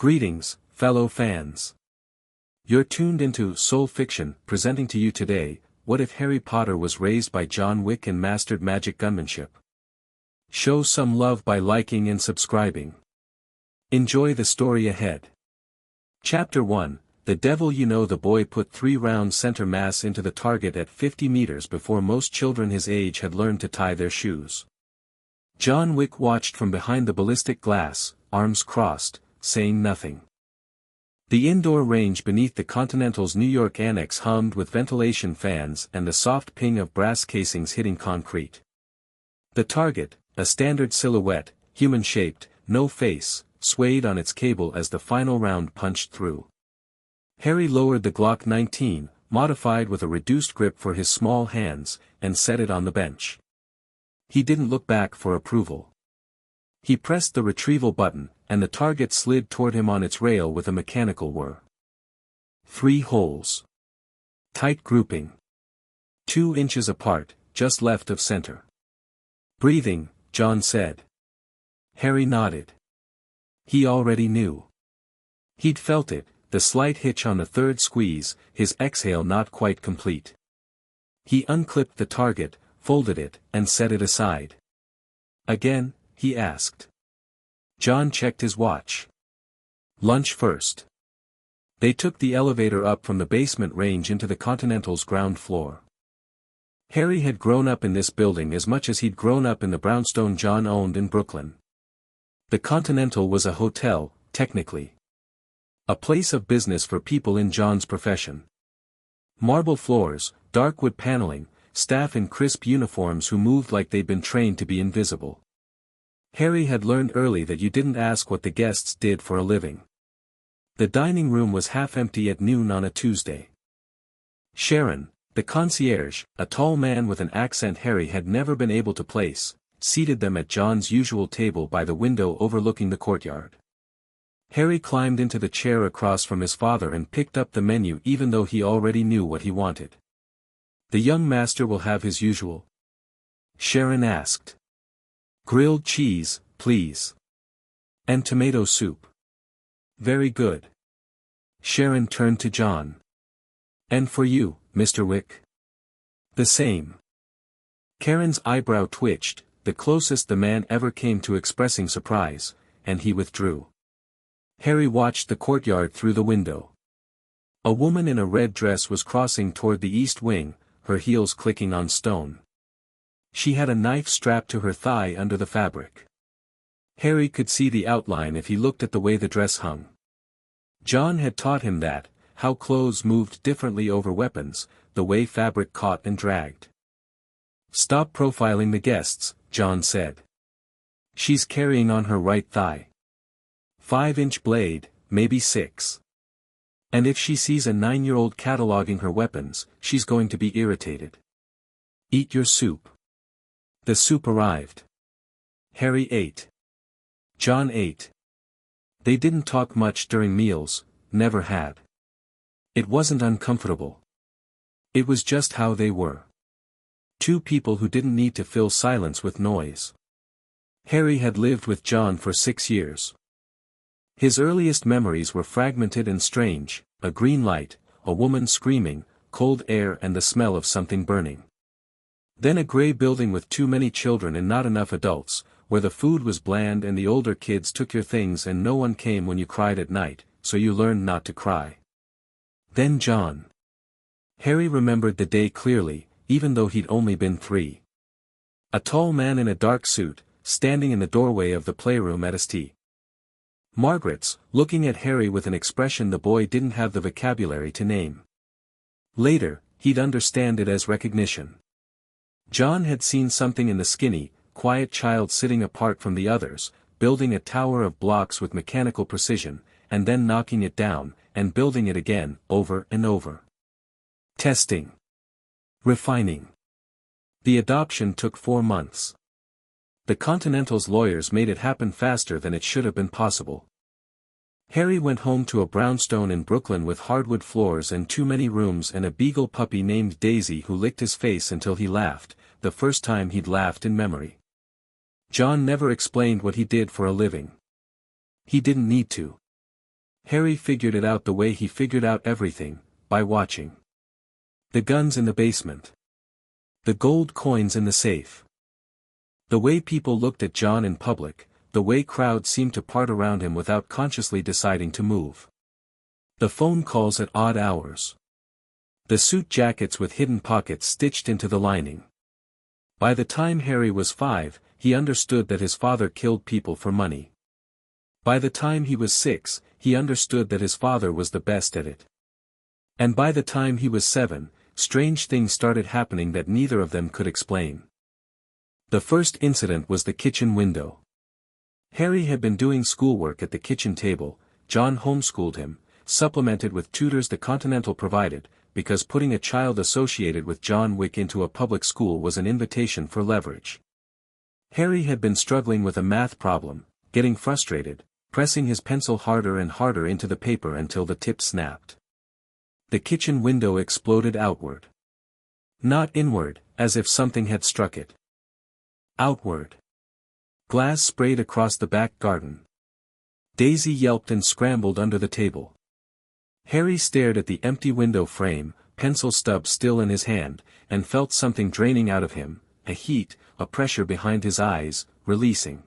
Greetings, fellow fans. You're tuned into Soul Fiction, presenting to you today, What If Harry Potter Was Raised by John Wick and Mastered Magic Gunmanship? Show some love by liking and subscribing. Enjoy the story ahead. Chapter 1, The Devil. You know, the boy put 3 round center mass into the target at 50 meters before most children his age had learned to tie their shoes. John Wick watched from behind the ballistic glass, arms crossed, saying nothing. The indoor range beneath the Continental's New York annex hummed with ventilation fans and the soft ping of brass casings hitting concrete. The target, a standard silhouette, human-shaped, no face, swayed on its cable as the final round punched through. Harry lowered the Glock 19, modified with a reduced grip for his small hands, and set it on the bench. He didn't look back for approval. He pressed the retrieval button, and the target slid toward him on its rail with a mechanical whir. 3 holes. Tight grouping. 2 inches apart, just left of center. Breathing, John said. Harry nodded. He already knew. He'd felt it, the slight hitch on the third squeeze, his exhale not quite complete. He unclipped the target, folded it, and set it aside. Again, he asked. John checked his watch. Lunch first. They took the elevator up from the basement range into the Continental's ground floor. Harry had grown up in this building as much as he'd grown up in the brownstone John owned in Brooklyn. The Continental was a hotel, technically. A place of business for people in John's profession. Marble floors, dark wood paneling, staff in crisp uniforms who moved like they'd been trained to be invisible. Harry had learned early that you didn't ask what the guests did for a living. The dining room was half empty at noon on a Tuesday. Sharon, the concierge, a tall man with an accent Harry had never been able to place, seated them at John's usual table by the window overlooking the courtyard. Harry climbed into the chair across from his father and picked up the menu even though he already knew what he wanted. The young master will have his usual? Sharon asked. Grilled cheese, please. And tomato soup. Very good. Sharon turned to John. And for you, Mr. Wick? The same. Karen's eyebrow twitched, the closest the man ever came to expressing surprise, and he withdrew. Harry watched the courtyard through the window. A woman in a red dress was crossing toward the east wing, her heels clicking on stone. She had a knife strapped to her thigh under the fabric. Harry could see the outline if he looked at the way the dress hung. John had taught him that, how clothes moved differently over weapons, the way fabric caught and dragged. Stop profiling the guests, John said. She's carrying on her right thigh. 5-inch blade, maybe 6. And if she sees a 9-year-old cataloging her weapons, she's going to be irritated. Eat your soup. The soup arrived. Harry ate. John ate. They didn't talk much during meals, never had. It wasn't uncomfortable. It was just how they were. 2 people who didn't need to fill silence with noise. Harry had lived with John for 6 years. His earliest memories were fragmented and strange, a green light, a woman screaming, cold air and the smell of something burning. Then a gray building with too many children and not enough adults, where the food was bland and the older kids took your things and no one came when you cried at night, so you learned not to cry. Then John. Harry remembered the day clearly, even though he'd only been 3. A tall man in a dark suit, standing in the doorway of the playroom at St. Margaret's, looking at Harry with an expression the boy didn't have the vocabulary to name. Later, he'd understand it as recognition. John had seen something in the skinny, quiet child sitting apart from the others, building a tower of blocks with mechanical precision, and then knocking it down, and building it again, over and over. Testing. Refining. The adoption took 4 months. The Continental's lawyers made it happen faster than it should have been possible. Harry went home to a brownstone in Brooklyn with hardwood floors and too many rooms and a beagle puppy named Daisy who licked his face until he laughed, the first time he'd laughed in memory. John never explained what he did for a living. He didn't need to. Harry figured it out the way he figured out everything, by watching. The guns in the basement. The gold coins in the safe. The way people looked at John in public, the way crowds seemed to part around him without consciously deciding to move. The phone calls at odd hours. The suit jackets with hidden pockets stitched into the lining. By the time Harry was 5, he understood that his father killed people for money. By the time he was 6, he understood that his father was the best at it. And by the time he was 7, strange things started happening that neither of them could explain. The first incident was the kitchen window. Harry had been doing schoolwork at the kitchen table. John homeschooled him, supplemented with tutors the Continental provided, because putting a child associated with John Wick into a public school was an invitation for leverage. Harry had been struggling with a math problem, getting frustrated, pressing his pencil harder and harder into the paper until the tip snapped. The kitchen window exploded outward. Not inward, as if something had struck it. Outward. Glass sprayed across the back garden. Daisy yelped and scrambled under the table. Harry stared at the empty window frame, pencil stub still in his hand, and felt something draining out of him, a heat, a pressure behind his eyes, releasing.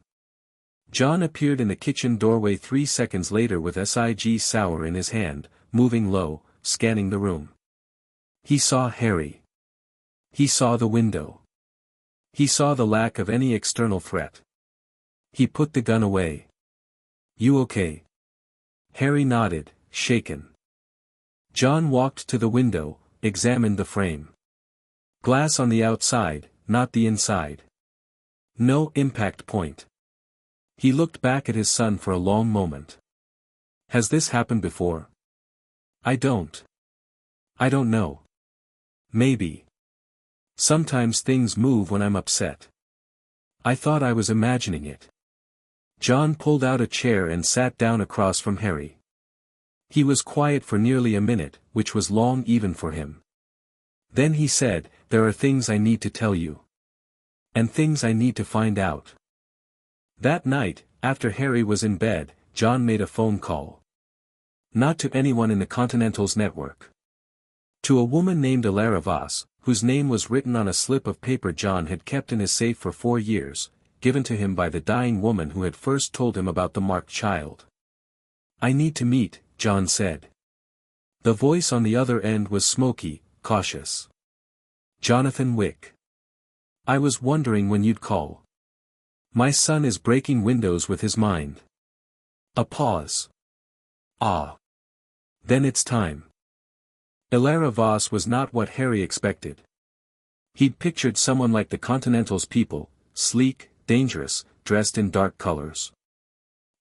John appeared in the kitchen doorway 3 seconds later with SIG sour in his hand, moving low, scanning the room. He saw Harry. He saw the window. He saw the lack of any external threat. He put the gun away. "You okay?" Harry nodded, shaken. John walked to the window, examined the frame. Glass on the outside, not the inside. No impact point. He looked back at his son for a long moment. "Has this happened before?" I don't know. Maybe. Sometimes things move when I'm upset. I thought I was imagining it." John pulled out a chair and sat down across from Harry. He was quiet for nearly a minute, which was long even for him. Then he said, "There are things I need to tell you. And things I need to find out." That night, after Harry was in bed, John made a phone call. Not to anyone in the Continental's network. To a woman named Elara Voss, whose name was written on a slip of paper John had kept in his safe for 4 years, given to him by the dying woman who had first told him about the marked child. "I need to meet," John said. The voice on the other end was smoky, cautious. "Jonathan Wick. I was wondering when you'd call. My son is breaking windows with his mind." A pause. "Ah. Then it's time." Elara Voss was not what Harry expected. He'd pictured someone like the Continental's people, sleek, dangerous, dressed in dark colors.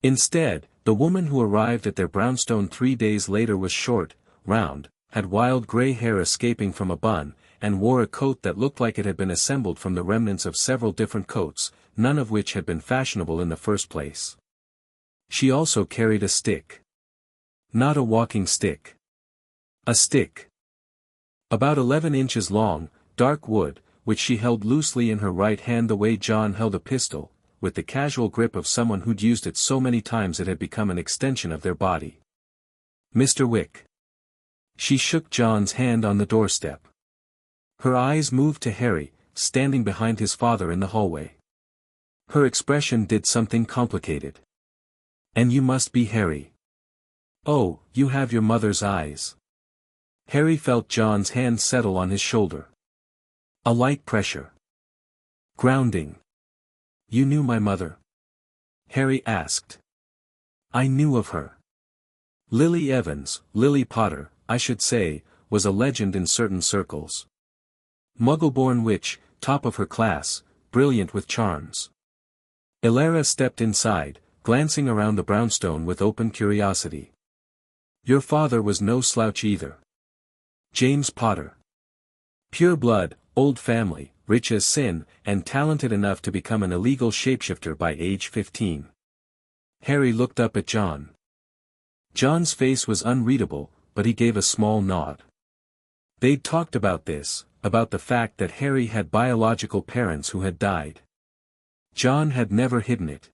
Instead, the woman who arrived at their brownstone 3 days later was short, round, had wild gray hair escaping from a bun, and wore a coat that looked like it had been assembled from the remnants of several different coats, none of which had been fashionable in the first place. She also carried a stick. Not a walking stick. A stick. About 11 inches long, dark wood, which she held loosely in her right hand the way John held a pistol, with the casual grip of someone who'd used it so many times it had become an extension of their body. "Mr. Wick." She shook John's hand on the doorstep. Her eyes moved to Harry, standing behind his father in the hallway. Her expression did something complicated. "And you must be Harry. Oh, you have your mother's eyes." Harry felt John's hand settle on his shoulder. A light pressure. Grounding. "You knew my mother?" Harry asked. "I knew of her. Lily Evans, Lily Potter, I should say, was a legend in certain circles. Muggle-born witch, top of her class, brilliant with charms." Elara stepped inside, glancing around the brownstone with open curiosity. "Your father was no slouch either. James Potter. Pure blood, old family, rich as sin, and talented enough to become an illegal shapeshifter by age 15. Harry looked up at John. John's face was unreadable, but he gave a small nod. They'd talked about this, about the fact that Harry had biological parents who had died. John had never hidden it.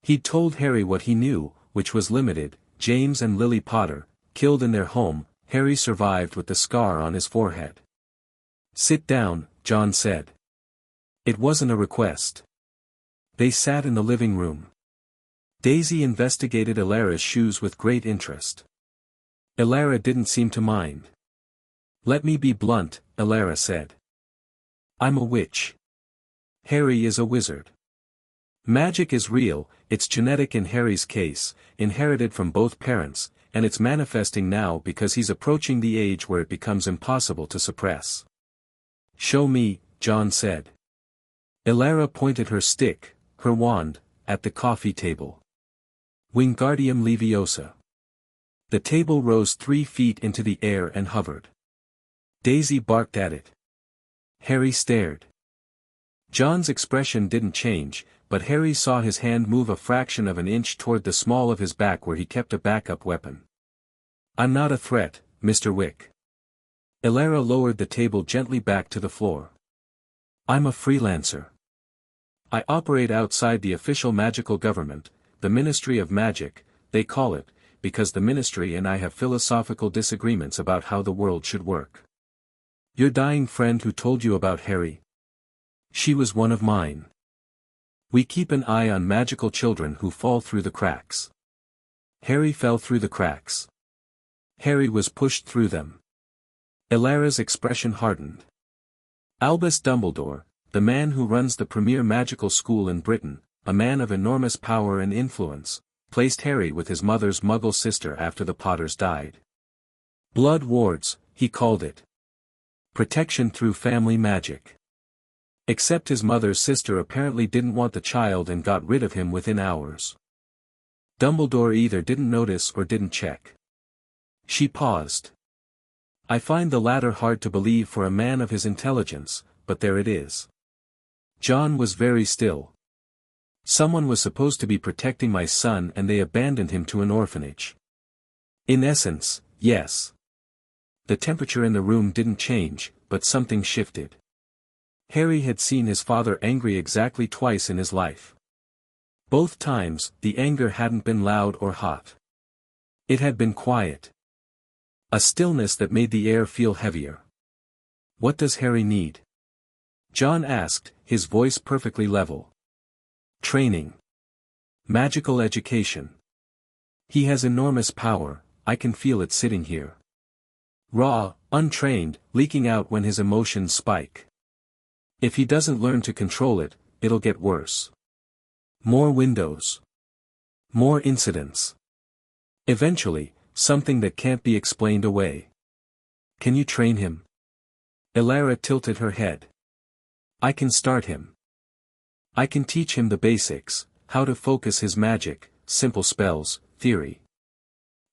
He'd told Harry what he knew, which was limited, James and Lily Potter, killed in their home. Harry survived with the scar on his forehead. "Sit down," John said. It wasn't a request. They sat in the living room. Daisy investigated Elara's shoes with great interest. Elara didn't seem to mind. "Let me be blunt," Elara said. "I'm a witch. Harry is a wizard. Magic is real, it's genetic in Harry's case, inherited from both parents, and it's manifesting now because he's approaching the age where it becomes impossible to suppress." "Show me," John said. Elara pointed her stick, her wand, at the coffee table. "Wingardium Leviosa." The table rose 3 feet into the air and hovered. Daisy barked at it. Harry stared. John's expression didn't change, but Harry saw his hand move a fraction of an inch toward the small of his back where he kept a backup weapon. "I'm not a threat, Mr. Wick." Elara lowered the table gently back to the floor. "I'm a freelancer. I operate outside the official magical government, the Ministry of Magic, they call it, because the Ministry and I have philosophical disagreements about how the world should work. Your dying friend who told you about Harry? She was one of mine. We keep an eye on magical children who fall through the cracks. Harry fell through the cracks. Harry was pushed through them." Elara's expression hardened. "Albus Dumbledore, the man who runs the premier magical school in Britain, a man of enormous power and influence, placed Harry with his mother's Muggle sister after the Potters died. Blood wards, he called it. Protection through family magic. Except his mother's sister apparently didn't want the child and got rid of him within hours. Dumbledore either didn't notice or didn't check." She paused. "I find the latter hard to believe for a man of his intelligence, but there it is." John was very still. "Someone was supposed to be protecting my son and they abandoned him to an orphanage." "In essence, yes." The temperature in the room didn't change, but something shifted. Harry had seen his father angry exactly twice in his life. Both times, the anger hadn't been loud or hot. It had been quiet. A stillness that made the air feel heavier. "What does Harry need?" John asked, his voice perfectly level. "Training. Magical education. He has enormous power, I can feel it sitting here. Raw, untrained, leaking out when his emotions spike. If he doesn't learn to control it, it'll get worse. More windows. More incidents. Eventually, something that can't be explained away. Can you train him?" Elara tilted her head. "I can start him. I can teach him the basics, how to focus his magic, simple spells, theory.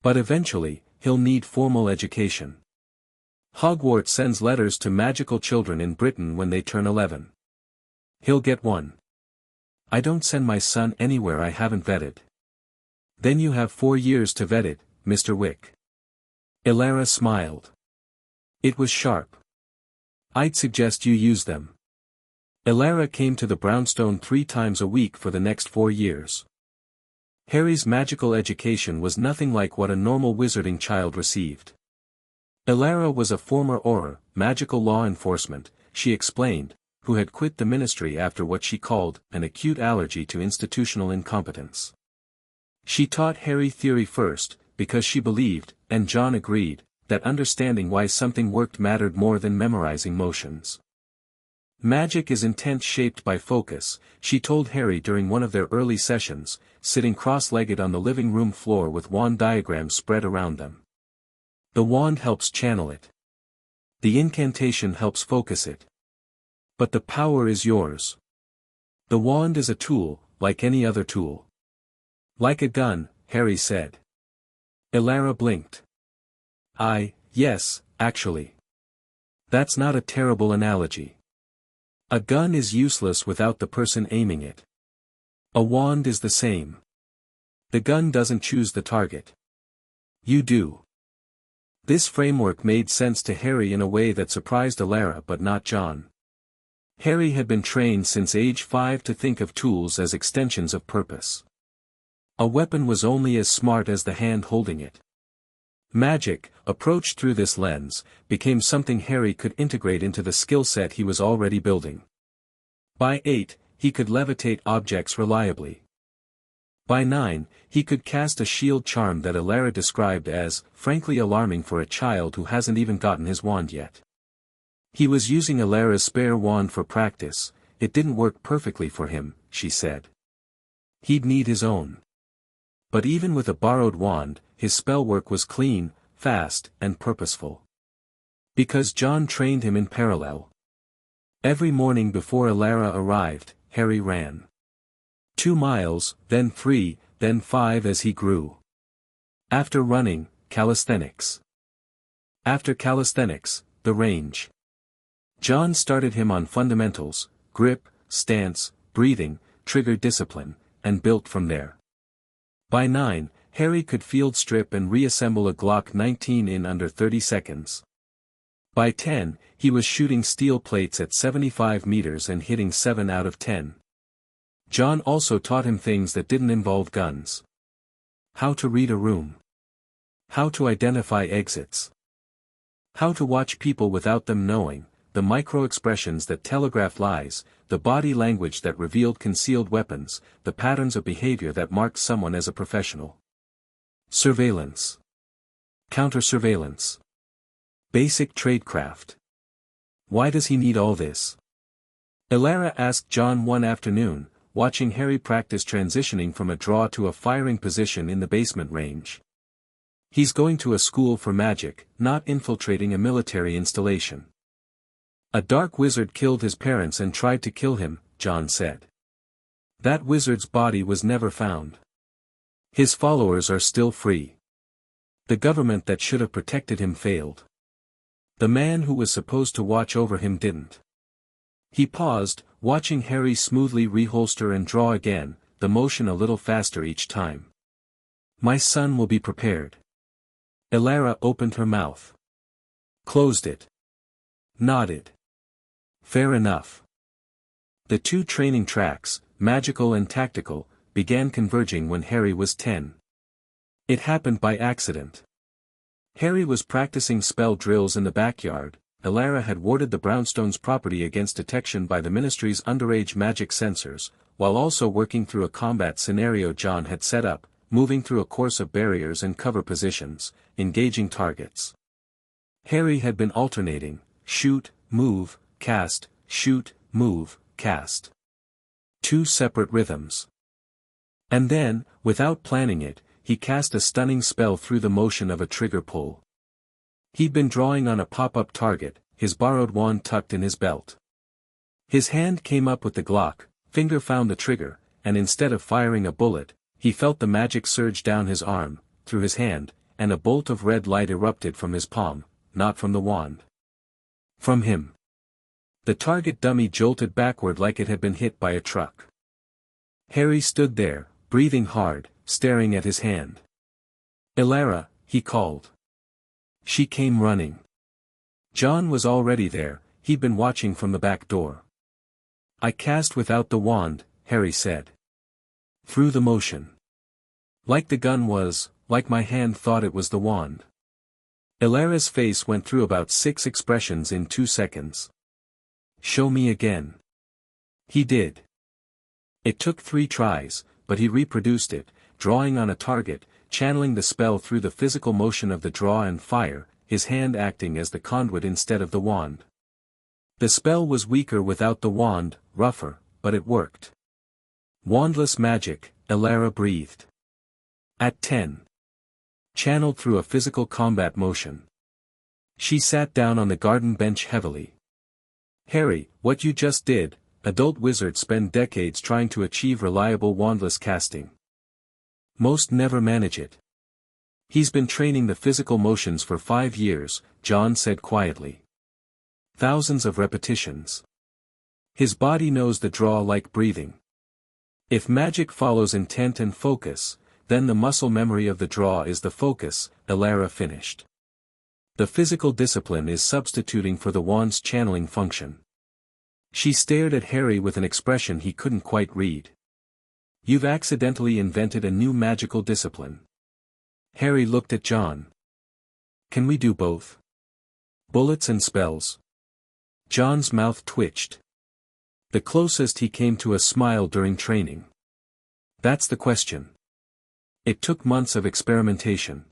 But eventually, he'll need formal education. Hogwarts sends letters to magical children in Britain when they turn 11. He'll get one. I don't send my son anywhere I haven't vetted." "Then you have 4 years to vet it, Mr. Wick." Elara smiled. It was sharp. "I'd suggest you use them." Elara came to the brownstone 3 times a week for the next 4 years. Harry's magical education was nothing like what a normal wizarding child received. Elara was a former Auror, magical law enforcement, she explained, who had quit the ministry after what she called an acute allergy to institutional incompetence. She taught Harry theory first, because she believed, and John agreed, that understanding why something worked mattered more than memorizing motions. Magic is intent shaped by focus, she told Harry during one of their early sessions, sitting cross-legged on the living room floor with wand diagrams spread around them. The wand helps channel it. The incantation helps focus it. But the power is yours. The wand is a tool, like any other tool. Like a gun, Harry said. Elara blinked. Yes, actually. That's not a terrible analogy. A gun is useless without the person aiming it. A wand is the same. The gun doesn't choose the target. You do. This framework made sense to Harry in a way that surprised Elara but not John. Harry had been trained since age 5 to think of tools as extensions of purpose. A weapon was only as smart as the hand holding it. Magic, approached through this lens, became something Harry could integrate into the skill set he was already building. By 8, he could levitate objects reliably. By 9, he could cast a shield charm that Elara described as, frankly alarming for a child who hasn't even gotten his wand yet. He was using Elara's spare wand for practice. It didn't work perfectly for him, she said. He'd need his own. But even with a borrowed wand, his spell work was clean, fast, and purposeful. Because John trained him in parallel. Every morning before Elara arrived, Harry ran. 2 miles, then 3, then 5 as he grew. After running, calisthenics. After calisthenics, the range. John started him on fundamentals, grip, stance, breathing, trigger discipline, and built from there. By 9, Harry could field strip and reassemble a Glock 19 in under 30 seconds. By 10, he was shooting steel plates at 75 meters and hitting 7 out of 10. John also taught him things that didn't involve guns. How to read a room. How to identify exits. How to watch people without them knowing, the micro-expressions that telegraph lies, the body language that revealed concealed weapons, the patterns of behavior that marked someone as a professional. Surveillance. Counter-surveillance. Basic tradecraft. Why does he need all this? Elara asked John one afternoon, watching Harry practice transitioning from a draw to a firing position in the basement range. He's going to a school for magic, not infiltrating a military installation. A dark wizard killed his parents and tried to kill him, John said. That wizard's body was never found. His followers are still free. The government that should have protected him failed. The man who was supposed to watch over him didn't. He paused, watching Harry smoothly reholster and draw again, the motion a little faster each time. My son will be prepared. Elara opened her mouth. Closed it. Nodded. Fair enough. The 2 training tracks, magical and tactical, began converging when Harry was 10. It happened by accident. Harry was practicing spell drills in the backyard. Elara had warded the brownstones' property against detection by the Ministry's underage magic sensors, while also working through a combat scenario John had set up, moving through a course of barriers and cover positions, engaging targets. Harry had been alternating, shoot, move, cast, shoot, move, cast. 2 separate rhythms. And then, without planning it, he cast a stunning spell through the motion of a trigger pull. He'd been drawing on a pop-up target, his borrowed wand tucked in his belt. His hand came up with the Glock, finger found the trigger, and instead of firing a bullet, he felt the magic surge down his arm, through his hand, and a bolt of red light erupted from his palm, not from the wand. From him. The target dummy jolted backward like it had been hit by a truck. Harry stood there, breathing hard, staring at his hand. Elara, he called. She came running. John was already there, he'd been watching from the back door. I cast without the wand, Harry said. Through the motion. Like the gun was, like my hand thought it was the wand. Elara's face went through about 6 expressions in 2 seconds. Show me again. He did. It took 3 tries, but he reproduced it, drawing on a target, channeling the spell through the physical motion of the draw and fire, his hand acting as the conduit instead of the wand. The spell was weaker without the wand, rougher, but it worked. Wandless magic, Elara breathed. At 10. Channeled through a physical combat motion. She sat down on the garden bench heavily. Harry, what you just did, adult wizards spend decades trying to achieve reliable wandless casting. Most never manage it. He's been training the physical motions for 5 years, John said quietly. Thousands of repetitions. His body knows the draw like breathing. If magic follows intent and focus, then the muscle memory of the draw is the focus, Elara finished. The physical discipline is substituting for the wand's channeling function. She stared at Harry with an expression he couldn't quite read. You've accidentally invented a new magical discipline. Harry looked at John. Can we do both? Bullets and spells. John's mouth twitched. The closest he came to a smile during training. That's the question. It took months of experimentation.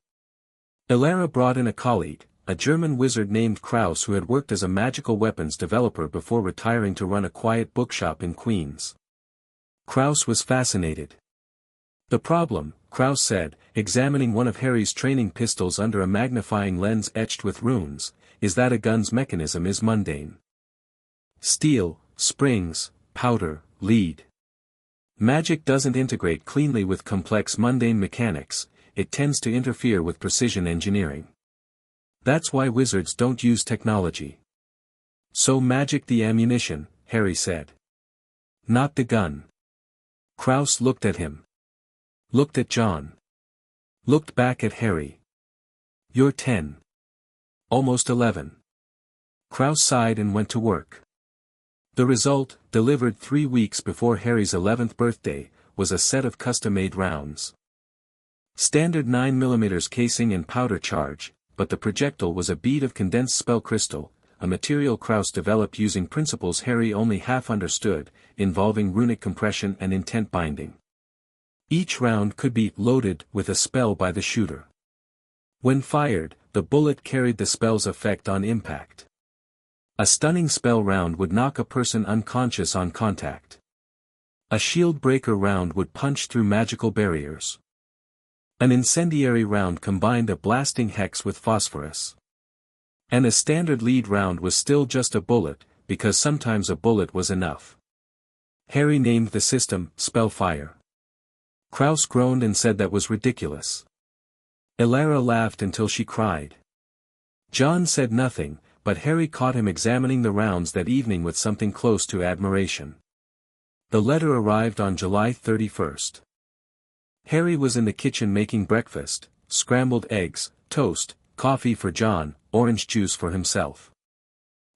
Elara brought in a colleague, a German wizard named Kraus who had worked as a magical weapons developer before retiring to run a quiet bookshop in Queens. Kraus was fascinated. The problem, Kraus said, examining one of Harry's training pistols under a magnifying lens etched with runes, is that a gun's mechanism is mundane. Steel, springs, powder, lead. Magic doesn't integrate cleanly with complex mundane mechanics, it tends to interfere with precision engineering. That's why wizards don't use technology. So magic the ammunition, Harry said. Not the gun. Kraus looked at him. Looked at John. Looked back at Harry. You're 10. Almost 11. Kraus sighed and went to work. The result, delivered 3 weeks before Harry's 11th birthday, was a set of custom-made rounds. Standard 9mm casing and powder charge, but the projectile was a bead of condensed spell crystal, a material Kraus developed using principles Harry only half understood, involving runic compression and intent binding. Each round could be loaded with a spell by the shooter. When fired, the bullet carried the spell's effect on impact. A stunning spell round would knock a person unconscious on contact. A shield breaker round would punch through magical barriers. An incendiary round combined a blasting hex with phosphorus. And a standard lead round was still just a bullet, because sometimes a bullet was enough. Harry named the system, Spellfire. Kraus groaned and said that was ridiculous. Elara laughed until she cried. John said nothing, but Harry caught him examining the rounds that evening with something close to admiration. The letter arrived on July 31st. Harry was in the kitchen making breakfast, scrambled eggs, toast, coffee for John, orange juice for himself.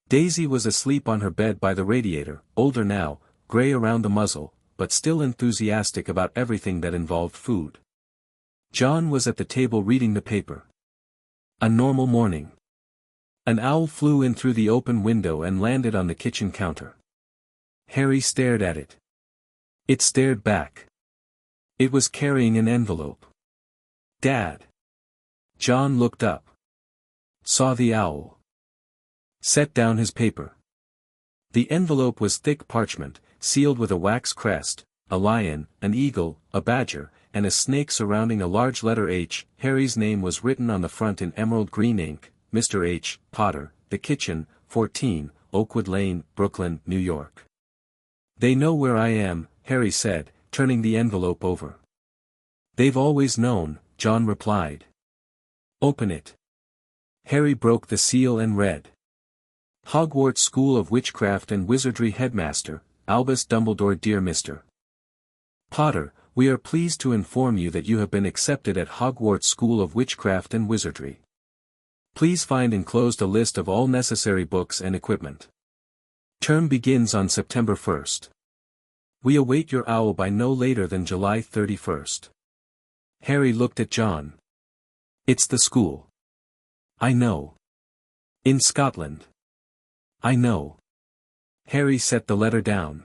Daisy was asleep on her bed by the radiator, older now, gray around the muzzle, but still enthusiastic about everything that involved food. John was at the table reading the paper. A normal morning. An owl flew in through the open window and landed on the kitchen counter. Harry stared at it. It stared back. It was carrying an envelope. Dad. John looked up. Saw the owl. Set down his paper. The envelope was thick parchment, sealed with a wax crest, a lion, an eagle, a badger, and a snake surrounding a large letter H. Harry's name was written on the front in emerald green ink, Mr. H. Potter, The Kitchen, 14, Oakwood Lane, Brooklyn, New York. They know where I am, Harry said, turning the envelope over. They've always known, John replied. Open it. Harry broke the seal and read. Hogwarts School of Witchcraft and Wizardry Headmaster, Albus Dumbledore. Dear Mr. Potter, we are pleased to inform you that you have been accepted at Hogwarts School of Witchcraft and Wizardry. Please find enclosed a list of all necessary books and equipment. Term begins on September 1st. We await your owl by no later than July 31st. Harry looked at John. It's the school. I know. In Scotland. I know. Harry set the letter down.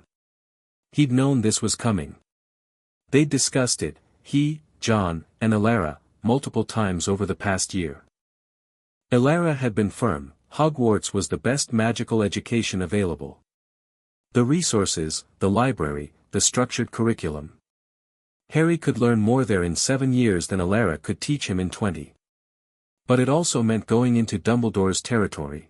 He'd known this was coming. They'd discussed it, he, John, and Elara, multiple times over the past year. Elara had been firm, Hogwarts was the best magical education available. The resources, the library, the structured curriculum. Harry could learn more there in 7 years than Elara could teach him in 20. But it also meant going into Dumbledore's territory.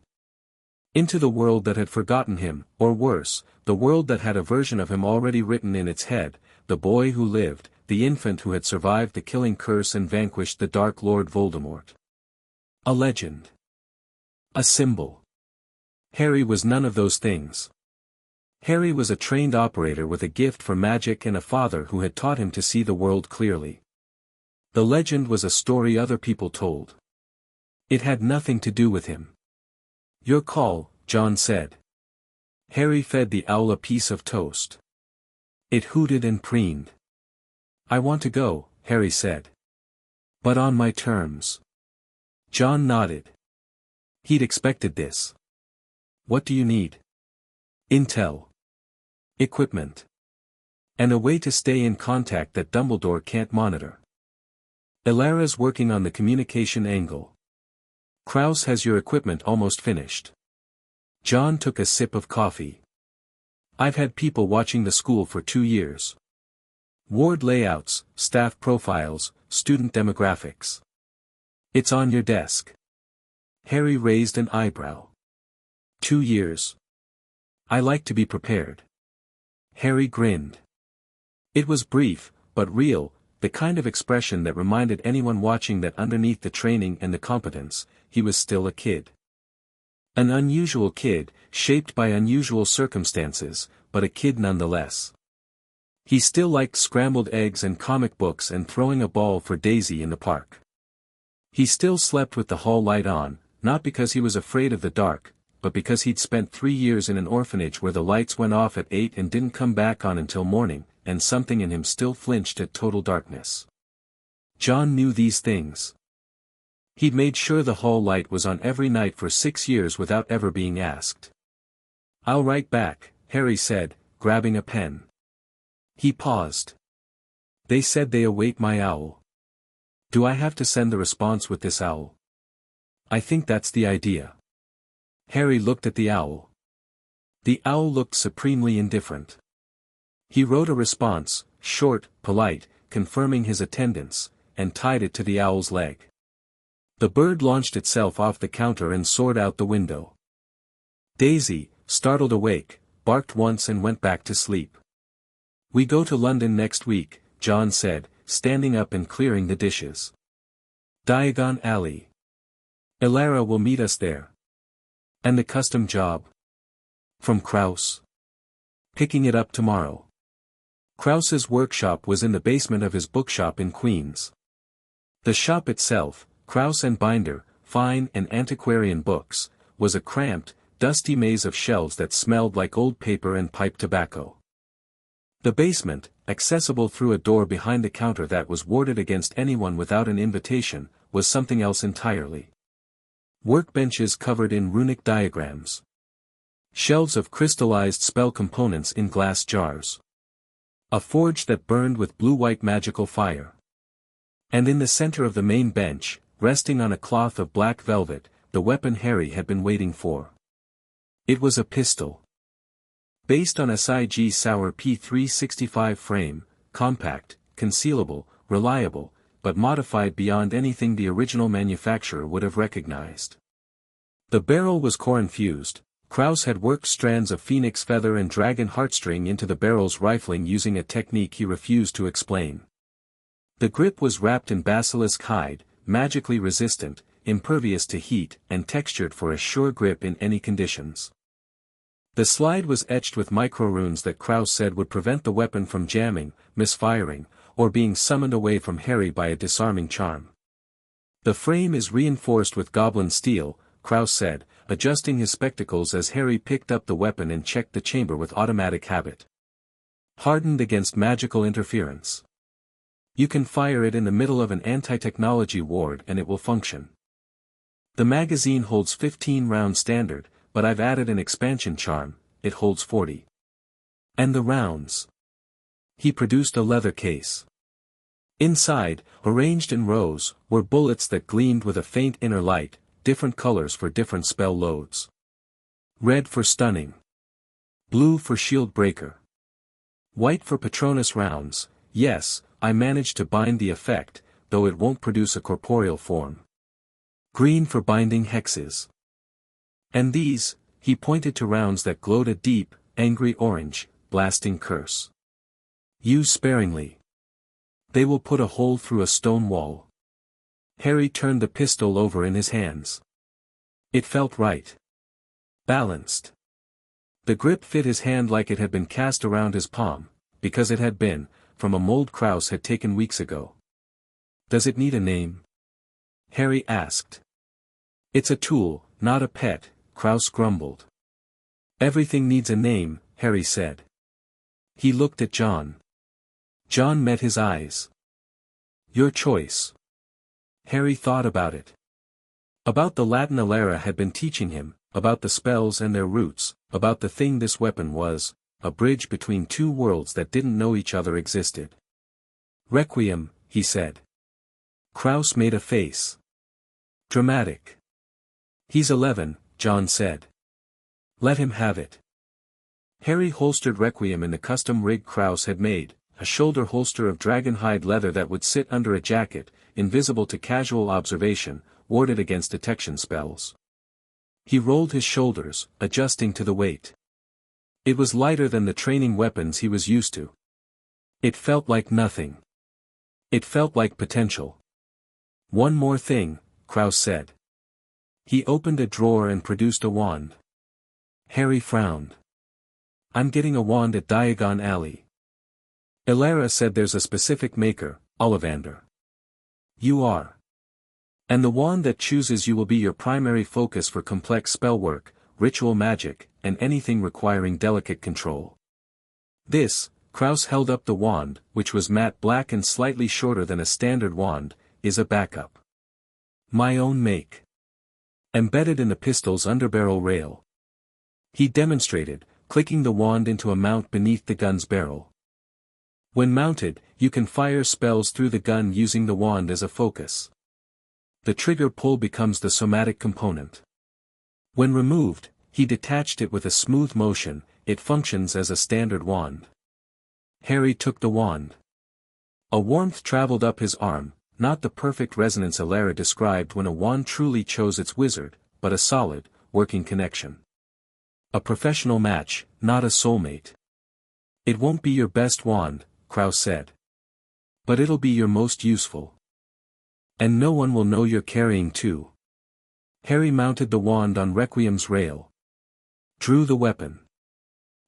Into the world that had forgotten him, or worse, the world that had a version of him already written in its head, the boy who lived, the infant who had survived the killing curse and vanquished the Dark Lord Voldemort. A legend. A symbol. Harry was none of those things. Harry was a trained operator with a gift for magic and a father who had taught him to see the world clearly. The legend was a story other people told. It had nothing to do with him. Your call, John said. Harry fed the owl a piece of toast. It hooted and preened. I want to go, Harry said. But on my terms. John nodded. He'd expected this. What do you need? Intel. Equipment. And a way to stay in contact that Dumbledore can't monitor. Elara's working on the communication angle. Kraus has your equipment almost finished. John took a sip of coffee. I've had people watching the school for 2 years. Ward layouts, staff profiles, student demographics. It's on your desk. Harry raised an eyebrow. 2 years. I like to be prepared. Harry grinned. It was brief, but real, the kind of expression that reminded anyone watching that underneath the training and the competence, he was still a kid. An unusual kid, shaped by unusual circumstances, but a kid nonetheless. He still liked scrambled eggs and comic books and throwing a ball for Daisy in the park. He still slept with the hall light on, not because he was afraid of the dark, but because he'd spent 3 years in an orphanage where the lights went off at 8 and didn't come back on until morning, and something in him still flinched at total darkness. John knew these things. He'd made sure the hall light was on every night for 6 years without ever being asked. I'll write back, Harry said, grabbing a pen. He paused. They said they await my owl. Do I have to send the response with this owl? I think that's the idea. Harry looked at the owl. The owl looked supremely indifferent. He wrote a response, short, polite, confirming his attendance, and tied it to the owl's leg. The bird launched itself off the counter and soared out the window. Daisy, startled awake, barked once and went back to sleep. We go to London next week, John said, standing up and clearing the dishes. Diagon Alley. Elara will meet us there. And the custom job? From Kraus. Picking it up tomorrow. Kraus's workshop was in the basement of his bookshop in Queens. The shop itself, Kraus and Binder, fine and antiquarian books, was a cramped, dusty maze of shelves that smelled like old paper and pipe tobacco. The basement, accessible through a door behind the counter that was warded against anyone without an invitation, was something else entirely. Workbenches covered in runic diagrams. Shelves of crystallized spell components in glass jars. A forge that burned with blue-white magical fire. And in the center of the main bench, resting on a cloth of black velvet, the weapon Harry had been waiting for. It was a pistol. Based on SIG Sauer P365 frame, compact, concealable, reliable, but modified beyond anything the original manufacturer would have recognized. The barrel was core-infused. Kraus had worked strands of phoenix feather and dragon heartstring into the barrel's rifling using a technique he refused to explain. The grip was wrapped in basilisk hide, magically resistant, impervious to heat, and textured for a sure grip in any conditions. The slide was etched with micro-runes that Kraus said would prevent the weapon from jamming, misfiring, or being summoned away from Harry by a disarming charm. The frame is reinforced with goblin steel, Kraus said, adjusting his spectacles as Harry picked up the weapon and checked the chamber with automatic habit. Hardened against magical interference. You can fire it in the middle of an anti-technology ward and it will function. The magazine holds 15 rounds standard, but I've added an expansion charm, it holds 40. And the rounds. He produced a leather case. Inside, arranged in rows, were bullets that gleamed with a faint inner light, different colors for different spell loads. Red for stunning. Blue for shield breaker. White for Patronus rounds. Yes, I managed to bind the effect, though it won't produce a corporeal form. Green for binding hexes. And these, he pointed to rounds that glowed a deep, angry orange, blasting curse. Use sparingly. They will put a hole through a stone wall. Harry turned the pistol over in his hands. It felt right. Balanced. The grip fit his hand like it had been cast around his palm, because it had been, from a mold Kraus had taken weeks ago. Does it need a name? Harry asked. It's a tool, not a pet, Kraus grumbled. Everything needs a name, Harry said. He looked at John. John met his eyes. Your choice. Harry thought about it. About the Latin Alara had been teaching him, about the spells and their roots, about the thing this weapon was, a bridge between two worlds that didn't know each other existed. Requiem, he said. Kraus made a face. Dramatic. He's 11, John said. Let him have it. Harry holstered Requiem in the custom rig Kraus had made, a shoulder holster of dragonhide leather that would sit under a jacket, invisible to casual observation, warded against detection spells. He rolled his shoulders, adjusting to the weight. It was lighter than the training weapons he was used to. It felt like nothing. It felt like potential. One more thing, Kraus said. He opened a drawer and produced a wand. Harry frowned. I'm getting a wand at Diagon Alley. Alara said there's a specific maker, Ollivander. You are. And the wand that chooses you will be your primary focus for complex spellwork, ritual magic, and anything requiring delicate control. This, Kraus held up the wand, which was matte black and slightly shorter than a standard wand, is a backup. My own make. Embedded in the pistol's underbarrel rail. He demonstrated, clicking the wand into a mount beneath the gun's barrel. When mounted, you can fire spells through the gun using the wand as a focus. The trigger pull becomes the somatic component. When removed, he detached it with a smooth motion, it functions as a standard wand. Harry took the wand. A warmth traveled up his arm, not the perfect resonance Alara described when a wand truly chose its wizard, but a solid, working connection. A professional match, not a soulmate. It won't be your best wand, Kraus said. But it'll be your most useful. And no one will know you're carrying two. Harry mounted the wand on Requiem's rail. Drew the weapon.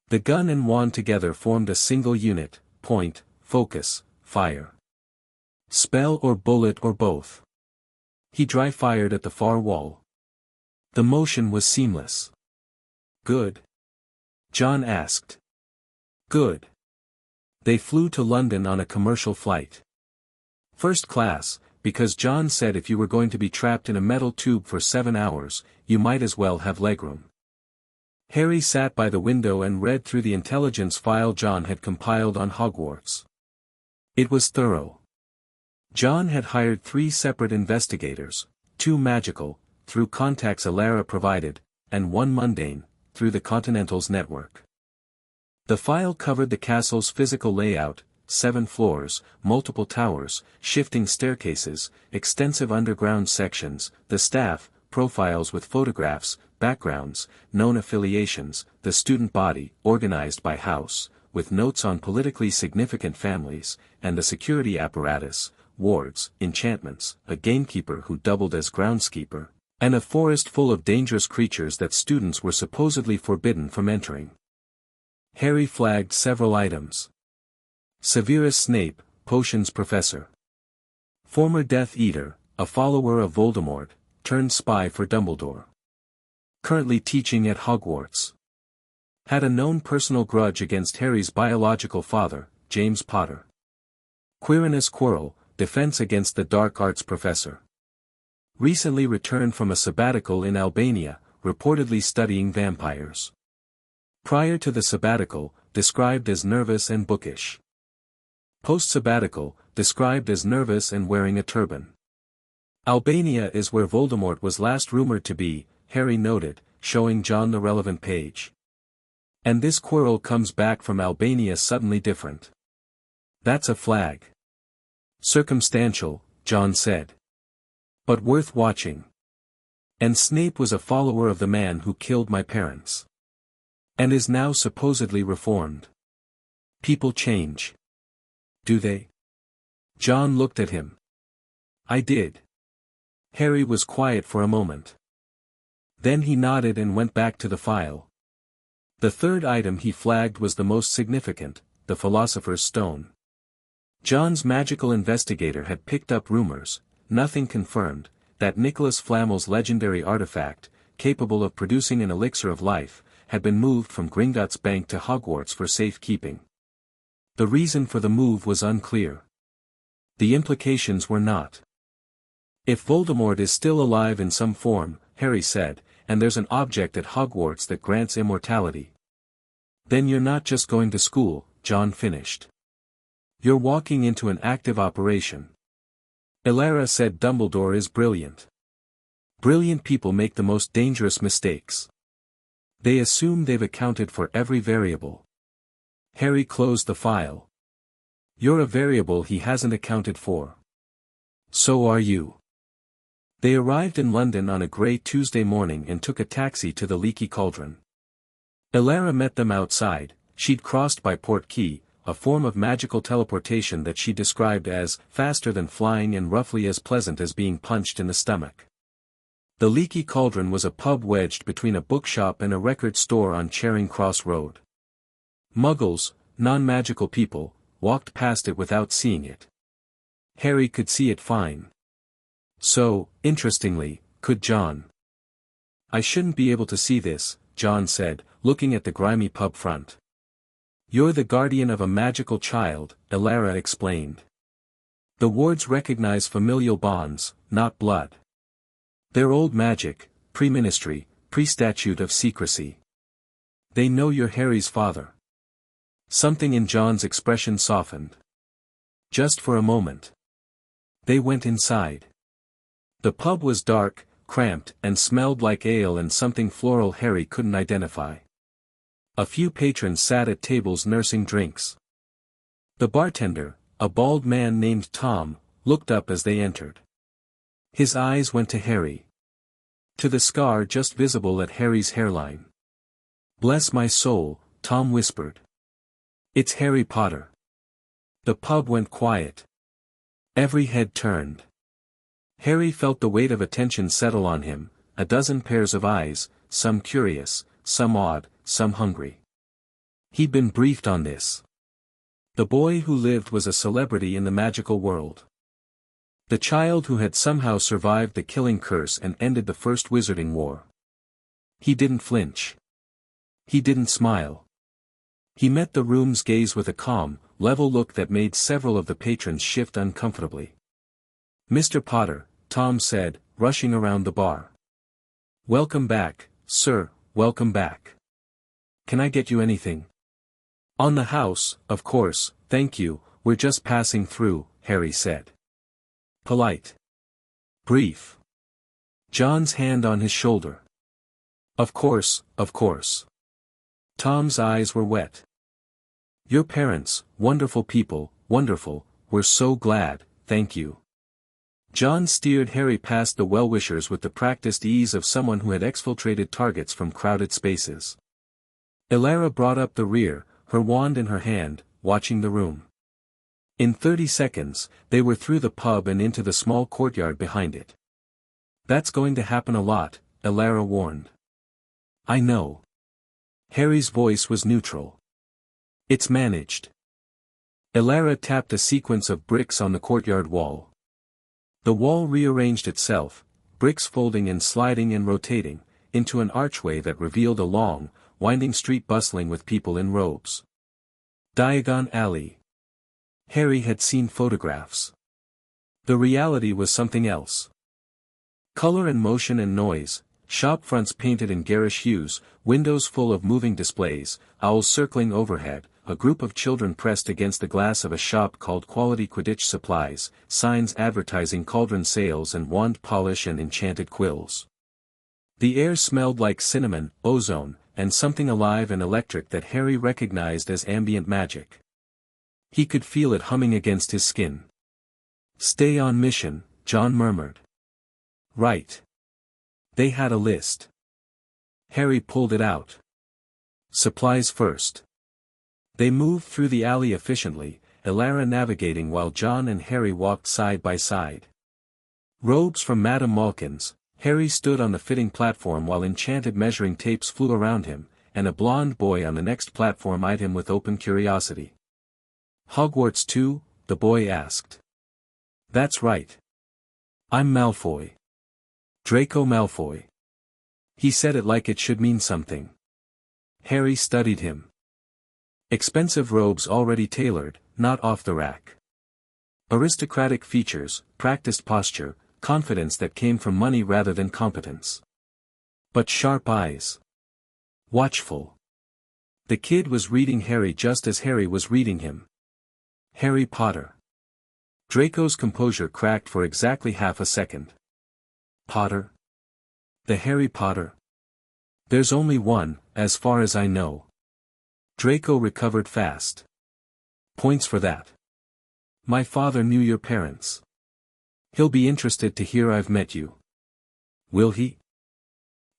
The gun and wand together formed a single unit, point, focus, fire. Spell or bullet or both. He dry fired at the far wall. The motion was seamless. Good? John asked. Good. They flew to London on a commercial flight. First class, because John said if you were going to be trapped in a metal tube for 7 hours, you might as well have legroom. Harry sat by the window and read through the intelligence file John had compiled on Hogwarts. It was thorough. John had hired 3 separate investigators, 2 magical, through contacts Alara provided, and 1 mundane, through the Continental's network. The file covered the castle's physical layout, 7 floors, multiple towers, shifting staircases, extensive underground sections, the staff, profiles with photographs, backgrounds, known affiliations, the student body, organized by house, with notes on politically significant families, and the security apparatus, wards, enchantments, a gamekeeper who doubled as groundskeeper, and a forest full of dangerous creatures that students were supposedly forbidden from entering. Harry flagged several items. Severus Snape, potions professor. Former Death Eater, a follower of Voldemort, turned spy for Dumbledore. Currently teaching at Hogwarts. Had a known personal grudge against Harry's biological father, James Potter. Quirinus Quirrell, defense against the dark arts professor. Recently returned from a sabbatical in Albania, reportedly studying vampires. Prior to the sabbatical, described as nervous and bookish. Post-sabbatical, described as nervous and wearing a turban. Albania is where Voldemort was last rumored to be, Harry noted, showing John the relevant page. And this Quirrell comes back from Albania suddenly different. That's a flag. Circumstantial, John said. But worth watching. And Snape was a follower of the man who killed my parents. And is now supposedly reformed. People change. Do they? John looked at him. I did. Harry was quiet for a moment. Then he nodded and went back to the file. The third item he flagged was the most significant, the Philosopher's Stone. John's magical investigator had picked up rumors, nothing confirmed, that Nicholas Flamel's legendary artifact, capable of producing an elixir of life, had been moved from Gringotts Bank to Hogwarts for safekeeping. The reason for the move was unclear. The implications were not. If Voldemort is still alive in some form, Harry said, and there's an object at Hogwarts that grants immortality. Then you're not just going to school, John finished. You're walking into an active operation. Elara said Dumbledore is brilliant. Brilliant people make the most dangerous mistakes. They assume they've accounted for every variable. Harry closed the file. You're a variable he hasn't accounted for. So are you. They arrived in London on a grey Tuesday morning and took a taxi to the Leaky Cauldron. Elara met them outside. She'd crossed by Portkey, a form of magical teleportation that she described as faster than flying and roughly as pleasant as being punched in the stomach. The Leaky Cauldron was a pub wedged between a bookshop and a record store on Charing Cross Road. Muggles, non-magical people, walked past it without seeing it. Harry could see it fine. So, interestingly, could John. I shouldn't be able to see this, John said, looking at the grimy pub front. You're the guardian of a magical child, Elara explained. The wards recognize familial bonds, not blood. They're old magic, pre-ministry, pre-statute of secrecy. They know you're Harry's father. Something in John's expression softened. Just for a moment. They went inside. The pub was dark, cramped, and smelled like ale and something floral Harry couldn't identify. A few patrons sat at tables nursing drinks. The bartender, a bald man named Tom, looked up as they entered. His eyes went to Harry. To the scar just visible at Harry's hairline. Bless my soul, Tom whispered. It's Harry Potter. The pub went quiet. Every head turned. Harry felt the weight of attention settle on him, a dozen pairs of eyes, some curious, some odd, some hungry. He'd been briefed on this. The boy who lived was a celebrity in the magical world. The child who had somehow survived the killing curse and ended the First Wizarding War. He didn't flinch. He didn't smile. He met the room's gaze with a calm, level look that made several of the patrons shift uncomfortably. Mr. Potter, Tom said, rushing around the bar. Welcome back, sir, welcome back. Can I get you anything? On the house, of course, thank you, we're just passing through, Harry said. Polite. Brief. John's hand on his shoulder. Of course, of course. Tom's eyes were wet. Your parents, wonderful people, wonderful, we're so glad, thank you. John steered Harry past the well-wishers with the practiced ease of someone who had exfiltrated targets from crowded spaces. Elara brought up the rear, her wand in her hand, watching the room. In 30 seconds, they were through the pub and into the small courtyard behind it. That's going to happen a lot, Elara warned. I know. Harry's voice was neutral. It's managed. Elara tapped a sequence of bricks on the courtyard wall. The wall rearranged itself, bricks folding and sliding and rotating, into an archway that revealed a long, winding street bustling with people in robes. Diagon Alley. Harry had seen photographs. The reality was something else. Color and motion and noise, shop fronts painted in garish hues, windows full of moving displays, owls circling overhead, a group of children pressed against the glass of a shop called Quality Quidditch Supplies, signs advertising cauldron sales and wand polish and enchanted quills. The air smelled like cinnamon, ozone, and something alive and electric that Harry recognized as ambient magic. He could feel it humming against his skin. Stay on mission, John murmured. Right. They had a list. Harry pulled it out. Supplies first. They moved through the alley efficiently, Elara navigating while John and Harry walked side by side. Robes from Madame Malkin's, Harry stood on the fitting platform while enchanted measuring tapes flew around him, and a blond boy on the next platform eyed him with open curiosity. Hogwarts too? The boy asked. That's right. I'm Malfoy. Draco Malfoy. He said it like it should mean something. Harry studied him. Expensive robes already tailored, not off the rack. Aristocratic features, practiced posture, confidence that came from money rather than competence. But sharp eyes. Watchful. The kid was reading Harry just as Harry was reading him. Harry Potter. Draco's composure cracked for exactly half a second. Potter? The Harry Potter? There's only one, as far as I know. Draco recovered fast. Points for that. My father knew your parents. He'll be interested to hear I've met you. Will he?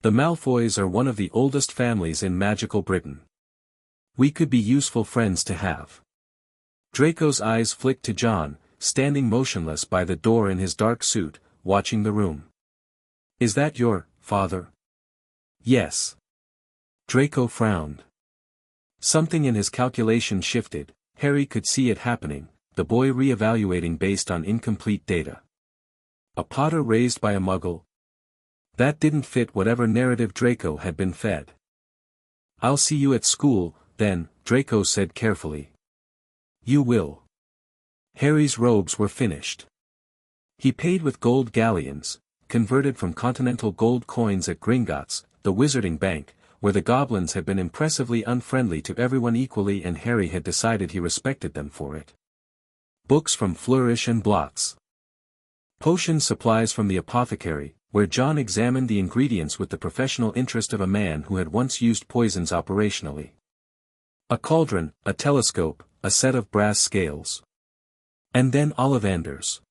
The Malfoys are one of the oldest families in magical Britain. We could be useful friends to have. Draco's eyes flicked to John, standing motionless by the door in his dark suit, watching the room. Is that your father? Yes. Draco frowned. Something in his calculation shifted. Harry could see it happening, the boy re-evaluating based on incomplete data. A Potter raised by a Muggle? That didn't fit whatever narrative Draco had been fed. I'll see you at school, then, Draco said carefully. You will. Harry's robes were finished. He paid with gold galleons, converted from continental gold coins at Gringotts, the Wizarding Bank, where the goblins had been impressively unfriendly to everyone equally, and Harry had decided he respected them for it. Books from Flourish and Blotts. Potion supplies from the apothecary, where John examined the ingredients with the professional interest of a man who had once used poisons operationally. A cauldron, a telescope, a set of brass scales. And then Ollivander's.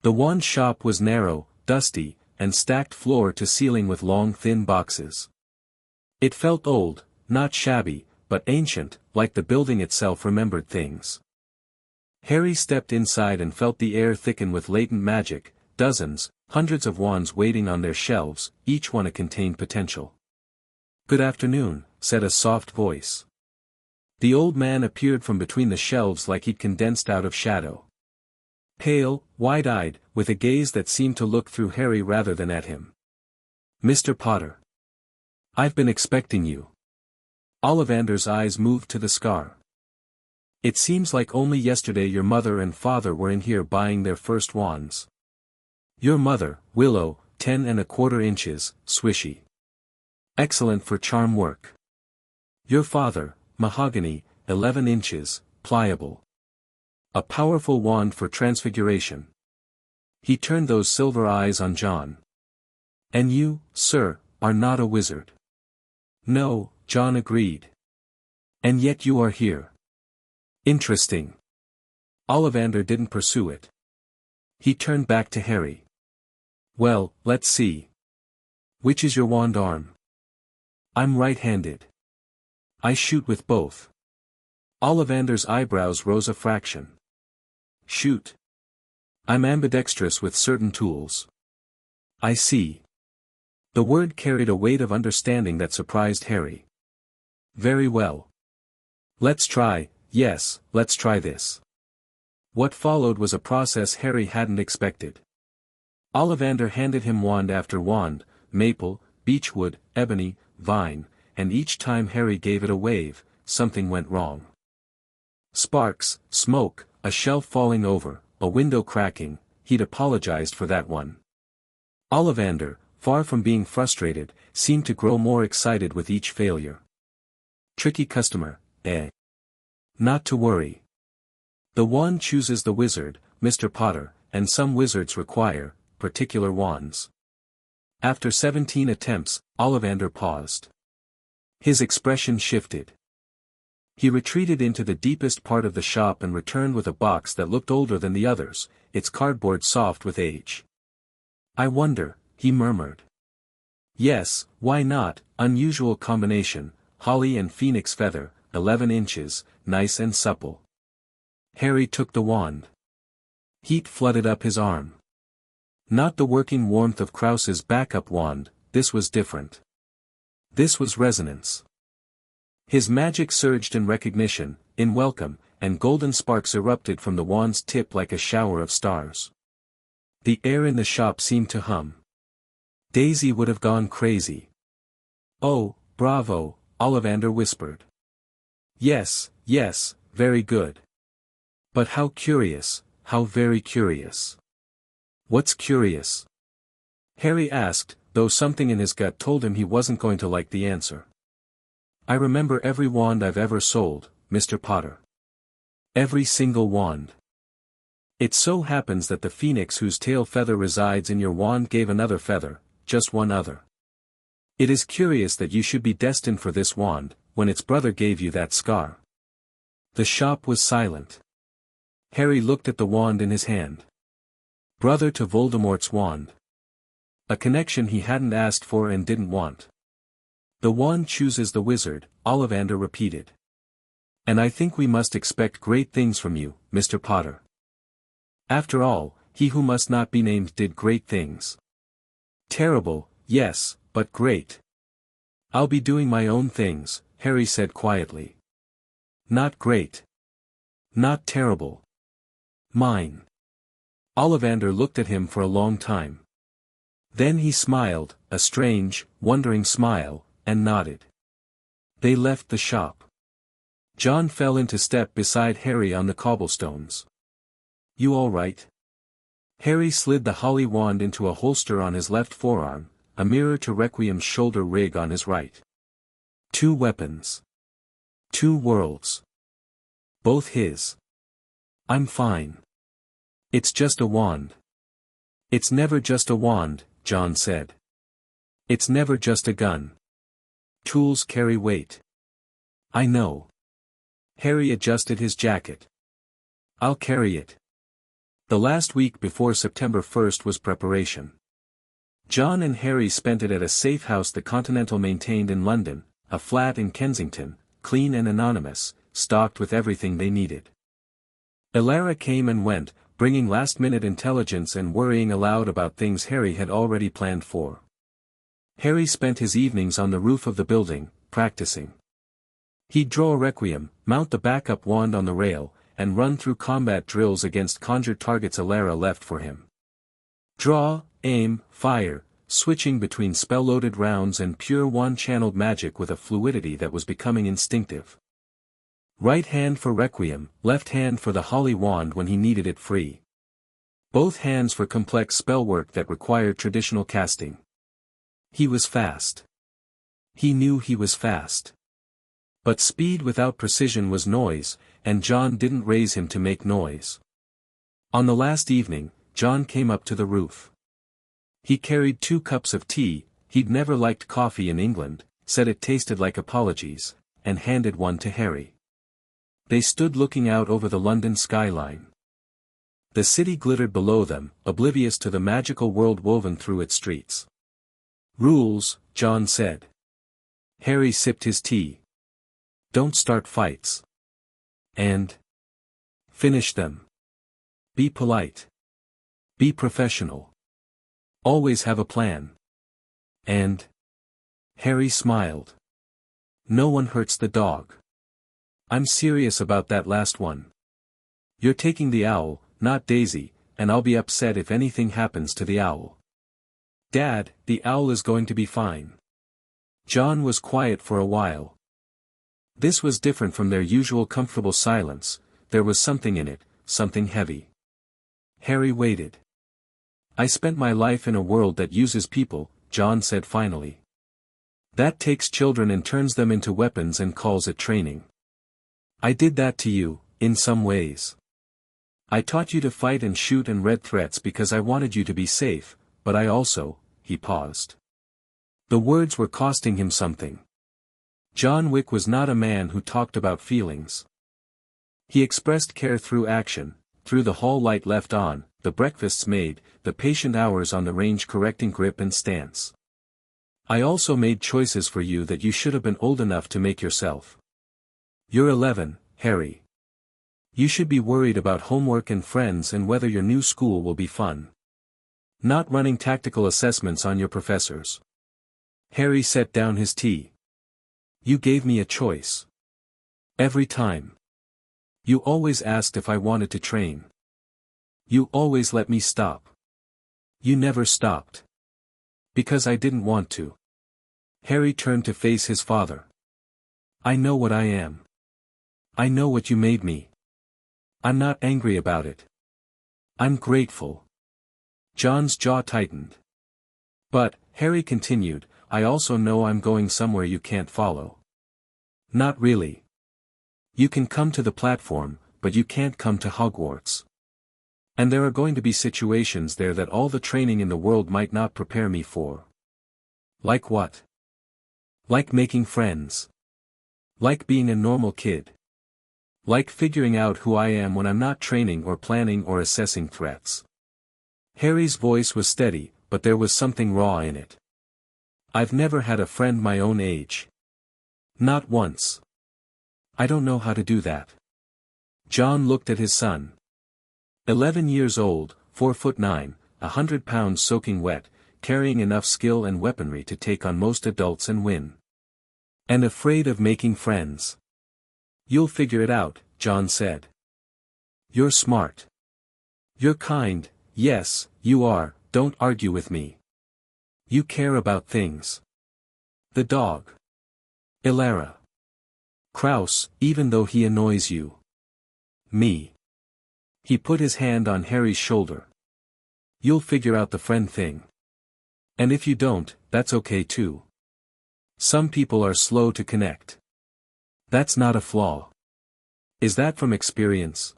The wand shop was narrow, dusty, and stacked floor to ceiling with long thin boxes. It felt old, not shabby, but ancient, like the building itself remembered things. Harry stepped inside and felt the air thicken with latent magic, dozens, hundreds of wands waiting on their shelves, each one a contained potential. Good afternoon, said a soft voice. The old man appeared from between the shelves like he'd condensed out of shadow. Pale, wide-eyed, with a gaze that seemed to look through Harry rather than at him. Mr. Potter. I've been expecting you. Ollivander's eyes moved to the scar. It seems like only yesterday your mother and father were in here buying their first wands. Your mother, Willow, 10¼ inches, swishy. Excellent for charm work. Your father, Mahogany, 11 inches, pliable. A powerful wand for transfiguration. He turned those silver eyes on John. And you, sir, are not a wizard. No, John agreed. And yet you are here. Interesting. Ollivander didn't pursue it. He turned back to Harry. Well, let's see. Which is your wand arm? I'm right-handed. I shoot with both. Ollivander's eyebrows rose a fraction. Shoot. I'm ambidextrous with certain tools. I see. The word carried a weight of understanding that surprised Harry. Very well. Let's try, yes, let's try this. What followed was a process Harry hadn't expected. Ollivander handed him wand after wand, maple, beechwood, ebony, vine, and each time Harry gave it a wave, something went wrong. Sparks, smoke, a shelf falling over, a window cracking, he'd apologized for that one. Ollivander, far from being frustrated, seemed to grow more excited with each failure. Tricky customer, eh? Not to worry. The wand chooses the wizard, Mr. Potter, and some wizards require particular wands. After 17 attempts, Ollivander paused. His expression shifted. He retreated into the deepest part of the shop and returned with a box that looked older than the others, its cardboard soft with age. I wonder, he murmured. Yes, why not, unusual combination, holly and phoenix feather, 11 inches, nice and supple. Harry took the wand. Heat flooded up his arm. Not the working warmth of Krause's backup wand, this was different. This was resonance. His magic surged in recognition, in welcome, and golden sparks erupted from the wand's tip like a shower of stars. The air in the shop seemed to hum. Daisy would have gone crazy. Oh, bravo, Ollivander whispered. Yes, yes, very good. But how curious, how very curious. What's curious? Harry asked, though something in his gut told him he wasn't going to like the answer. I remember every wand I've ever sold, Mr. Potter. Every single wand. It so happens that the phoenix whose tail feather resides in your wand gave another feather, just one other. It is curious that you should be destined for this wand, when its brother gave you that scar. The shop was silent. Harry looked at the wand in his hand. Brother to Voldemort's wand. A connection he hadn't asked for and didn't want. The wand chooses the wizard, Ollivander repeated. And I think we must expect great things from you, Mr. Potter. After all, he who must not be named did great things. Terrible, yes, but great. I'll be doing my own things, Harry said quietly. Not great. Not terrible. Mine. Ollivander looked at him for a long time. Then he smiled, a strange, wondering smile, and nodded. They left the shop. John fell into step beside Harry on the cobblestones. You all right? Harry slid the holly wand into a holster on his left forearm, a mirror to Requiem's shoulder rig on his right. 2 weapons. 2 worlds. Both his. I'm fine. It's just a wand. It's never just a wand, John said. It's never just a gun. Tools carry weight. I know. Harry adjusted his jacket. I'll carry it. The last week before September 1st was preparation. John and Harry spent it at a safe house the Continental maintained in London, a flat in Kensington, clean and anonymous, stocked with everything they needed. Elara came and went, bringing last-minute intelligence and worrying aloud about things Harry had already planned for. Harry spent his evenings on the roof of the building, practicing. He'd draw a requiem, mount the backup wand on the rail, and run through combat drills against conjured targets Elara left for him. Draw, aim, fire, switching between spell-loaded rounds and pure wand-channeled magic with a fluidity that was becoming instinctive. Right hand for requiem, left hand for the holly wand when he needed it free. Both hands for complex spellwork that required traditional casting. He was fast. He knew he was fast. But speed without precision was noise, and John didn't raise him to make noise. On the last evening, John came up to the roof. He carried 2 cups of tea, he'd never liked coffee in England, said it tasted like apologies, and handed one to Harry. They stood looking out over the London skyline. The city glittered below them, oblivious to the magical world woven through its streets. Rules, John said. Harry sipped his tea. Don't start fights. And finish them. Be polite. Be professional. Always have a plan. And Harry smiled. No one hurts the dog. I'm serious about that last one. You're taking the owl, not Daisy, and I'll be upset if anything happens to the owl. Dad, the owl is going to be fine. John was quiet for a while. This was different from their usual comfortable silence, there was something in it, something heavy. Harry waited. I spent my life in a world that uses people, John said finally. That takes children and turns them into weapons and calls it training. I did that to you, in some ways. I taught you to fight and shoot and read threats because I wanted you to be safe, but I also, he paused. The words were costing him something. John Wick was not a man who talked about feelings. He expressed care through action, through the hall light left on, the breakfasts made, the patient hours on the range correcting grip and stance. I also made choices for you that you should have been old enough to make yourself. You're 11, Harry. You should be worried about homework and friends and whether your new school will be fun. Not running tactical assessments on your professors. Harry set down his tea. You gave me a choice. Every time. You always asked if I wanted to train. You always let me stop. You never stopped. Because I didn't want to. Harry turned to face his father. I know what I am. I know what you made me. I'm not angry about it. I'm grateful. John's jaw tightened. But, Harry continued, I also know I'm going somewhere you can't follow. Not really. You can come to the platform, but you can't come to Hogwarts. And there are going to be situations there that all the training in the world might not prepare me for. Like what? Like making friends. Like being a normal kid. Like figuring out who I am when I'm not training or planning or assessing threats. Harry's voice was steady, but there was something raw in it. I've never had a friend my own age. Not once. I don't know how to do that. John looked at his son. 11 years old, 4'9", 100 pounds soaking wet, carrying enough skill and weaponry to take on most adults and win. And afraid of making friends. You'll figure it out, John said. You're smart. You're kind, yes, you are, don't argue with me. You care about things. The dog. Elara. Kraus, even though he annoys you. Me. He put his hand on Harry's shoulder. You'll figure out the friend thing. And if you don't, that's okay too. Some people are slow to connect. That's not a flaw. Is that from experience?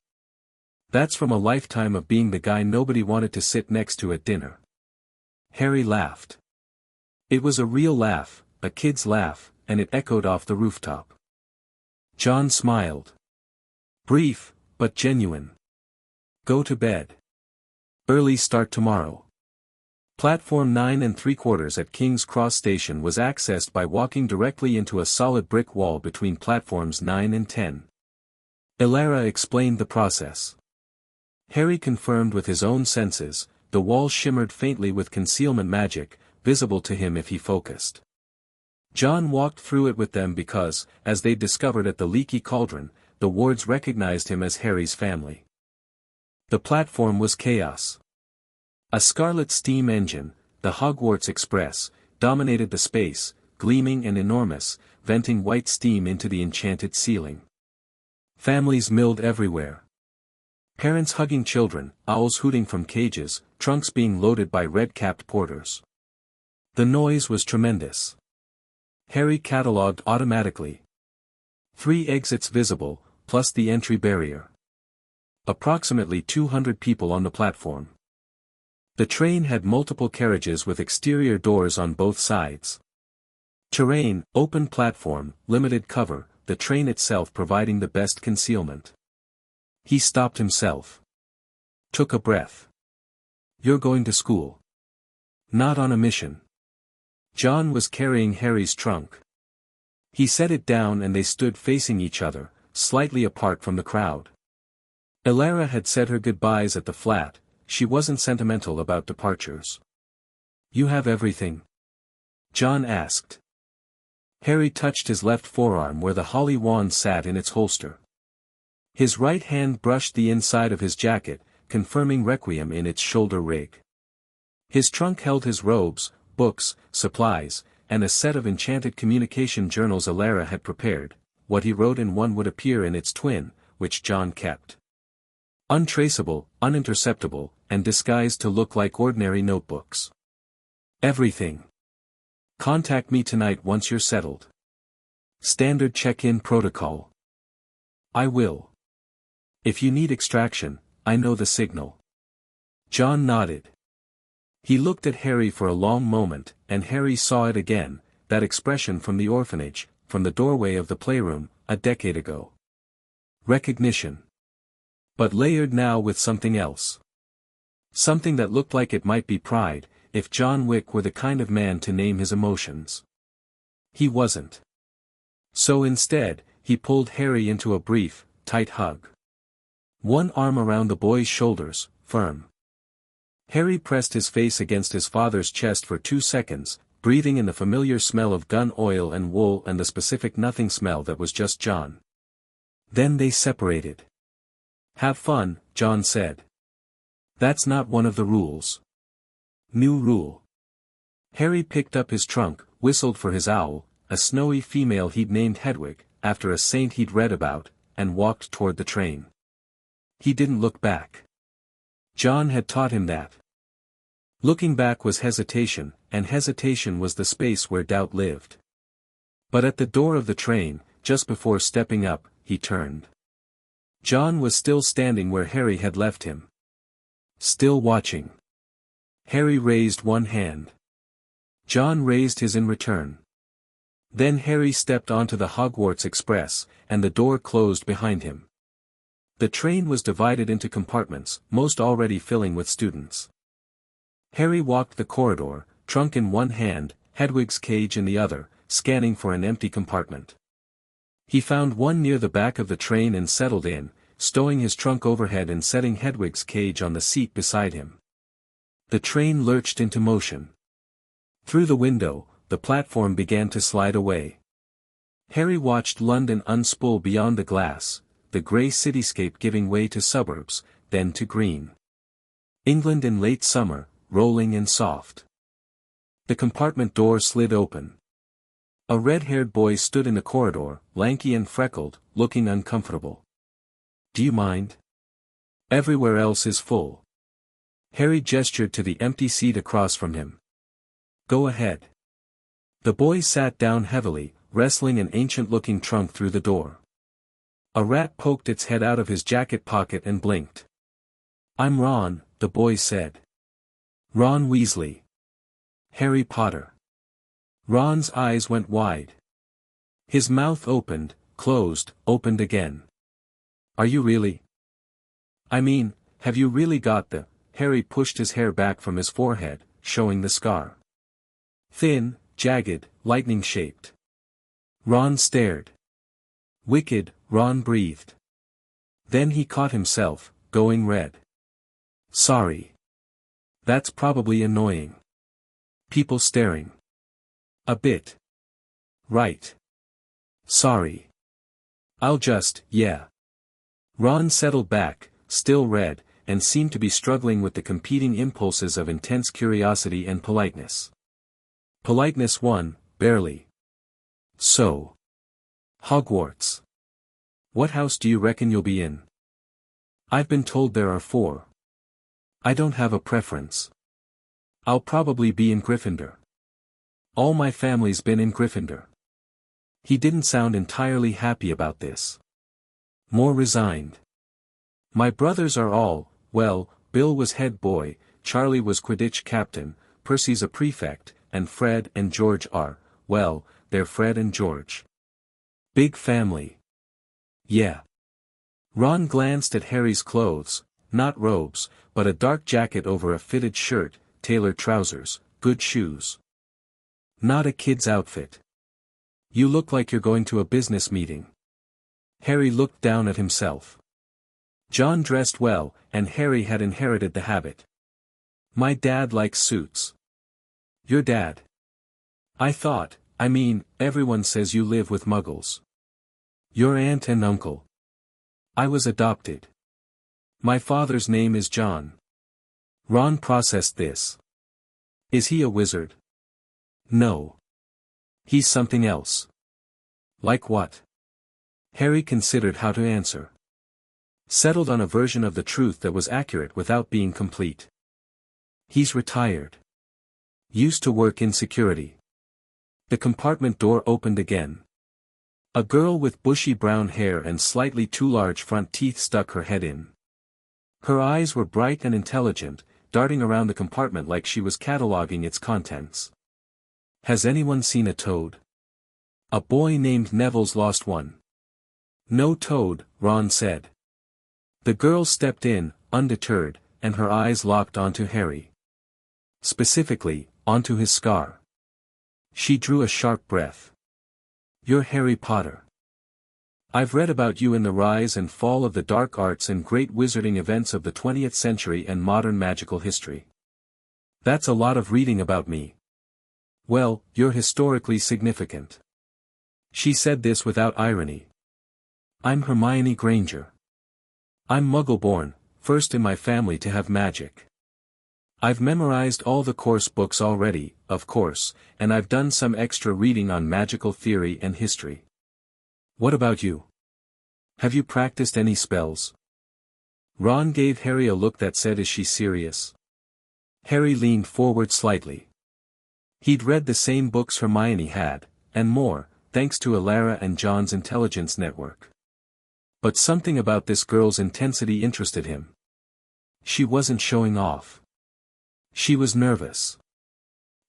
That's from a lifetime of being the guy nobody wanted to sit next to at dinner. Harry laughed. It was a real laugh, a kid's laugh, and it echoed off the rooftop. John smiled. Brief, but genuine. Go to bed. Early start tomorrow. Platform 9 3/4 at King's Cross Station was accessed by walking directly into a solid brick wall between platforms 9 and 10. Elara explained the process. Harry confirmed with his own senses, the wall shimmered faintly with concealment magic, visible to him if he focused. John walked through it with them because, as they discovered at the Leaky Cauldron, the wards recognized him as Harry's family. The platform was chaos. A scarlet steam engine, the Hogwarts Express, dominated the space, gleaming and enormous, venting white steam into the enchanted ceiling. Families milled everywhere. Parents hugging children, owls hooting from cages, trunks being loaded by red-capped porters. The noise was tremendous. Harry catalogued automatically. 3 exits visible, plus the entry barrier. Approximately 200 people on the platform. The train had multiple carriages with exterior doors on both sides. Terrain, open platform, limited cover, the train itself providing the best concealment. He stopped himself. Took a breath. You're going to school. Not on a mission. John was carrying Harry's trunk. He set it down and they stood facing each other, slightly apart from the crowd. Elara had said her goodbyes at the flat, she wasn't sentimental about departures. You have everything? John asked. Harry touched his left forearm where the holly wand sat in its holster. His right hand brushed the inside of his jacket, confirming Requiem in its shoulder rig. His trunk held his robes, books, supplies, and a set of enchanted communication journals Elara had prepared. What he wrote in one would appear in its twin, which John kept. Untraceable, uninterceptable, and disguised to look like ordinary notebooks. Everything. Contact me tonight once you're settled. Standard check-in protocol. I will. If you need extraction, I know the signal. John nodded. He looked at Harry for a long moment, and Harry saw it again, that expression from the orphanage, from the doorway of the playroom, a decade ago. Recognition. But layered now with something else. Something that looked like it might be pride, if John Wick were the kind of man to name his emotions. He wasn't. So instead, he pulled Harry into a brief, tight hug. One arm around the boy's shoulders, firm. Harry pressed his face against his father's chest for 2 seconds, breathing in the familiar smell of gun oil and wool and the specific nothing smell that was just John. Then they separated. Have fun, John said. That's not one of the rules. New rule. Harry picked up his trunk, whistled for his owl, a snowy female he'd named Hedwig, after a saint he'd read about, and walked toward the train. He didn't look back. John had taught him that. Looking back was hesitation, and hesitation was the space where doubt lived. But at the door of the train, just before stepping up, he turned. John was still standing where Harry had left him. Still watching. Harry raised one hand. John raised his in return. Then Harry stepped onto the Hogwarts Express, and the door closed behind him. The train was divided into compartments, most already filling with students. Harry walked the corridor, trunk in one hand, Hedwig's cage in the other, scanning for an empty compartment. He found one near the back of the train and settled in, stowing his trunk overhead and setting Hedwig's cage on the seat beside him. The train lurched into motion. Through the window, the platform began to slide away. Harry watched London unspool beyond the glass, the grey cityscape giving way to suburbs, then to green. England in late summer, rolling and soft. The compartment door slid open. A red-haired boy stood in the corridor, lanky and freckled, looking uncomfortable. "Do you mind? Everywhere else is full." Harry gestured to the empty seat across from him. "Go ahead." The boy sat down heavily, wrestling an ancient-looking trunk through the door. A rat poked its head out of his jacket pocket and blinked. "I'm Ron," the boy said. "Ron Weasley." "Harry Potter." Ron's eyes went wide. His mouth opened, closed, opened again. "Are you really? I mean, have you really got the—" Harry pushed his hair back from his forehead, showing the scar. Thin, jagged, lightning-shaped. Ron stared. "Wicked," Ron breathed. Then he caught himself, going red. "Sorry. That's probably annoying. People staring. A bit. Right. Sorry. I'll just, yeah." Ron settled back, still red, and seemed to be struggling with the competing impulses of intense curiosity and politeness. Politeness won, barely. "So. Hogwarts. What house do you reckon you'll be in?" "I've been told there are 4. I don't have a preference. I'll probably be in Gryffindor. All my family's been in Gryffindor." He didn't sound entirely happy about this. More resigned. "My brothers are all, well, Bill was head boy, Charlie was Quidditch captain, Percy's a prefect, and Fred and George are, well, they're Fred and George. Big family." "Yeah." Ron glanced at Harry's clothes, not robes, but a dark jacket over a fitted shirt, tailored trousers, good shoes. "Not a kid's outfit. You look like you're going to a business meeting." Harry looked down at himself. John dressed well, and Harry had inherited the habit. "My dad likes suits." "Your dad? I mean, everyone says you live with muggles. Your aunt and uncle." "I was adopted. My father's name is John." Ron processed this. "Is he a wizard?" "No. He's something else." "Like what?" Harry considered how to answer. Settled on a version of the truth that was accurate without being complete. "He's retired. Used to work in security." The compartment door opened again. A girl with bushy brown hair and slightly too large front teeth stuck her head in. Her eyes were bright and intelligent, darting around the compartment like she was cataloging its contents. "Has anyone seen a toad? A boy named Neville's lost one." "No toad," Ron said. The girl stepped in, undeterred, and her eyes locked onto Harry. Specifically, onto his scar. She drew a sharp breath. "You're Harry Potter. I've read about you in the rise and fall of the dark arts and great wizarding events of the 20th century and modern magical history. That's a lot of reading about me. Well, you're historically significant." She said this without irony. "I'm Hermione Granger. I'm Muggle-born, first in my family to have magic. I've memorized all the course books already, of course, and I've done some extra reading on magical theory and history. What about you?" Have you practiced any spells? Ron gave Harry a look that said, is she serious? Harry leaned forward slightly. He'd read the same books Hermione had, and more, thanks to Alara and John's intelligence network. But something about this girl's intensity interested him. She wasn't showing off. She was nervous.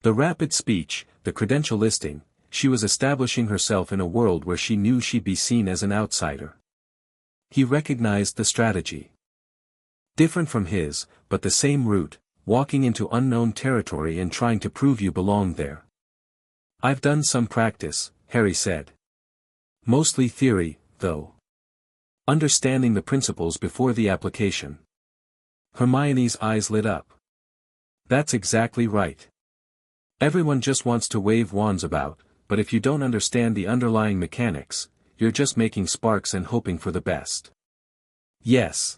The rapid speech, the credential listing, she was establishing herself in a world where she knew she'd be seen as an outsider. He recognized the strategy. Different from his, but the same route, walking into unknown territory and trying to prove you belong there. I've done some practice, Harry said. Mostly theory, though. Understanding the principles before the application. Hermione's eyes lit up. That's exactly right. Everyone just wants to wave wands about, but if you don't understand the underlying mechanics, you're just making sparks and hoping for the best. Yes.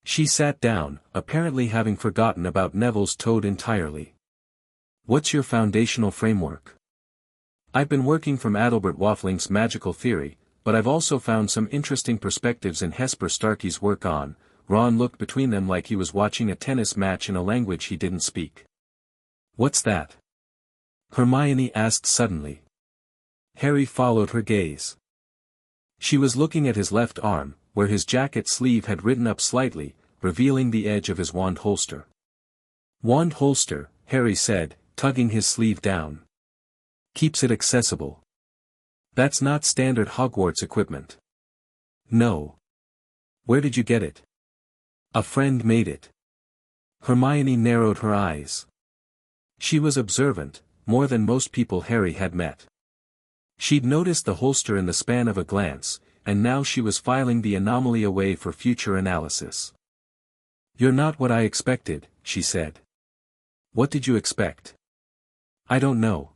She sat down, apparently having forgotten about Neville's toad entirely. What's your foundational framework? I've been working from Adalbert Waffling's magical theory, but I've also found some interesting perspectives in Hesper Starkey's work on. Ron looked between them like he was watching a tennis match in a language he didn't speak. What's that? Hermione asked suddenly. Harry followed her gaze. She was looking at his left arm, where his jacket sleeve had ridden up slightly, revealing the edge of his wand holster. Wand holster, Harry said, tugging his sleeve down. Keeps it accessible. That's not standard Hogwarts equipment. No. Where did you get it? A friend made it. Hermione narrowed her eyes. She was observant, more than most people Harry had met. She'd noticed the holster in the span of a glance, and now she was filing the anomaly away for future analysis. You're not what I expected, she said. What did you expect? I don't know.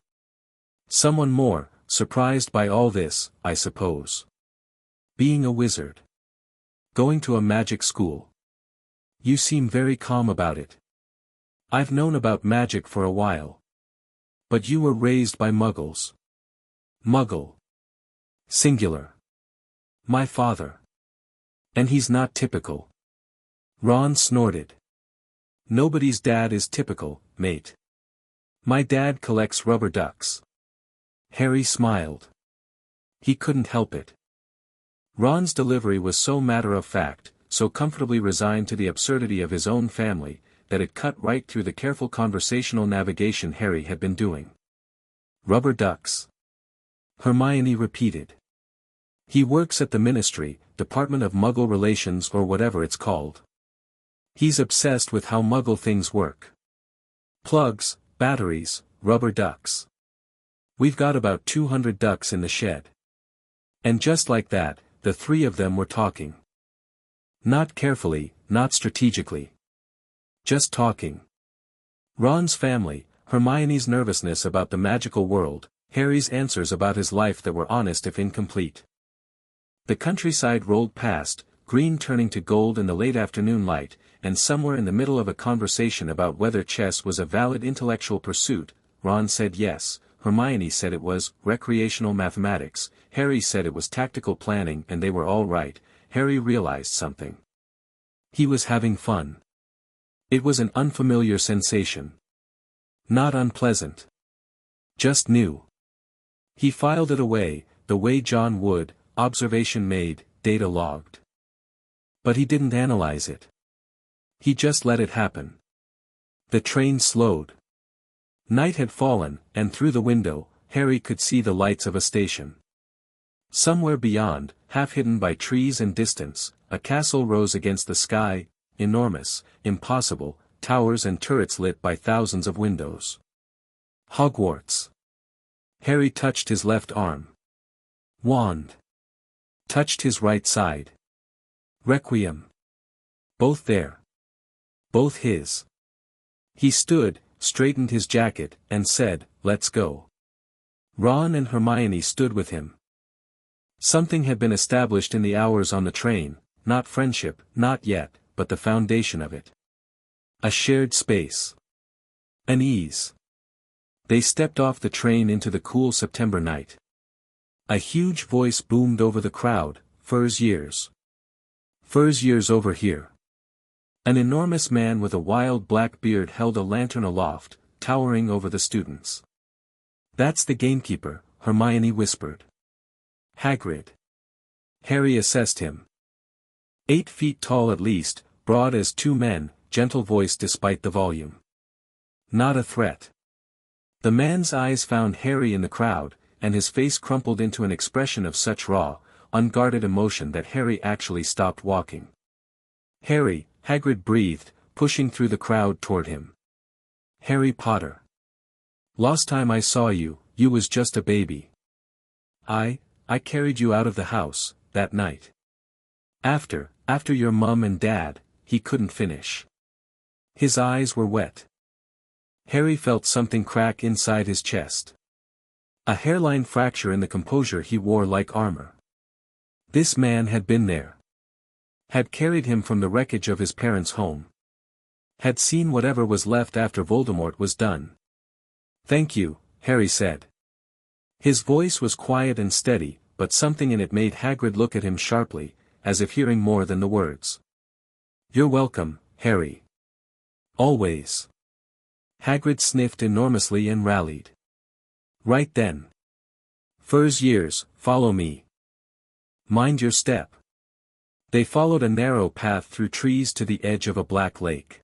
Someone more, surprised by all this, I suppose. Being a wizard. Going to a magic school. You seem very calm about it. I've known about magic for a while. But you were raised by muggles. Muggle. Singular. My father. And he's not typical. Ron snorted. Nobody's dad is typical, mate. My dad collects rubber ducks. Harry smiled. He couldn't help it. Ron's delivery was so matter-of-fact, so comfortably resigned to the absurdity of his own family, that it cut right through the careful conversational navigation Harry had been doing. Rubber ducks. Hermione repeated. He works at the Ministry, Department of Muggle Relations or whatever it's called. He's obsessed with how Muggle things work. Plugs, batteries, rubber ducks. We've got about 200 ducks in the shed. And just like that, the three of them were talking. Not carefully, not strategically. Just talking. Ron's family, Hermione's nervousness about the magical world, Harry's answers about his life that were honest if incomplete. The countryside rolled past, green turning to gold in the late afternoon light, and somewhere in the middle of a conversation about whether chess was a valid intellectual pursuit, Ron said yes, Hermione said it was recreational mathematics, Harry said it was tactical planning, and they were all right. Harry realized something. He was having fun. It was an unfamiliar sensation. Not unpleasant. Just new. He filed it away, the way John would, observation made, data logged. But he didn't analyze it. He just let it happen. The train slowed. Night had fallen, and through the window, Harry could see the lights of a station. Somewhere beyond, half hidden by trees and distance, a castle rose against the sky, enormous, impossible, towers and turrets lit by thousands of windows. Hogwarts. Harry touched his left arm. Wand. Touched his right side. Requiem. Both there. Both his. He stood, straightened his jacket, and said, "Let's go." Ron and Hermione stood with him. Something had been established in the hours on the train, not friendship, not yet, but the foundation of it. A shared space. An ease. They stepped off the train into the cool September night. A huge voice boomed over the crowd, Furs years. Furs years over here. An enormous man with a wild black beard held a lantern aloft, towering over the students. That's the gamekeeper, Hermione whispered. Hagrid. Harry assessed him. 8 feet tall at least, broad as 2 men, gentle voice despite the volume. Not a threat. The man's eyes found Harry in the crowd, and his face crumpled into an expression of such raw, unguarded emotion that Harry actually stopped walking. Harry, Hagrid breathed, pushing through the crowd toward him. Harry Potter. Last time I saw you, you was just a baby. I carried you out of the house, that night. After your mum and dad, he couldn't finish. His eyes were wet. Harry felt something crack inside his chest. A hairline fracture in the composure he wore like armor. This man had been there. Had carried him from the wreckage of his parents' home. Had seen whatever was left after Voldemort was done. Thank you, Harry said. His voice was quiet and steady, but something in it made Hagrid look at him sharply, as if hearing more than the words. You're welcome, Harry. Always. Hagrid sniffed enormously and rallied. Right then. Furs years, follow me. Mind your step. They followed a narrow path through trees to the edge of a black lake.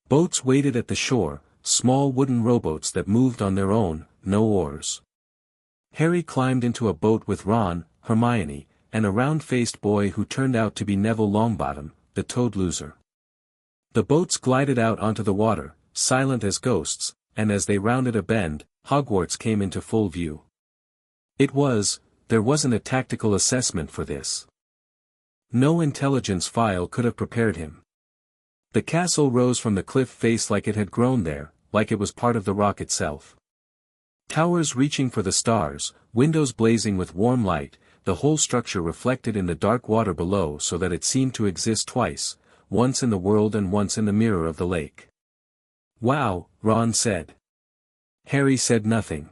Boats waited at the shore, small wooden rowboats that moved on their own, no oars. Harry climbed into a boat with Ron, Hermione, and a round-faced boy who turned out to be Neville Longbottom, the toad loser. The boats glided out onto the water, silent as ghosts, and as they rounded a bend, Hogwarts came into full view. There wasn't a tactical assessment for this. No intelligence file could have prepared him. The castle rose from the cliff face like it had grown there, like it was part of the rock itself. Towers reaching for the stars, windows blazing with warm light, the whole structure reflected in the dark water below so that it seemed to exist twice, once in the world and once in the mirror of the lake. Wow, Ron said. Harry said nothing.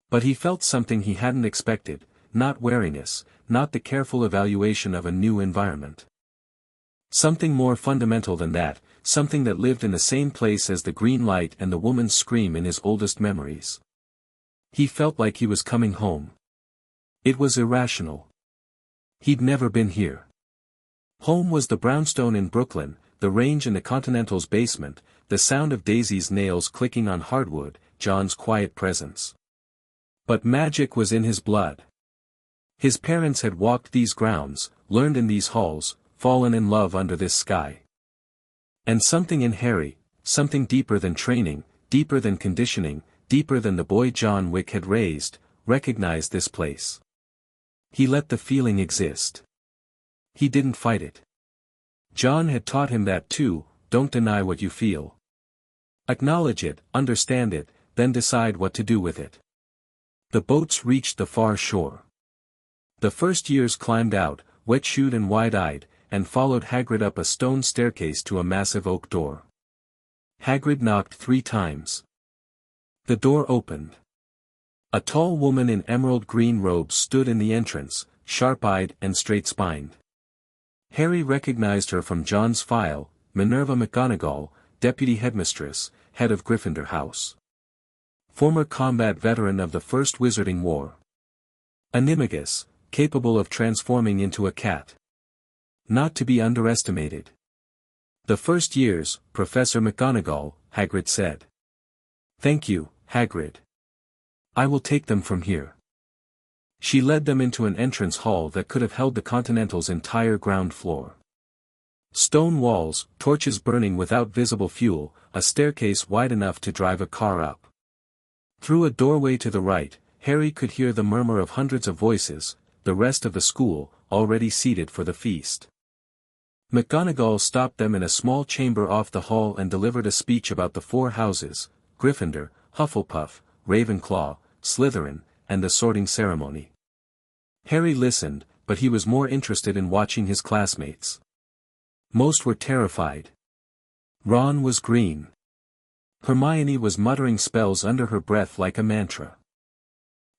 But he felt something he hadn't expected, not wariness, not the careful evaluation of a new environment. Something more fundamental than that, something that lived in the same place as the green light and the woman's scream in his oldest memories. He felt like he was coming home. It was irrational. He'd never been here. Home was the brownstone in Brooklyn, the range in the Continental's basement, the sound of Daisy's nails clicking on hardwood, John's quiet presence. But magic was in his blood. His parents had walked these grounds, learned in these halls, fallen in love under this sky. And something in Harry, something deeper than training, deeper than conditioning, deeper than the boy John Wick had raised, recognized this place. He let the feeling exist. He didn't fight it. John had taught him that too, don't deny what you feel. Acknowledge it, understand it, then decide what to do with it. The boats reached the far shore. The first years climbed out, wet-shoed and wide-eyed, and followed Hagrid up a stone staircase to a massive oak door. Hagrid knocked 3 times. The door opened. A tall woman in emerald green robes stood in the entrance, sharp-eyed and straight-spined. Harry recognized her from John's file, Minerva McGonagall, Deputy Headmistress, head of Gryffindor House. Former combat veteran of the First Wizarding War. Animagus, capable of transforming into a cat. Not to be underestimated. The first years, Professor McGonagall, Hagrid said. Thank you, Hagrid. I will take them from here. She led them into an entrance hall that could have held the Continental's entire ground floor. Stone walls, torches burning without visible fuel, a staircase wide enough to drive a car up. Through a doorway to the right, Harry could hear the murmur of hundreds of voices, the rest of the school, already seated for the feast. McGonagall stopped them in a small chamber off the hall and delivered a speech about the 4 houses, Gryffindor, Hufflepuff, Ravenclaw, Slytherin, and the sorting ceremony. Harry listened, but he was more interested in watching his classmates. Most were terrified. Ron was green. Hermione was muttering spells under her breath like a mantra.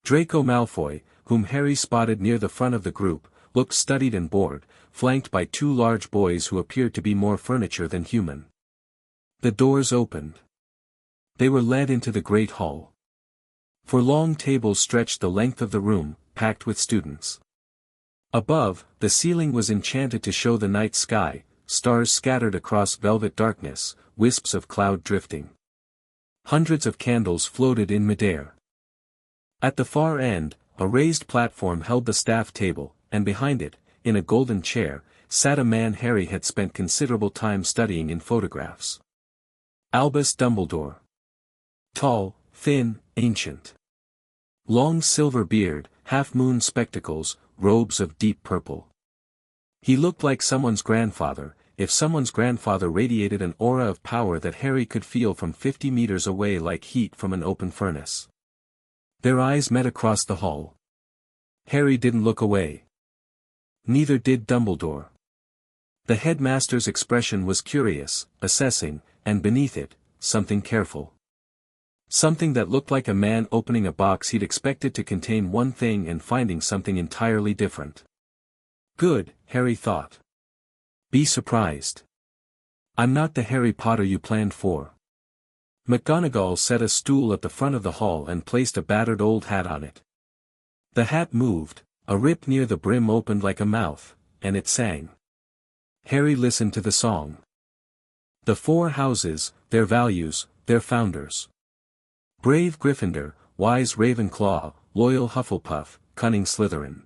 Draco Malfoy, whom Harry spotted near the front of the group, looked studied and bored, flanked by two large boys who appeared to be more furniture than human. The doors opened. They were led into the great hall. For long tables stretched the length of the room, packed with students. Above, the ceiling was enchanted to show the night sky, stars scattered across velvet darkness, wisps of cloud drifting. Hundreds of candles floated in midair. At the far end, a raised platform held the staff table, and behind it, in a golden chair, sat a man Harry had spent considerable time studying in photographs. Albus Dumbledore. Tall, thin, ancient. Long silver beard, half-moon spectacles, robes of deep purple. He looked like someone's grandfather, if someone's grandfather radiated an aura of power that Harry could feel from 50 meters away like heat from an open furnace. Their eyes met across the hall. Harry didn't look away. Neither did Dumbledore. The headmaster's expression was curious, assessing, and beneath it, something careful. Something that looked like a man opening a box he'd expected to contain one thing and finding something entirely different. Good, Harry thought. Be surprised. I'm not the Harry Potter you planned for. McGonagall set a stool at the front of the hall and placed a battered old hat on it. The hat moved, a rip near the brim opened like a mouth, and it sang. Harry listened to the song. The four houses, their values, their founders. Brave Gryffindor, wise Ravenclaw, loyal Hufflepuff, cunning Slytherin.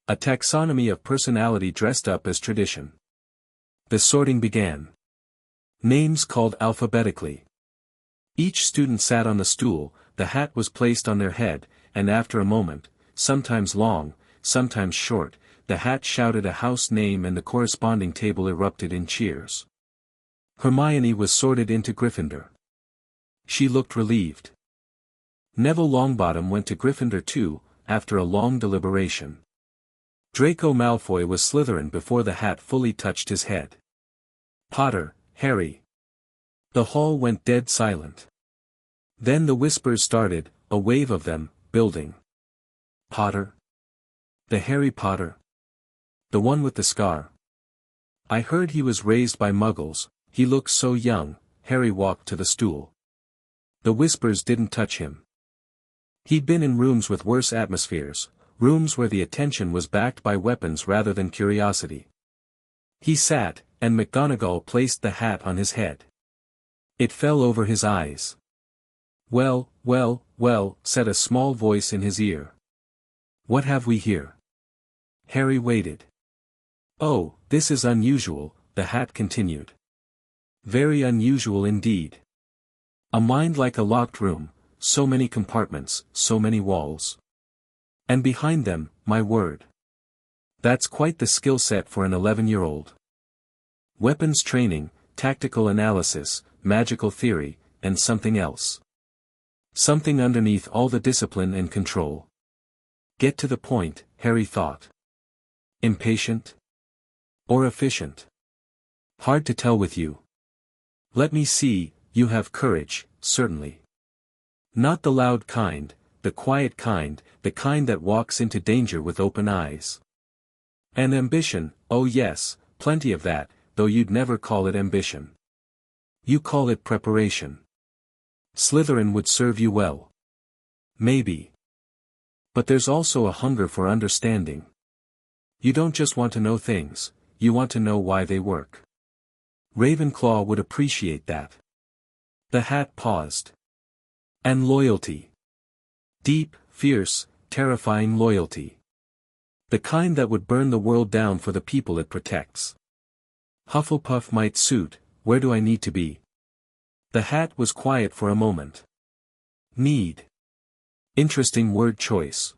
A taxonomy of personality dressed up as tradition. The sorting began. Names called alphabetically. Each student sat on the stool, the hat was placed on their head, and after a moment, sometimes long, sometimes short, the hat shouted a house name and the corresponding table erupted in cheers. Hermione was sorted into Gryffindor. She looked relieved. Neville Longbottom went to Gryffindor too, after a long deliberation. Draco Malfoy was Slytherin before the hat fully touched his head. Potter, Harry. The hall went dead silent. Then the whispers started, a wave of them, building. Potter? The Harry Potter? The one with the scar? I heard he was raised by Muggles, he looks so young. Harry walked to the stool. The whispers didn't touch him. He'd been in rooms with worse atmospheres, rooms where the attention was backed by weapons rather than curiosity. He sat, and McGonagall placed the hat on his head. It fell over his eyes. Well, well, well, said a small voice in his ear. What have we here? Harry waited. Oh, this is unusual, the hat continued. Very unusual indeed. A mind like a locked room, so many compartments, so many walls. And behind them, my word. That's quite the skill set for an 11-year-old. Weapons training, tactical analysis, magical theory, and something else. Something underneath all the discipline and control. Get to the point, Harry thought. Impatient? Or efficient? Hard to tell with you. Let me see, you have courage, certainly. Not the loud kind, the quiet kind, the kind that walks into danger with open eyes. And ambition, oh yes, plenty of that, though you'd never call it ambition. You call it preparation. Slytherin would serve you well. Maybe. But there's also a hunger for understanding. You don't just want to know things, you want to know why they work. Ravenclaw would appreciate that. The hat paused. And loyalty. Deep, fierce, terrifying loyalty. The kind that would burn the world down for the people it protects. Hufflepuff might suit, where do I need to be? The hat was quiet for a moment. Need. Interesting word choice.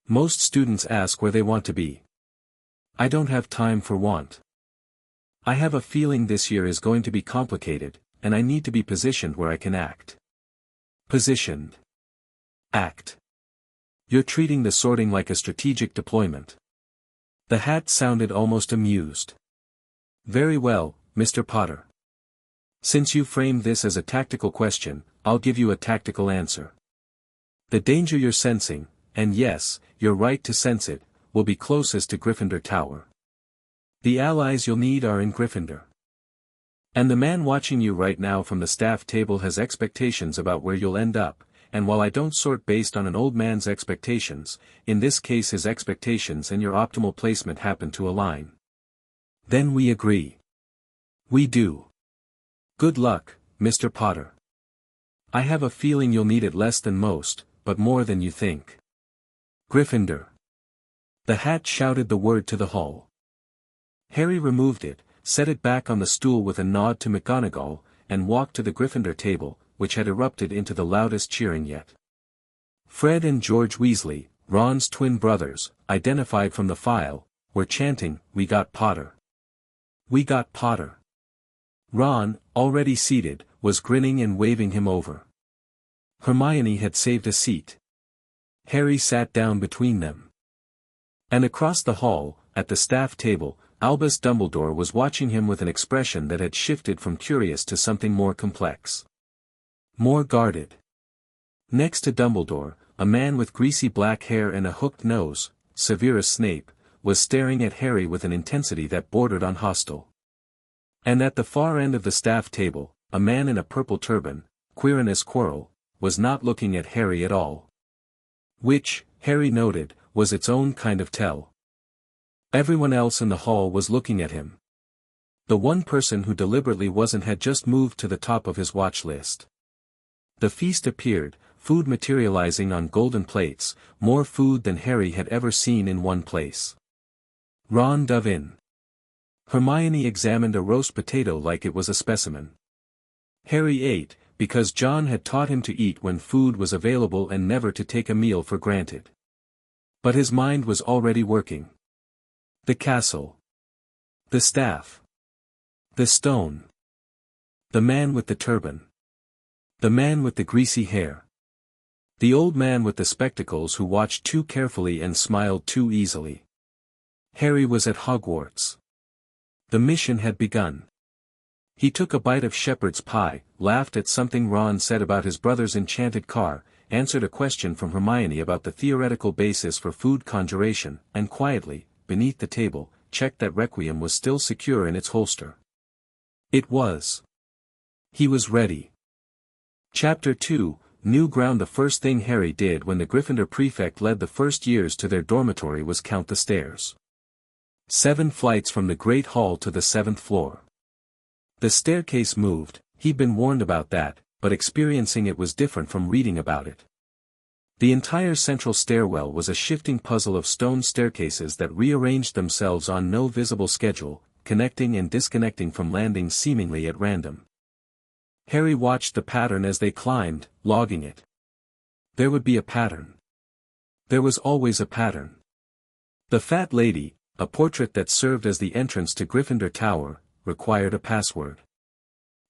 Most students ask where they want to be. I don't have time for want. I have a feeling this year is going to be complicated, and I need to be positioned where I can act. Positioned. Act. You're treating the sorting like a strategic deployment. The hat sounded almost amused. Very well, Mr. Potter. Since you framed this as a tactical question, I'll give you a tactical answer. The danger you're sensing, and yes, you're right to sense it, will be closest to Gryffindor Tower. The allies you'll need are in Gryffindor. And the man watching you right now from the staff table has expectations about where you'll end up, and while I don't sort based on an old man's expectations, in this case his expectations and your optimal placement happen to align. Then we agree. We do. Good luck, Mr. Potter. I have a feeling you'll need it less than most, but more than you think. Gryffindor. The hat shouted the word to the hall. Harry removed it, set it back on the stool with a nod to McGonagall, and walked to the Gryffindor table, which had erupted into the loudest cheering yet. Fred and George Weasley, Ron's twin brothers, identified from the file, were chanting, "We got Potter. We got Potter." Ron, already seated, was grinning and waving him over. Hermione had saved a seat. Harry sat down between them. And across the hall, at the staff table, Albus Dumbledore was watching him with an expression that had shifted from curious to something more complex. More guarded. Next to Dumbledore, a man with greasy black hair and a hooked nose, Severus Snape, was staring at Harry with an intensity that bordered on hostile. And at the far end of the staff table, a man in a purple turban, Quirinus Quirrell, was not looking at Harry at all. Which, Harry noted, was its own kind of tell. Everyone else in the hall was looking at him. The one person who deliberately wasn't had just moved to the top of his watch list. The feast appeared, food materializing on golden plates, more food than Harry had ever seen in one place. Ron dove in. Hermione examined a roast potato like it was a specimen. Harry ate, because John had taught him to eat when food was available and never to take a meal for granted. But his mind was already working. The castle. The staff. The stone. The man with the turban. The man with the greasy hair. The old man with the spectacles who watched too carefully and smiled too easily. Harry was at Hogwarts. The mission had begun. He took a bite of shepherd's pie, laughed at something Ron said about his brother's enchanted car, answered a question from Hermione about the theoretical basis for food conjuration, and quietly, beneath the table, checked that Requiem was still secure in its holster. It was. He was ready. Chapter 2, New Ground. The first thing Harry did when the Gryffindor prefect led the first years to their dormitory was count the stairs. 7 flights from the Great Hall to the 7th floor. The staircase moved, he'd been warned about that, but experiencing it was different from reading about it. The entire central stairwell was a shifting puzzle of stone staircases that rearranged themselves on no visible schedule, connecting and disconnecting from landings seemingly at random. Harry watched the pattern as they climbed, logging it. There would be a pattern. There was always a pattern. The Fat Lady, a portrait that served as the entrance to Gryffindor Tower, required a password.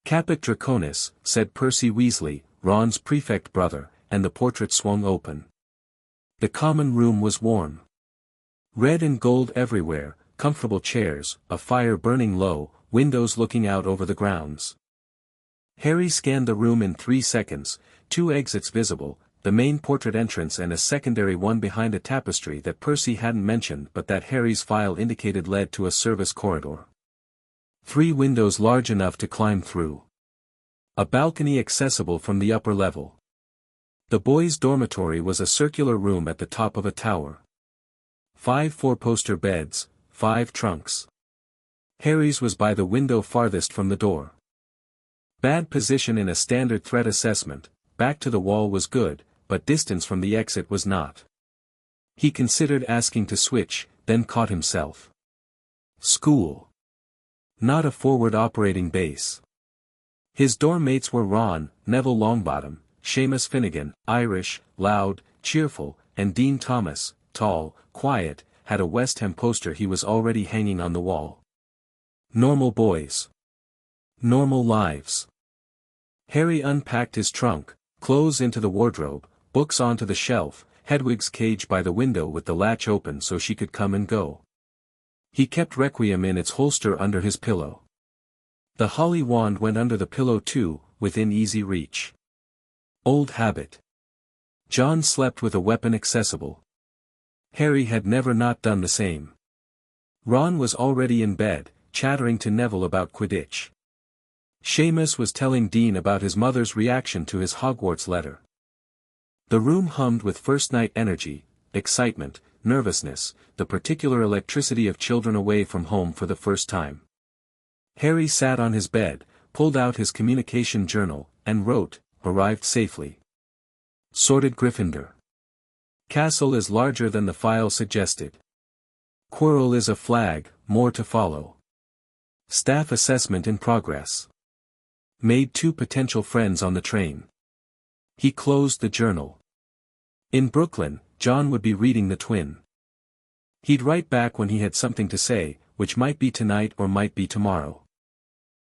Caput Draconis, said Percy Weasley, Ron's prefect brother, and the portrait swung open. The common room was warm. Red and gold everywhere, comfortable chairs, a fire burning low, windows looking out over the grounds. Harry scanned the room in 3 seconds, 2 exits visible, the main portrait entrance and a secondary one behind a tapestry that Percy hadn't mentioned but that Harry's file indicated led to a service corridor. 3 windows large enough to climb through. A balcony accessible from the upper level. The boys' dormitory was a circular room at the top of a tower. 5 4-poster beds, 5 trunks. Harry's was by the window farthest from the door. Bad position in a standard threat assessment, back to the wall was good, but distance from the exit was not. He considered asking to switch, then caught himself. School. Not a forward operating base. His dorm mates were Ron, Neville Longbottom, Seamus Finnegan, Irish, loud, cheerful, and Dean Thomas, tall, quiet, had a West Ham poster he was already hanging on the wall. Normal boys. Normal lives. Harry unpacked his trunk, clothes into the wardrobe, books onto the shelf, Hedwig's cage by the window with the latch open so she could come and go. He kept Requiem in its holster under his pillow. The holly wand went under the pillow too, within easy reach. Old habit. John slept with a weapon accessible. Harry had never not done the same. Ron was already in bed, chattering to Neville about Quidditch. Seamus was telling Dean about his mother's reaction to his Hogwarts letter. The room hummed with first-night energy, excitement, nervousness, the particular electricity of children away from home for the first time. Harry sat on his bed, pulled out his communication journal, and wrote, "Arrived safely. Sorted Gryffindor. Castle is larger than the file suggested. Quirrell is a flag, more to follow. Staff assessment in progress. Made 2 potential friends on the train." He closed the journal. In Brooklyn, John would be reading The Twin. He'd write back when he had something to say, which might be tonight or might be tomorrow.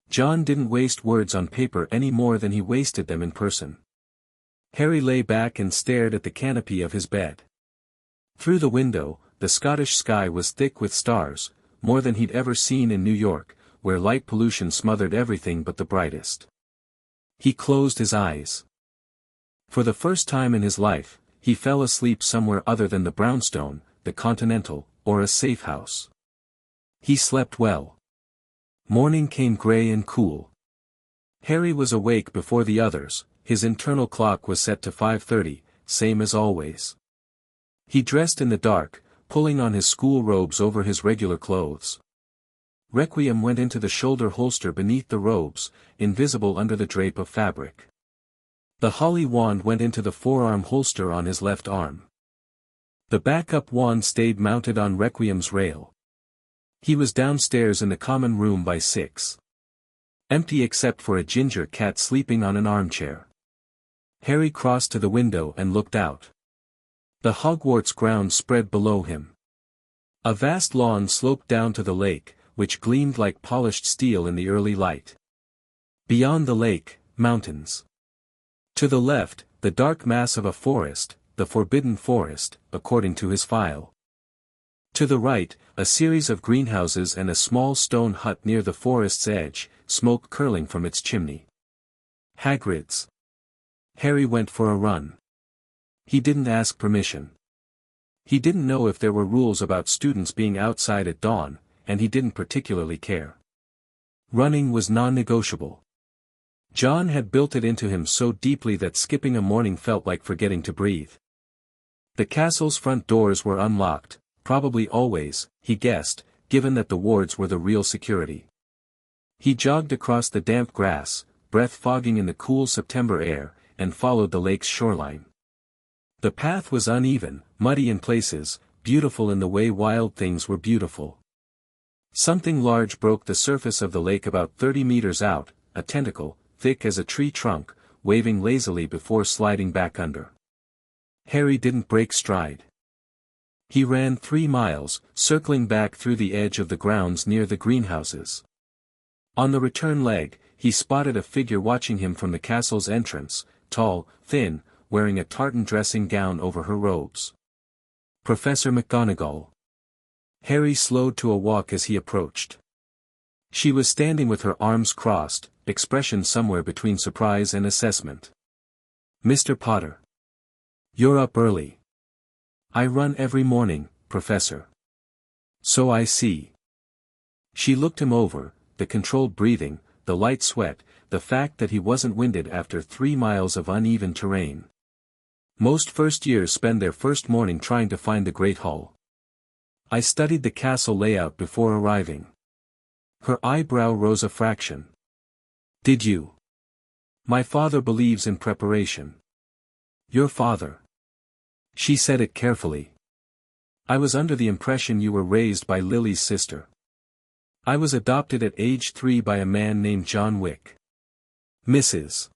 John didn't waste words on paper any more than he wasted them in person. Harry lay back and stared at the canopy of his bed. Through the window, the Scottish sky was thick with stars, more than he'd ever seen in New York, where light pollution smothered everything but the brightest. He closed his eyes. For the first time in his life, he fell asleep somewhere other than the brownstone, the Continental, or a safe house. He slept well. Morning came grey and cool. Harry was awake before the others, his internal clock was set to 5:30, same as always. He dressed in the dark, pulling on his school robes over his regular clothes. Requiem went into the shoulder holster beneath the robes, invisible under the drape of fabric. The holly wand went into the forearm holster on his left arm. The backup wand stayed mounted on Requiem's rail. He was downstairs in the common room by 6. Empty except for a ginger cat sleeping on an armchair. Harry crossed to the window and looked out. The Hogwarts grounds spread below him. A vast lawn sloped down to the lake, which gleamed like polished steel in the early light. Beyond the lake, mountains. To the left, the dark mass of a forest, the Forbidden Forest, according to his file. To the right, a series of greenhouses and a small stone hut near the forest's edge, smoke curling from its chimney. Hagrid's. Harry went for a run. He didn't ask permission. He didn't know if there were rules about students being outside at dawn, and he didn't particularly care. Running was non-negotiable. John had built it into him so deeply that skipping a morning felt like forgetting to breathe. The castle's front doors were unlocked, probably always, he guessed, given that the wards were the real security. He jogged across the damp grass, breath fogging in the cool September air, and followed the lake's shoreline. The path was uneven, muddy in places, beautiful in the way wild things were beautiful. Something large broke the surface of the lake about 30 meters out, a tentacle, thick as a tree trunk, waving lazily before sliding back under. Harry didn't break stride. He ran 3 miles, circling back through the edge of the grounds near the greenhouses. On the return leg, he spotted a figure watching him from the castle's entrance, tall, thin, wearing a tartan dressing gown over her robes. Professor McGonagall. Harry slowed to a walk as he approached. She was standing with her arms crossed, expression somewhere between surprise and assessment. "Mr. Potter. You're up early." "I run every morning, Professor." "So I see." She looked him over, the controlled breathing, the light sweat, the fact that he wasn't winded after 3 miles of uneven terrain. Most first years spend their first morning trying to find the Great Hall. "I studied the castle layout before arriving." Her eyebrow rose a fraction. "Did you?" "My father believes in preparation." "Your father?" She said it carefully. "I was under the impression you were raised by Lily's sister." "I was adopted at age 3 by a man named John Wick. Mrs.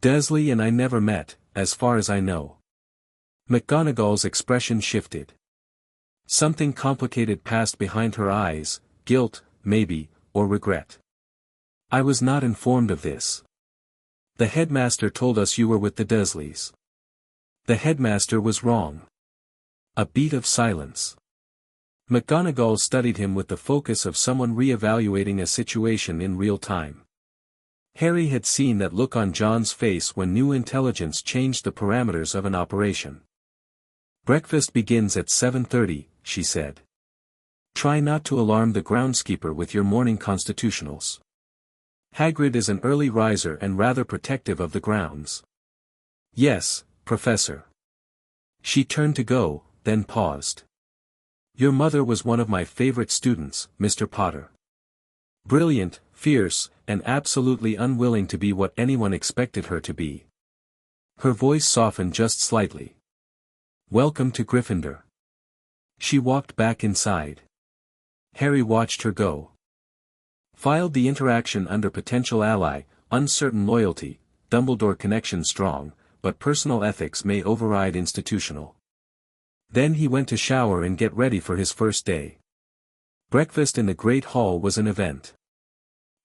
Dursley and I never met, as far as I know." McGonagall's expression shifted. Something complicated passed behind her eyes, guilt, maybe, or regret. "I was not informed of this. The headmaster told us you were with the Dursleys." The headmaster was wrong. A beat of silence. McGonagall studied him with the focus of someone re-evaluating a situation in real time. Harry had seen that look on John's face when new intelligence changed the parameters of an operation. Breakfast begins at 7:30, she said. Try not to alarm the groundskeeper with your morning constitutionals. Hagrid is an early riser and rather protective of the grounds. Yes, Professor. She turned to go, then paused. Your mother was one of my favorite students, Mr. Potter. Brilliant, fierce, and absolutely unwilling to be what anyone expected her to be. Her voice softened just slightly. Welcome to Gryffindor. She walked back inside. Harry watched her go. Filed the interaction under potential ally, uncertain loyalty, Dumbledore connection strong, but personal ethics may override institutional. Then he went to shower and get ready for his first day. Breakfast in the Great Hall was an event.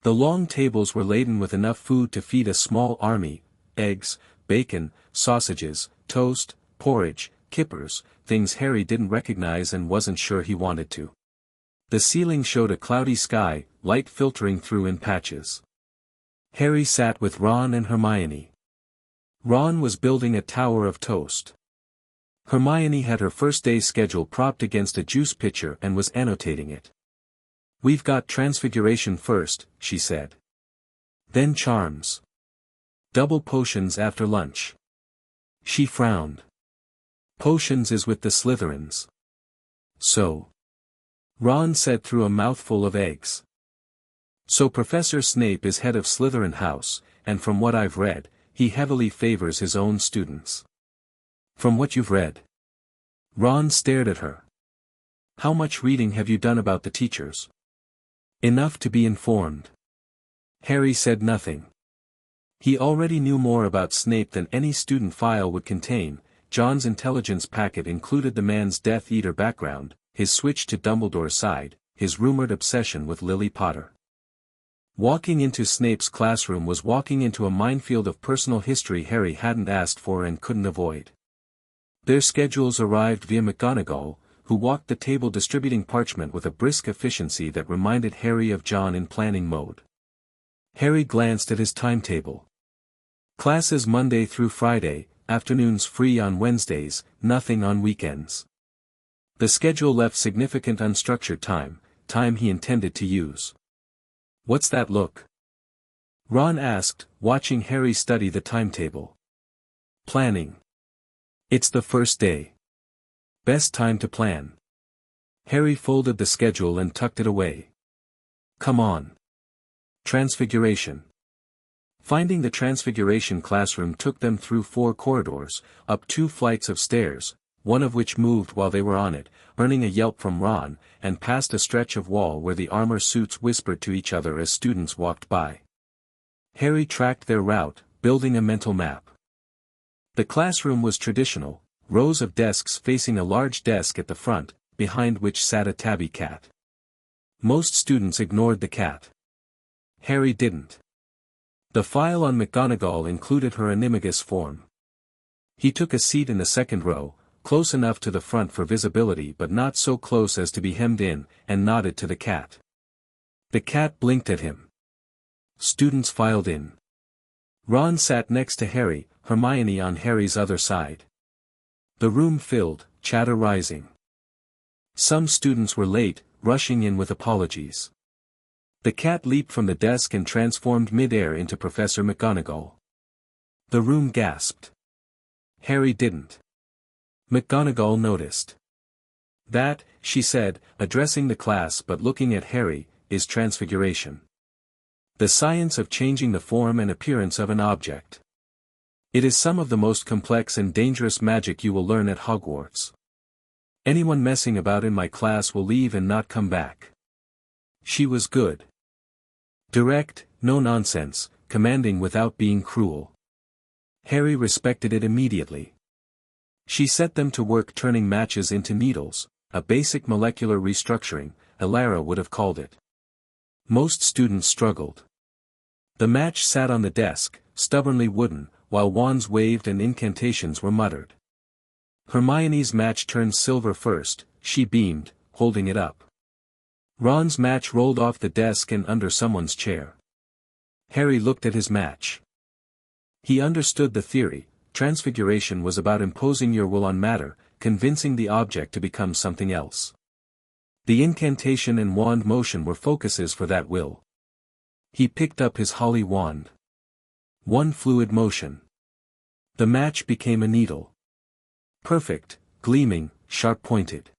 The long tables were laden with enough food to feed a small army: eggs, bacon, sausages, toast, porridge, kippers, things Harry didn't recognize and wasn't sure he wanted to. The ceiling showed a cloudy sky, light filtering through in patches. Harry sat with Ron and Hermione. Ron was building a tower of toast. Hermione had her first day schedule propped against a juice pitcher and was annotating it. We've got Transfiguration first, she said. Then Charms. Double potions after lunch. She frowned. Potions is with the Slytherins. So. Ron said through a mouthful of eggs. So Professor Snape is head of Slytherin House, and from what I've read, he heavily favors his own students. From what you've read? Ron stared at her. How much reading have you done about the teachers? Enough to be informed. Harry said nothing. He already knew more about Snape than any student file would contain. John's intelligence packet included the man's Death Eater background, his switch to Dumbledore's side, his rumored obsession with Lily Potter. Walking into Snape's classroom was walking into a minefield of personal history Harry hadn't asked for and couldn't avoid. Their schedules arrived via McGonagall, who walked the table distributing parchment with a brisk efficiency that reminded Harry of John in planning mode. Harry glanced at his timetable. Classes Monday through Friday, afternoons free on Wednesdays, nothing on weekends. The schedule left significant unstructured time he intended to use. What's that look? Ron asked, watching Harry study the timetable. Planning. It's the first day. Best time to plan. Harry folded the schedule and tucked it away. Come on. Transfiguration. Finding the Transfiguration classroom took them through 4 corridors, up 2 flights of stairs, one of which moved while they were on it, earning a yelp from Ron, and past a stretch of wall where the armor suits whispered to each other as students walked by. Harry tracked their route, building a mental map. The classroom was traditional, rows of desks facing a large desk at the front, behind which sat a tabby cat. Most students ignored the cat. Harry didn't. The file on McGonagall included her animagus form. He took a seat in the second row, close enough to the front for visibility but not so close as to be hemmed in, and nodded to the cat. The cat blinked at him. Students filed in. Ron sat next to Harry, Hermione on Harry's other side. The room filled, chatter rising. Some students were late, rushing in with apologies. The cat leaped from the desk and transformed mid-air into Professor McGonagall. The room gasped. Harry didn't. McGonagall noticed. That, she said, addressing the class but looking at Harry, is transfiguration. The science of changing the form and appearance of an object. It is some of the most complex and dangerous magic you will learn at Hogwarts. Anyone messing about in my class will leave and not come back. She was good. Direct, no nonsense, commanding without being cruel. Harry respected it immediately. She set them to work turning matches into needles, a basic molecular restructuring, Elara would have called it. Most students struggled. The match sat on the desk, stubbornly wooden, while wands waved and incantations were muttered. Hermione's match turned silver first, she beamed, holding it up. Ron's match rolled off the desk and under someone's chair. Harry looked at his match. He understood the theory. Transfiguration was about imposing your will on matter, convincing the object to become something else. The incantation and wand motion were focuses for that will. He picked up his holly wand. One fluid motion. The match became a needle. Perfect, gleaming, sharp-pointed.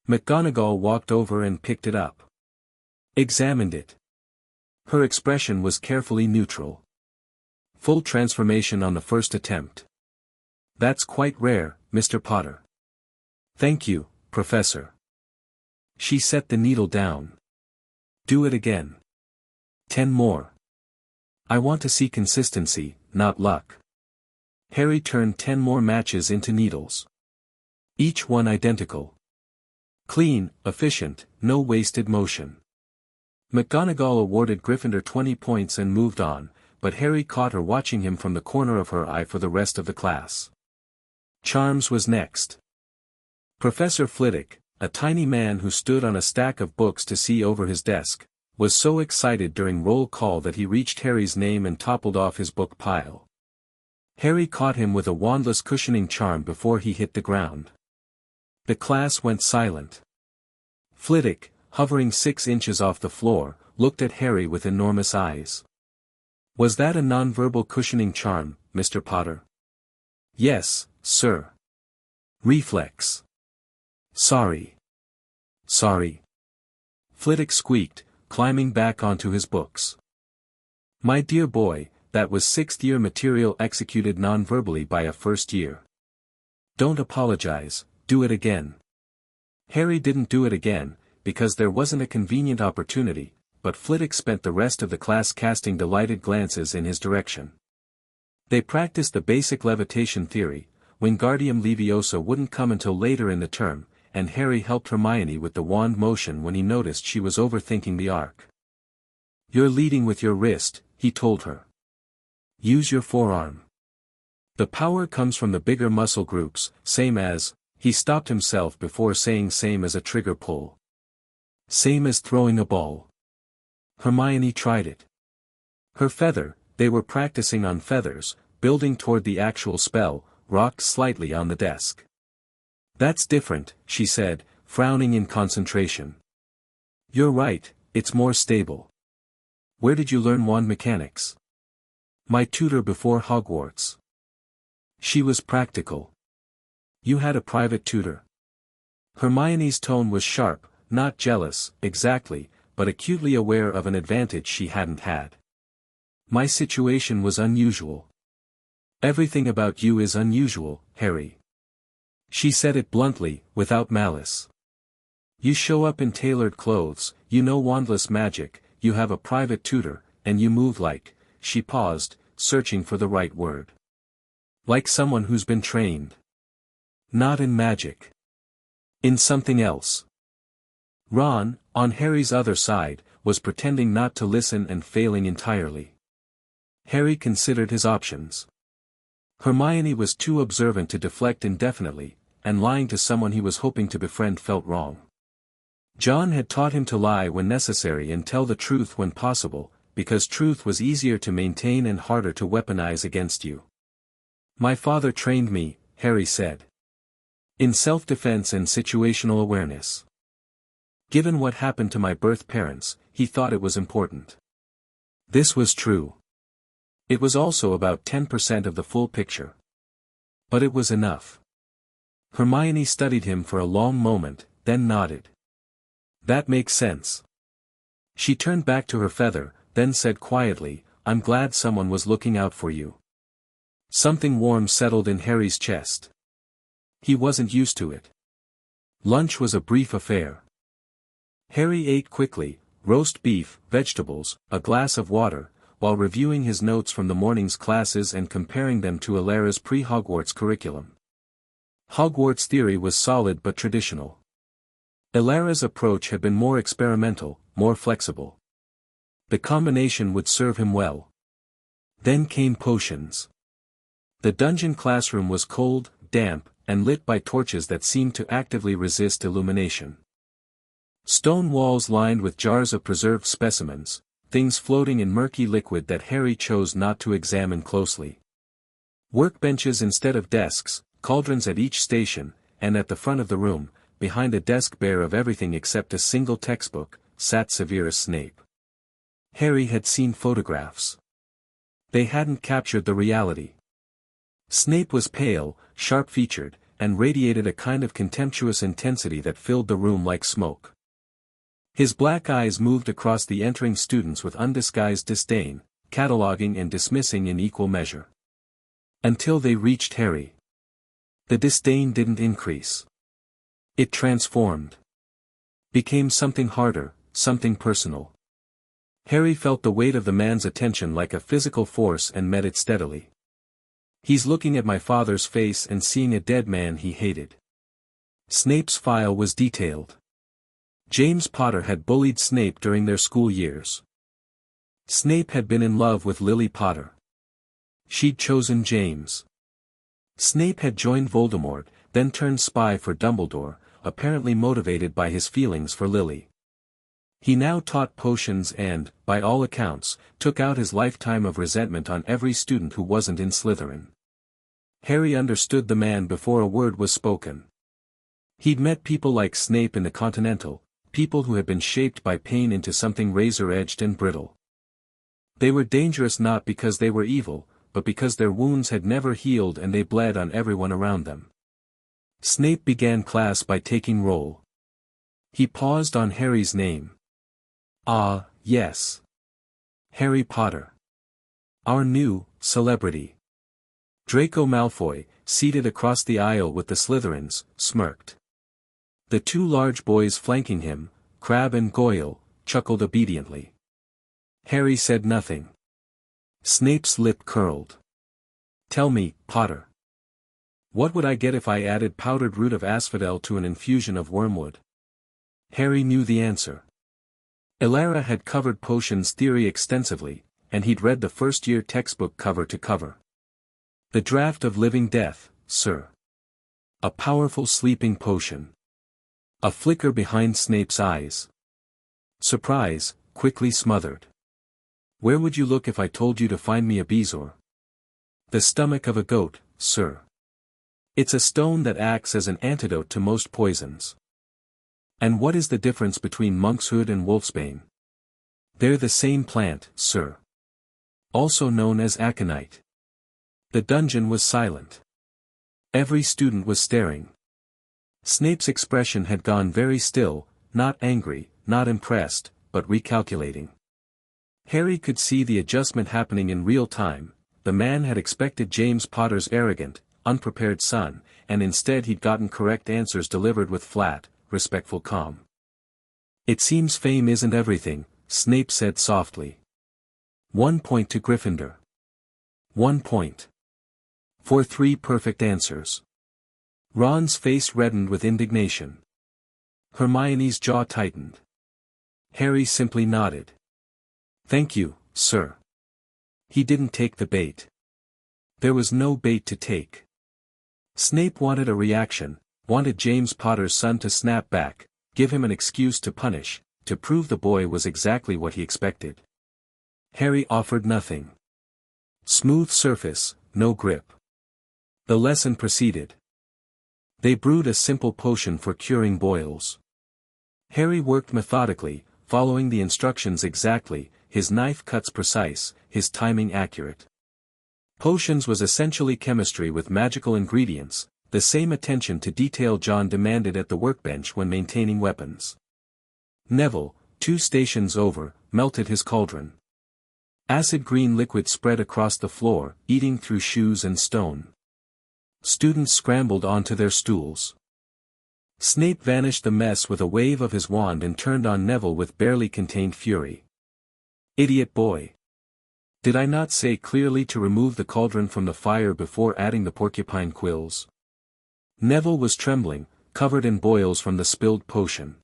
McGonagall walked over and picked it up. Examined it. Her expression was carefully neutral. Full transformation on the first attempt. That's quite rare, Mr. Potter. Thank you, Professor. She set the needle down. Do it again. 10 more. I want to see consistency, not luck. Harry turned 10 more matches into needles. Each one identical. Clean, efficient, no wasted motion. McGonagall awarded Gryffindor 20 points and moved on, but Harry caught her watching him from the corner of her eye for the rest of the class. Charms was next. Professor Flitwick, a tiny man who stood on a stack of books to see over his desk, was so excited during roll call that he reached Harry's name and toppled off his book pile. Harry caught him with a wandless cushioning charm before he hit the ground. The class went silent. Flitwick, hovering 6 inches off the floor, looked at Harry with enormous eyes. Was that a nonverbal cushioning charm, Mr. Potter? Yes, sir. Reflex. Sorry. Sorry. Flitwick squeaked, climbing back onto his books. My dear boy, that was 6th-year material executed non-verbally by a first-year. Don't apologize, do it again. Harry didn't do it again, because there wasn't a convenient opportunity, but Flitwick spent the rest of the class casting delighted glances in his direction. They practiced the basic levitation theory, Wingardium Leviosa wouldn't come until later in the term, and Harry helped Hermione with the wand motion when he noticed she was overthinking the arc. You're leading with your wrist, he told her. Use your forearm. The power comes from the bigger muscle groups, same as, he stopped himself before saying same as a trigger pull. Same as throwing a ball. Hermione tried it. Her feather, they were practicing on feathers, building toward the actual spell, rocked slightly on the desk. That's different, she said, frowning in concentration. You're right, it's more stable. Where did you learn wand mechanics? My tutor before Hogwarts. She was practical. You had a private tutor. Hermione's tone was sharp, not jealous, exactly, but acutely aware of an advantage she hadn't had. My situation was unusual. Everything about you is unusual, Harry. She said it bluntly, without malice. You show up in tailored clothes, you know wandless magic, you have a private tutor, and you move like, she paused, searching for the right word. Like someone who's been trained. Not in magic. In something else. Ron, on Harry's other side, was pretending not to listen and failing entirely. Harry considered his options. Hermione was too observant to deflect indefinitely, and lying to someone he was hoping to befriend felt wrong. John had taught him to lie when necessary and tell the truth when possible, because truth was easier to maintain and harder to weaponize against you. My father trained me, Harry said. In self-defense and situational awareness. Given what happened to my birth parents, he thought it was important. This was true. It was also about 10% of the full picture. But it was enough. Hermione studied him for a long moment, then nodded. That makes sense. She turned back to her feather, then said quietly, I'm glad someone was looking out for you. Something warm settled in Harry's chest. He wasn't used to it. Lunch was a brief affair. Harry ate quickly, roast beef, vegetables, a glass of water, while reviewing his notes from the morning's classes and comparing them to Elara's pre-Hogwarts curriculum. Hogwarts theory was solid but traditional. Elara's approach had been more experimental, more flexible. The combination would serve him well. Then came potions. The dungeon classroom was cold, damp, and lit by torches that seemed to actively resist illumination. Stone walls lined with jars of preserved specimens, things floating in murky liquid that Harry chose not to examine closely. Workbenches instead of desks, cauldrons at each station, and at the front of the room, behind a desk bare of everything except a single textbook, sat Severus Snape. Harry had seen photographs. They hadn't captured the reality. Snape was pale, sharp-featured, and radiated a kind of contemptuous intensity that filled the room like smoke. His black eyes moved across the entering students with undisguised disdain, cataloguing and dismissing in equal measure. Until they reached Harry. The disdain didn't increase. It transformed. Became something harder, something personal. Harry felt the weight of the man's attention like a physical force and met it steadily. He's looking at my father's face and seeing a dead man he hated. Snape's file was detailed. James Potter had bullied Snape during their school years. Snape had been in love with Lily Potter. She'd chosen James. Snape had joined Voldemort, then turned spy for Dumbledore, apparently motivated by his feelings for Lily. He now taught potions and, by all accounts, took out his lifetime of resentment on every student who wasn't in Slytherin. Harry understood the man before a word was spoken. He'd met people like Snape in the Continental, people who had been shaped by pain into something razor-edged and brittle. They were dangerous not because they were evil, but because their wounds had never healed and they bled on everyone around them. Snape began class by taking roll. He paused on Harry's name. Ah, yes. Harry Potter. Our new celebrity. Draco Malfoy, seated across the aisle with the Slytherins, smirked. The two large boys flanking him, Crabbe and Goyle, chuckled obediently. Harry said nothing. Snape's lip curled. Tell me, Potter. What would I get if I added powdered root of asphodel to an infusion of wormwood? Harry knew the answer. Elara had covered potions theory extensively, and he'd read the first-year textbook cover to cover. The draught of living death, sir. A powerful sleeping potion. A flicker behind Snape's eyes. Surprise, quickly smothered. Where would you look if I told you to find me a bezoar? The stomach of a goat, sir. It's a stone that acts as an antidote to most poisons. And what is the difference between monkshood and wolfsbane? They're the same plant, sir. Also known as aconite. The dungeon was silent. Every student was staring. Snape's expression had gone very still, not angry, not impressed, but recalculating. Harry could see the adjustment happening in real time. The man had expected James Potter's arrogant, unprepared son, and instead he'd gotten correct answers delivered with flat, respectful calm. It seems fame isn't everything, Snape said softly. 1 point to Gryffindor. 1 point. For 3 perfect answers. Ron's face reddened with indignation. Hermione's jaw tightened. Harry simply nodded. Thank you, sir. He didn't take the bait. There was no bait to take. Snape wanted a reaction, wanted James Potter's son to snap back, give him an excuse to punish, to prove the boy was exactly what he expected. Harry offered nothing. Smooth surface, no grip. The lesson proceeded. They brewed a simple potion for curing boils. Harry worked methodically, following the instructions exactly, his knife cuts precise, his timing accurate. Potions was essentially chemistry with magical ingredients, the same attention to detail John demanded at the workbench when maintaining weapons. Neville, 2 stations over, melted his cauldron. Acid green liquid spread across the floor, eating through shoes and stone. Students scrambled onto their stools. Snape vanished the mess with a wave of his wand and turned on Neville with barely contained fury. Idiot boy. Did I not say clearly to remove the cauldron from the fire before adding the porcupine quills? Neville was trembling, covered in boils from the spilled potion.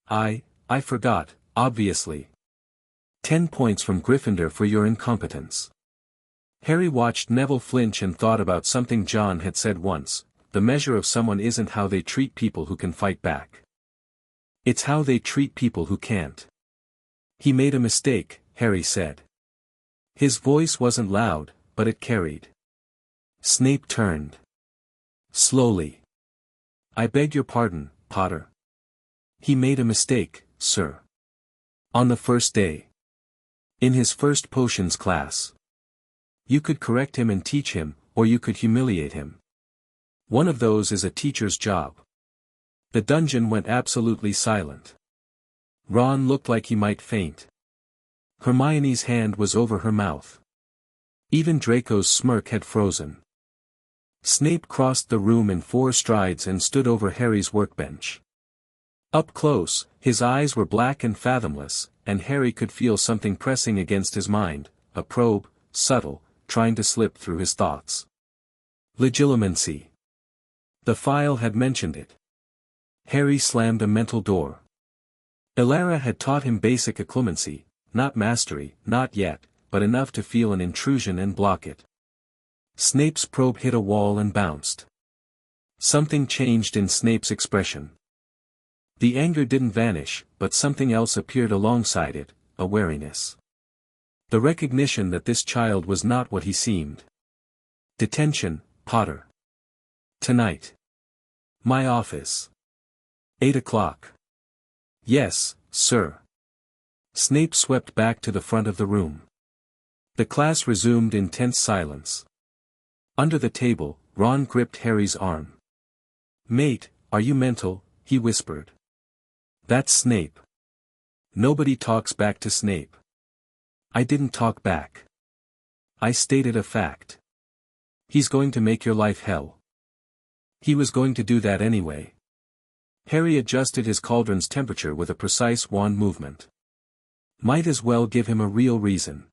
I forgot, obviously. 10 points from Gryffindor for your incompetence. Harry watched Neville flinch and thought about something John had said once, the measure of someone isn't how they treat people who can fight back. It's how they treat people who can't. He made a mistake, Harry said. His voice wasn't loud, but it carried. Snape turned. Slowly. I beg your pardon, Potter. He made a mistake, sir. On the first day. In his first potions class. You could correct him and teach him, or you could humiliate him. One of those is a teacher's job. The dungeon went absolutely silent. Ron looked like he might faint. Hermione's hand was over her mouth. Even Draco's smirk had frozen. Snape crossed the room in 4 strides and stood over Harry's workbench. Up close, his eyes were black and fathomless, and Harry could feel something pressing against his mind, a probe, subtle, trying to slip through his thoughts. Legilimency. The file had mentioned it. Harry slammed a mental door. Elara had taught him basic occlumency, not mastery, not yet, but enough to feel an intrusion and block it. Snape's probe hit a wall and bounced. Something changed in Snape's expression. The anger didn't vanish, but something else appeared alongside it, a wariness. The recognition that this child was not what he seemed. Detention, Potter. Tonight. My office. 8 o'clock. Yes, sir. Snape swept back to the front of the room. The class resumed in tense silence. Under the table, Ron gripped Harry's arm. Mate, are you mental? He whispered. That's Snape. Nobody talks back to Snape. I didn't talk back. I stated a fact. He's going to make your life hell. He was going to do that anyway. Harry adjusted his cauldron's temperature with a precise wand movement. Might as well give him a real reason.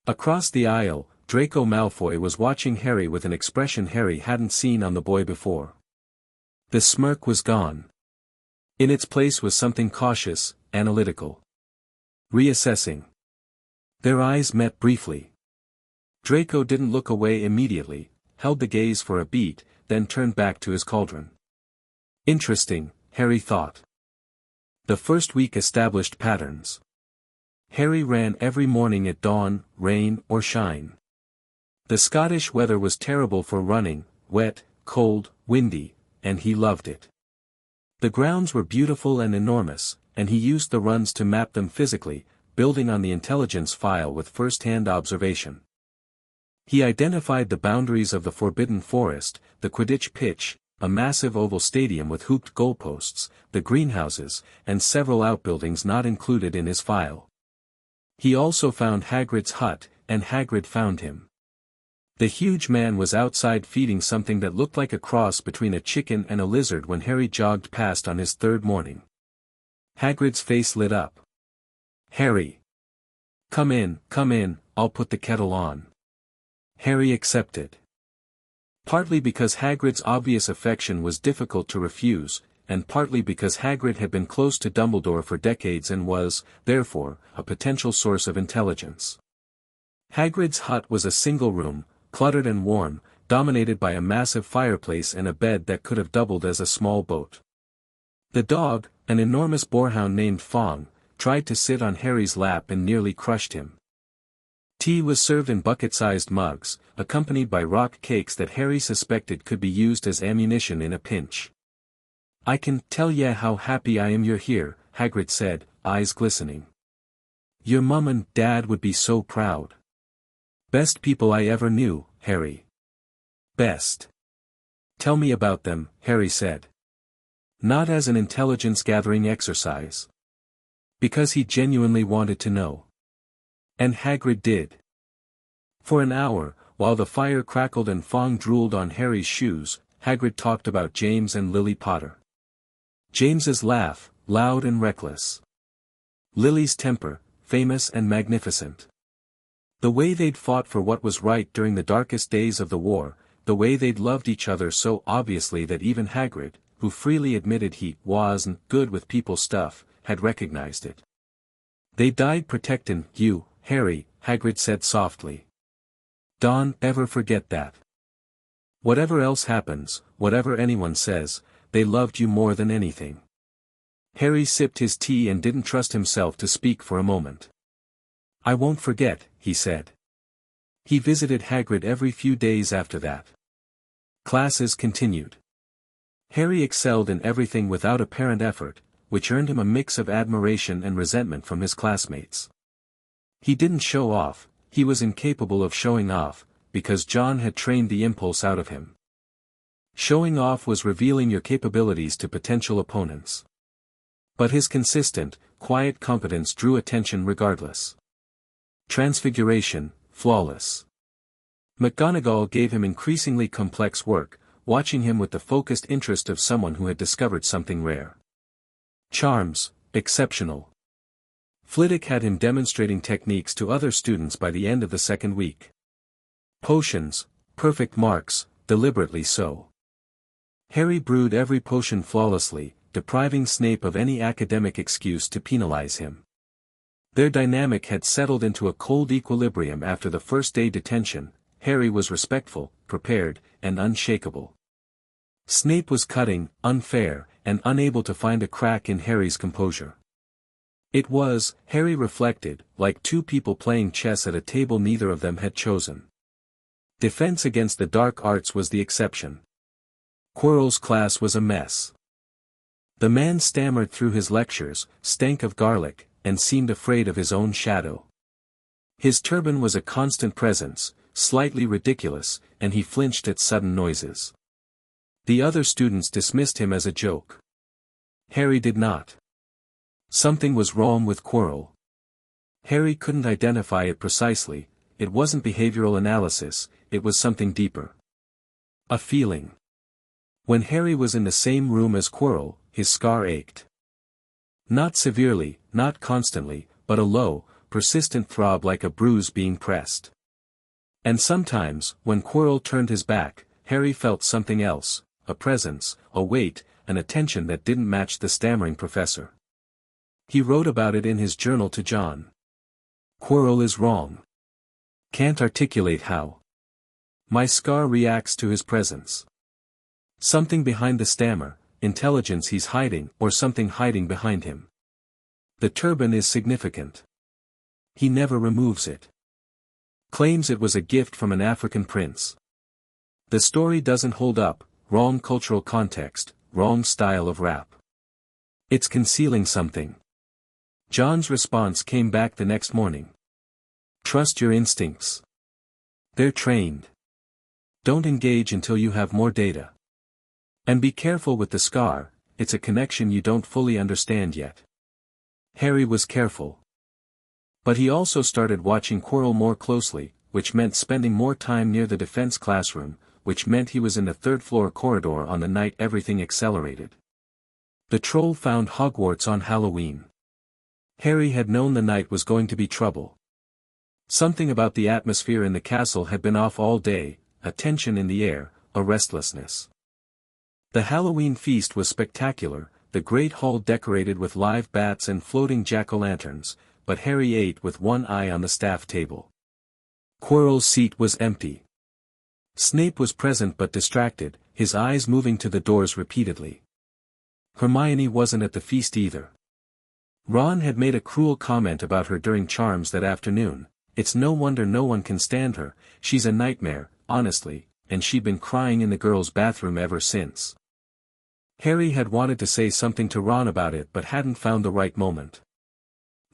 Across the aisle, Draco Malfoy was watching Harry with an expression Harry hadn't seen on the boy before. The smirk was gone. In its place was something cautious, analytical. Reassessing. Their eyes met briefly. Draco didn't look away immediately, held the gaze for a beat, then turned back to his cauldron. Interesting, Harry thought. The first week established patterns. Harry ran every morning at dawn, rain or shine. The Scottish weather was terrible for running, wet, cold, windy, and he loved it. The grounds were beautiful and enormous, and he used the runs to map them physically, building on the intelligence file with first-hand observation. He identified the boundaries of the Forbidden Forest, the Quidditch pitch, a massive oval stadium with hooped goalposts, the greenhouses, and several outbuildings not included in his file. He also found Hagrid's hut, and Hagrid found him. The huge man was outside feeding something that looked like a cross between a chicken and a lizard when Harry jogged past on his 3rd morning. Hagrid's face lit up. Harry. Come in, I'll put the kettle on. Harry accepted. Partly because Hagrid's obvious affection was difficult to refuse, and partly because Hagrid had been close to Dumbledore for decades and was, therefore, a potential source of intelligence. Hagrid's hut was a single room, cluttered and warm, dominated by a massive fireplace and a bed that could have doubled as a small boat. The dog, an enormous boarhound named Fong, tried to sit on Harry's lap and nearly crushed him. Tea was served in bucket-sized mugs, accompanied by rock cakes that Harry suspected could be used as ammunition in a pinch. I can tell ya how happy I am you're here, Hagrid said, eyes glistening. Your mum and dad would be so proud. Best people I ever knew, Harry. Best. Tell me about them, Harry said. Not as an intelligence-gathering exercise. Because he genuinely wanted to know. And Hagrid did. For an hour, while the fire crackled and Fong drooled on Harry's shoes, Hagrid talked about James and Lily Potter. James's laugh, loud and reckless. Lily's temper, famous and magnificent. The way they'd fought for what was right during the darkest days of the war, the way they'd loved each other so obviously that even Hagrid, who freely admitted he wasn't good with people's stuff, had recognized it. They died protectin' you, Harry, Hagrid said softly. Don't ever forget that. Whatever else happens, whatever anyone says, they loved you more than anything. Harry sipped his tea and didn't trust himself to speak for a moment. I won't forget, he said. He visited Hagrid every few days after that. Classes continued. Harry excelled in everything without apparent effort, which earned him a mix of admiration and resentment from his classmates. He didn't show off, he was incapable of showing off, because John had trained the impulse out of him. Showing off was revealing your capabilities to potential opponents. But his consistent, quiet competence drew attention regardless. Transfiguration, flawless. McGonagall gave him increasingly complex work, watching him with the focused interest of someone who had discovered something rare. Charms, exceptional. Flitwick had him demonstrating techniques to other students by the end of the second week. Potions, perfect marks, deliberately so. Harry brewed every potion flawlessly, depriving Snape of any academic excuse to penalize him. Their dynamic had settled into a cold equilibrium after the first day detention. Harry was respectful, prepared, and unshakable. Snape was cutting, unfair, and unable to find a crack in Harry's composure. It was, Harry reflected, like two people playing chess at a table neither of them had chosen. Defense against the dark arts was the exception. Quirrell's class was a mess. The man stammered through his lectures, stank of garlic, and seemed afraid of his own shadow. His turban was a constant presence, slightly ridiculous, and he flinched at sudden noises. The other students dismissed him as a joke. Harry did not. Something was wrong with Quirrell. Harry couldn't identify it precisely, it wasn't behavioral analysis, it was something deeper. A feeling. When Harry was in the same room as Quirrell, his scar ached. Not severely, not constantly, but a low, persistent throb like a bruise being pressed. And sometimes, when Quirrell turned his back, Harry felt something else, a presence, a weight, an attention that didn't match the stammering professor. He wrote about it in his journal to John. Quirrell is wrong. Can't articulate how. My scar reacts to his presence. Something behind the stammer, intelligence he's hiding, or something hiding behind him. The turban is significant. He never removes it. Claims it was a gift from an African prince. The story doesn't hold up, wrong cultural context, wrong style of rap. It's concealing something. John's response came back the next morning. Trust your instincts. They're trained. Don't engage until you have more data. And be careful with the scar, it's a connection you don't fully understand yet. Harry was careful. But he also started watching Quirrell more closely, which meant spending more time near the defense classroom, which meant he was in the third-floor corridor on the night everything accelerated. The troll found Hogwarts on Halloween. Harry had known the night was going to be trouble. Something about the atmosphere in the castle had been off all day, a tension in the air, a restlessness. The Halloween feast was spectacular, the great hall decorated with live bats and floating jack-o'-lanterns, but Harry ate with one eye on the staff table. Quirrell's seat was empty. Snape was present but distracted, his eyes moving to the doors repeatedly. Hermione wasn't at the feast either. Ron had made a cruel comment about her during Charms that afternoon. It's no wonder no one can stand her, she's a nightmare, honestly, and she'd been crying in the girls' bathroom ever since. Harry had wanted to say something to Ron about it but hadn't found the right moment.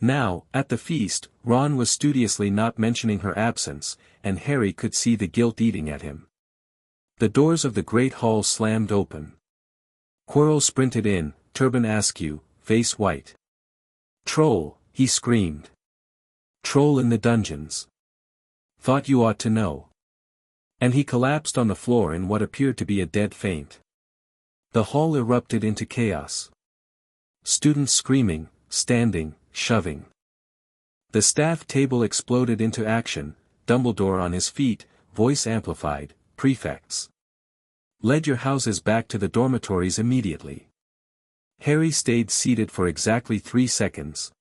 Now, at the feast, Ron was studiously not mentioning her absence, and Harry could see the guilt eating at him. The doors of the great hall slammed open. Quirrell sprinted in, turban askew, face white. Troll, he screamed. Troll in the dungeons. Thought you ought to know. And he collapsed on the floor in what appeared to be a dead faint. The hall erupted into chaos. Students screaming, standing, shoving. The staff table exploded into action, Dumbledore on his feet, voice amplified, prefects. Led your houses back to the dormitories immediately. Harry stayed seated for exactly 3 seconds.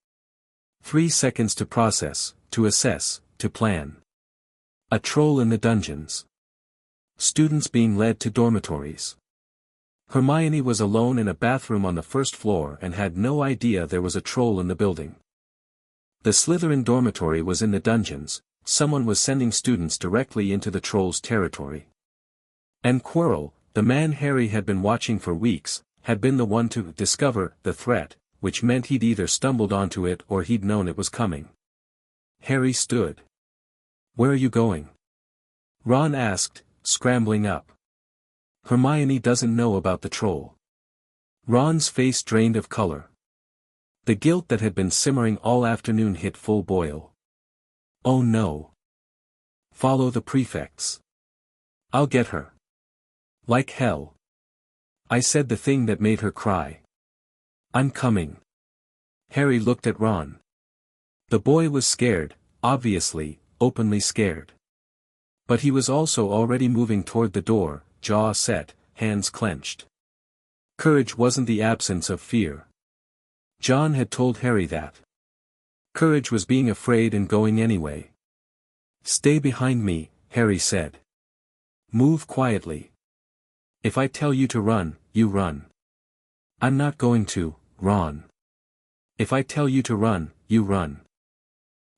3 seconds to process, to assess, to plan. A troll in the dungeons. Students being led to dormitories. Hermione was alone in a bathroom on the first floor and had no idea there was a troll in the building. The Slytherin dormitory was in the dungeons, someone was sending students directly into the troll's territory. And Quirrell, The man Harry had been watching for weeks, had been the one to discover the threat, which meant he'd either stumbled onto it or he'd known it was coming. Harry stood. "Where are you going?" Ron asked, scrambling up. "Hermione doesn't know about the troll." Ron's face drained of color. The guilt that had been simmering all afternoon hit full boil. "Oh no. Follow the prefects. I'll get her. Like hell. I said the thing that made her cry. I'm coming." Harry looked at Ron. The boy was scared, obviously, openly scared. But he was also already moving toward the door, jaw set, hands clenched. Courage wasn't the absence of fear. John had told Harry that. Courage was being afraid and going anyway. "Stay behind me," Harry said. "Move quietly. If I tell you to run, you run." "I'm not going to, Ron. If I tell you to run, you run.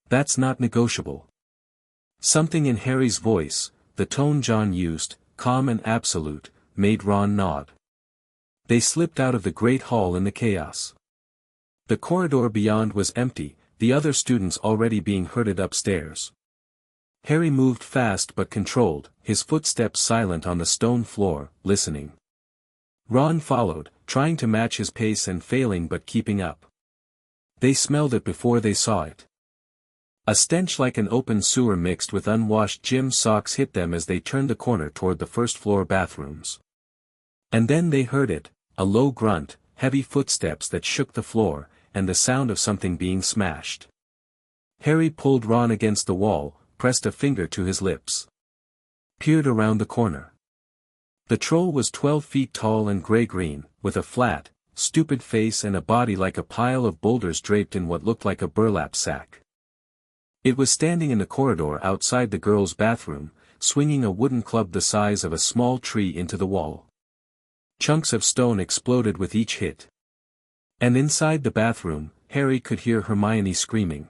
That's not negotiable." Something in Harry's voice, the tone John used, calm and absolute, made Ron nod. They slipped out of the great hall in the chaos. The corridor beyond was empty, the other students already being herded upstairs. Harry moved fast but controlled, his footsteps silent on the stone floor, listening. Ron followed, trying to match his pace and failing but keeping up. They smelled it before they saw it. A stench like an open sewer mixed with unwashed gym socks hit them as they turned the corner toward the first-floor bathrooms. And then they heard it, a low grunt, heavy footsteps that shook the floor, and the sound of something being smashed. Harry pulled Ron against the wall, pressed a finger to his lips. Peered around the corner. The troll was 12 feet tall and gray-green, with a flat, stupid face and a body like a pile of boulders draped in what looked like a burlap sack. It was standing in the corridor outside the girls' bathroom, swinging a wooden club the size of a small tree into the wall. Chunks of stone exploded with each hit. And inside the bathroom, Harry could hear Hermione screaming.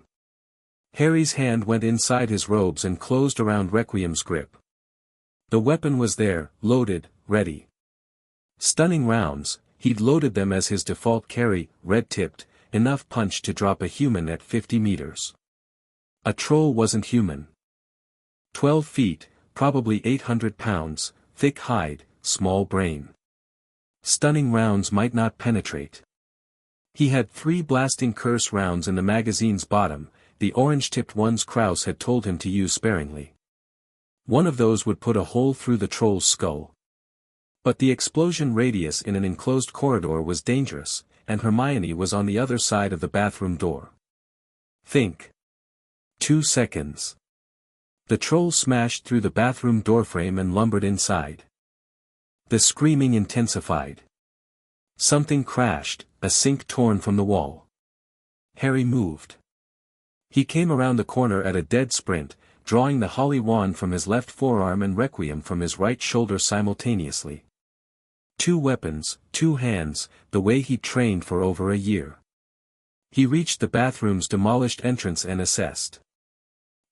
Harry's hand went inside his robes and closed around Requiem's grip. The weapon was there, loaded, ready. Stunning rounds, he'd loaded them as his default carry, red-tipped, enough punch to drop a human at 50 meters. A troll wasn't human. 12 feet, probably 800 pounds, thick hide, small brain. Stunning rounds might not penetrate. He had 3 blasting curse rounds in the magazine's bottom, the orange-tipped ones Kraus had told him to use sparingly. One of those would put a hole through the troll's skull. But the explosion radius in an enclosed corridor was dangerous, and Hermione was on the other side of the bathroom door. Think. 2 seconds. The troll smashed through the bathroom doorframe and lumbered inside. The screaming intensified. Something crashed, a sink torn from the wall. Harry moved. He came around the corner at a dead sprint, drawing the holy wand from his left forearm and Requiem from his right shoulder simultaneously. 2 weapons, 2 hands, the way he'd trained for over a year. He reached the bathroom's demolished entrance and assessed.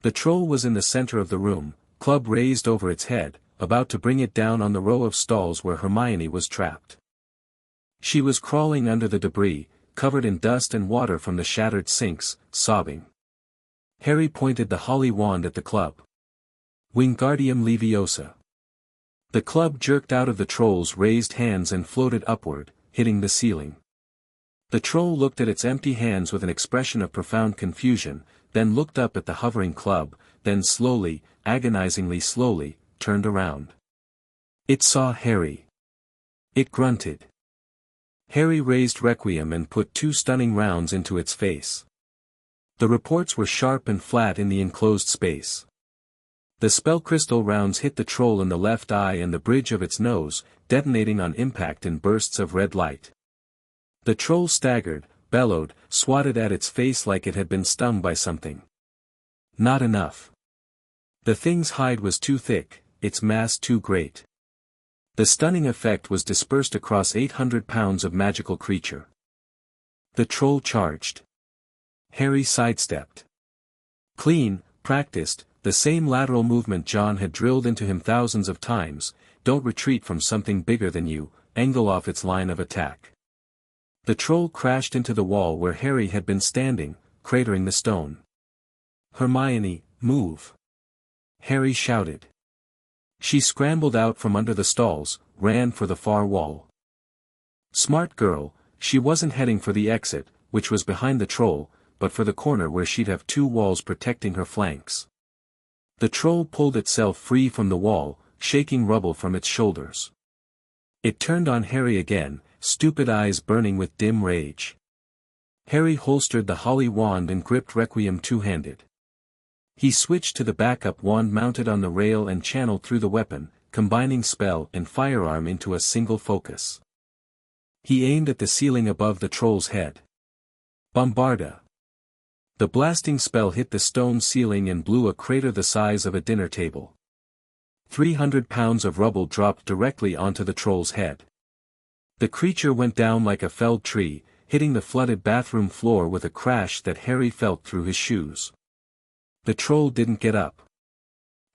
The troll was in the center of the room, club raised over its head, about to bring it down on the row of stalls where Hermione was trapped. She was crawling under the debris, covered in dust and water from the shattered sinks, sobbing. Harry pointed the holy wand at the club. Wingardium Leviosa. The club jerked out of the troll's raised hands and floated upward, hitting the ceiling. The troll looked at its empty hands with an expression of profound confusion, then looked up at the hovering club, then slowly, agonizingly slowly, turned around. It saw Harry. It grunted. Harry raised Requiem and put 2 stunning rounds into its face. The reports were sharp and flat in the enclosed space. The spell crystal rounds hit the troll in the left eye and the bridge of its nose, detonating on impact in bursts of red light. The troll staggered, bellowed, swatted at its face like it had been stung by something. Not enough. The thing's hide was too thick, its mass too great. The stunning effect was dispersed across 800 pounds of magical creature. The troll charged. Harry sidestepped. Clean, practiced, the same lateral movement John had drilled into him thousands of times, don't retreat from something bigger than you, angle off its line of attack. The troll crashed into the wall where Harry had been standing, cratering the stone. Hermione, move! Harry shouted. She scrambled out from under the stalls, ran for the far wall. Smart girl, she wasn't heading for the exit, which was behind the troll, but for the corner where she'd have two walls protecting her flanks. The troll pulled itself free from the wall, shaking rubble from its shoulders. It turned on Harry again, stupid eyes burning with dim rage. Harry holstered the holly wand and gripped Requiem two-handed. He switched to the backup wand mounted on the rail and channeled through the weapon, combining spell and firearm into a single focus. He aimed at the ceiling above the troll's head. Bombarda! The blasting spell hit the stone ceiling and blew a crater the size of a dinner table. 300 pounds of rubble dropped directly onto the troll's head. The creature went down like a felled tree, hitting the flooded bathroom floor with a crash that Harry felt through his shoes. The troll didn't get up.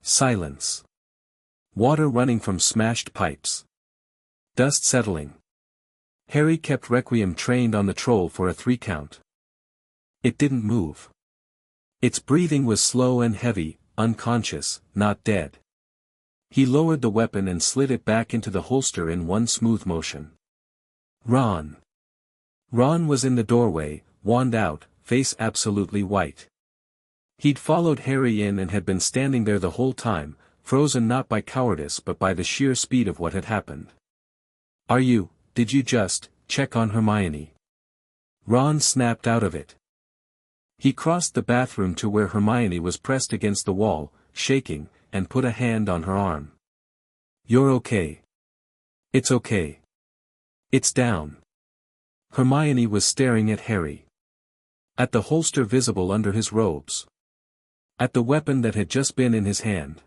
Silence. Water running from smashed pipes. Dust settling. Harry kept Requiem trained on the troll for a 3 count. It didn't move. Its breathing was slow and heavy, unconscious, not dead. He lowered the weapon and slid it back into the holster in one smooth motion. Ron. Ron was in the doorway, wand out, face absolutely white. He'd followed Harry in and had been standing there the whole time, frozen not by cowardice but by the sheer speed of what had happened. Did you just, check on Hermione? Ron snapped out of it. He crossed the bathroom to where Hermione was pressed against the wall, shaking, and put a hand on her arm. You're okay. It's okay. It's down. Hermione was staring at Harry. At the holster visible under his robes. At the weapon that had just been in his hand.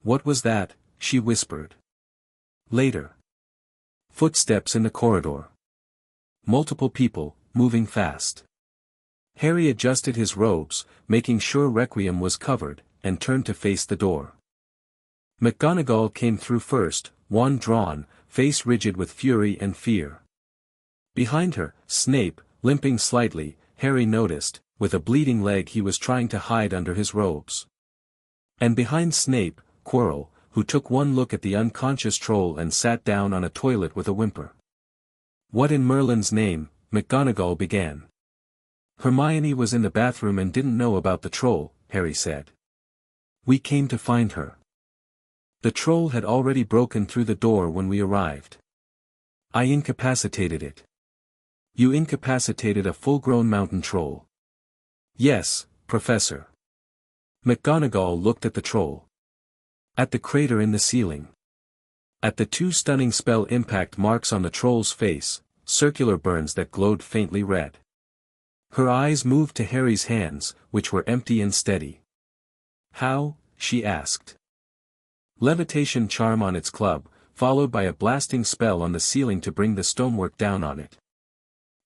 What was that? She whispered. Later. Footsteps in the corridor. Multiple people, moving fast. Harry adjusted his robes, making sure Requiem was covered, and turned to face the door. McGonagall came through first, wand drawn, face rigid with fury and fear. Behind her, Snape, limping slightly, Harry noticed, with a bleeding leg he was trying to hide under his robes. And behind Snape, Quirrell, who took one look at the unconscious troll and sat down on a toilet with a whimper. What in Merlin's name? McGonagall began. Hermione was in the bathroom and didn't know about the troll, Harry said. We came to find her. The troll had already broken through the door when we arrived. I incapacitated it. You incapacitated a full-grown mountain troll. Yes, Professor. McGonagall looked at the troll. At the crater in the ceiling. At the 2 stunning spell impact marks on the troll's face, circular burns that glowed faintly red. Her eyes moved to Harry's hands, which were empty and steady. How? She asked. Levitation charm on its club, followed by a blasting spell on the ceiling to bring the stonework down on it.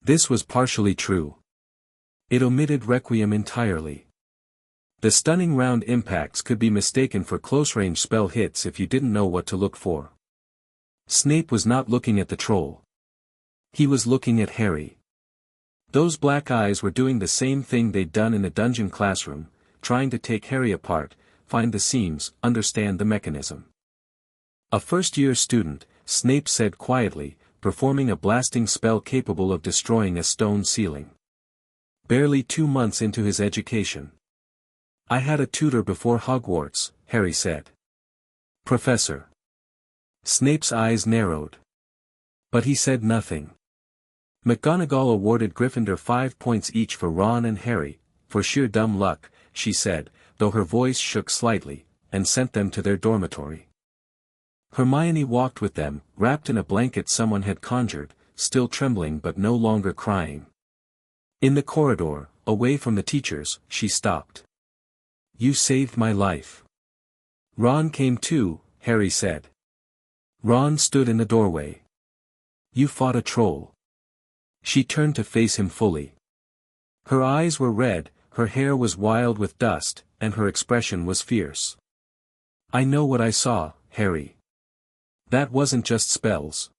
This was partially true. It omitted Requiem entirely. The stunning round impacts could be mistaken for close-range spell hits if you didn't know what to look for. Snape was not looking at the troll. He was looking at Harry. Those black eyes were doing the same thing they'd done in the dungeon classroom, trying to take Harry apart, find the seams, understand the mechanism. A first-year student, Snape said quietly, performing a blasting spell capable of destroying a stone ceiling. Barely 2 months into his education. I had a tutor before Hogwarts, Harry said. Professor. Snape's eyes narrowed. But he said nothing. McGonagall awarded Gryffindor 5 points each for Ron and Harry, for sheer dumb luck, she said, though her voice shook slightly, and sent them to their dormitory. Hermione walked with them, wrapped in a blanket someone had conjured, still trembling but no longer crying. In the corridor, away from the teachers, she stopped. You saved my life. Ron came too, Harry said. Ron stood in the doorway. You fought a troll. She turned to face him fully. Her eyes were red, her hair was wild with dust, and her expression was fierce. I know what I saw, Harry. That wasn't just spells.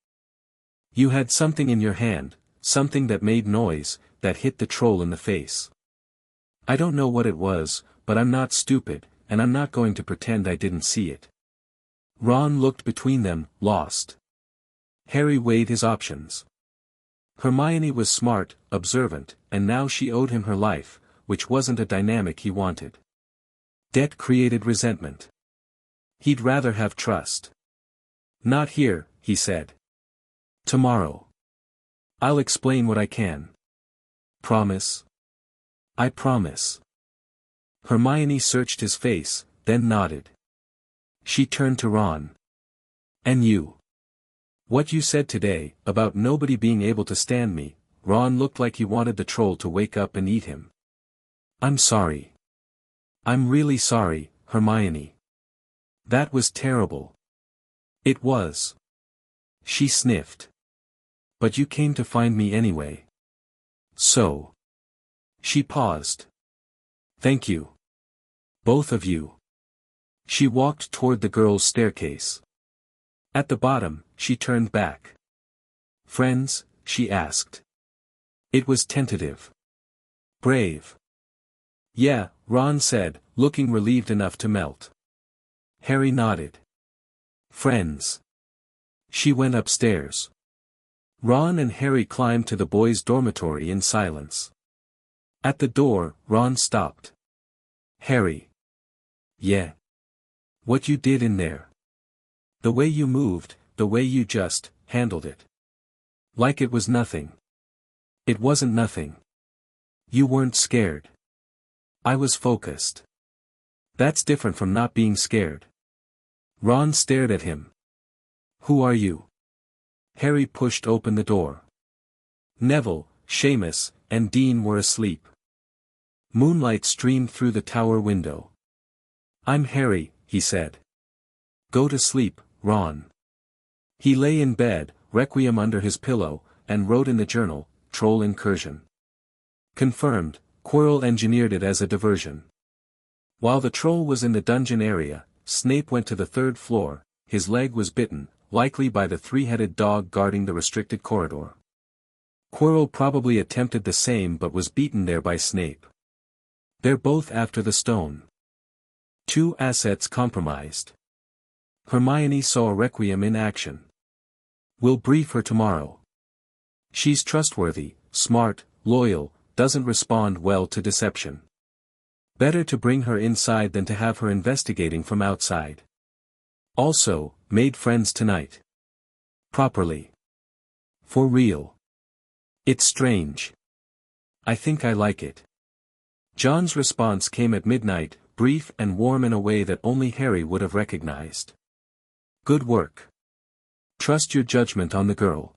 You had something in your hand, something that made noise, that hit the troll in the face. I don't know what it was, but I'm not stupid, and I'm not going to pretend I didn't see it. Ron looked between them, lost. Harry weighed his options. Hermione was smart, observant, and now she owed him her life, which wasn't a dynamic he wanted. Debt created resentment. He'd rather have trust. Not here, he said. Tomorrow. I'll explain what I can. Promise? I promise. Hermione searched his face, then nodded. She turned to Ron. And you? What you said today, about nobody being able to stand me, Ron looked like he wanted the troll to wake up and eat him. I'm sorry. I'm really sorry, Hermione. That was terrible. It was. She sniffed. But you came to find me anyway. So. She paused. Thank you. Both of you. She walked toward the girls' staircase. At the bottom, she turned back. Friends, she asked. It was tentative. Brave. Yeah, Ron said, looking relieved enough to melt. Harry nodded. Friends. She went upstairs. Ron and Harry climbed to the boys' dormitory in silence. At the door, Ron stopped. Harry. Yeah. What you did in there. The way you moved, the way you just handled it. Like it was nothing. It wasn't nothing. You weren't scared. I was focused. That's different from not being scared. Ron stared at him. Who are you? Harry pushed open the door. Neville, Seamus, and Dean were asleep. Moonlight streamed through the tower window. I'm Harry, he said. Go to sleep, Ron. He lay in bed, Requiem under his pillow, and wrote in the journal, Troll Incursion. Confirmed, Quirrell engineered it as a diversion. While the troll was in the dungeon area, Snape went to the third floor. His leg was bitten, likely by the three-headed dog guarding the restricted corridor. Quirrell probably attempted the same but was beaten there by Snape. They're both after the stone. 2 assets compromised. Hermione saw Requiem in action. We'll brief her tomorrow. She's trustworthy, smart, loyal, doesn't respond well to deception. Better to bring her inside than to have her investigating from outside. Also, made friends tonight. Properly. For real. It's strange. I think I like it. John's response came at midnight, brief and warm in a way that only Harry would have recognized. Good work. Trust your judgment on the girl.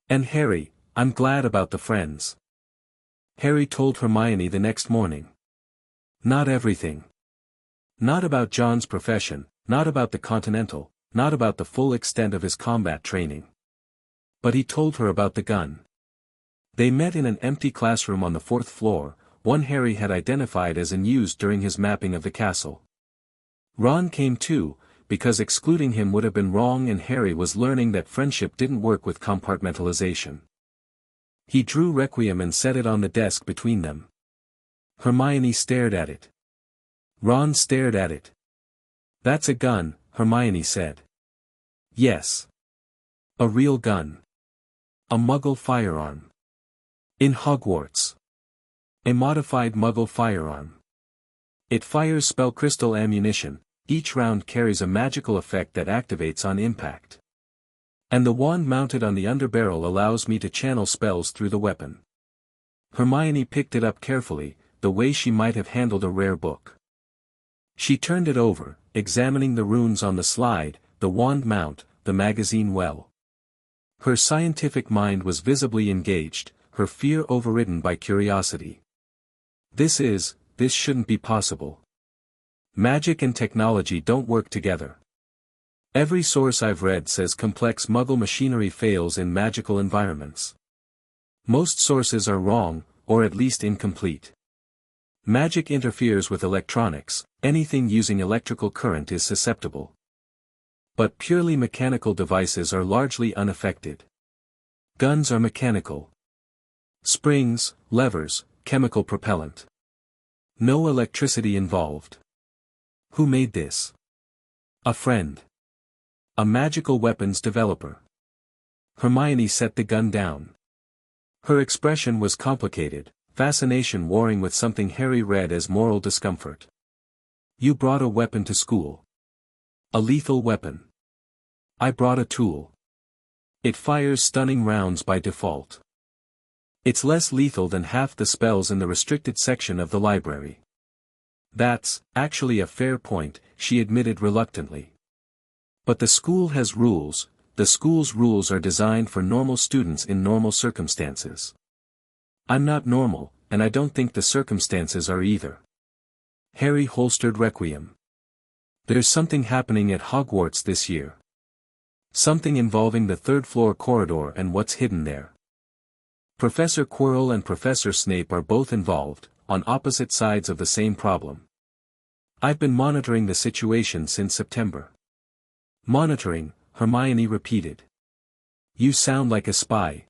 And Harry, I'm glad about the friends. Harry told Hermione the next morning. Not everything. Not about John's profession, not about the Continental, not about the full extent of his combat training. But he told her about the gun. They met in an empty classroom on the 4th floor, one Harry had identified as unused during his mapping of the castle. Ron came too, because excluding him would have been wrong, and Harry was learning that friendship didn't work with compartmentalization. He drew Requiem and set it on the desk between them. Hermione stared at it. Ron stared at it. That's a gun, Hermione said. Yes. A real gun. A Muggle firearm. In Hogwarts. A modified Muggle firearm. It fires spellcrystal ammunition. Each round carries a magical effect that activates on impact. And the wand mounted on the underbarrel allows me to channel spells through the weapon. Hermione picked it up carefully, the way she might have handled a rare book. She turned it over, examining the runes on the slide, the wand mount, the magazine well. Her scientific mind was visibly engaged, her fear overridden by curiosity. This shouldn't be possible. Magic and technology don't work together. Every source I've read says complex Muggle machinery fails in magical environments. Most sources are wrong, or at least incomplete. Magic interferes with electronics, anything using electrical current is susceptible. But purely mechanical devices are largely unaffected. Guns are mechanical. Springs, levers, chemical propellant. No electricity involved. Who made this? A friend. A magical weapons developer. Hermione set the gun down. Her expression was complicated, fascination warring with something Harry read as moral discomfort. You brought a weapon to school. A lethal weapon. I brought a tool. It fires stunning rounds by default. It's less lethal than half the spells in the restricted section of the library. That's, actually a fair point, she admitted reluctantly. But the school has rules, the school's rules are designed for normal students in normal circumstances. I'm not normal, and I don't think the circumstances are either. Harry holstered Requiem. There's something happening at Hogwarts this year. Something involving the third-floor corridor and what's hidden there. Professor Quirrell and Professor Snape are both involved, on opposite sides of the same problem. I've been monitoring the situation since September. Monitoring, Hermione repeated. You sound like a spy.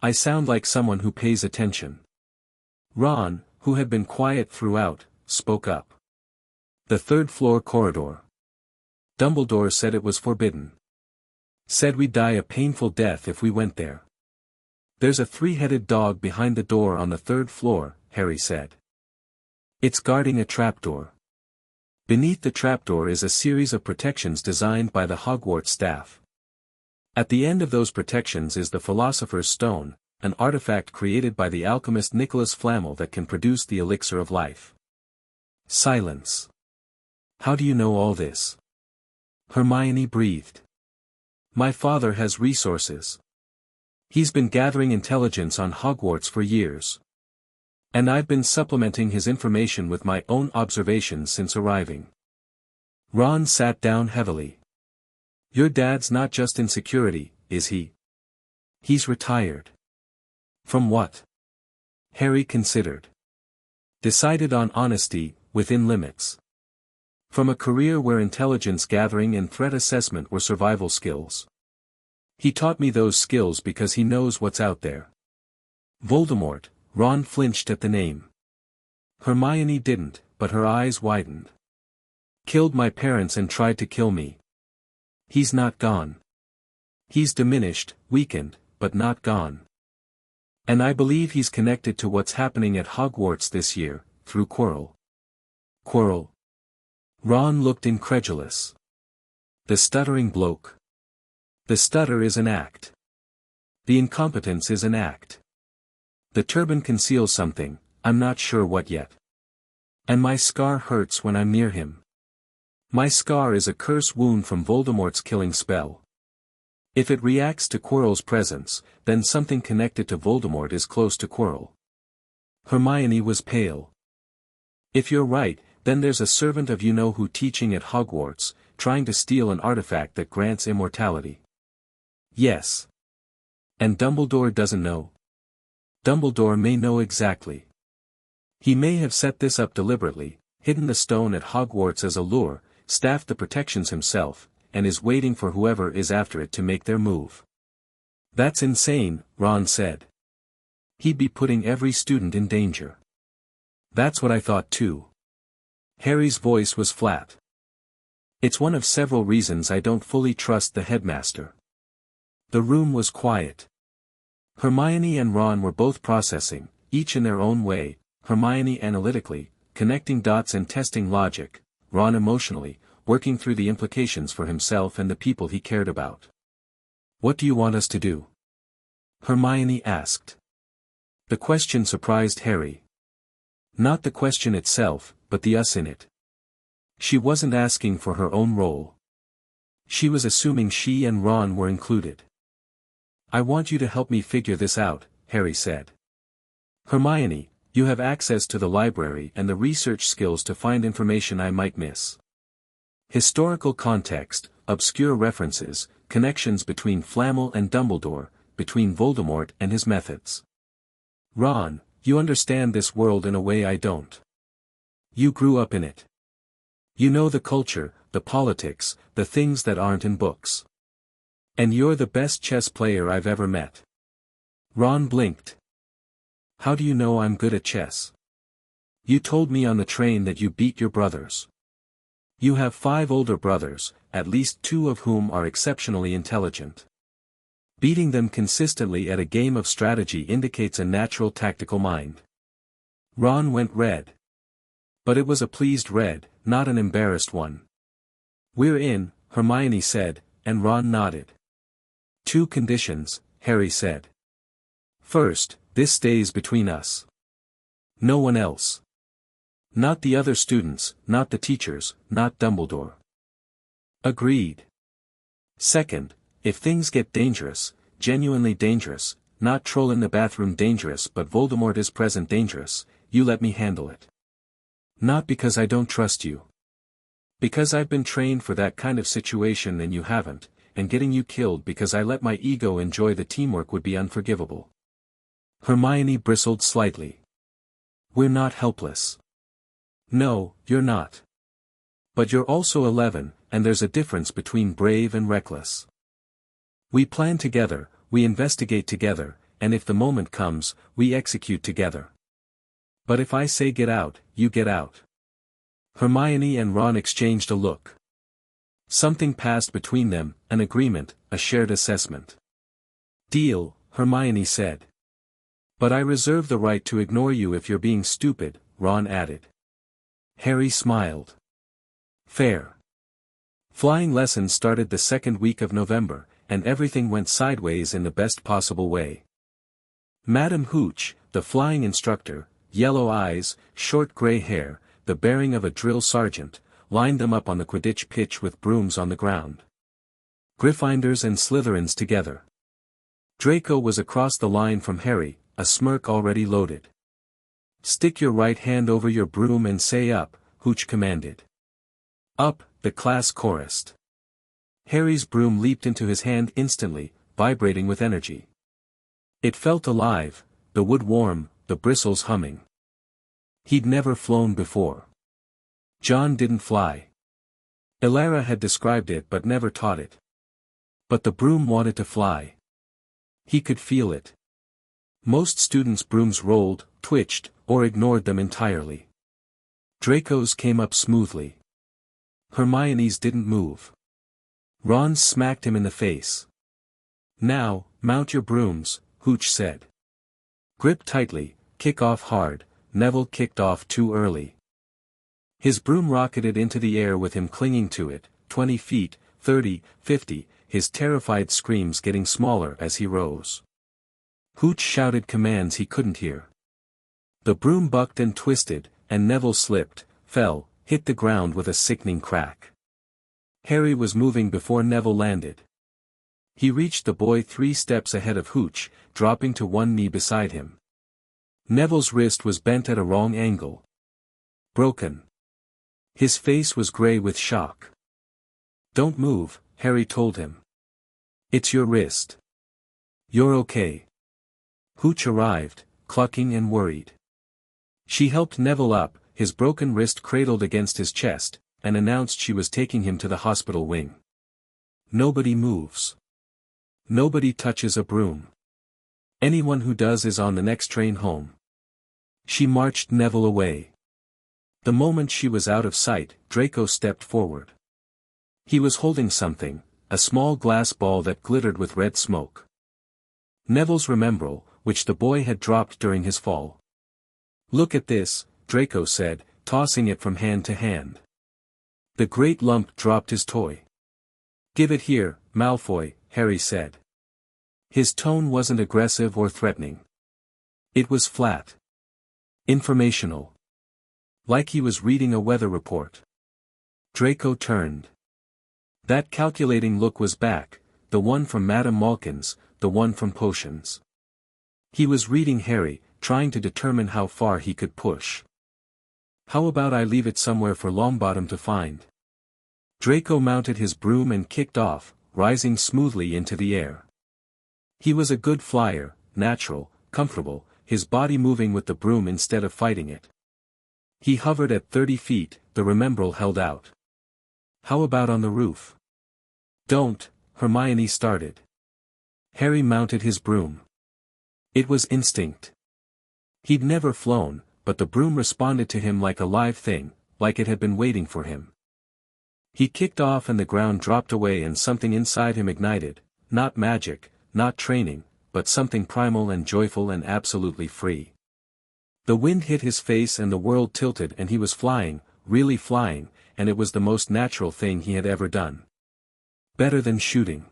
I sound like someone who pays attention. Ron, who had been quiet throughout, spoke up. The third-floor corridor. Dumbledore said it was forbidden. Said we'd die a painful death if we went there. There's a three-headed dog behind the door on the third floor, Harry said. It's guarding a trapdoor. Beneath the trapdoor is a series of protections designed by the Hogwarts staff. At the end of those protections is the Philosopher's Stone, an artifact created by the alchemist Nicholas Flamel that can produce the elixir of life. Silence. How do you know all this? Hermione breathed. My father has resources. He's been gathering intelligence on Hogwarts for years. And I've been supplementing his information with my own observations since arriving. Ron sat down heavily. Your dad's not just in security, is he? He's retired. From what? Harry considered. Decided on honesty, within limits. From a career where intelligence gathering and threat assessment were survival skills. He taught me those skills because he knows what's out there. Voldemort, Ron flinched at the name. Hermione didn't, but her eyes widened. Killed my parents and tried to kill me. He's not gone. He's diminished, weakened, but not gone. And I believe he's connected to what's happening at Hogwarts this year, through Quirrell. Quirrell? Ron looked incredulous. The stuttering bloke. The stutter is an act. The incompetence is an act. The turban conceals something, I'm not sure what yet. And my scar hurts when I'm near him. My scar is a curse wound from Voldemort's killing spell. If it reacts to Quirrell's presence, then something connected to Voldemort is close to Quirrell. Hermione was pale. If you're right, then there's a servant of you-know-who teaching at Hogwarts, trying to steal an artifact that grants immortality. Yes. And Dumbledore doesn't know? Dumbledore may know exactly. He may have set this up deliberately, hidden the stone at Hogwarts as a lure, staffed the protections himself, and is waiting for whoever is after it to make their move. That's insane, Ron said. He'd be putting every student in danger. That's what I thought too. Harry's voice was flat. It's one of several reasons I don't fully trust the headmaster. The room was quiet. Hermione and Ron were both processing, each in their own way, Hermione analytically, connecting dots and testing logic, Ron emotionally, working through the implications for himself and the people he cared about. What do you want us to do? Hermione asked. The question surprised Harry. Not the question itself, but the us in it. She wasn't asking for her own role. She was assuming she and Ron were included. I want you to help me figure this out, Harry said. Hermione, you have access to the library and the research skills to find information I might miss. Historical context, obscure references, connections between Flamel and Dumbledore, between Voldemort and his methods. Ron, you understand this world in a way I don't. You grew up in it. You know the culture, the politics, the things that aren't in books. And you're the best chess player I've ever met. Ron blinked. How do you know I'm good at chess? You told me on the train that you beat your brothers. You have 5 older brothers, at least 2 of whom are exceptionally intelligent. Beating them consistently at a game of strategy indicates a natural tactical mind. Ron went red. But it was a pleased red, not an embarrassed one. We're in, Hermione said, and Ron nodded. 2 conditions, Harry said. First, this stays between us. No one else. Not the other students, not the teachers, not Dumbledore. Agreed. Second, if things get dangerous, genuinely dangerous, not troll in the bathroom dangerous but Voldemort is present dangerous, you let me handle it. Not because I don't trust you. Because I've been trained for that kind of situation and you haven't, and getting you killed because I let my ego enjoy the teamwork would be unforgivable. Hermione bristled slightly. We're not helpless. No, you're not. But you're also 11, and there's a difference between brave and reckless. We plan together, we investigate together, and if the moment comes, we execute together. But if I say get out, you get out. Hermione and Ron exchanged a look. Something passed between them, an agreement, a shared assessment. Deal, Hermione said. But I reserve the right to ignore you if you're being stupid, Ron added. Harry smiled. Fair. Flying lessons started the second week of November, and everything went sideways in the best possible way. Madam Hooch, the flying instructor, yellow eyes, short gray hair, the bearing of a drill sergeant, lined them up on the Quidditch pitch with brooms on the ground. Gryffindors and Slytherins together. Draco was across the line from Harry, a smirk already loaded. Stick your right hand over your broom and say up, Hooch commanded. Up, the class chorused. Harry's broom leaped into his hand instantly, vibrating with energy. It felt alive, the wood warm, the bristles humming. He'd never flown before. John didn't fly. Elara had described it but never taught it. But the broom wanted to fly. He could feel it. Most students' brooms rolled, twitched, or ignored them entirely. Draco's came up smoothly. Hermione's didn't move. Ron smacked him in the face. Now, mount your brooms, Hooch said. Grip tightly, kick off hard, Neville kicked off too early. His broom rocketed into the air with him clinging to it, 20 feet, 30, 50, his terrified screams getting smaller as he rose. Hooch shouted commands he couldn't hear. The broom bucked and twisted, and Neville slipped, fell, hit the ground with a sickening crack. Harry was moving before Neville landed. He reached the boy 3 steps ahead of Hooch, dropping to one knee beside him. Neville's wrist was bent at a wrong angle. Broken. His face was gray with shock. Don't move, Harry told him. It's your wrist. You're okay. Hooch arrived, clucking and worried. She helped Neville up, his broken wrist cradled against his chest, and announced she was taking him to the hospital wing. Nobody moves. Nobody touches a broom. Anyone who does is on the next train home. She marched Neville away. The moment she was out of sight, Draco stepped forward. He was holding something, a small glass ball that glittered with red smoke. Neville's Remembrall, which the boy had dropped during his fall. Look at this, Draco said, tossing it from hand to hand. The great lump dropped his toy. Give it here, Malfoy, Harry said. His tone wasn't aggressive or threatening. It was flat. Informational. Like he was reading a weather report. Draco turned. That calculating look was back, the one from Madame Malkin's, the one from potions. He was reading Harry, trying to determine how far he could push. How about I leave it somewhere for Longbottom to find? Draco mounted his broom and kicked off, rising smoothly into the air. He was a good flyer, natural, comfortable, his body moving with the broom instead of fighting it. He hovered at 30 feet, the Remembrall held out. How about on the roof? Don't, Hermione started. Harry mounted his broom. It was instinct. He'd never flown, but the broom responded to him like a live thing, like it had been waiting for him. He kicked off and the ground dropped away and something inside him ignited, not magic, not training, but something primal and joyful and absolutely free. The wind hit his face and the world tilted and he was flying, really flying, and it was the most natural thing he had ever done. Better than shooting.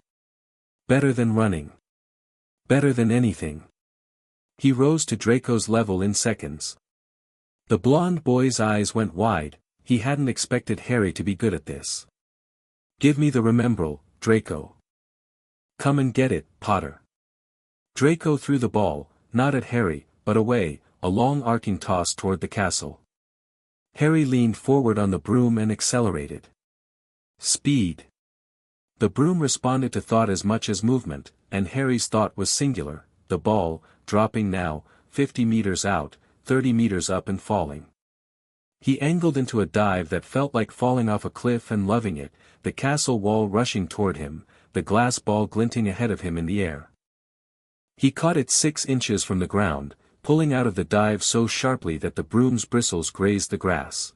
Better than running. Better than anything. He rose to Draco's level in seconds. The blonde boy's eyes went wide, he hadn't expected Harry to be good at this. Give me the Remembrall, Draco. Come and get it, Potter. Draco threw the ball, not at Harry, but away, a long arcing toss toward the castle. Harry leaned forward on the broom and accelerated. Speed. The broom responded to thought as much as movement, and Harry's thought was singular, the ball, dropping now, 50 meters out, 30 meters up and falling. He angled into a dive that felt like falling off a cliff and loving it, the castle wall rushing toward him, the glass ball glinting ahead of him in the air. He caught it 6 inches from the ground, pulling out of the dive so sharply that the broom's bristles grazed the grass.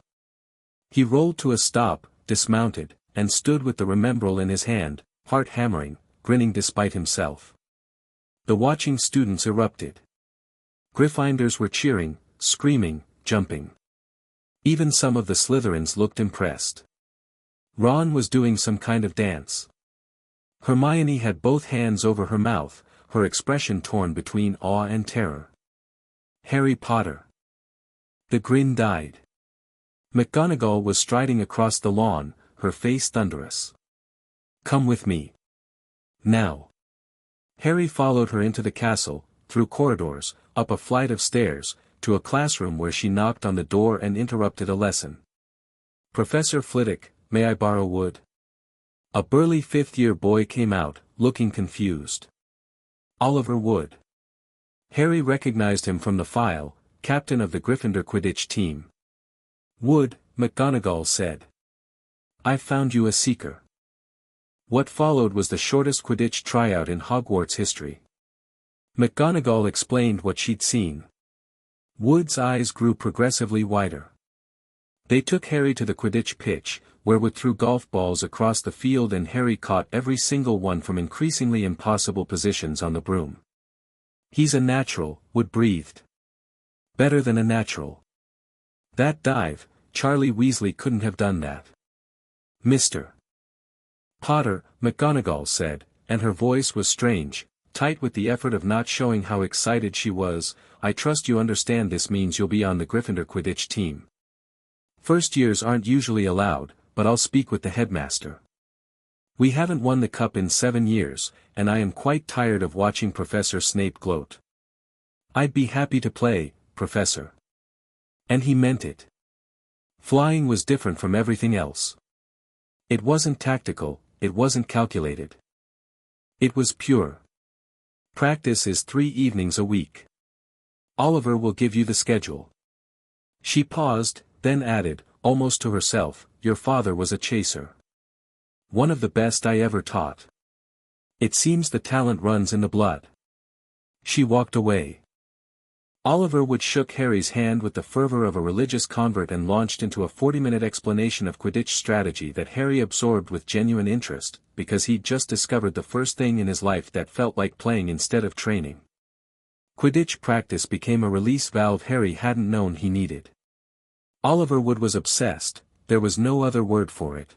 He rolled to a stop, dismounted, and stood with the Remembrall in his hand, heart hammering, grinning despite himself. The watching students erupted. Gryffindors were cheering, screaming, jumping. Even some of the Slytherins looked impressed. Ron was doing some kind of dance. Hermione had both hands over her mouth, her expression torn between awe and terror. Harry Potter. The grin died. McGonagall was striding across the lawn, her face thunderous. Come with me. Now. Harry followed her into the castle, through corridors, up a flight of stairs, to a classroom where she knocked on the door and interrupted a lesson. Professor Flitwick, may I borrow wood? A burly fifth-year boy came out, looking confused. Oliver Wood. Harry recognized him from the file, captain of the Gryffindor Quidditch team. Wood, McGonagall said. I've found you a seeker. What followed was the shortest Quidditch tryout in Hogwarts history. McGonagall explained what she'd seen. Wood's eyes grew progressively wider. They took Harry to the Quidditch pitch, where Wood threw golf balls across the field and Harry caught every single one from increasingly impossible positions on the broom. He's a natural, Wood breathed. Better than a natural. That dive, Charlie Weasley couldn't have done that. Mr. Potter, McGonagall said, and her voice was strange, tight with the effort of not showing how excited she was. I trust you understand this means you'll be on the Gryffindor Quidditch team. First years aren't usually allowed, but I'll speak with the headmaster. We haven't won the cup in 7 years, and I am quite tired of watching Professor Snape gloat. I'd be happy to play, Professor. And he meant it. Flying was different from everything else. It wasn't tactical, it wasn't calculated. It was pure. Practice is 3 evenings a week. Oliver will give you the schedule. She paused, then added, almost to herself, your father was a chaser. One of the best I ever taught. It seems the talent runs in the blood. She walked away. Oliver Wood shook Harry's hand with the fervor of a religious convert and launched into a 40-minute explanation of Quidditch strategy that Harry absorbed with genuine interest, because he'd just discovered the first thing in his life that felt like playing instead of training. Quidditch practice became a release valve Harry hadn't known he needed. Oliver Wood was obsessed, there was no other word for it.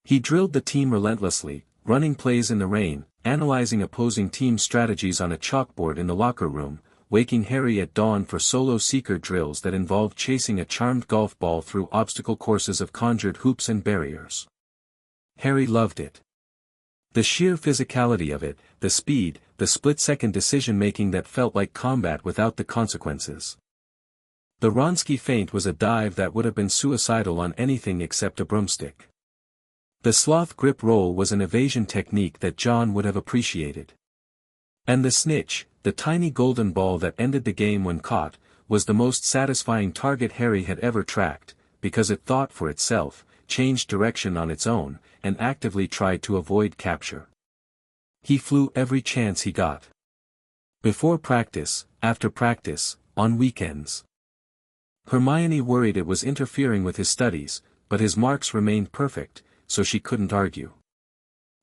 He drilled the team relentlessly, running plays in the rain, analyzing opposing team strategies on a chalkboard in the locker room, waking Harry at dawn for solo seeker drills that involved chasing a charmed golf ball through obstacle courses of conjured hoops and barriers. Harry loved it. The sheer physicality of it, the speed, the split-second decision-making that felt like combat without the consequences. The Wronski feint was a dive that would have been suicidal on anything except a broomstick. The sloth grip roll was an evasion technique that John would have appreciated. And the snitch, the tiny golden ball that ended the game when caught, was the most satisfying target Harry had ever tracked, because it thought for itself, changed direction on its own, and actively tried to avoid capture. He flew every chance he got. Before practice, after practice, on weekends. Hermione worried it was interfering with his studies, but his marks remained perfect, so she couldn't argue.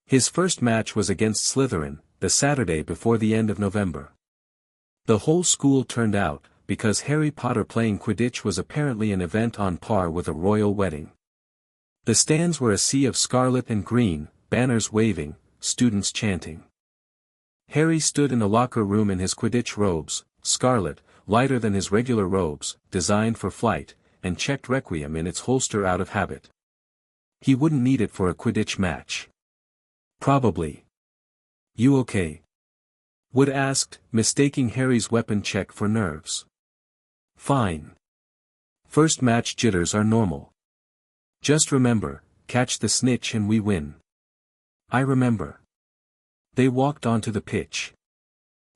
His first match was against Slytherin, the Saturday before the end of November. The whole school turned out, because Harry Potter playing Quidditch was apparently an event on par with a royal wedding. The stands were a sea of scarlet and green, banners waving, students chanting. Harry stood in the locker room in his Quidditch robes, scarlet, lighter than his regular robes, designed for flight, and checked Requiem in its holster out of habit. He wouldn't need it for a Quidditch match. Probably. "You okay?" Wood asked, mistaking Harry's weapon check for nerves. "Fine. First match jitters are normal. Just remember, catch the snitch and we win." "I remember." They walked onto the pitch.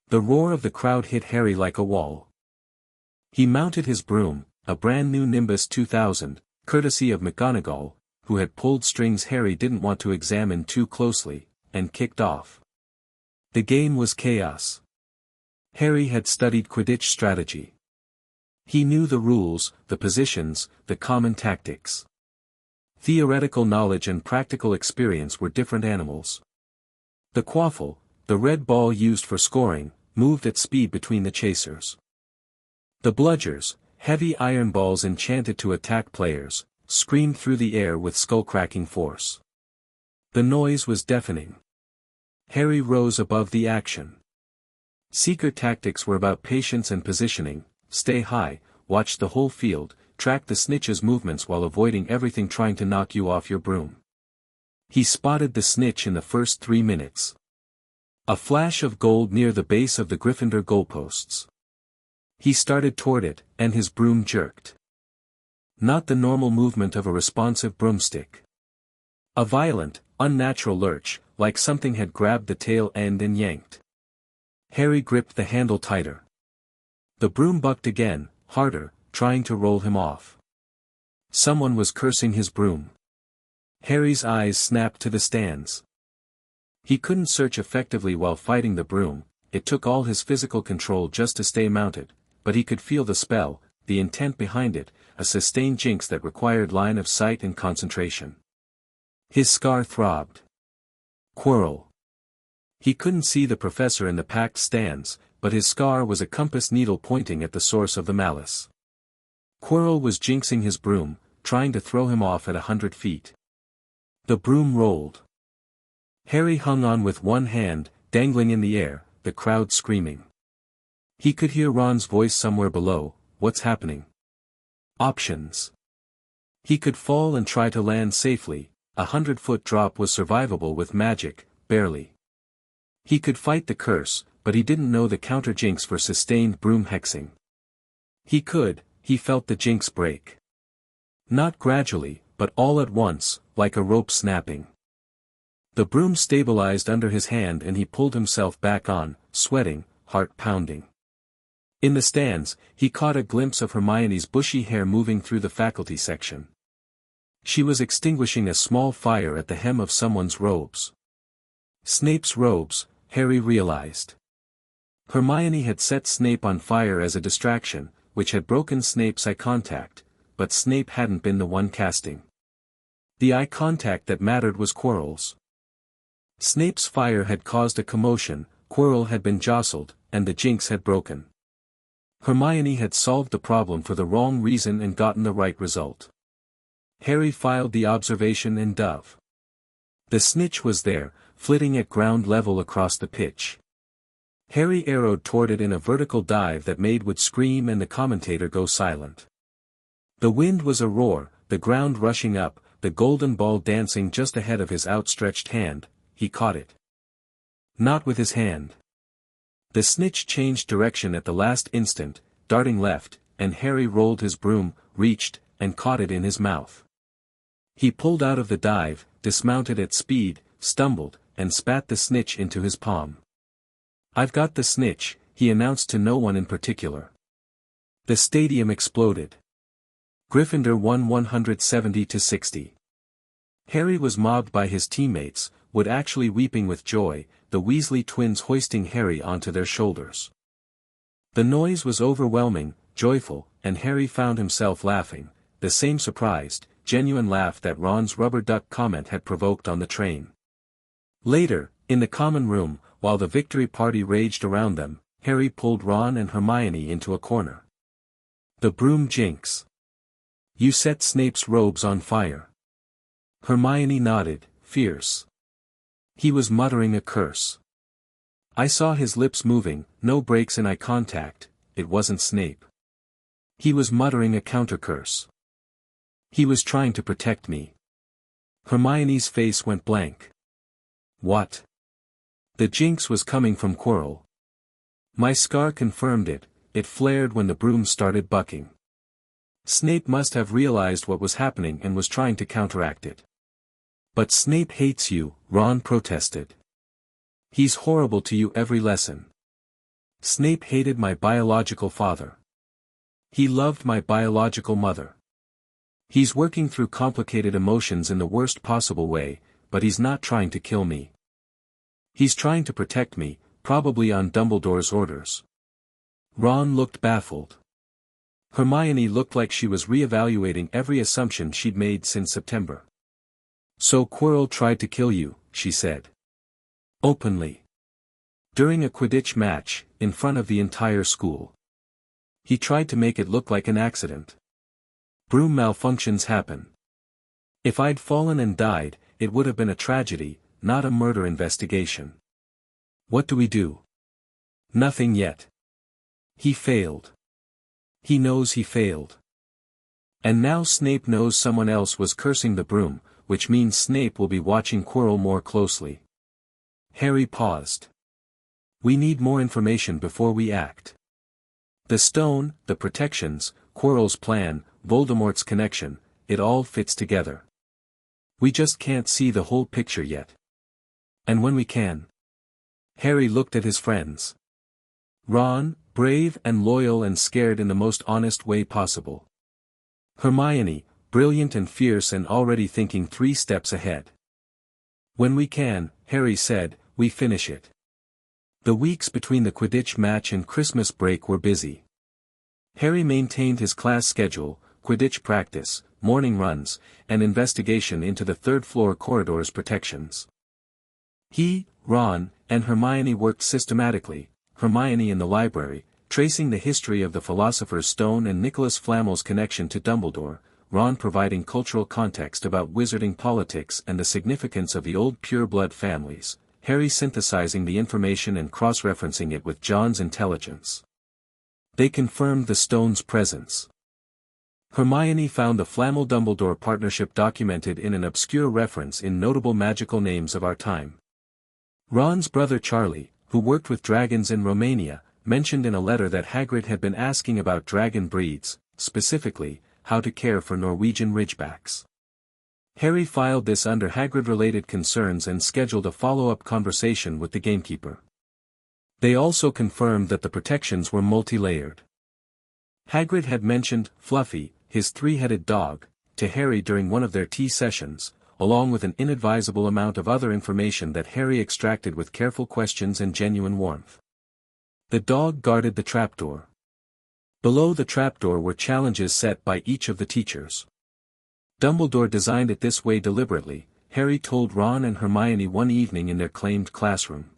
The roar of the crowd hit Harry like a wall. He mounted his broom, a brand new Nimbus 2000, courtesy of McGonagall, who had pulled strings Harry didn't want to examine too closely, and kicked off. The game was chaos. Harry had studied Quidditch strategy. He knew the rules, the positions, the common tactics. Theoretical knowledge and practical experience were different animals. The quaffle, the red ball used for scoring, moved at speed between the chasers. The bludgers, heavy iron balls enchanted to attack players, screamed through the air with skull-cracking force. The noise was deafening. Harry rose above the action. Seeker tactics were about patience and positioning, stay high, watch the whole field, track the snitch's movements while avoiding everything trying to knock you off your broom. He spotted the snitch in the first 3 minutes. A flash of gold near the base of the Gryffindor goalposts. He started toward it, and his broom jerked. Not the normal movement of a responsive broomstick. A violent, unnatural lurch, like something had grabbed the tail end and yanked. Harry gripped the handle tighter. The broom bucked again, harder, trying to roll him off. Someone was cursing his broom. Harry's eyes snapped to the stands. He couldn't search effectively while fighting the broom, it took all his physical control just to stay mounted, but he could feel the spell, the intent behind it, a sustained jinx that required line of sight and concentration. His scar throbbed. Quirrell. He couldn't see the professor in the packed stands, but his scar was a compass needle pointing at the source of the malice. Quirrell was jinxing his broom, trying to throw him off at 100 feet. The broom rolled. Harry hung on with one hand, dangling in the air, the crowd screaming. He could hear Ron's voice somewhere below, "What's happening?" Options. He could fall and try to land safely, a 100-foot drop was survivable with magic, barely. He could fight the curse, but he didn't know the counter-jinx for sustained broom hexing. He felt the jinx break. Not gradually, but all at once, like a rope snapping. The broom stabilized under his hand and he pulled himself back on, sweating, heart pounding. In the stands, he caught a glimpse of Hermione's bushy hair moving through the faculty section. She was extinguishing a small fire at the hem of someone's robes. Snape's robes, Harry realized. Hermione had set Snape on fire as a distraction, which had broken Snape's eye contact, but Snape hadn't been the one casting. The eye contact that mattered was Quirrell's. Snape's fire had caused a commotion, Quirrell had been jostled, and the jinx had broken. Hermione had solved the problem for the wrong reason and gotten the right result. Harry filed the observation in Dove. The snitch was there, flitting at ground level across the pitch. Harry arrowed toward it in a vertical dive that made Wood scream and the commentator go silent. The wind was a roar, the ground rushing up, the golden ball dancing just ahead of his outstretched hand. He caught it. Not with his hand. The snitch changed direction at the last instant, darting left, and Harry rolled his broom, reached, and caught it in his mouth. He pulled out of the dive, dismounted at speed, stumbled, and spat the snitch into his palm. "I've got the snitch," he announced to no one in particular. The stadium exploded. Gryffindor won 170-60. Harry was mobbed by his teammates, Wood actually weeping with joy, the Weasley twins hoisting Harry onto their shoulders. The noise was overwhelming, joyful, and Harry found himself laughing, the same surprised, genuine laugh that Ron's rubber duck comment had provoked on the train. Later, in the common room, while the victory party raged around them, Harry pulled Ron and Hermione into a corner. "The broom jinx. You set Snape's robes on fire." Hermione nodded, fierce. "He was muttering a curse. I saw his lips moving, no breaks in eye contact, it wasn't Snape. He was muttering a counter-curse. He was trying to protect me." Hermione's face went blank. "What?" "The jinx was coming from Quirrell. My scar confirmed it, it flared when the broom started bucking. Snape must have realized what was happening and was trying to counteract it." "But Snape hates you," Ron protested. "He's horrible to you every lesson. Snape hated my biological father. He loved my biological mother. He's working through complicated emotions in the worst possible way, but he's not trying to kill me. He's trying to protect me, probably on Dumbledore's orders." Ron looked baffled. Hermione looked like she was re-evaluating every assumption she'd made since September. "So Quirrell tried to kill you," she said. "Openly. During a Quidditch match, in front of the entire school. He tried to make it look like an accident. Broom malfunctions happen. If I'd fallen and died, it would have been a tragedy, not a murder investigation. What do we do?" "Nothing yet. He failed. He knows he failed. And now Snape knows someone else was cursing the broom, which means Snape will be watching Quirrell more closely." Harry paused. "We need more information before we act. The stone, the protections, Quirrell's plan, Voldemort's connection, it all fits together. We just can't see the whole picture yet. And when we can..." Harry looked at his friends. Ron, brave and loyal and scared in the most honest way possible. Hermione, brilliant and fierce and already thinking 3 steps ahead. "When we can," Harry said, "we finish it." The weeks between the Quidditch match and Christmas break were busy. Harry maintained his class schedule, Quidditch practice, morning runs, and investigation into the third-floor corridor's protections. He, Ron, and Hermione worked systematically, Hermione in the library, tracing the history of the Philosopher's Stone and Nicholas Flamel's connection to Dumbledore, Ron providing cultural context about wizarding politics and the significance of the old pure-blood families, Harry synthesizing the information and cross-referencing it with John's intelligence. They confirmed the stone's presence. Hermione found the Flamel-Dumbledore partnership documented in an obscure reference in notable magical names of our time. Ron's brother Charlie, who worked with dragons in Romania, mentioned in a letter that Hagrid had been asking about dragon breeds, specifically, how to care for Norwegian Ridgebacks. Harry filed this under Hagrid-related concerns and scheduled a follow-up conversation with the gamekeeper. They also confirmed that the protections were multi-layered. Hagrid had mentioned Fluffy, his 3-headed dog, to Harry during one of their tea sessions, along with an inadvisable amount of other information that Harry extracted with careful questions and genuine warmth. The dog guarded the trapdoor. Below the trapdoor were challenges set by each of the teachers. Dumbledore designed it this way deliberately, Harry told Ron and Hermione one evening in their claimed classroom.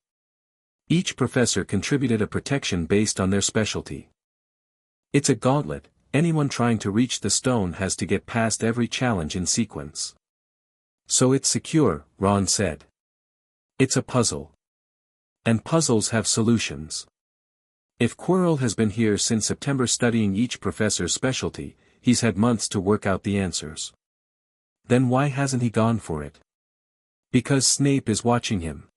Each professor contributed a protection based on their specialty. It's a gauntlet, anyone trying to reach the stone has to get past every challenge in sequence. So it's secure, Ron said. It's a puzzle. And puzzles have solutions. If Quirrell has been here since September studying each professor's specialty, he's had months to work out the answers. Then why hasn't he gone for it? Because Snape is watching him.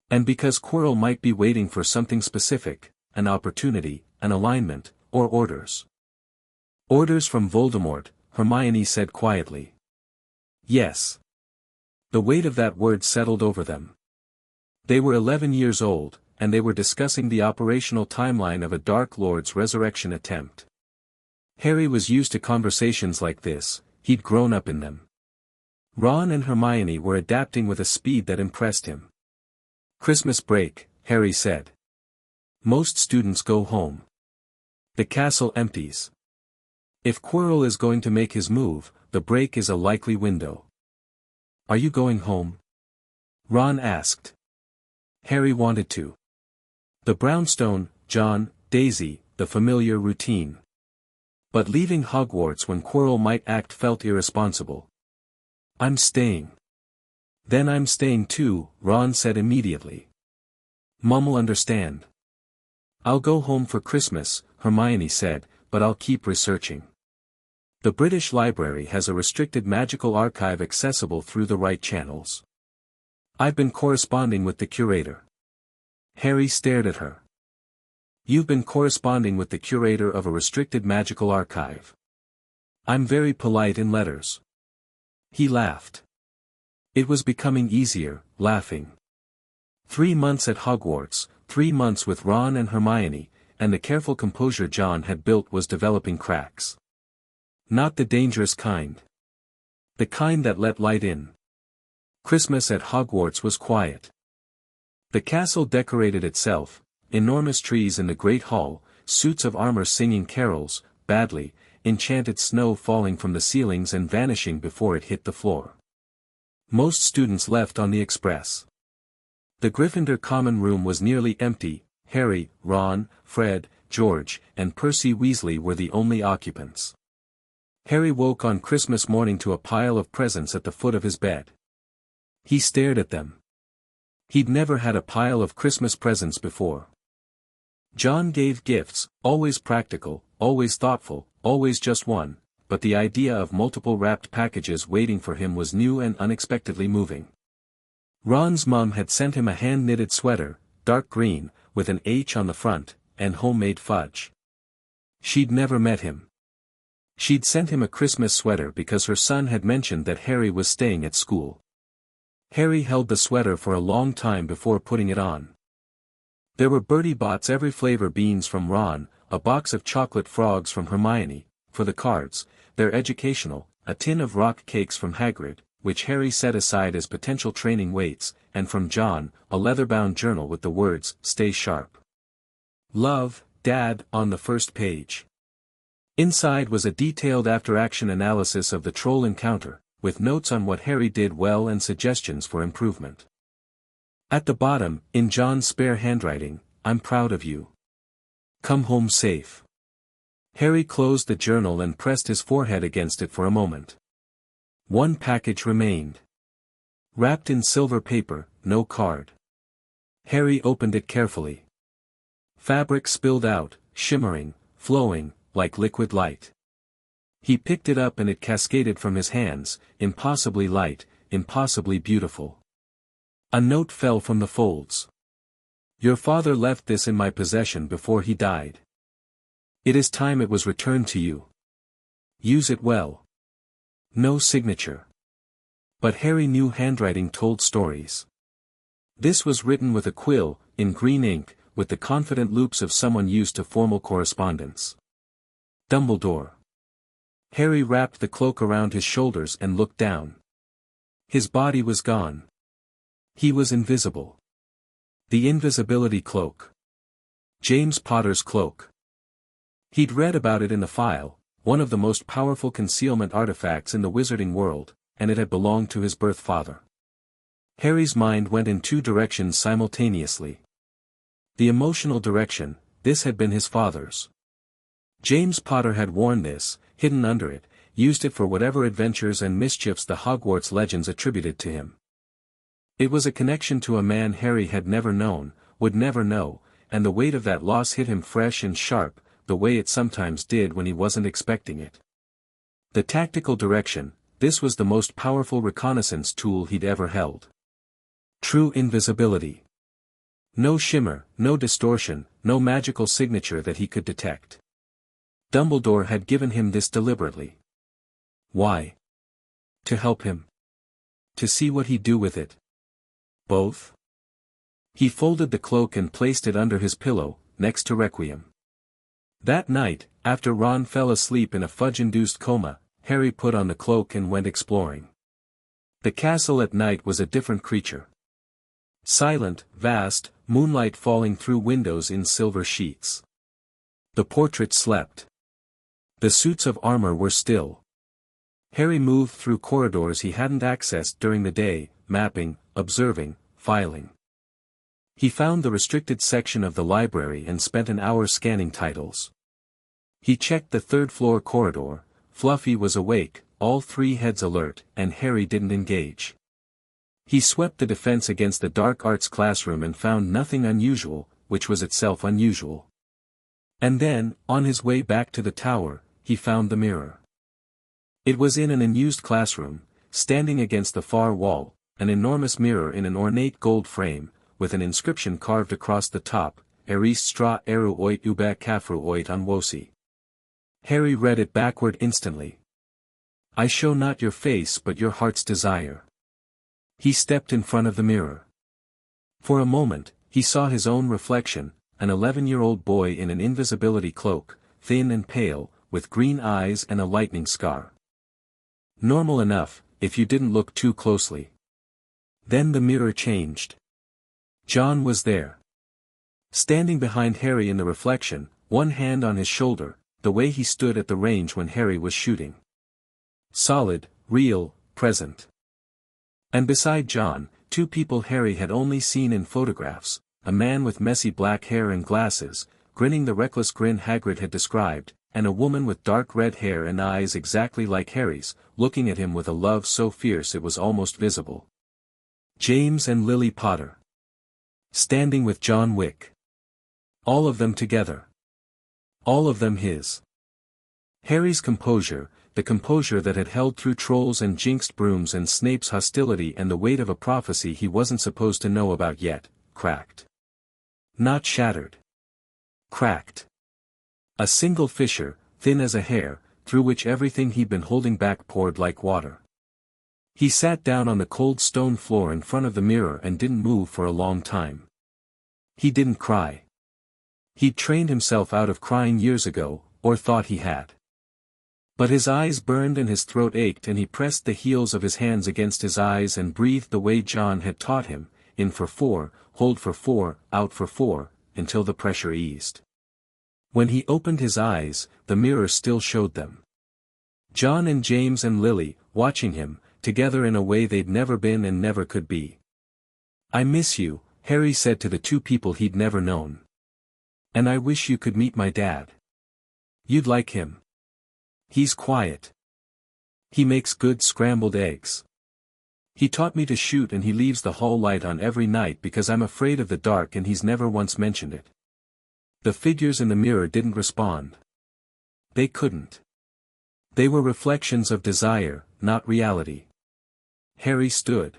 And because Quirrell might be waiting for something specific, an opportunity, an alignment, or orders. Orders from Voldemort, Hermione said quietly. Yes. The weight of that word settled over them. They were 11 years old, and they were discussing the operational timeline of a Dark Lord's resurrection attempt. Harry was used to conversations like this, he'd grown up in them. Ron and Hermione were adapting with a speed that impressed him. Christmas break, Harry said. Most students go home. The castle empties. If Quirrell is going to make his move, the break is a likely window. Are you going home? Ron asked. Harry wanted to. The brownstone, John, Daisy, the familiar routine. But leaving Hogwarts when Quirrell might act felt irresponsible. I'm staying. Then I'm staying too, Ron said immediately. Mum'll understand. I'll go home for Christmas, Hermione said, but I'll keep researching. The British Library has a restricted magical archive accessible through the right channels. I've been corresponding with the curator. Harry stared at her. You've been corresponding with the curator of a restricted magical archive. I'm very polite in letters. He laughed. It was becoming easier, laughing. 3 months at Hogwarts, 3 months with Ron and Hermione, and the careful composure John had built was developing cracks. Not the dangerous kind. The kind that let light in. Christmas at Hogwarts was quiet. The castle decorated itself, enormous trees in the great hall, suits of armor singing carols, badly, enchanted snow falling from the ceilings and vanishing before it hit the floor. Most students left on the express. The Gryffindor common room was nearly empty. Harry, Ron, Fred, George, and Percy Weasley were the only occupants. Harry woke on Christmas morning to a pile of presents at the foot of his bed. He stared at them. He'd never had a pile of Christmas presents before. John gave gifts, always practical, always thoughtful, always just one, but the idea of multiple wrapped packages waiting for him was new and unexpectedly moving. Ron's mum had sent him a hand-knitted sweater, dark green, with an H on the front, and homemade fudge. She'd never met him. She'd sent him a Christmas sweater because her son had mentioned that Harry was staying at school. Harry held the sweater for a long time before putting it on. There were Bertie Bott's every flavor beans from Ron, a box of chocolate frogs from Hermione, for the cards, their educational, a tin of rock cakes from Hagrid, which Harry set aside as potential training weights, and from John, a leather-bound journal with the words, "Stay sharp. Love, Dad," on the first page. Inside was a detailed after-action analysis of the troll encounter, with notes on what Harry did well and suggestions for improvement. At the bottom, in John's spare handwriting, "I'm proud of you. Come home safe." Harry closed the journal and pressed his forehead against it for a moment. One package remained. Wrapped in silver paper, no card. Harry opened it carefully. Fabric spilled out, shimmering, flowing, like liquid light. He picked it up and it cascaded from his hands, impossibly light, impossibly beautiful. A note fell from the folds. "Your father left this in my possession before he died. It is time it was returned to you. Use it well." No signature. But Harry knew handwriting told stories. This was written with a quill, in green ink, with the confident loops of someone used to formal correspondence. Dumbledore. Harry wrapped the cloak around his shoulders and looked down. His body was gone. He was invisible. The invisibility cloak. James Potter's cloak. He'd read about it in the file, one of the most powerful concealment artifacts in the wizarding world, and it had belonged to his birth father. Harry's mind went in 2 directions simultaneously. The emotional direction, this had been his father's. James Potter had worn this, hidden under it, used it for whatever adventures and mischiefs the Hogwarts legends attributed to him. It was a connection to a man Harry had never known, would never know, and the weight of that loss hit him fresh and sharp, the way it sometimes did when he wasn't expecting it. The tactical direction, this was the most powerful reconnaissance tool he'd ever held. True invisibility. No shimmer, no distortion, no magical signature that he could detect. Dumbledore had given him this deliberately. Why? To help him. To see what he'd do with it. Both? He folded the cloak and placed it under his pillow, next to Requiem. That night, after Ron fell asleep in a fudge-induced coma, Harry put on the cloak and went exploring. The castle at night was a different creature. Silent, vast, moonlight falling through windows in silver sheets. The portrait slept. The suits of armor were still. Harry moved through corridors he hadn't accessed during the day, mapping, observing, filing. He found the restricted section of the library and spent an hour scanning titles. He checked the third-floor corridor. Fluffy was awake, all three heads alert, and Harry didn't engage. He swept the defense against the dark arts classroom and found nothing unusual, which was itself unusual. And then, on his way back to the tower, he found the mirror. It was in an unused classroom, standing against the far wall, an enormous mirror in an ornate gold frame, with an inscription carved across the top, Eris stra eru oit ube kafru oit anwosi. Harry read it backward instantly. I show not your face but your heart's desire. He stepped in front of the mirror. For a moment, he saw his own reflection, an 11-year-old boy in an invisibility cloak, thin and pale, with green eyes and a lightning scar. Normal enough, if you didn't look too closely. Then the mirror changed. John was there. Standing behind Harry in the reflection, one hand on his shoulder, the way he stood at the range when Harry was shooting. Solid, real, present. And beside John, two people Harry had only seen in photographs, a man with messy black hair and glasses, grinning the reckless grin Hagrid had described, and a woman with dark red hair and eyes exactly like Harry's, looking at him with a love so fierce it was almost visible. James and Lily Potter. Standing with John Wick. All of them together. All of them his. Harry's composure, the composure that had held through trolls and jinxed brooms and Snape's hostility and the weight of a prophecy he wasn't supposed to know about yet, cracked. Not shattered. Cracked. A single fissure, thin as a hair, through which everything he'd been holding back poured like water. He sat down on the cold stone floor in front of the mirror and didn't move for a long time. He didn't cry. He'd trained himself out of crying years ago, or thought he had. But his eyes burned and his throat ached and he pressed the heels of his hands against his eyes and breathed the way John had taught him, in for 4, hold for 4, out for 4, until the pressure eased. When he opened his eyes, the mirror still showed them. John and James and Lily, watching him, together in a way they'd never been and never could be. I miss you, Harry said to the two people he'd never known. And I wish you could meet my dad. You'd like him. He's quiet. He makes good scrambled eggs. He taught me to shoot and he leaves the hall light on every night because I'm afraid of the dark and he's never once mentioned it. The figures in the mirror didn't respond. They couldn't. They were reflections of desire, not reality. Harry stood.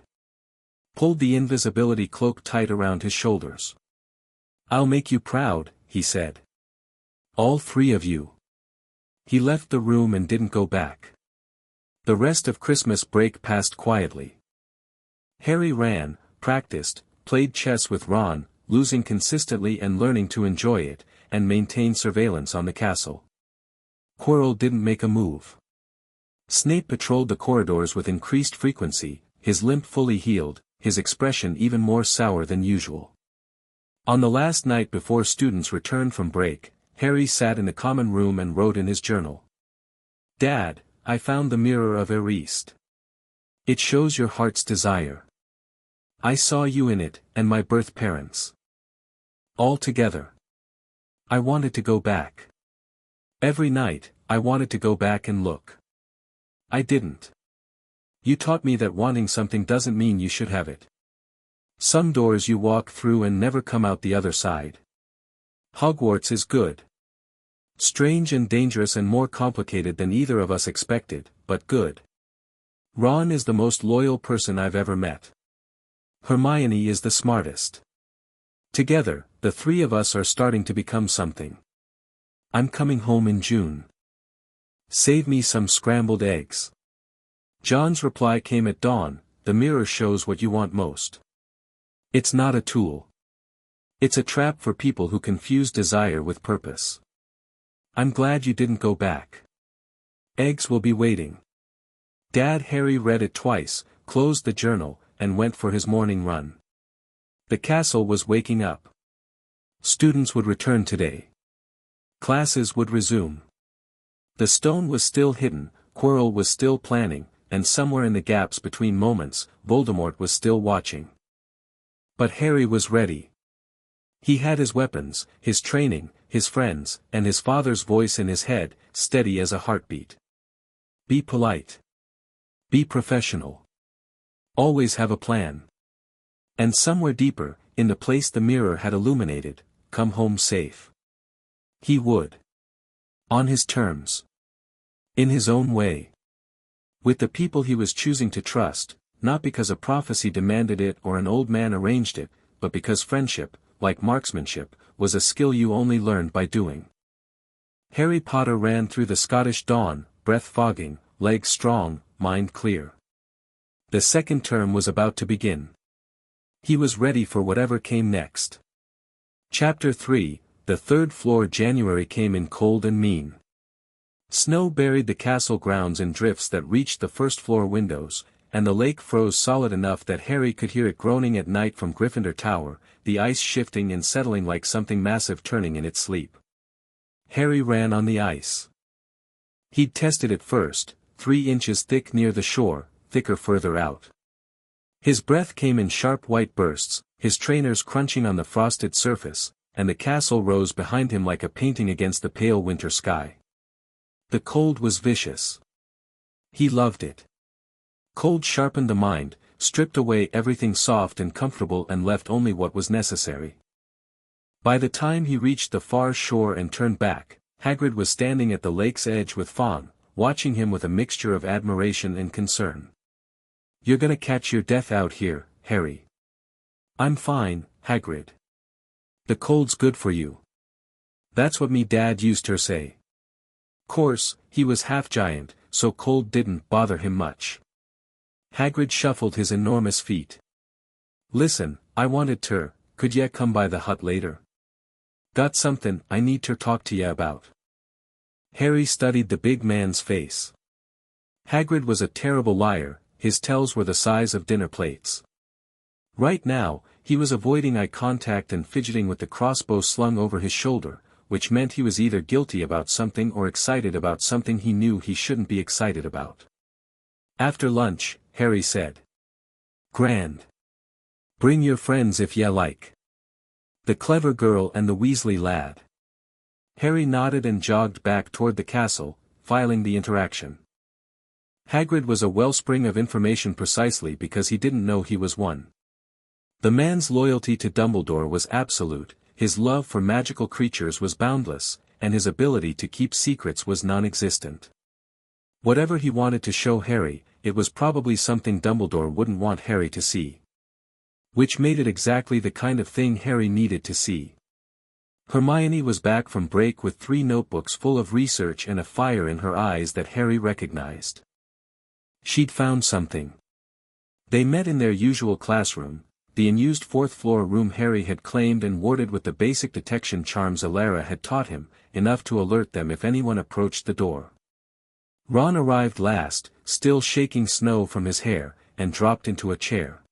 Pulled the invisibility cloak tight around his shoulders. I'll make you proud, he said. All three of you. He left the room and didn't go back. The rest of Christmas break passed quietly. Harry ran, practiced, played chess with Ron, losing consistently and learning to enjoy it, and maintained surveillance on the castle. Quirrell didn't make a move. Snape patrolled the corridors with increased frequency, his limp fully healed, his expression even more sour than usual. On the last night before students returned from break, Harry sat in the common room and wrote in his journal. Dad, I found the mirror of Erist. It shows your heart's desire. I saw you in it, and my birth parents. All together. I wanted to go back. Every night, I wanted to go back and look. I didn't. You taught me that wanting something doesn't mean you should have it. Some doors you walk through and never come out the other side. Hogwarts is good. Strange and dangerous and more complicated than either of us expected, but good. Ron is the most loyal person I've ever met. Hermione is the smartest. Together, the three of us are starting to become something. I'm coming home in June. Save me some scrambled eggs. John's reply came at dawn, the mirror shows what you want most. It's not a tool. It's a trap for people who confuse desire with purpose. I'm glad you didn't go back. Eggs will be waiting. Dad. Harry read it twice, closed the journal, and went for his morning run. The castle was waking up. Students would return today. Classes would resume. The stone was still hidden, Quirrell was still planning, and somewhere in the gaps between moments, Voldemort was still watching. But Harry was ready. He had his weapons, his training, his friends, and his father's voice in his head, steady as a heartbeat. Be polite. Be professional. Always have a plan. And somewhere deeper, in the place the mirror had illuminated, come home safe. He would. On his terms. In his own way. With the people he was choosing to trust, not because a prophecy demanded it or an old man arranged it, but because friendship, like marksmanship, was a skill you only learned by doing. Harry Potter ran through the Scottish dawn, breath fogging, legs strong, mind clear. The second term was about to begin. He was ready for whatever came next. Chapter 3, the third floor. January came in cold and mean. Snow buried the castle grounds in drifts that reached the first-floor windows, and the lake froze solid enough that Harry could hear it groaning at night from Gryffindor Tower, the ice shifting and settling like something massive turning in its sleep. Harry ran on the ice. He'd tested it first, 3 inches thick near the shore, thicker further out. His breath came in sharp white bursts, his trainers crunching on the frosted surface, and the castle rose behind him like a painting against the pale winter sky. The cold was vicious. He loved it. Cold sharpened the mind, stripped away everything soft and comfortable and left only what was necessary. By the time he reached the far shore and turned back, Hagrid was standing at the lake's edge with Fawn, watching him with a mixture of admiration and concern. "You're gonna catch your death out here, Harry." "I'm fine, Hagrid. The cold's good for you. That's what me dad used to say." Course, he was half-giant, so cold didn't bother him much. Hagrid shuffled his enormous feet. "Listen, I wanted ter, could ya come by the hut later? Got something I need ter talk to ya about." Harry studied the big man's face. Hagrid was a terrible liar, his tells were the size of dinner plates. Right now, he was avoiding eye contact and fidgeting with the crossbow slung over his shoulder, which meant he was either guilty about something or excited about something he knew he shouldn't be excited about. After lunch, Harry said. "Grand. Bring your friends if ye like. The clever girl and the Weasley lad." Harry nodded and jogged back toward the castle, filing the interaction. Hagrid was a wellspring of information precisely because he didn't know he was one. The man's loyalty to Dumbledore was absolute, his love for magical creatures was boundless, and his ability to keep secrets was non-existent. Whatever he wanted to show Harry, it was probably something Dumbledore wouldn't want Harry to see. Which made it exactly the kind of thing Harry needed to see. Hermione was back from break with 3 notebooks full of research and a fire in her eyes that Harry recognized. She'd found something. They met in their usual classroom, the unused 4th-floor room Harry had claimed and warded with the basic detection charms Alara had taught him, enough to alert them if anyone approached the door. Ron arrived last, still shaking snow from his hair, and dropped into a chair.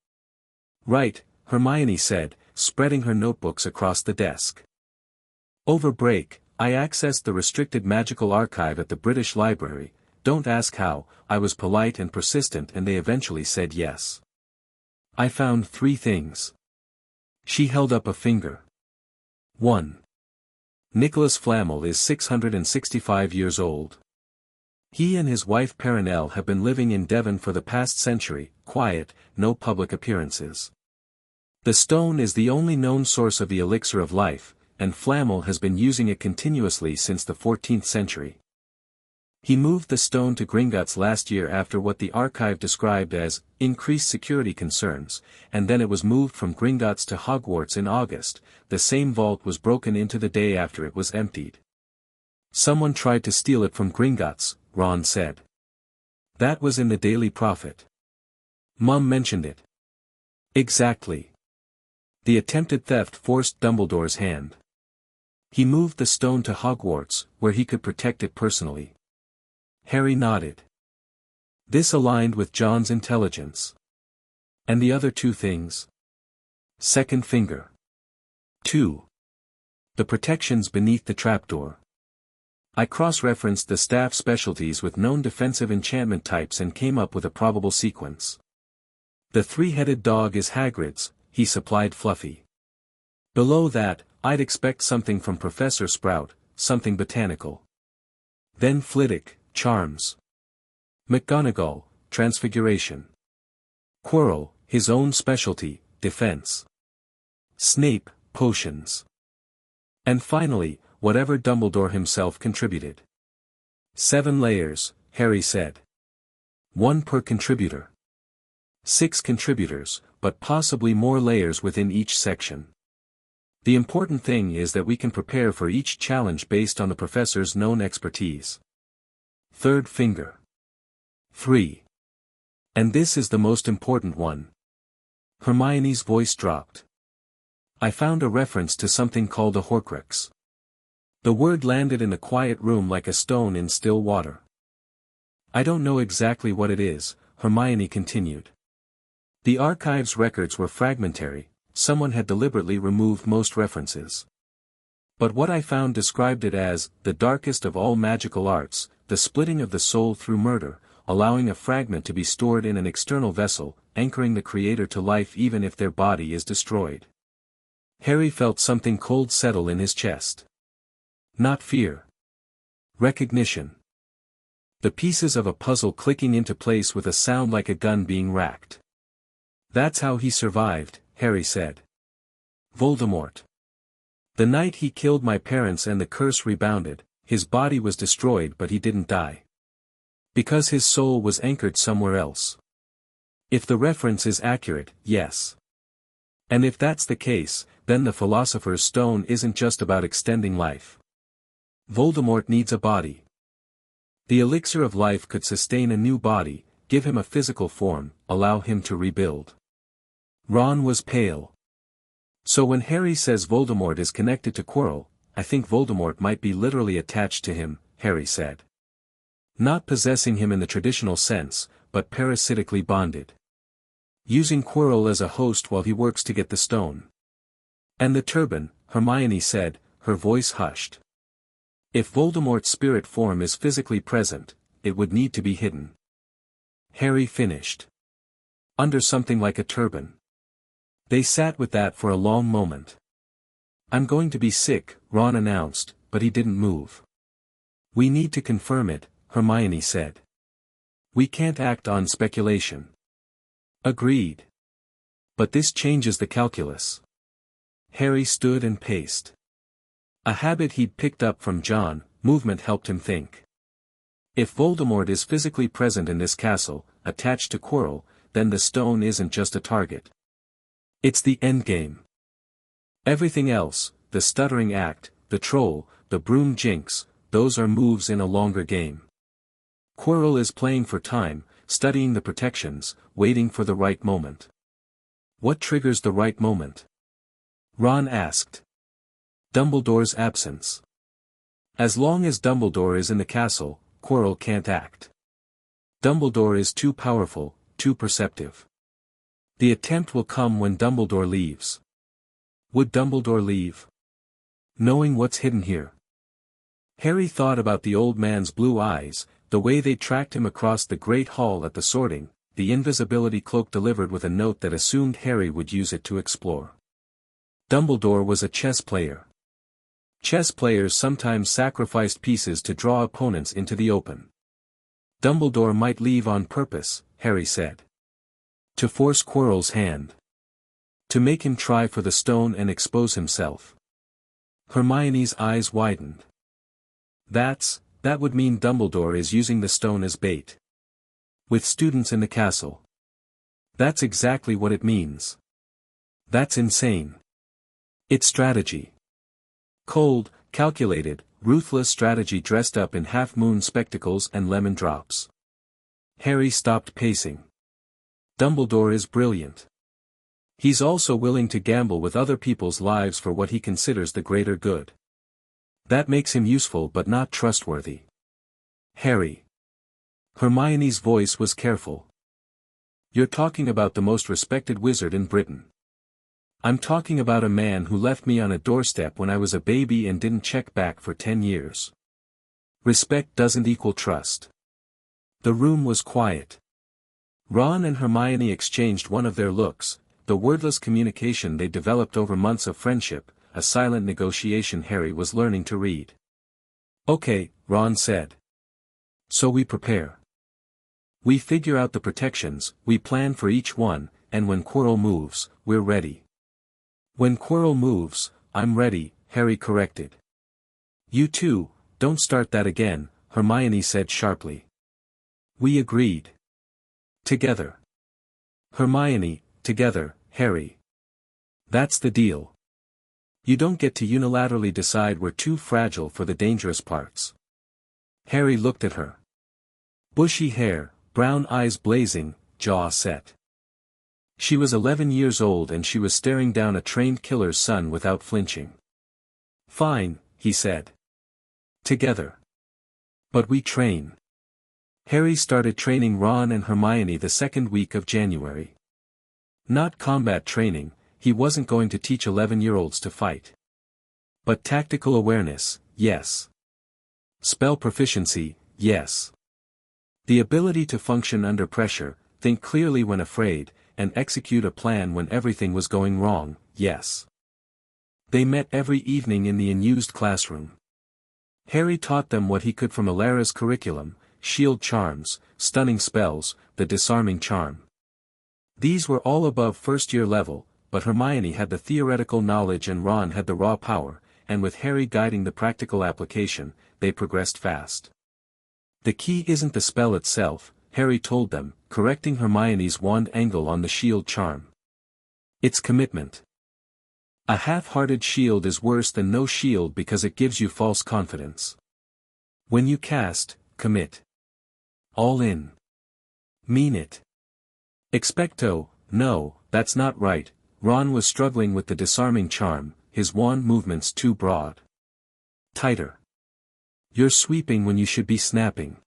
"Right," Hermione said, spreading her notebooks across the desk. "Over break, I accessed the restricted magical archive at the British Library. Don't ask how, I was polite and persistent and they eventually said yes. I found 3 things." She held up a finger. 1. Nicholas Flamel is 665 years old. He and his wife Perenelle have been living in Devon for the past century, quiet, no public appearances. The stone is the only known source of the elixir of life, and Flamel has been using it continuously since the 14th century. He moved the stone to Gringotts last year after what the archive described as increased security concerns, and then it was moved from Gringotts to Hogwarts in August. The same vault was broken into the day after it was emptied. "Someone tried to steal it from Gringotts," Ron said. "That was in the Daily Prophet. Mum mentioned it." "Exactly. The attempted theft forced Dumbledore's hand. He moved the stone to Hogwarts, where he could protect it personally." Harry nodded. This aligned with John's intelligence. And the other two things? Second finger. 2. The protections beneath the trapdoor. I cross-referenced the staff specialties with known defensive enchantment types and came up with a probable sequence. The three-headed dog is Hagrid's, he supplied Fluffy. Below that, I'd expect something from Professor Sprout, something botanical. Then Flitwick, charms. McGonagall, transfiguration. Quirrell, his own specialty, defense. Snape, potions. And finally, whatever Dumbledore himself contributed. 7 layers, Harry said. 1 per contributor. 6 contributors, but possibly more layers within each section. The important thing is that we can prepare for each challenge based on the professor's known expertise. Third finger. 3. And this is the most important one. Hermione's voice dropped. I found a reference to something called a Horcrux. The word landed in a quiet room like a stone in still water. I don't know exactly what it is, Hermione continued. The archive's records were fragmentary, someone had deliberately removed most references. But what I found described it as, the darkest of all magical arts, the splitting of the soul through murder, allowing a fragment to be stored in an external vessel, anchoring the creator to life even if their body is destroyed. Harry felt something cold settle in his chest. Not fear. Recognition. The pieces of a puzzle clicking into place with a sound like a gun being racked. That's how he survived, Harry said. Voldemort. The night he killed my parents and the curse rebounded, his body was destroyed but he didn't die. Because his soul was anchored somewhere else. If the reference is accurate, yes. And if that's the case, then the Philosopher's Stone isn't just about extending life. Voldemort needs a body. The elixir of life could sustain a new body, give him a physical form, allow him to rebuild. Ron was pale. So when Harry says Voldemort is connected to Quirrell, I think Voldemort might be literally attached to him, Harry said. Not possessing him in the traditional sense, but parasitically bonded. Using Quirrell as a host while he works to get the stone. And the turban, Hermione said, her voice hushed. If Voldemort's spirit form is physically present, it would need to be hidden. Harry finished. Under something like a turban. They sat with that for a long moment. I'm going to be sick, Ron announced, but he didn't move. We need to confirm it, Hermione said. We can't act on speculation. Agreed. But this changes the calculus. Harry stood and paced. A habit he'd picked up from John, movement helped him think. If Voldemort is physically present in this castle, attached to Quirrell, then the stone isn't just a target. It's the endgame. Everything else, the stuttering act, the troll, the broom jinx, those are moves in a longer game. Quirrell is playing for time, studying the protections, waiting for the right moment. What triggers the right moment? Ron asked. Dumbledore's absence. As long as Dumbledore is in the castle, Quirrell can't act. Dumbledore is too powerful, too perceptive. The attempt will come when Dumbledore leaves. Would Dumbledore leave? Knowing what's hidden here. Harry thought about the old man's blue eyes, the way they tracked him across the Great Hall at the sorting, the invisibility cloak delivered with a note that assumed Harry would use it to explore. Dumbledore was a chess player. Chess players sometimes sacrificed pieces to draw opponents into the open. Dumbledore might leave on purpose, Harry said. To force Quirrell's hand. To make him try for the stone and expose himself. Hermione's eyes widened. That would mean Dumbledore is using the stone as bait. With students in the castle. That's exactly what it means. That's insane. It's strategy. Cold, calculated, ruthless strategy dressed up in half-moon spectacles and lemon drops. Harry stopped pacing. Dumbledore is brilliant. He's also willing to gamble with other people's lives for what he considers the greater good. That makes him useful but not trustworthy. Harry. Hermione's voice was careful. You're talking about the most respected wizard in Britain. I'm talking about a man who left me on a doorstep when I was a baby and didn't check back for 10 years. Respect doesn't equal trust. The room was quiet. Ron and Hermione exchanged one of their looks, the wordless communication they developed over months of friendship, a silent negotiation Harry was learning to read. Okay, Ron said. So we prepare. We figure out the protections, we plan for each one, and when Quirrell moves, we're ready. When Quirrell moves, I'm ready, Harry corrected. You too, don't start that again, Hermione said sharply. We agreed. Together. Hermione, together, Harry. That's the deal. You don't get to unilaterally decide we're too fragile for the dangerous parts. Harry looked at her. Bushy hair, brown eyes blazing, jaw set. She was 11 years old and she was staring down a trained killer's son without flinching. Fine, he said. Together. But we train. Harry started training Ron and Hermione the second week of January. Not combat training, he wasn't going to teach 11-year-olds to fight. But tactical awareness, yes. Spell proficiency, yes. The ability to function under pressure, think clearly when afraid, and execute a plan when everything was going wrong, yes. They met every evening in the unused classroom. Harry taught them what he could from Alara's curriculum, shield charms, stunning spells, the disarming charm. These were all above first-year level, but Hermione had the theoretical knowledge and Ron had the raw power, and with Harry guiding the practical application, they progressed fast. The key isn't the spell itself, Harry told them, correcting Hermione's wand angle on the shield charm. It's commitment. A half-hearted shield is worse than no shield because it gives you false confidence. When you cast, commit. All in. Mean it. Expecto, no, that's not right, Ron was struggling with the disarming charm, his wand movements too broad. Tighter. You're sweeping when you should be snapping.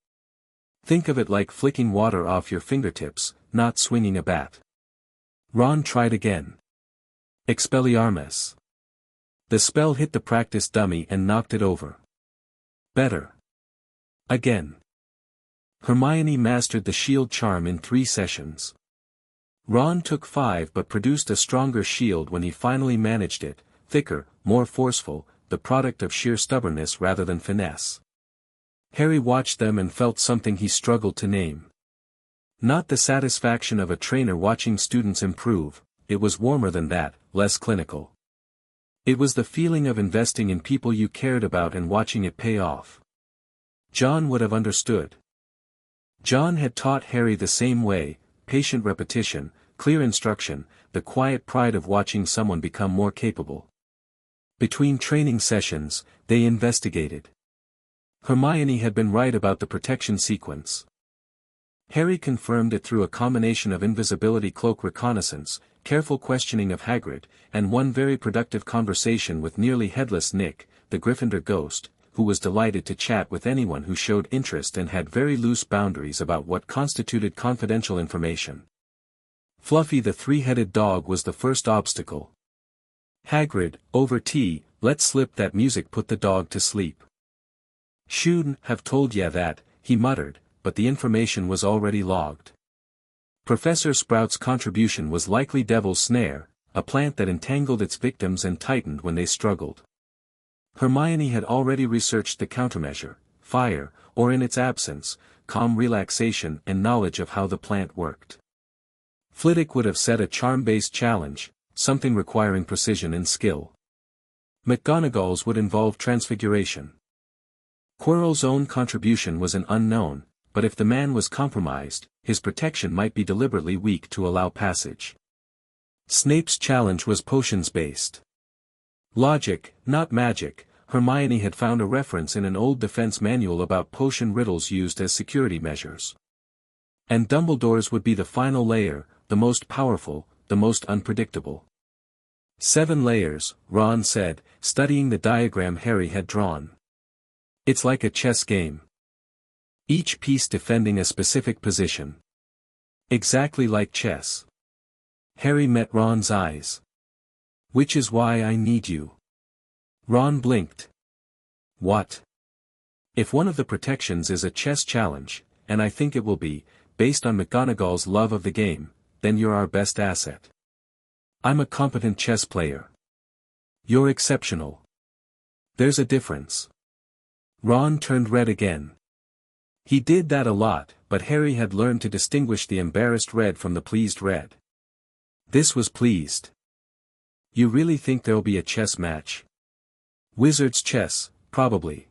Think of it like flicking water off your fingertips, not swinging a bat. Ron tried again. Expelliarmus. The spell hit the practice dummy and knocked it over. Better. Again. Hermione mastered the shield charm in 3 sessions. Ron took 5 but produced a stronger shield when he finally managed it, thicker, more forceful, the product of sheer stubbornness rather than finesse. Harry watched them and felt something he struggled to name. Not the satisfaction of a trainer watching students improve, it was warmer than that, less clinical. It was the feeling of investing in people you cared about and watching it pay off. John would have understood. John had taught Harry the same way, patient repetition, clear instruction, the quiet pride of watching someone become more capable. Between training sessions, they investigated. Hermione had been right about the protection sequence. Harry confirmed it through a combination of invisibility cloak reconnaissance, careful questioning of Hagrid, and one very productive conversation with nearly headless Nick, the Gryffindor ghost, who was delighted to chat with anyone who showed interest and had very loose boundaries about what constituted confidential information. Fluffy the three-headed dog was the first obstacle. Hagrid, over tea, let slip that music put the dog to sleep. Shouldn't have told ya that, he muttered, but the information was already logged. Professor Sprout's contribution was likely Devil's Snare, a plant that entangled its victims and tightened when they struggled. Hermione had already researched the countermeasure, fire, or in its absence, calm relaxation and knowledge of how the plant worked. Flitwick would have set a charm-based challenge, something requiring precision and skill. McGonagall's would involve transfiguration. Quirrell's own contribution was an unknown, but if the man was compromised, his protection might be deliberately weak to allow passage. Snape's challenge was potions-based. Logic, not magic, Hermione had found a reference in an old defense manual about potion riddles used as security measures. And Dumbledore's would be the final layer, the most powerful, the most unpredictable. 7 layers, Ron said, studying the diagram Harry had drawn. It's like a chess game. Each piece defending a specific position. Exactly like chess. Harry met Ron's eyes. Which is why I need you. Ron blinked. What? If one of the protections is a chess challenge, and I think it will be, based on McGonagall's love of the game, then you're our best asset. I'm a competent chess player. You're exceptional. There's a difference. Ron turned red again. He did that a lot, but Harry had learned to distinguish the embarrassed red from the pleased red. This was pleased. You really think there'll be a chess match? Wizard's chess, probably.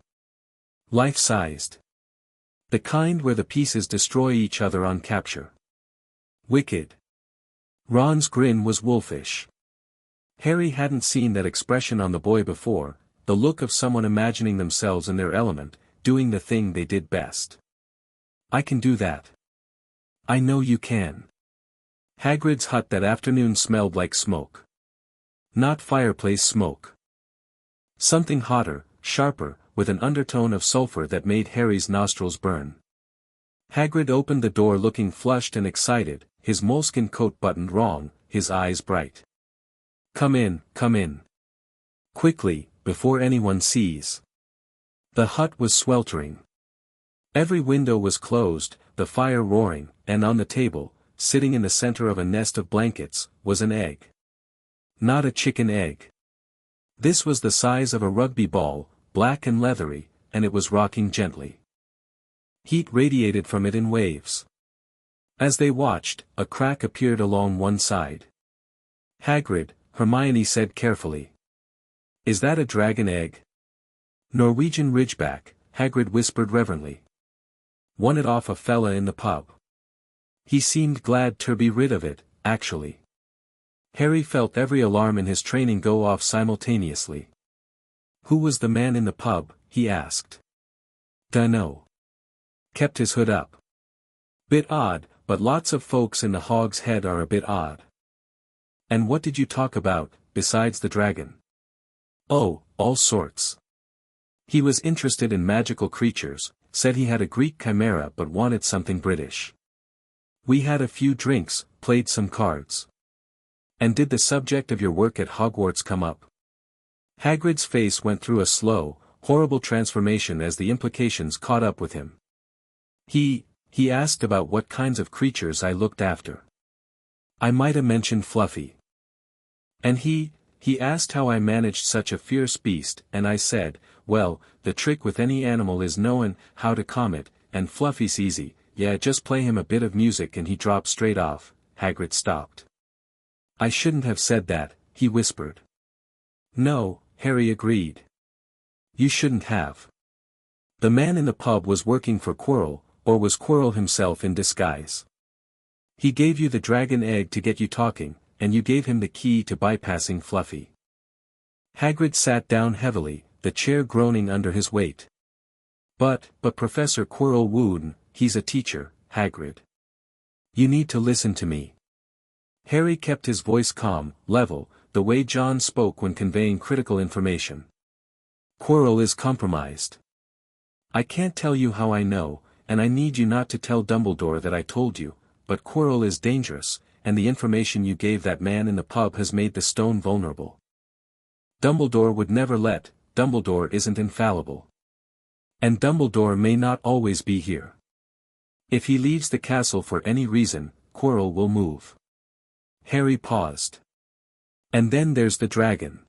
Life-sized. The kind where the pieces destroy each other on capture. Wicked. Ron's grin was wolfish. Harry hadn't seen that expression on the boy before, the look of someone imagining themselves in their element, doing the thing they did best. I can do that. I know you can. Hagrid's hut that afternoon smelled like smoke. Not fireplace smoke. Something hotter, sharper, with an undertone of sulfur that made Harry's nostrils burn. Hagrid opened the door looking flushed and excited, his moleskin coat buttoned wrong, his eyes bright. Come in, come in. Quickly, before anyone sees. The hut was sweltering. Every window was closed, the fire roaring, and on the table, sitting in the center of a nest of blankets, was an egg. Not a chicken egg. This was the size of a rugby ball, black and leathery, and it was rocking gently. Heat radiated from it in waves. As they watched, a crack appeared along one side. Hagrid, Hermione said carefully. Is that a dragon egg? Norwegian Ridgeback, Hagrid whispered reverently. Won it off a fella in the pub. He seemed glad to be rid of it, actually. Harry felt every alarm in his training go off simultaneously. Who was the man in the pub, he asked. Dunno. Kept his hood up. Bit odd, but lots of folks in the Hog's Head are a bit odd. And what did you talk about, besides the dragon? Oh, all sorts. He was interested in magical creatures, said he had a Greek chimera but wanted something British. We had a few drinks, played some cards. And did the subject of your work at Hogwarts come up? Hagrid's face went through a slow, horrible transformation as the implications caught up with him. He asked about what kinds of creatures I looked after. I might have mentioned Fluffy. And he asked how I managed such a fierce beast, and I said, well, the trick with any animal is knowin' how to calm it, and Fluffy's easy, yeah, just play him a bit of music and he drops straight off. Hagrid stopped. I shouldn't have said that, he whispered. No, Harry agreed. You shouldn't have. The man in the pub was working for Quirrell, or was Quirrell himself in disguise. He gave you the dragon egg to get you talking, and you gave him the key to bypassing Fluffy. Hagrid sat down heavily, the chair groaning under his weight. But Professor Quirrell wouldn't, he's a teacher, Hagrid. You need to listen to me. Harry kept his voice calm, level, the way John spoke when conveying critical information. Quirrell is compromised. I can't tell you how I know, and I need you not to tell Dumbledore that I told you, but Quirrell is dangerous, and the information you gave that man in the pub has made the stone vulnerable. Dumbledore would never let, Dumbledore isn't infallible. And Dumbledore may not always be here. If he leaves the castle for any reason, Quirrell will move. Harry paused. And then there's the dragon.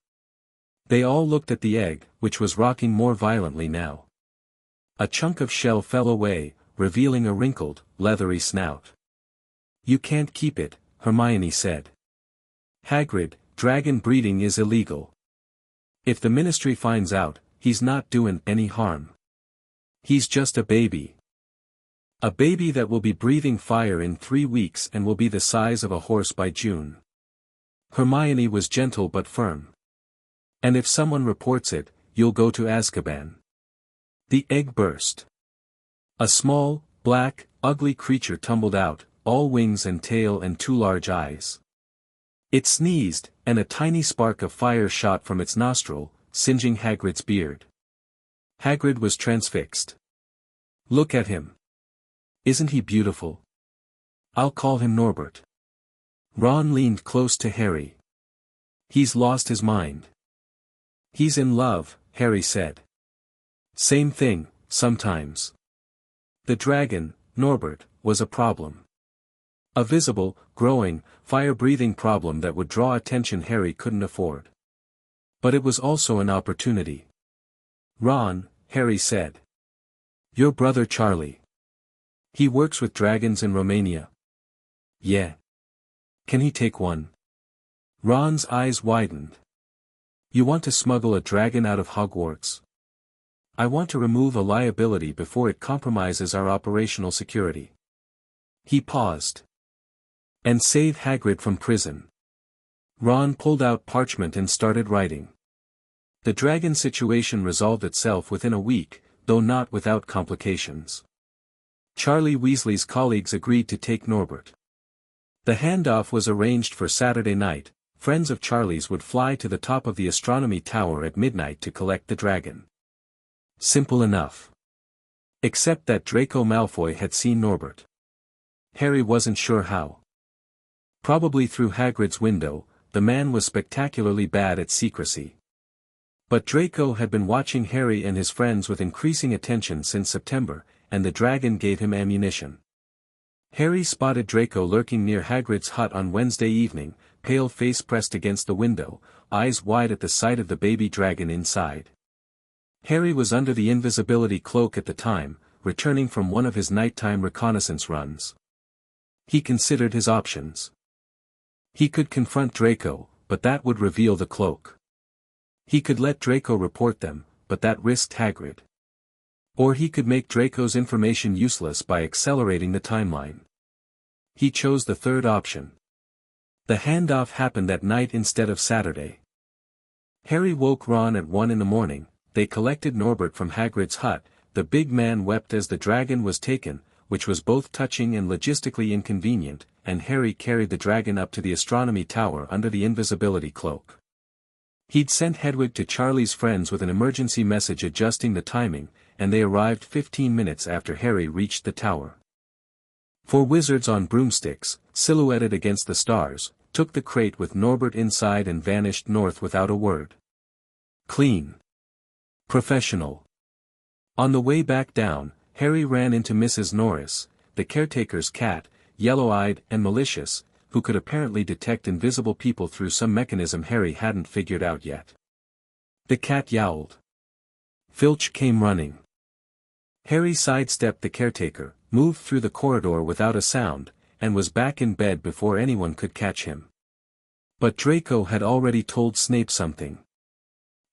They all looked at the egg, which was rocking more violently now. A chunk of shell fell away, revealing a wrinkled, leathery snout. You can't keep it, Hermione said. Hagrid, dragon breeding is illegal. If the Ministry finds out, he's not doing any harm. He's just a baby. A baby that will be breathing fire in 3 weeks and will be the size of a horse by June. Hermione was gentle but firm. And if someone reports it, you'll go to Azkaban. The egg burst. A small, black, ugly creature tumbled out, all wings and tail and 2 large eyes. It sneezed, and a tiny spark of fire shot from its nostril, singeing Hagrid's beard. Hagrid was transfixed. Look at him. Isn't he beautiful? I'll call him Norbert. Ron leaned close to Harry. He's lost his mind. He's in love, Harry said. Same thing, sometimes. The dragon, Norbert, was a problem. A visible, growing, fire-breathing problem that would draw attention Harry couldn't afford. But it was also an opportunity. Ron, Harry said. Your brother Charlie. He works with dragons in Romania. Yeah. Can he take one? Ron's eyes widened. You want to smuggle a dragon out of Hogwarts? I want to remove a liability before it compromises our operational security. He paused. And save Hagrid from prison. Ron pulled out parchment and started writing. The dragon situation resolved itself within a week, though not without complications. Charlie Weasley's colleagues agreed to take Norbert. The handoff was arranged for Saturday night. Friends of Charlie's would fly to the top of the astronomy tower at midnight to collect the dragon. Simple enough. Except that Draco Malfoy had seen Norbert. Harry wasn't sure how. Probably through Hagrid's window, the man was spectacularly bad at secrecy. But Draco had been watching Harry and his friends with increasing attention since September, and the dragon gave him ammunition. Harry spotted Draco lurking near Hagrid's hut on Wednesday evening, pale face pressed against the window, eyes wide at the sight of the baby dragon inside. Harry was under the invisibility cloak at the time, returning from one of his nighttime reconnaissance runs. He considered his options. He could confront Draco, but that would reveal the cloak. He could let Draco report them, but that risked Hagrid. Or he could make Draco's information useless by accelerating the timeline. He chose the third option. The handoff happened that night instead of Saturday. Harry woke Ron at 1 a.m, they collected Norbert from Hagrid's hut, the big man wept as the dragon was taken, which was both touching and logistically inconvenient, and Harry carried the dragon up to the astronomy tower under the invisibility cloak. He'd sent Hedwig to Charlie's friends with an emergency message adjusting the timing, and they arrived 15 minutes after Harry reached the tower. Four wizards on broomsticks, silhouetted against the stars, took the crate with Norbert inside and vanished north without a word. Clean. Professional. On the way back down, Harry ran into Mrs. Norris, the caretaker's cat, yellow-eyed and malicious, who could apparently detect invisible people through some mechanism Harry hadn't figured out yet. The cat yowled. Filch came running. Harry sidestepped the caretaker, moved through the corridor without a sound, and was back in bed before anyone could catch him. But Draco had already told Snape something.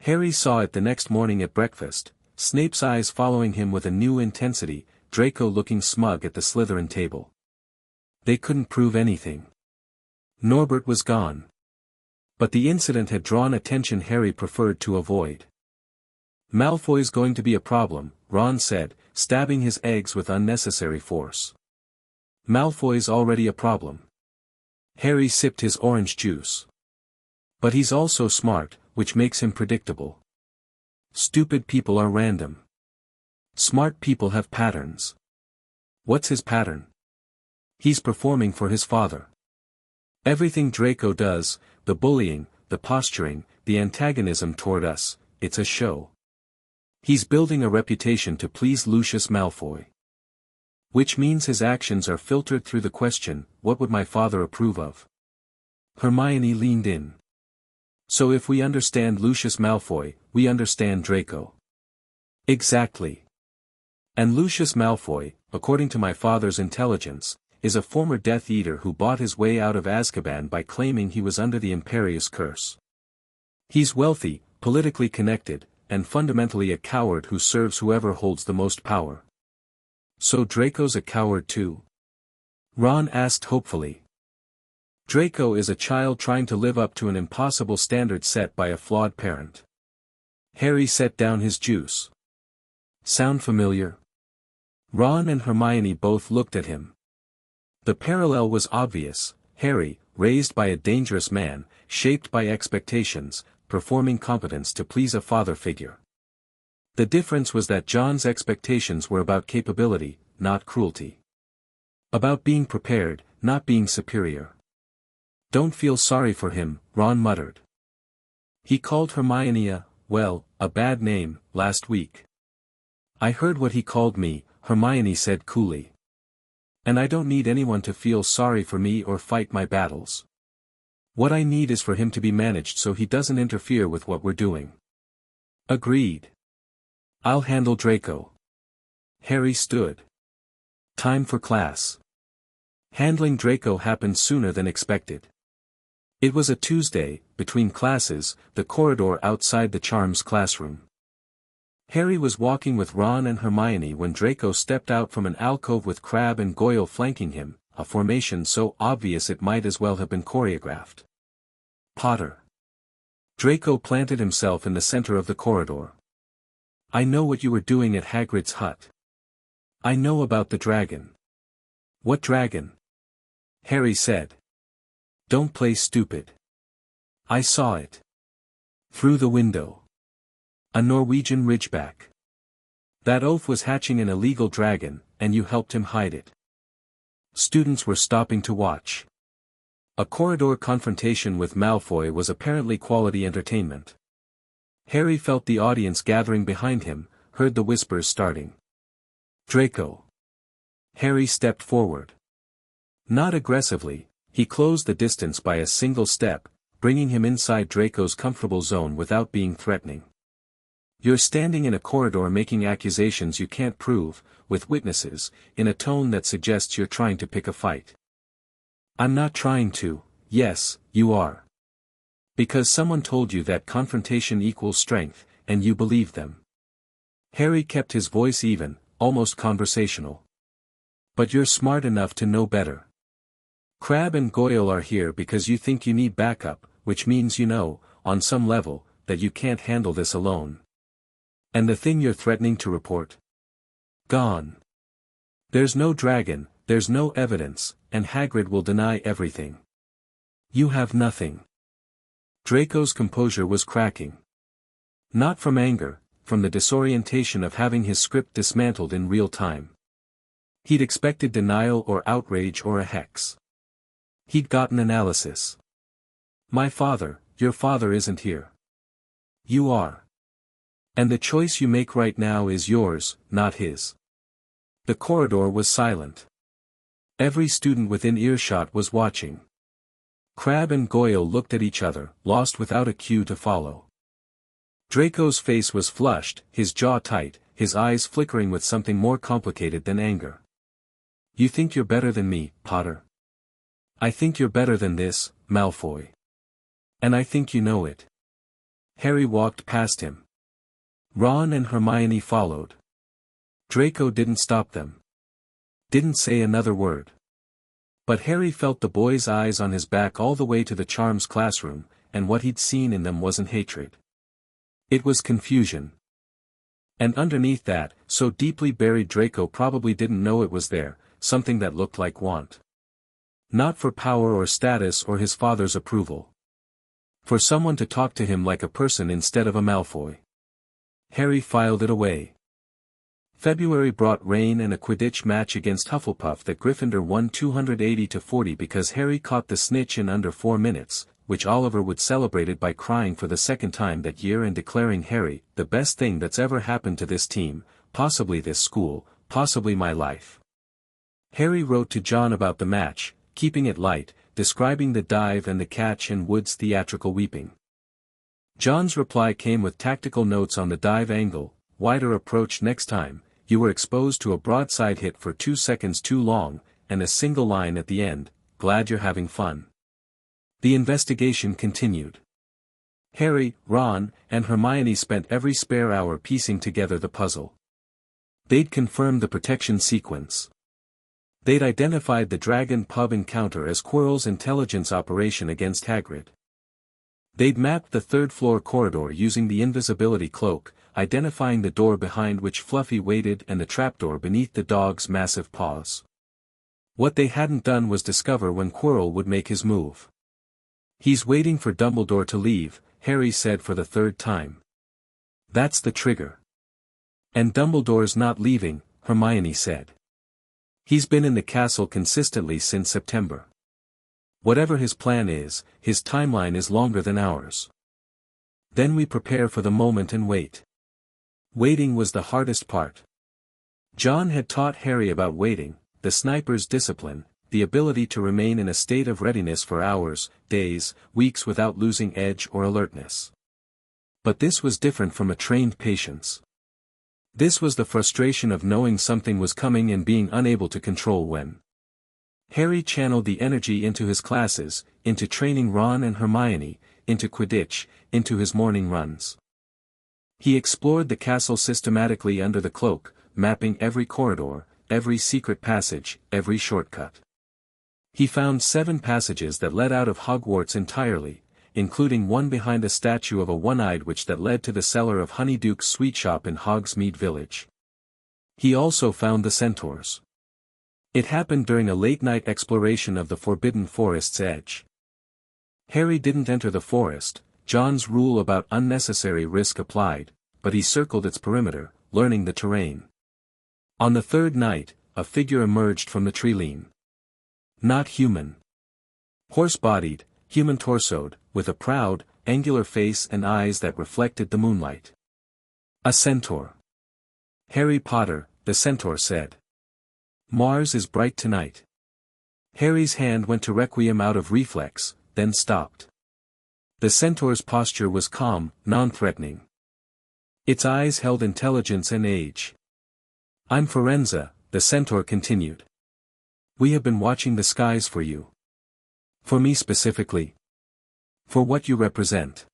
Harry saw it the next morning at breakfast, Snape's eyes following him with a new intensity, Draco looking smug at the Slytherin table. They couldn't prove anything. Norbert was gone. But the incident had drawn attention Harry preferred to avoid. Malfoy's going to be a problem, Ron said, stabbing his eggs with unnecessary force. Malfoy's already a problem. Harry sipped his orange juice. But he's also smart, which makes him predictable. Stupid people are random. Smart people have patterns. What's his pattern? He's performing for his father. Everything Draco does, the bullying, the posturing, the antagonism toward us, it's a show. He's building a reputation to please Lucius Malfoy. Which means his actions are filtered through the question, what would my father approve of? Hermione leaned in. So if we understand Lucius Malfoy, we understand Draco. Exactly. And Lucius Malfoy, according to my father's intelligence, is a former Death Eater who bought his way out of Azkaban by claiming he was under the Imperius Curse. He's wealthy, politically connected, and fundamentally a coward who serves whoever holds the most power. So Draco's a coward too? Ron asked hopefully. Draco is a child trying to live up to an impossible standard set by a flawed parent. Harry set down his juice. Sound familiar? Ron and Hermione both looked at him. The parallel was obvious, Harry, raised by a dangerous man, shaped by expectations, performing competence to please a father figure. The difference was that John's expectations were about capability, not cruelty. About being prepared, not being superior. Don't feel sorry for him, Ron muttered. He called Hermione a bad name, last week. I heard what he called me, Hermione said coolly. And I don't need anyone to feel sorry for me or fight my battles. What I need is for him to be managed so he doesn't interfere with what we're doing. Agreed. I'll handle Draco. Harry stood. Time for class. Handling Draco happened sooner than expected. It was a Tuesday, between classes, the corridor outside the Charms classroom. Harry was walking with Ron and Hermione when Draco stepped out from an alcove with Crabbe and Goyle flanking him, a formation so obvious it might as well have been choreographed. Potter. Draco planted himself in the center of the corridor. I know what you were doing at Hagrid's hut. I know about the dragon. What dragon? Harry said. Don't play stupid. I saw it. Through the window. A Norwegian ridgeback. That oaf was hatching an illegal dragon, and you helped him hide it. Students were stopping to watch. A corridor confrontation with Malfoy was apparently quality entertainment. Harry felt the audience gathering behind him, heard the whispers starting. Draco. Harry stepped forward. Not aggressively, he closed the distance by a single step, bringing him inside Draco's comfortable zone without being threatening. You're standing in a corridor making accusations you can't prove, with witnesses, in a tone that suggests you're trying to pick a fight. I'm not trying to. Yes, you are. Because someone told you that confrontation equals strength, and you believe them. Harry kept his voice even, almost conversational. But you're smart enough to know better. Crabbe and Goyle are here because you think you need backup, which means you know, on some level, that you can't handle this alone. And the thing you're threatening to report? Gone. There's no dragon, there's no evidence, and Hagrid will deny everything. You have nothing. Draco's composure was cracking. Not from anger, from the disorientation of having his script dismantled in real time. He'd expected denial or outrage or a hex. He'd gotten analysis. My father, your father isn't here. You are. And the choice you make right now is yours, not his. The corridor was silent. Every student within earshot was watching. Crabbe and Goyle looked at each other, lost without a cue to follow. Draco's face was flushed, his jaw tight, his eyes flickering with something more complicated than anger. You think you're better than me, Potter? I think you're better than this, Malfoy. And I think you know it. Harry walked past him. Ron and Hermione followed. Draco didn't stop them. Didn't say another word. But Harry felt the boy's eyes on his back all the way to the Charms classroom, and what he'd seen in them wasn't hatred. It was confusion. And underneath that, so deeply buried Draco probably didn't know it was there, something that looked like want. Not for power or status or his father's approval. For someone to talk to him like a person instead of a Malfoy. Harry filed it away. February brought rain and a Quidditch match against Hufflepuff that Gryffindor won 280-40 because Harry caught the snitch in under 4 minutes, which Oliver would celebrated by crying for the second time that year and declaring Harry, the best thing that's ever happened to this team, possibly this school, possibly my life. Harry wrote to John about the match, keeping it light, describing the dive and the catch and Wood's theatrical weeping. John's reply came with tactical notes on the dive angle, wider approach next time, you were exposed to a broadside hit for 2 seconds too long, and a single line at the end, glad you're having fun. The investigation continued. Harry, Ron, and Hermione spent every spare hour piecing together the puzzle. They'd confirmed the protection sequence. They'd identified the Dragon Pub encounter as Quirrell's intelligence operation against Hagrid. They'd mapped the third-floor corridor using the invisibility cloak, identifying the door behind which Fluffy waited and the trapdoor beneath the dog's massive paws. What they hadn't done was discover when Quirrell would make his move. He's waiting for Dumbledore to leave, Harry said for the 3rd time. That's the trigger. And Dumbledore's not leaving, Hermione said. He's been in the castle consistently since September. Whatever his plan is, his timeline is longer than ours. Then we prepare for the moment and wait. Waiting was the hardest part. John had taught Harry about waiting, the sniper's discipline, the ability to remain in a state of readiness for hours, days, weeks without losing edge or alertness. But this was different from a trained patience. This was the frustration of knowing something was coming and being unable to control when. Harry channeled the energy into his classes, into training Ron and Hermione, into Quidditch, into his morning runs. He explored the castle systematically under the cloak, mapping every corridor, every secret passage, every shortcut. He found 7 passages that led out of Hogwarts entirely, including one behind a statue of a one-eyed witch that led to the cellar of Honeyduke's sweet shop in Hogsmeade Village. He also found the centaurs. It happened during a late-night exploration of the Forbidden Forest's edge. Harry didn't enter the forest, John's rule about unnecessary risk applied, but he circled its perimeter, learning the terrain. On the 3rd night, a figure emerged from the treeline. Not human. Horse-bodied, human-torsoed, with a proud, angular face and eyes that reflected the moonlight. A centaur. Harry Potter, the centaur said. Mars is bright tonight. Harry's hand went to Requiem out of reflex, then stopped. The centaur's posture was calm, non-threatening. Its eyes held intelligence and age. I'm Firenze, the centaur continued. We have been watching the skies for you. For me specifically. For what you represent.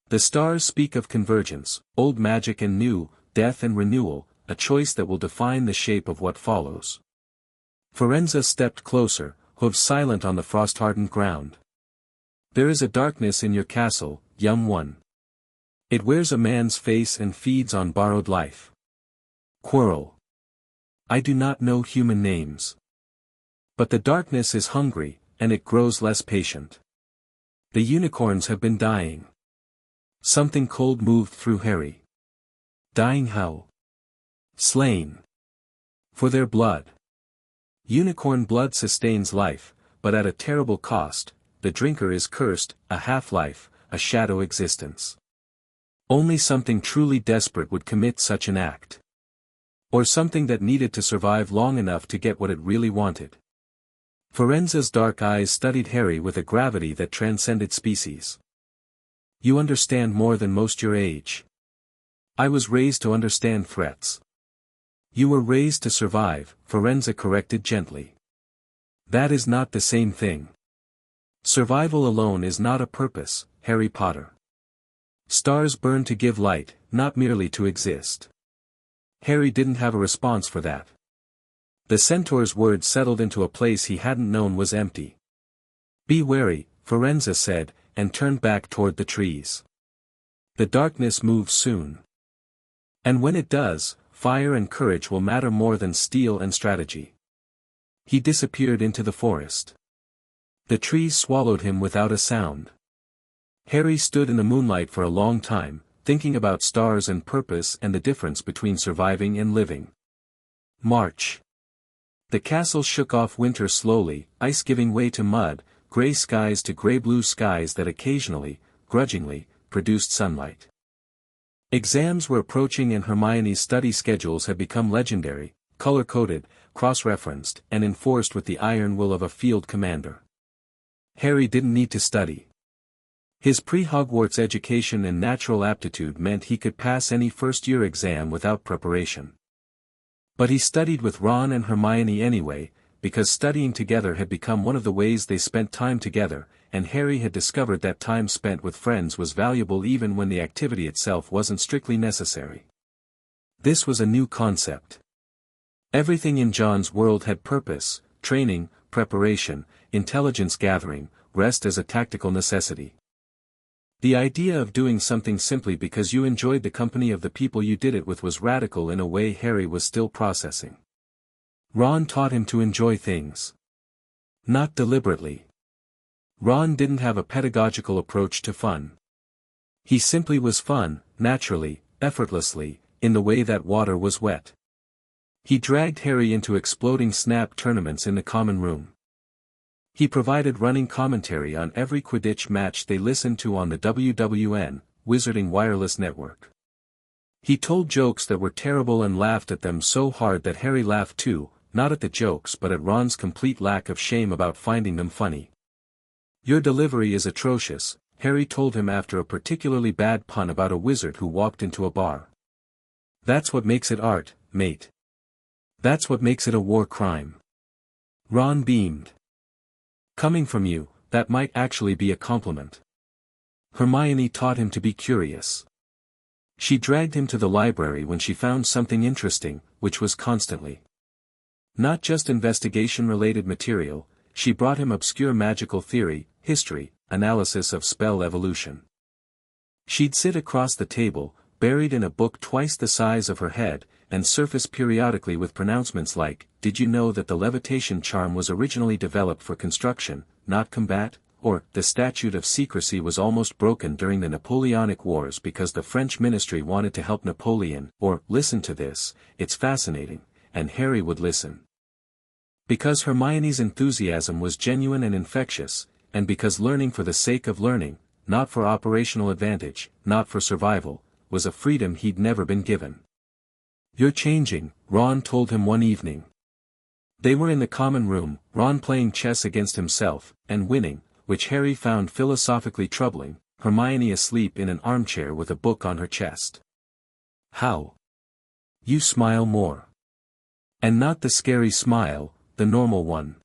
The stars speak of convergence, old magic and new, death and renewal, a choice that will define the shape of what follows. Firenze stepped closer, hooves silent on the frost-hardened ground. There is a darkness in your castle, young one. It wears a man's face and feeds on borrowed life. Quirrell. I do not know human names. But the darkness is hungry, and it grows less patient. The unicorns have been dying. Something cold moved through Harry. Dying how? Slain. For their blood. Unicorn blood sustains life, but at a terrible cost. The drinker is cursed, a half-life, a shadow existence. Only something truly desperate would commit such an act. Or something that needed to survive long enough to get what it really wanted. Firenze's dark eyes studied Harry with a gravity that transcended species. You understand more than most your age. I was raised to understand threats. You were raised to survive, Firenze corrected gently. That is not the same thing. Survival alone is not a purpose, Harry Potter. Stars burn to give light, not merely to exist. Harry didn't have a response for that. The centaur's words settled into a place he hadn't known was empty. Be wary, Firenze said, and turned back toward the trees. The darkness moves soon. And when it does, fire and courage will matter more than steel and strategy. He disappeared into the forest. The trees swallowed him without a sound. Harry stood in the moonlight for a long time, thinking about stars and purpose and the difference between surviving and living. March. The castle shook off winter slowly, ice giving way to mud, gray skies to gray-blue skies that occasionally, grudgingly, produced sunlight. Exams were approaching and Hermione's study schedules had become legendary, color-coded, cross-referenced, and enforced with the iron will of a field commander. Harry didn't need to study. His pre-Hogwarts education and natural aptitude meant he could pass any first-year exam without preparation. But he studied with Ron and Hermione anyway, because studying together had become one of the ways they spent time together, and Harry had discovered that time spent with friends was valuable even when the activity itself wasn't strictly necessary. This was a new concept. Everything in John's world had purpose, training, preparation, intelligence gathering, rest as a tactical necessity. The idea of doing something simply because you enjoyed the company of the people you did it with was radical in a way Harry was still processing. Ron taught him to enjoy things. Not deliberately. Ron didn't have a pedagogical approach to fun. He simply was fun, naturally, effortlessly, in the way that water was wet. He dragged Harry into exploding snap tournaments in the common room. He provided running commentary on every Quidditch match they listened to on the WWN, Wizarding Wireless Network. He told jokes that were terrible and laughed at them so hard that Harry laughed too, not at the jokes but at Ron's complete lack of shame about finding them funny. "Your delivery is atrocious," Harry told him after a particularly bad pun about a wizard who walked into a bar. "That's what makes it art, mate. That's what makes it a war crime." Ron beamed. "Coming from you, that might actually be a compliment." Hermione taught him to be curious. She dragged him to the library when she found something interesting, which was constantly. Not just investigation-related material, she brought him obscure magical theory, history, analysis of spell evolution. She'd sit across the table, buried in a book twice the size of her head, and surface periodically with pronouncements like, "Did you know that the levitation charm was originally developed for construction, not combat?" Or, "The statute of secrecy was almost broken during the Napoleonic Wars because the French ministry wanted to help Napoleon," or, "Listen to this, it's fascinating," and Harry would listen. Because Hermione's enthusiasm was genuine and infectious, and because learning for the sake of learning, not for operational advantage, not for survival, was a freedom he'd never been given. "You're changing," Ron told him one evening. They were in the common room, Ron playing chess against himself, and winning, which Harry found philosophically troubling, Hermione asleep in an armchair with a book on her chest. "How? You smile more. And not the scary smile, the normal one."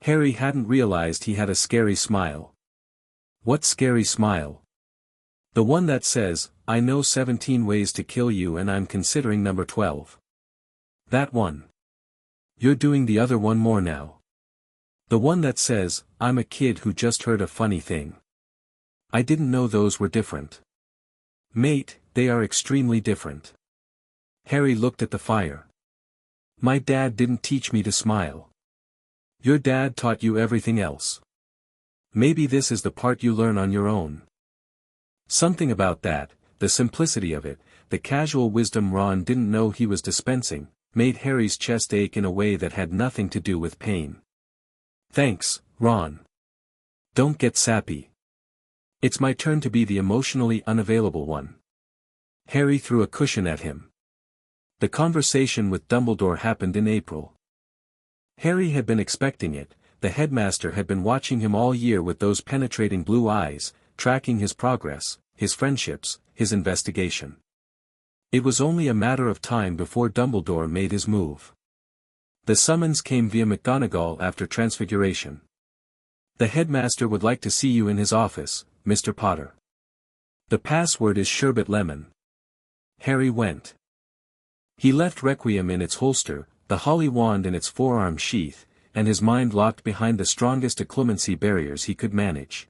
Harry hadn't realized he had a scary smile. "What scary smile?" "The one that says, 'I know 17 ways to kill you and I'm considering number 12. That one. You're doing the other one more now. The one that says, 'I'm a kid who just heard a funny thing. I didn't know those were different.' Mate, they are extremely different." Harry looked at the fire. "My dad didn't teach me to smile." "Your dad taught you everything else. Maybe this is the part you learn on your own." Something about that, the simplicity of it, the casual wisdom Ron didn't know he was dispensing, made Harry's chest ache in a way that had nothing to do with pain. "Thanks, Ron. Don't get sappy. It's my turn to be the emotionally unavailable one." Harry threw a cushion at him. The conversation with Dumbledore happened in April. Harry had been expecting it, the headmaster had been watching him all year with those penetrating blue eyes, tracking his progress, his friendships, his investigation. It was only a matter of time before Dumbledore made his move. The summons came via McGonagall after Transfiguration. "The headmaster would like to see you in his office, Mr. Potter. The password is Sherbet Lemon." Harry went. He left Requiem in its holster, the holly wand in its forearm sheath, and his mind locked behind the strongest occlumency barriers he could manage.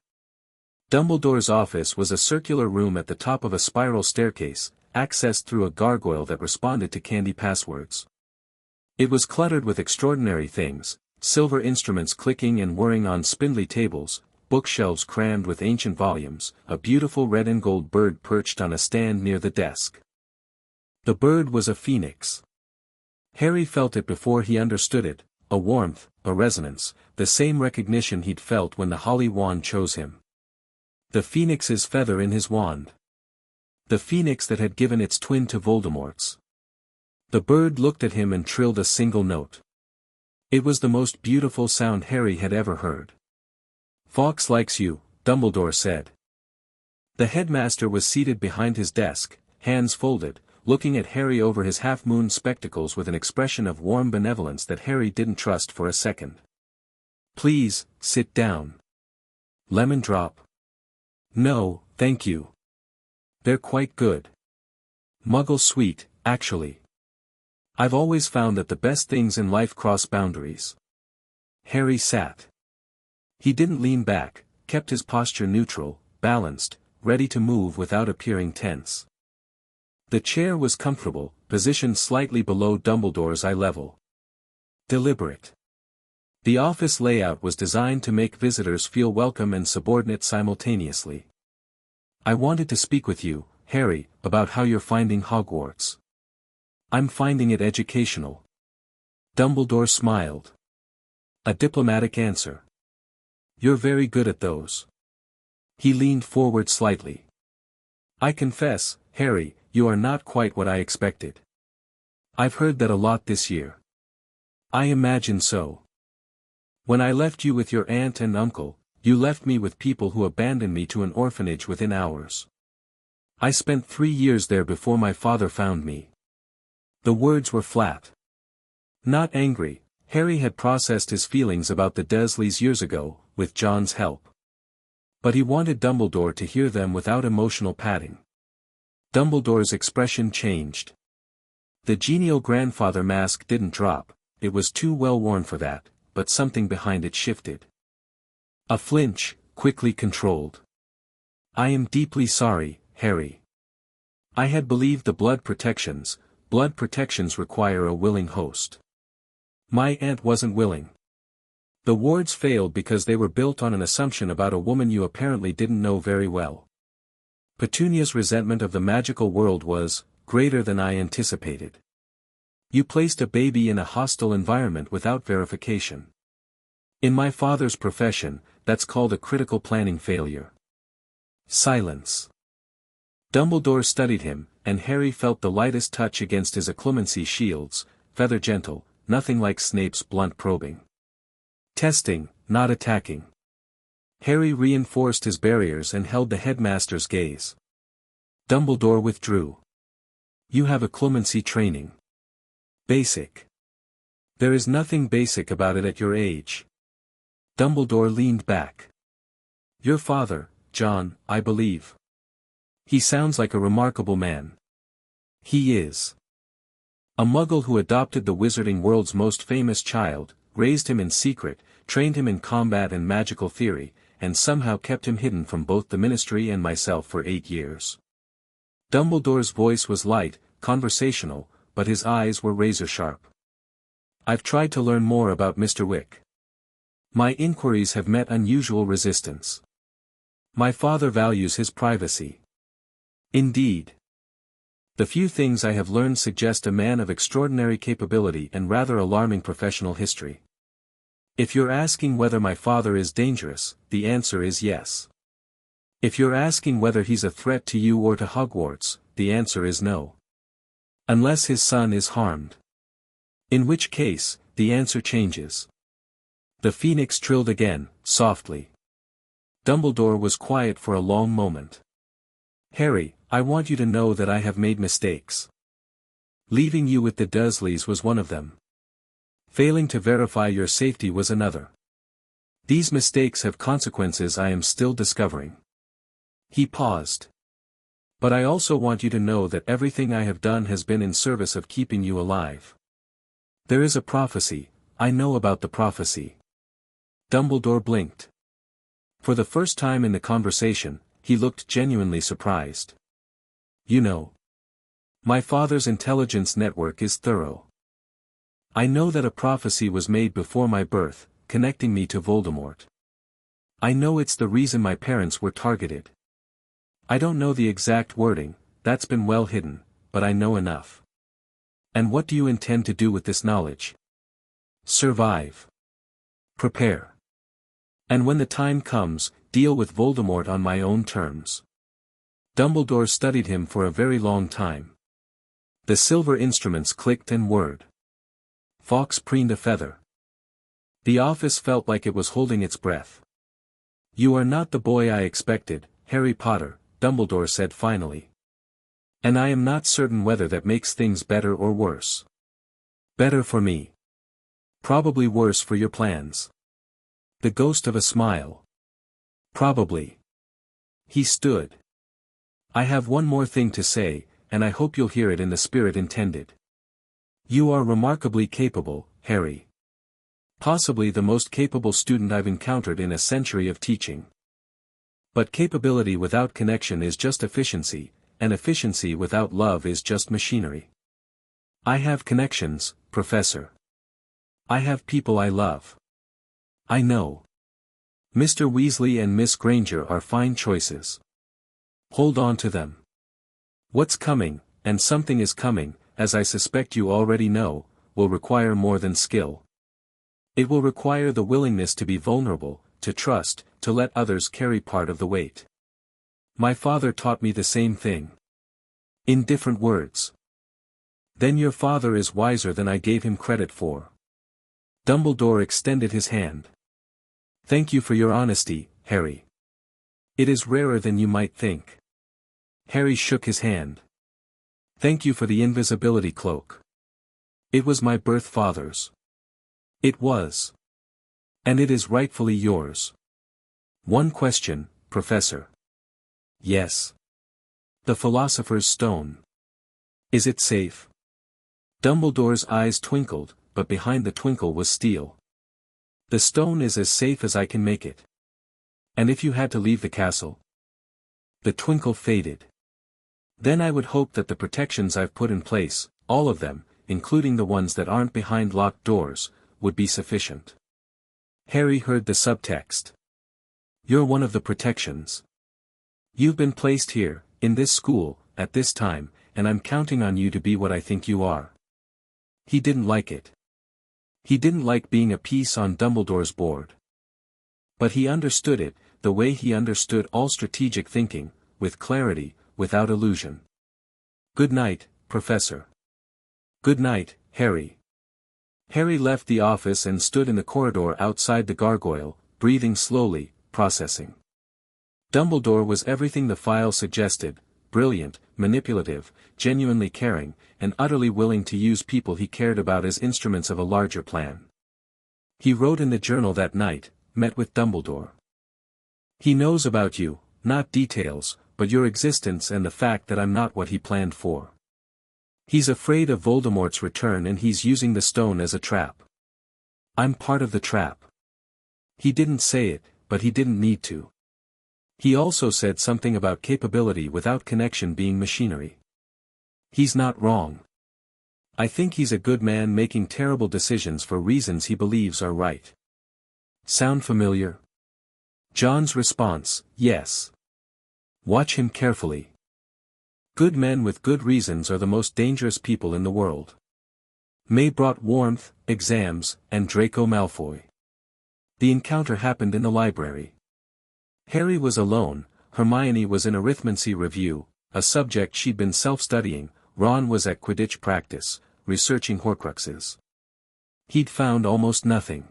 Dumbledore's office was a circular room at the top of a spiral staircase, accessed through a gargoyle that responded to candy passwords. It was cluttered with extraordinary things, silver instruments clicking and whirring on spindly tables, bookshelves crammed with ancient volumes, a beautiful red and gold bird perched on a stand near the desk. The bird was a phoenix. Harry felt it before he understood it, a warmth, a resonance, the same recognition he'd felt when the holly wand chose him. The phoenix's feather in his wand. The phoenix that had given its twin to Voldemort's. The bird looked at him and trilled a single note. It was the most beautiful sound Harry had ever heard. "Fawkes likes you," Dumbledore said. The headmaster was seated behind his desk, hands folded, looking at Harry over his half-moon spectacles with an expression of warm benevolence that Harry didn't trust for a second. "Please, sit down." "Lemon drop?" "No, thank you. They're quite good. Muggle sweet, actually. I've always found that the best things in life cross boundaries." Harry sat. He didn't lean back, kept his posture neutral, balanced, ready to move without appearing tense. The chair was comfortable, positioned slightly below Dumbledore's eye level. Deliberate. The office layout was designed to make visitors feel welcome and subordinate simultaneously. "I wanted to speak with you, Harry, about how you're finding Hogwarts." I'm finding it educational. Dumbledore smiled. A diplomatic answer. You're very good at those. He leaned forward slightly. I confess, Harry, you are not quite what I expected. I've heard that a lot this year. I imagine so. When I left you with your aunt and uncle, you left me with people who abandoned me to an orphanage within hours. I spent 3 years there before my father found me. The words were flat. Not angry, Harry had processed his feelings about the Dursleys years ago, with John's help. But he wanted Dumbledore to hear them without emotional padding. Dumbledore's expression changed. The genial grandfather mask didn't drop, it was too well worn for that, but something behind it shifted. A flinch, quickly controlled. I am deeply sorry, Harry. I had believed the blood protections require a willing host. My aunt wasn't willing. The wards failed because they were built on an assumption about a woman you apparently didn't know very well. Petunia's resentment of the magical world was greater than I anticipated. You placed a baby in a hostile environment without verification. In my father's profession, that's called a critical planning failure. Silence. Dumbledore studied him, and Harry felt the lightest touch against his occlumency shields, feather gentle, nothing like Snape's blunt probing. Testing, not attacking. Harry reinforced his barriers and held the headmaster's gaze. Dumbledore withdrew. You have occlumency training. Basic. There is nothing basic about it at your age. Dumbledore leaned back. Your father, John, I believe. He sounds like a remarkable man. He is. A muggle who adopted the wizarding world's most famous child, raised him in secret, trained him in combat and magical theory, and somehow kept him hidden from both the ministry and myself for 8 years. Dumbledore's voice was light, conversational, but his eyes were razor-sharp. I've tried to learn more about Mr. Wick. My inquiries have met unusual resistance. My father values his privacy. Indeed. The few things I have learned suggest a man of extraordinary capability and rather alarming professional history. If you're asking whether my father is dangerous, the answer is yes. If you're asking whether he's a threat to you or to Hogwarts, the answer is no. Unless his son is harmed. In which case, the answer changes. The phoenix trilled again, softly. Dumbledore was quiet for a long moment. Harry, I want you to know that I have made mistakes. Leaving you with the Dursleys was one of them. Failing to verify your safety was another. These mistakes have consequences I am still discovering. He paused. But I also want you to know that everything I have done has been in service of keeping you alive. There is a prophecy, I know about the prophecy. Dumbledore blinked. For the first time in the conversation, he looked genuinely surprised. You know. My father's intelligence network is thorough. I know that a prophecy was made before my birth, connecting me to Voldemort. I know it's the reason my parents were targeted. I don't know the exact wording, that's been well hidden, but I know enough. And what do you intend to do with this knowledge? Survive. Prepare. And when the time comes, deal with Voldemort on my own terms. Dumbledore studied him for a very long time. The silver instruments clicked and whirred. Fawkes preened a feather. The office felt like it was holding its breath. You are not the boy I expected, Harry Potter, Dumbledore said finally. And I am not certain whether that makes things better or worse. Better for me. Probably worse for your plans. The ghost of a smile. Probably. He stood. I have one more thing to say, and I hope you'll hear it in the spirit intended. You are remarkably capable, Harry. Possibly the most capable student I've encountered in a century of teaching. But capability without connection is just efficiency, and efficiency without love is just machinery. I have connections, Professor. I have people I love. I know. Mr. Weasley and Miss Granger are fine choices. Hold on to them. What's coming, and something is coming, as I suspect you already know, will require more than skill. It will require the willingness to be vulnerable, to trust, to let others carry part of the weight. My father taught me the same thing. In different words. Then your father is wiser than I gave him credit for. Dumbledore extended his hand. Thank you for your honesty, Harry. It is rarer than you might think. Harry shook his hand. Thank you for the invisibility cloak. It was my birth father's. It was. And it is rightfully yours. One question, Professor. Yes. The Philosopher's Stone. Is it safe? Dumbledore's eyes twinkled, but behind the twinkle was steel. The stone is as safe as I can make it. And if you had to leave the castle? The twinkle faded. Then I would hope that the protections I've put in place, all of them, including the ones that aren't behind locked doors, would be sufficient. Harry heard the subtext. You're one of the protections. You've been placed here, in this school, at this time, and I'm counting on you to be what I think you are. He didn't like it. He didn't like being a piece on Dumbledore's board. But he understood it, the way he understood all strategic thinking, with clarity, without illusion. Good night, Professor. Good night, Harry. Harry left the office and stood in the corridor outside the gargoyle, breathing slowly, processing. Dumbledore was everything the file suggested, brilliant, manipulative, genuinely caring, and utterly willing to use people he cared about as instruments of a larger plan. He wrote in the journal that night, met with Dumbledore. He knows about you, not details, but your existence and the fact that I'm not what he planned for. He's afraid of Voldemort's return and he's using the stone as a trap. I'm part of the trap. He didn't say it, but he didn't need to. He also said something about capability without connection being machinery. He's not wrong. I think he's a good man making terrible decisions for reasons he believes are right. Sound familiar? John's response, yes. Watch him carefully. Good men with good reasons are the most dangerous people in the world. May brought warmth, exams, and Draco Malfoy. The encounter happened in the library. Harry was alone, Hermione was in arithmancy review, a subject she'd been self-studying, Ron was at Quidditch practice, researching Horcruxes. He'd found almost nothing.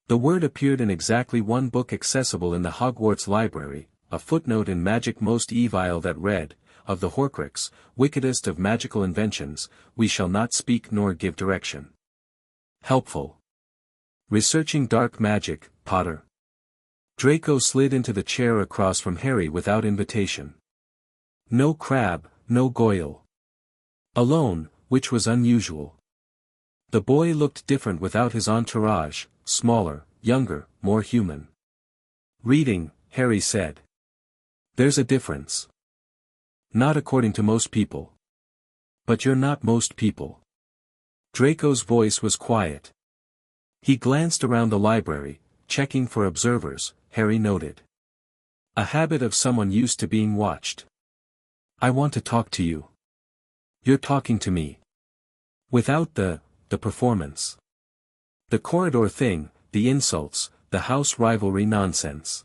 The word appeared in exactly one book accessible in the Hogwarts library, a footnote in Magic Most Evil that read, of the Horcrux, wickedest of magical inventions, we shall not speak nor give direction. Helpful. Researching dark magic, Potter. Draco slid into the chair across from Harry without invitation. No Crabbe, no Goyle. Alone, which was unusual. The boy looked different without his entourage, smaller, younger, more human. Reading, Harry said. There's a difference. Not according to most people. But you're not most people. Draco's voice was quiet. He glanced around the library, checking for observers, Harry noted. A habit of someone used to being watched. I want to talk to you. You're talking to me. Without the performance. The corridor thing, the insults, the house rivalry nonsense.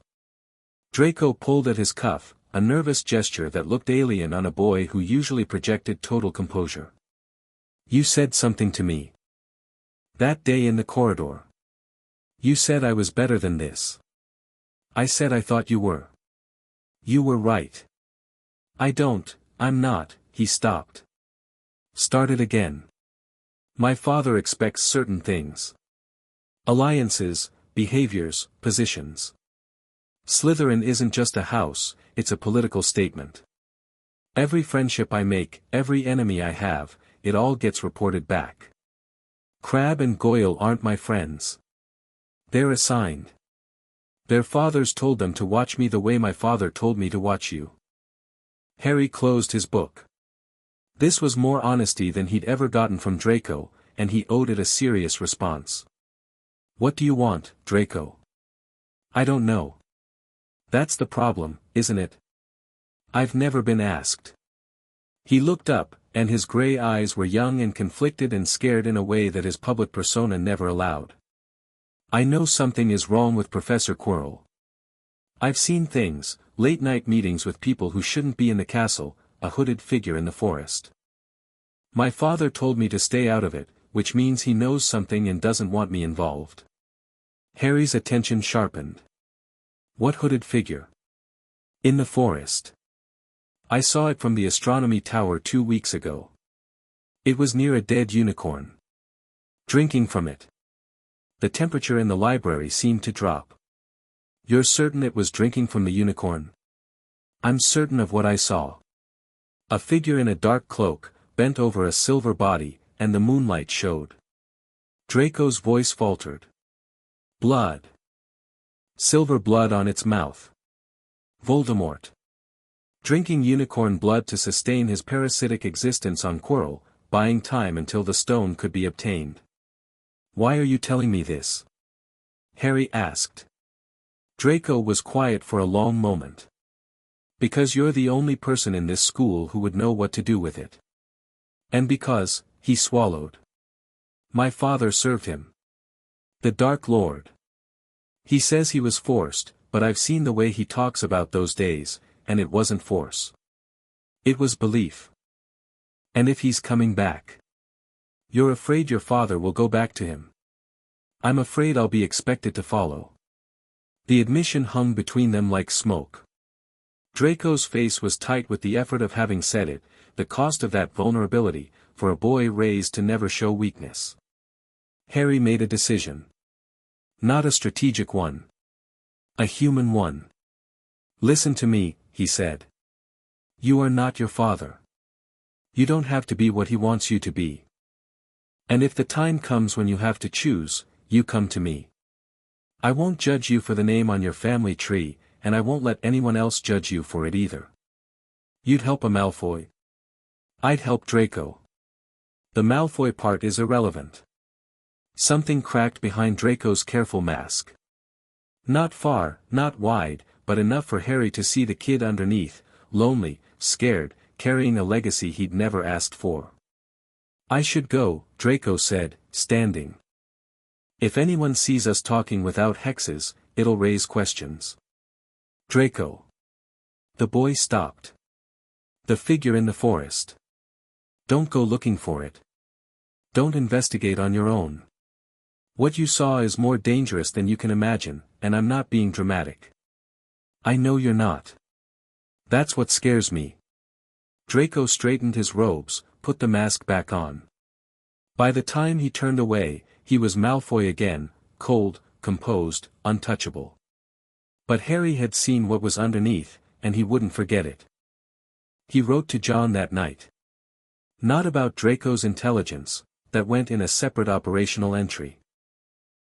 Draco pulled at his cuff, a nervous gesture that looked alien on a boy who usually projected total composure. You said something to me. That day in the corridor. You said I was better than this. I said I thought you were. You were right. I'm not, he stopped. Started again. My father expects certain things. Alliances, behaviors, positions. Slytherin isn't just a house, it's a political statement. Every friendship I make, every enemy I have, it all gets reported back. Crabbe and Goyle aren't my friends. They're assigned. Their fathers told them to watch me the way my father told me to watch you. Harry closed his book. This was more honesty than he'd ever gotten from Draco, and he owed it a serious response. What do you want, Draco? I don't know. That's the problem, isn't it? I've never been asked. He looked up, and his gray eyes were young and conflicted and scared in a way that his public persona never allowed. I know something is wrong with Professor Quirrell. I've seen things, late-night meetings with people who shouldn't be in the castle, a hooded figure in the forest. My father told me to stay out of it, which means he knows something and doesn't want me involved. Harry's attention sharpened. What hooded figure? In the forest. I saw it from the astronomy tower 2 weeks ago. It was near a dead unicorn. Drinking from it. The temperature in the library seemed to drop. You're certain it was drinking from the unicorn? I'm certain of what I saw. A figure in a dark cloak, bent over a silver body, and the moonlight showed. Draco's voice faltered. Blood. Silver blood on its mouth. Voldemort. Drinking unicorn blood to sustain his parasitic existence on Quirrell, buying time until the stone could be obtained. Why are you telling me this? Harry asked. Draco was quiet for a long moment. Because you're the only person in this school who would know what to do with it. And because, he swallowed. My father served him. The Dark Lord. He says he was forced, but I've seen the way he talks about those days, and it wasn't force. It was belief. And if he's coming back? You're afraid your father will go back to him. I'm afraid I'll be expected to follow. The admission hung between them like smoke. Draco's face was tight with the effort of having said it, the cost of that vulnerability, for a boy raised to never show weakness. Harry made a decision. Not a strategic one. A human one. Listen to me, he said. You are not your father. You don't have to be what he wants you to be. And if the time comes when you have to choose, you come to me. I won't judge you for the name on your family tree, and I won't let anyone else judge you for it either. You'd help a Malfoy. I'd help Draco. The Malfoy part is irrelevant. Something cracked behind Draco's careful mask. Not far, not wide, but enough for Harry to see the kid underneath, lonely, scared, carrying a legacy he'd never asked for. I should go, Draco said, standing. If anyone sees us talking without hexes, it'll raise questions. Draco. The boy stopped. The figure in the forest. Don't go looking for it. Don't investigate on your own. What you saw is more dangerous than you can imagine, and I'm not being dramatic. I know you're not. That's what scares me. Draco straightened his robes, put the mask back on. By the time he turned away, he was Malfoy again, cold, composed, untouchable. But Harry had seen what was underneath, and he wouldn't forget it. He wrote to John that night. Not about Draco's intelligence, that went in a separate operational entry.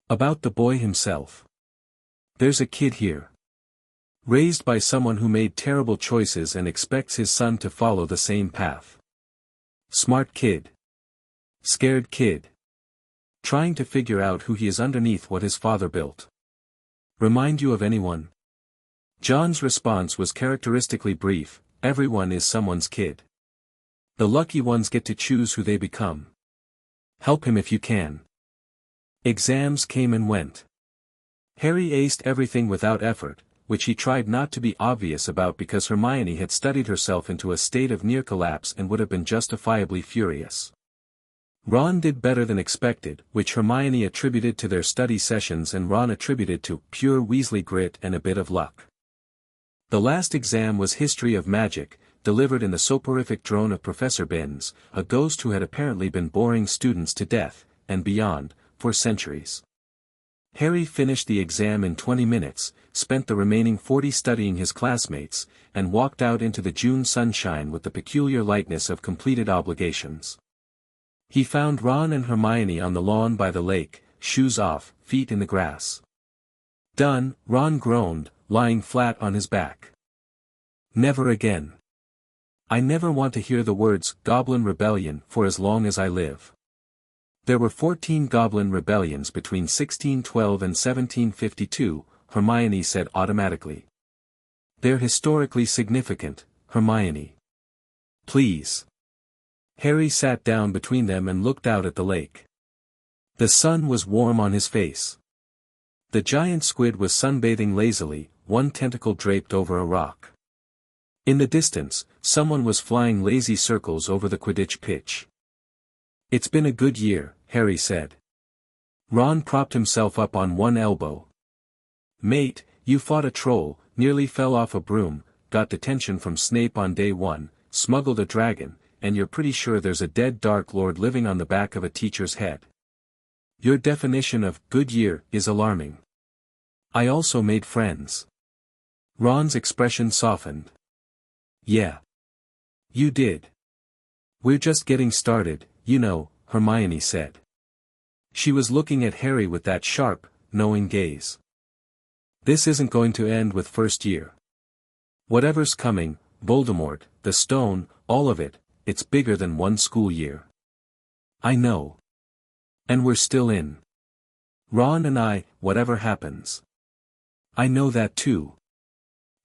About the boy himself. There's a kid here. Raised by someone who made terrible choices and expects his son to follow the same path. Smart kid. Scared kid. Trying to figure out who he is underneath what his father built. Remind you of anyone? John's response was characteristically brief, everyone is someone's kid. The lucky ones get to choose who they become. Help him if you can. Exams came and went. Harry aced everything without effort, which he tried not to be obvious about because Hermione had studied herself into a state of near collapse and would have been justifiably furious. Ron did better than expected, which Hermione attributed to their study sessions and Ron attributed to pure Weasley grit and a bit of luck. The last exam was History of Magic, delivered in the soporific drone of Professor Binns, a ghost who had apparently been boring students to death, and beyond, for centuries. Harry finished the exam in 20 minutes, spent the remaining 40 studying his classmates, and walked out into the June sunshine with the peculiar lightness of completed obligations. He found Ron and Hermione on the lawn by the lake, shoes off, feet in the grass. Done, Ron groaned, lying flat on his back. Never again. I never want to hear the words Goblin Rebellion for as long as I live. There were 14 Goblin rebellions between 1612 and 1752, Hermione said automatically. They're historically significant, Hermione. Please. Harry sat down between them and looked out at the lake. The sun was warm on his face. The giant squid was sunbathing lazily, one tentacle draped over a rock. In the distance, someone was flying lazy circles over the Quidditch pitch. "It's been a good year," Harry said. Ron propped himself up on one elbow. "Mate, you fought a troll, nearly fell off a broom, got detention from Snape on day one, smuggled a dragon, and you're pretty sure there's a dead Dark Lord living on the back of a teacher's head. Your definition of good year is alarming." "I also made friends." Ron's expression softened. "Yeah. You did. We're just getting started, you know," Hermione said. She was looking at Harry with that sharp, knowing gaze. "This isn't going to end with first year. Whatever's coming, Voldemort, the stone, all of it, it's bigger than one school year." "I know. And we're still in. Ron and I, whatever happens." "I know that too."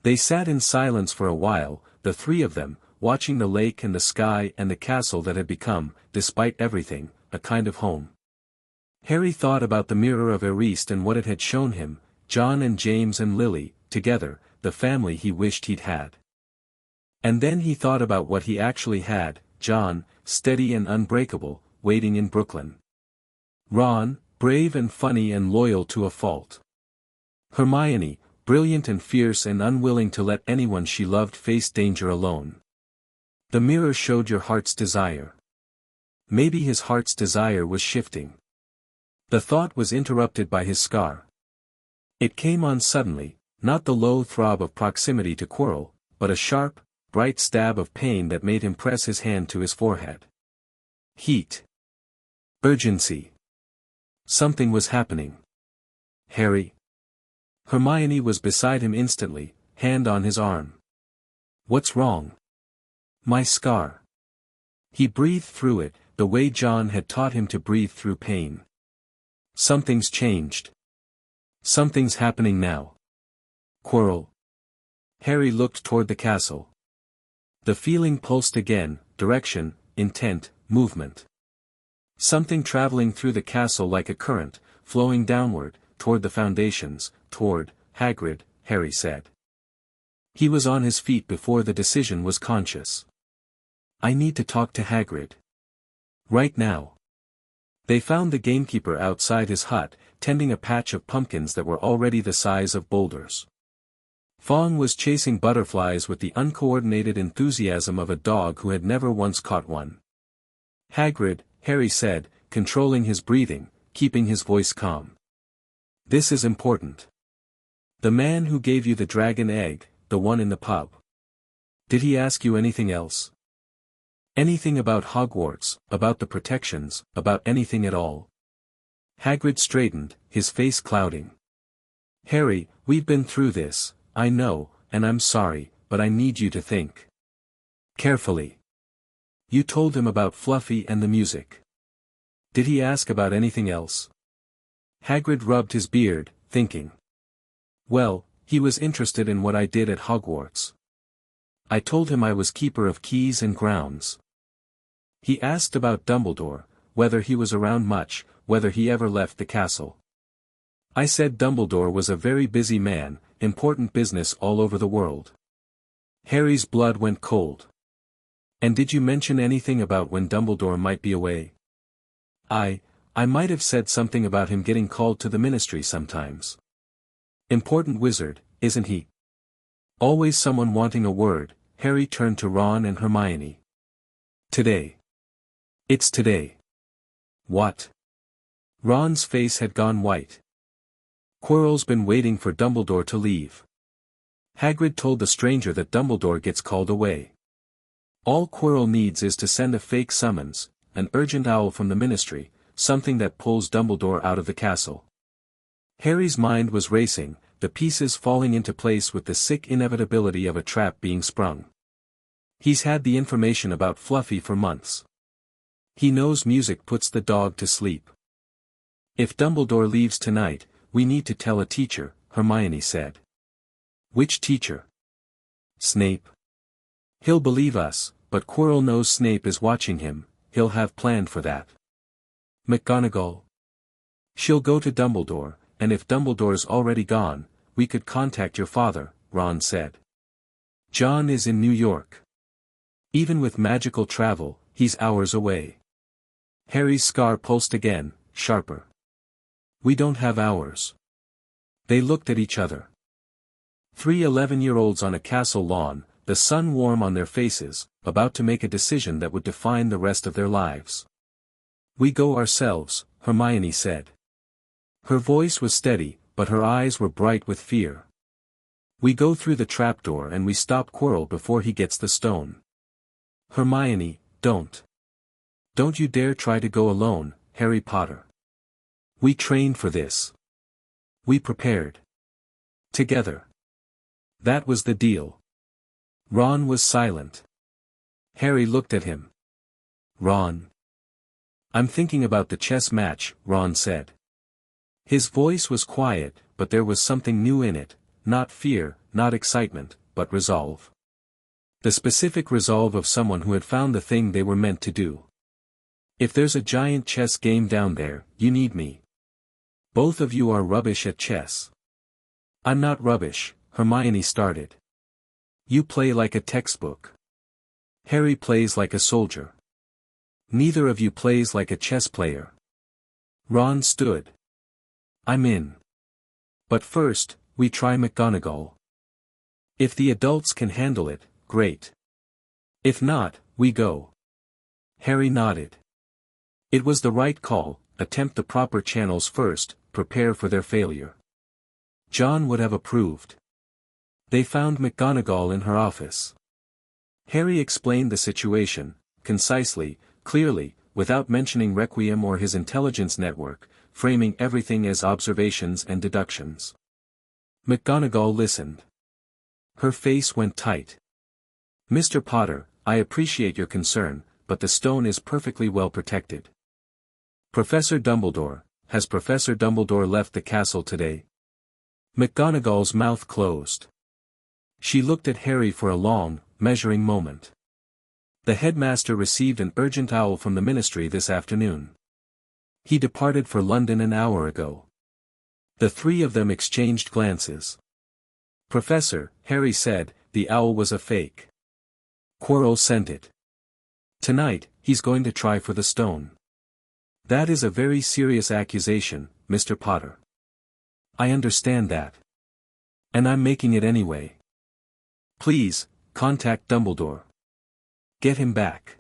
They sat in silence for a while, the three of them, watching the lake and the sky and the castle that had become, despite everything, a kind of home. Harry thought about the mirror of Eriste and what it had shown him, John and James and Lily, together, the family he wished he'd had. And then he thought about what he actually had, John, steady and unbreakable, waiting in Brooklyn. Ron, brave and funny and loyal to a fault. Hermione, brilliant and fierce and unwilling to let anyone she loved face danger alone. The mirror showed your heart's desire. Maybe his heart's desire was shifting. The thought was interrupted by his scar. It came on suddenly, not the low throb of proximity to Quirrell, but a sharp, bright stab of pain that made him press his hand to his forehead. Heat. Urgency. Something was happening. "Harry." Hermione was beside him instantly, hand on his arm. "What's wrong?" "My scar." He breathed through it, the way John had taught him to breathe through pain. "Something's changed. Something's happening now." "Quirrell." Harry looked toward the castle. The feeling pulsed again, direction, intent, movement. Something traveling through the castle like a current, flowing downward, toward the foundations, toward Hagrid, Harry said. He was on his feet before the decision was conscious. "I need to talk to Hagrid. Right now." They found the gamekeeper outside his hut, tending a patch of pumpkins that were already the size of boulders. Fong was chasing butterflies with the uncoordinated enthusiasm of a dog who had never once caught one. "Hagrid," Harry said, controlling his breathing, keeping his voice calm. "This is important. The man who gave you the dragon egg, the one in the pub. Did he ask you anything else? Anything about Hogwarts, about the protections, about anything at all?" Hagrid straightened, his face clouding. "Harry, we've been through this, I know, and I'm sorry, but I need you to think carefully. You told him about Fluffy and the music. Did he ask about anything else?" Hagrid rubbed his beard, thinking. "Well, he was interested in what I did at Hogwarts. I told him I was keeper of keys and grounds. He asked about Dumbledore, whether he was around much, whether he ever left the castle. I said Dumbledore was a very busy man, important business all over the world." Harry's blood went cold. "And did you mention anything about when Dumbledore might be away?" I might have said something about him getting called to the ministry sometimes. Important wizard, isn't he? Always someone wanting a word." Harry turned to Ron and Hermione. "Today. It's today." "What?" Ron's face had gone white. "Quirrell's been waiting for Dumbledore to leave. Hagrid told the stranger that Dumbledore gets called away. All Quirrell needs is to send a fake summons, an urgent owl from the ministry, something that pulls Dumbledore out of the castle." Harry's mind was racing, the pieces falling into place with the sick inevitability of a trap being sprung. He's had the information about Fluffy for months. He knows music puts the dog to sleep. "If Dumbledore leaves tonight, we need to tell a teacher," Hermione said. "Which teacher?" "Snape. He'll believe us, but Quirrell knows Snape is watching him, he'll have planned for that. McGonagall. She'll go to Dumbledore, and if Dumbledore's already gone, we could contact your father, Ron said. John is in New York. Even with magical travel, he's hours away. Harry's scar pulsed again, sharper. We don't have hours. They looked at each other. 3 11-year-olds on a castle lawn, the sun warm on their faces, about to make a decision that would define the rest of their lives. We go ourselves, Hermione said. Her voice was steady, but her eyes were bright with fear. We go through the trapdoor and we stop Quirrell before he gets the stone. Hermione, don't. Don't you dare try to go alone, Harry Potter. We trained for this. We prepared. Together. That was the deal. Ron was silent. Harry looked at him. Ron. I'm thinking about the chess match, Ron said. His voice was quiet, but there was something new in it, not fear, not excitement, but resolve. The specific resolve of someone who had found the thing they were meant to do. If there's a giant chess game down there, you need me. Both of you are rubbish at chess. I'm not rubbish, Hermione started. You play like a textbook. Harry plays like a soldier. Neither of you plays like a chess player. Ron stood. I'm in. But first, we try McGonagall. If the adults can handle it, great. If not, we go. Harry nodded. It was the right call, attempt the proper channels first, prepare for their failure. John would have approved. They found McGonagall in her office. Harry explained the situation, concisely, clearly, without mentioning Requiem or his intelligence network, framing everything as observations and deductions. McGonagall listened. Her face went tight. Mr. Potter, I appreciate your concern, but the stone is perfectly well protected. Professor Dumbledore, has Professor Dumbledore left the castle today? McGonagall's mouth closed. She looked at Harry for a long, measuring moment. The headmaster received an urgent owl from the ministry this afternoon. He departed for London an hour ago. The three of them exchanged glances. Professor, Harry said, the owl was a fake. Quirrell sent it. Tonight, he's going to try for the stone. That is a very serious accusation, Mr. Potter. I understand that. And I'm making it anyway. Please, contact Dumbledore. Get him back.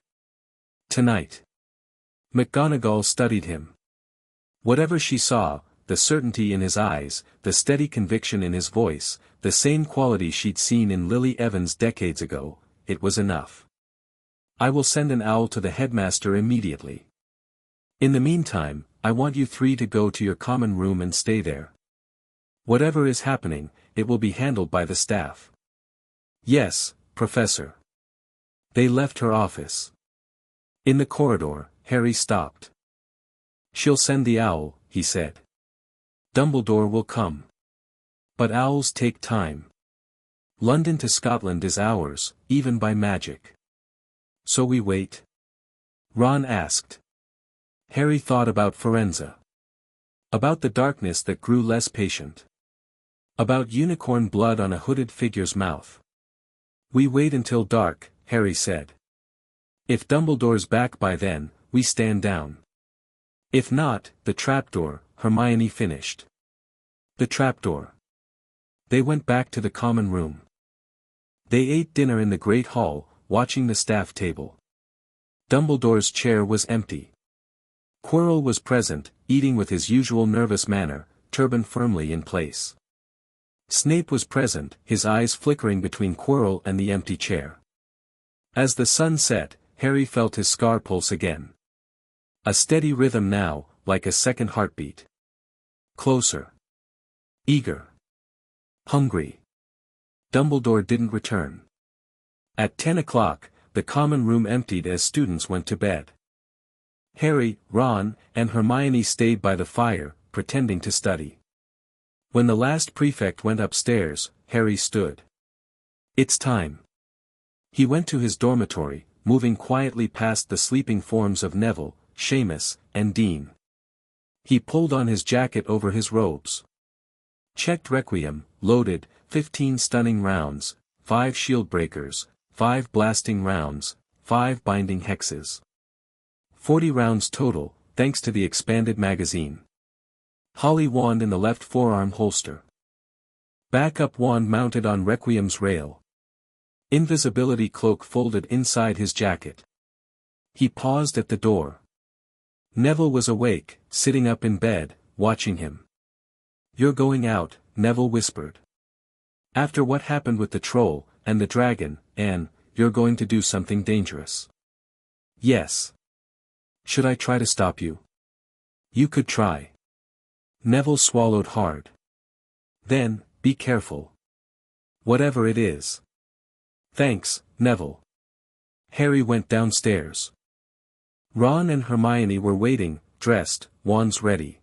Tonight. McGonagall studied him. Whatever she saw, the certainty in his eyes, the steady conviction in his voice, the same quality she'd seen in Lily Evans decades ago, it was enough. I will send an owl to the headmaster immediately. In the meantime, I want you three to go to your common room and stay there. Whatever is happening, it will be handled by the staff. Yes, Professor. They left her office. In the corridor, Harry stopped. She'll send the owl, he said. Dumbledore will come. But owls take time. London to Scotland is hours, even by magic. So we wait? Ron asked. Harry thought about Forenza. About the darkness that grew less patient. About unicorn blood on a hooded figure's mouth. We wait until dark, Harry said. If Dumbledore's back by then, we stand down. If not, the trapdoor, Hermione finished. The trapdoor. They went back to the common room. They ate dinner in the great hall, watching the staff table. Dumbledore's chair was empty. Quirrell was present, eating with his usual nervous manner, turban firmly in place. Snape was present, his eyes flickering between Quirrell and the empty chair. As the sun set, Harry felt his scar pulse again. A steady rhythm now, like a second heartbeat. Closer. Eager. Hungry. Dumbledore didn't return. At 10 o'clock, the common room emptied as students went to bed. Harry, Ron, and Hermione stayed by the fire, pretending to study. When the last prefect went upstairs, Harry stood. It's time. He went to his dormitory, moving quietly past the sleeping forms of Neville, Seamus, and Dean. He pulled on his jacket over his robes. Checked Requiem, loaded, 15 stunning rounds, 5 shield breakers, 5 blasting rounds, 5 binding hexes. 40 rounds total, thanks to the expanded magazine. Holly wand in the left forearm holster. Backup wand mounted on Requiem's rail. Invisibility cloak folded inside his jacket. He paused at the door. Neville was awake, sitting up in bed, watching him. "You're going out," Neville whispered. "After what happened with the troll, and the dragon, Anne, you're going to do something dangerous." "Yes." "Should I try to stop you?" "You could try." Neville swallowed hard. "Then, be careful. Whatever it is." "Thanks, Neville." Harry went downstairs. Ron and Hermione were waiting, dressed, wands ready.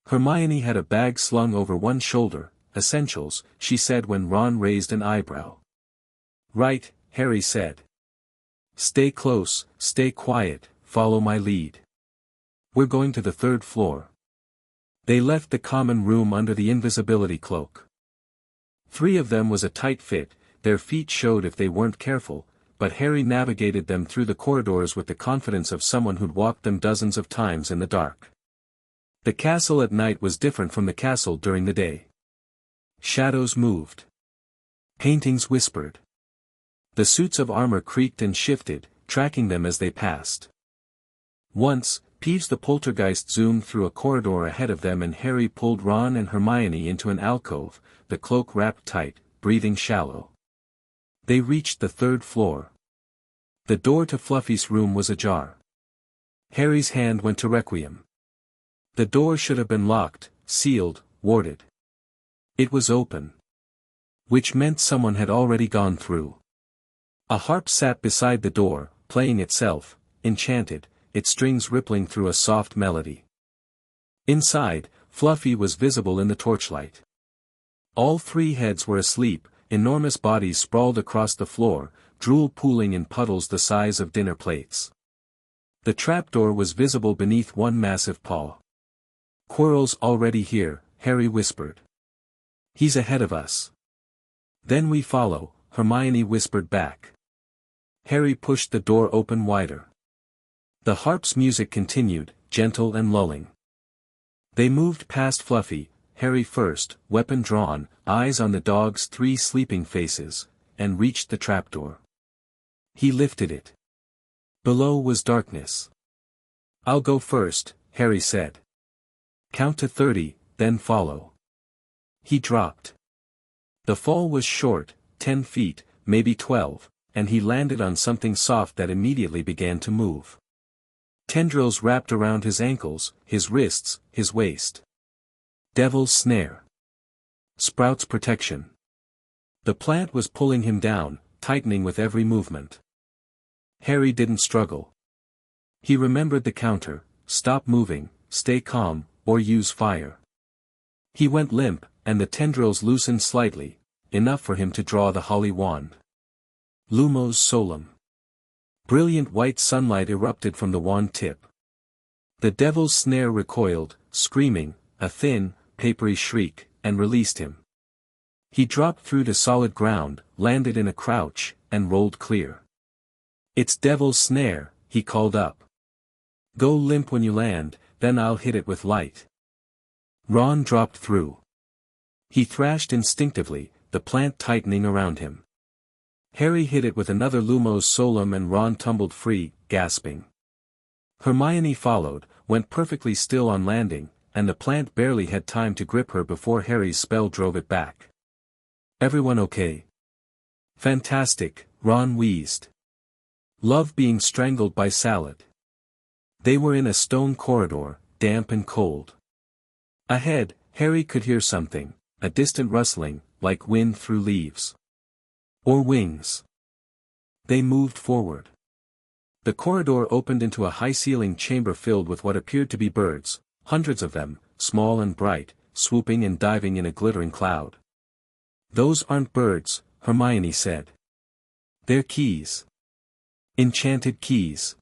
Hermione had a bag slung over one shoulder. "Essentials," she said when Ron raised an eyebrow. "Right," Harry said. "Stay close, stay quiet, follow my lead. We're going to the 3rd floor." They left the common room under the invisibility cloak. 3 of them was a tight fit, their feet showed if they weren't careful, but Harry navigated them through the corridors with the confidence of someone who'd walked them dozens of times in the dark. The castle at night was different from the castle during the day. Shadows moved. Paintings whispered. The suits of armor creaked and shifted, tracking them as they passed. Once, Peeves the poltergeist zoomed through a corridor ahead of them and Harry pulled Ron and Hermione into an alcove, the cloak wrapped tight, breathing shallow. They reached the 3rd floor. The door to Fluffy's room was ajar. Harry's hand went to Requiem. The door should have been locked, sealed, warded. It was open. Which meant someone had already gone through. A harp sat beside the door, playing itself, enchanted, its strings rippling through a soft melody. Inside, Fluffy was visible in the torchlight. All 3 heads were asleep, enormous bodies sprawled across the floor, drool pooling in puddles the size of dinner plates. The trapdoor was visible beneath one massive paw. "Quirrell's already here," Harry whispered. "He's ahead of us." "Then we follow," Hermione whispered back. Harry pushed the door open wider. The harp's music continued, gentle and lulling. They moved past Fluffy, Harry first, weapon drawn, eyes on the dog's 3 sleeping faces, and reached the trapdoor. He lifted it. Below was darkness. "I'll go first," Harry said. "Count to 30, then follow." He dropped. The fall was short, 10 feet, maybe 12, and he landed on something soft that immediately began to move. Tendrils wrapped around his ankles, his wrists, his waist. Devil's snare. Sprout's protection. The plant was pulling him down, tightening with every movement. Harry didn't struggle. He remembered the counter: stop moving, stay calm, or use fire. He went limp, and the tendrils loosened slightly, enough for him to draw the holly wand. Lumos Solum. Brilliant white sunlight erupted from the wand tip. The devil's snare recoiled, screaming, a thin, papery shriek, and released him. He dropped through to solid ground, landed in a crouch, and rolled clear. "It's devil's snare," he called up. "Go limp when you land, then I'll hit it with light." Ron dropped through. He thrashed instinctively, the plant tightening around him. Harry hit it with another Lumos Solum and Ron tumbled free, gasping. Hermione followed, went perfectly still on landing, and the plant barely had time to grip her before Harry's spell drove it back. "Everyone okay?" "Fantastic," Ron wheezed. "Love being strangled by salad." They were in a stone corridor, damp and cold. Ahead, Harry could hear something, a distant rustling, like wind through leaves. Or wings. They moved forward. The corridor opened into a high-ceilinged chamber filled with what appeared to be birds, hundreds of them, small and bright, swooping and diving in a glittering cloud. "Those aren't birds," Hermione said. "They're keys." Enchanted keys.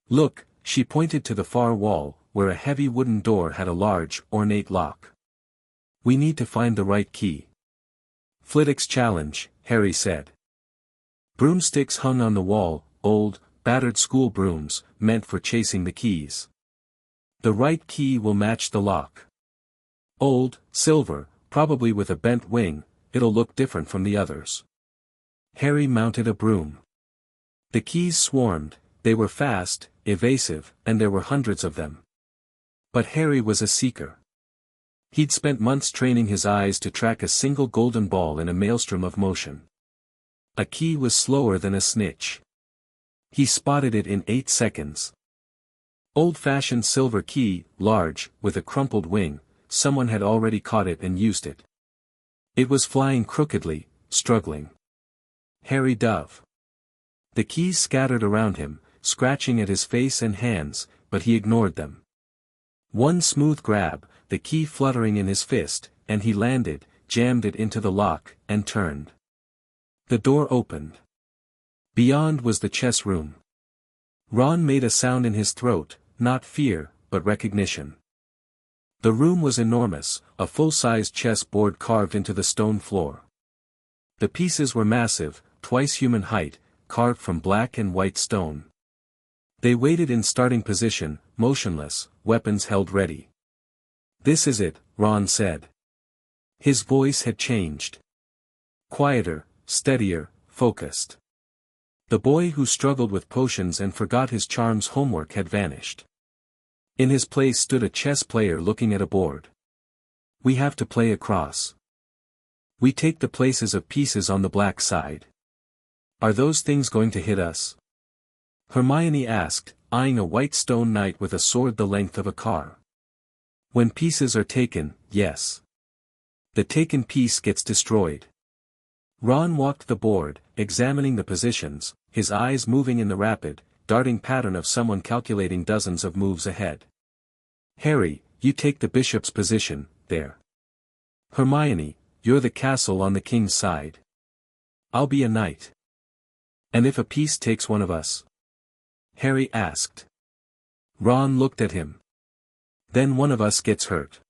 Look, she pointed to the far wall, where a heavy wooden door had a large, ornate lock. We need to find the right key. Flitwick's challenge, Harry said. Broomsticks hung on the wall, old, battered school brooms, meant for chasing the keys. The right key will match the lock. Old, silver, probably with a bent wing, it'll look different from the others. Harry mounted a broom. The keys swarmed, they were fast, evasive, and there were hundreds of them. But Harry was a seeker. He'd spent months training his eyes to track a single golden ball in a maelstrom of motion. A key was slower than a snitch. He spotted it in 8 seconds. Old-fashioned silver key, large, with a crumpled wing, someone had already caught it and used it. It was flying crookedly, struggling. Harry dove. The keys scattered around him, scratching at his face and hands, but he ignored them. One smooth grab, the key fluttering in his fist, and he landed, jammed it into the lock, and turned. The door opened. Beyond was the chess room. Ron made a sound in his throat, not fear, but recognition. The room was enormous, a full-sized chess board carved into the stone floor. The pieces were massive, twice human height, carved from black and white stone. They waited in starting position, motionless, weapons held ready. "This is it," Ron said. His voice had changed. Quieter, steadier, focused. The boy who struggled with potions and forgot his charm's homework had vanished. In his place stood a chess player looking at a board. "We have to play across. We take the places of pieces on the black side. Are those things going to hit us?" Hermione asked, eyeing a white stone knight with a sword the length of a car. "When pieces are taken, yes. The taken piece gets destroyed." Ron walked the board, examining the positions, his eyes moving in the rapid, darting pattern of someone calculating dozens of moves ahead. "Harry, you take the bishop's position, there. Hermione, you're the castle on the king's side. I'll be a knight." "And if a piece takes one of us?" Harry asked. Ron looked at him. "Then one of us gets hurt."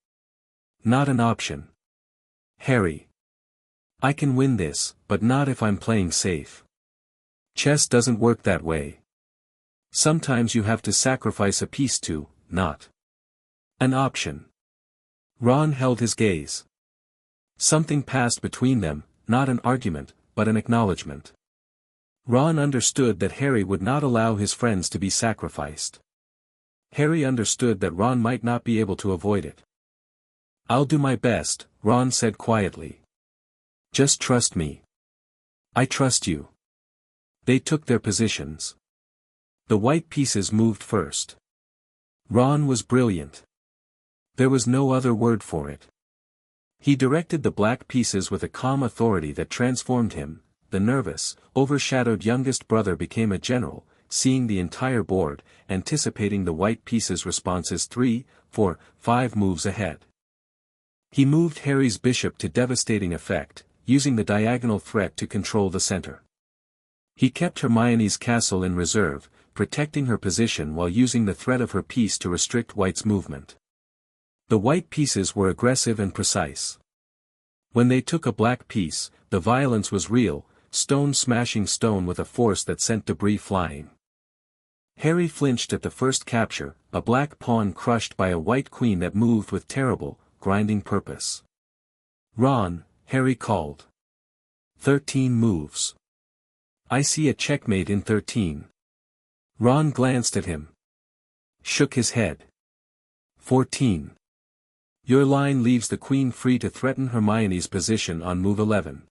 "Not an option. Harry. I can win this, but not if I'm playing safe. Chess doesn't work that way. Sometimes you have to sacrifice a piece to, not an option." Ron held his gaze. Something passed between them, not an argument, but an acknowledgement. Ron understood that Harry would not allow his friends to be sacrificed. Harry understood that Ron might not be able to avoid it. "I'll do my best," Ron said quietly. "Just trust me." "I trust you." They took their positions. The white pieces moved first. Ron was brilliant. There was no other word for it. He directed the black pieces with a calm authority that transformed him. The nervous, overshadowed youngest brother became a general, seeing the entire board, anticipating the white pieces' responses 3, 4, 5 moves ahead. He moved Harry's bishop to devastating effect, using the diagonal threat to control the center. He kept Hermione's castle in reserve, protecting her position while using the threat of her piece to restrict White's movement. The white pieces were aggressive and precise. When they took a black piece, the violence was real, stone smashing stone with a force that sent debris flying. Harry flinched at the first capture, a black pawn crushed by a white queen that moved with terrible, grinding purpose. "Ron," Harry called. 13 moves. "I see a checkmate in 13. Ron glanced at him. Shook his head. 14. "Your line leaves the queen free to threaten Hermione's position on move 11.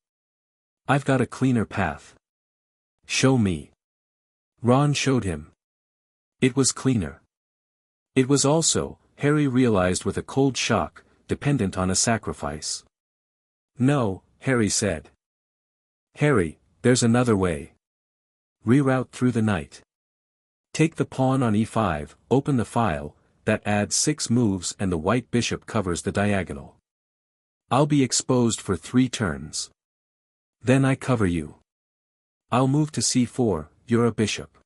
I've got a cleaner path." "Show me." Ron showed him. It was cleaner. It was also, Harry realized with a cold shock, dependent on a sacrifice. "No," Harry said. "Harry, there's another way. Reroute through the knight. Take the pawn on e5, open the file, that adds 6 moves and the white bishop covers the diagonal. I'll be exposed for 3 turns. Then I cover you. I'll move to c4, you're a bishop.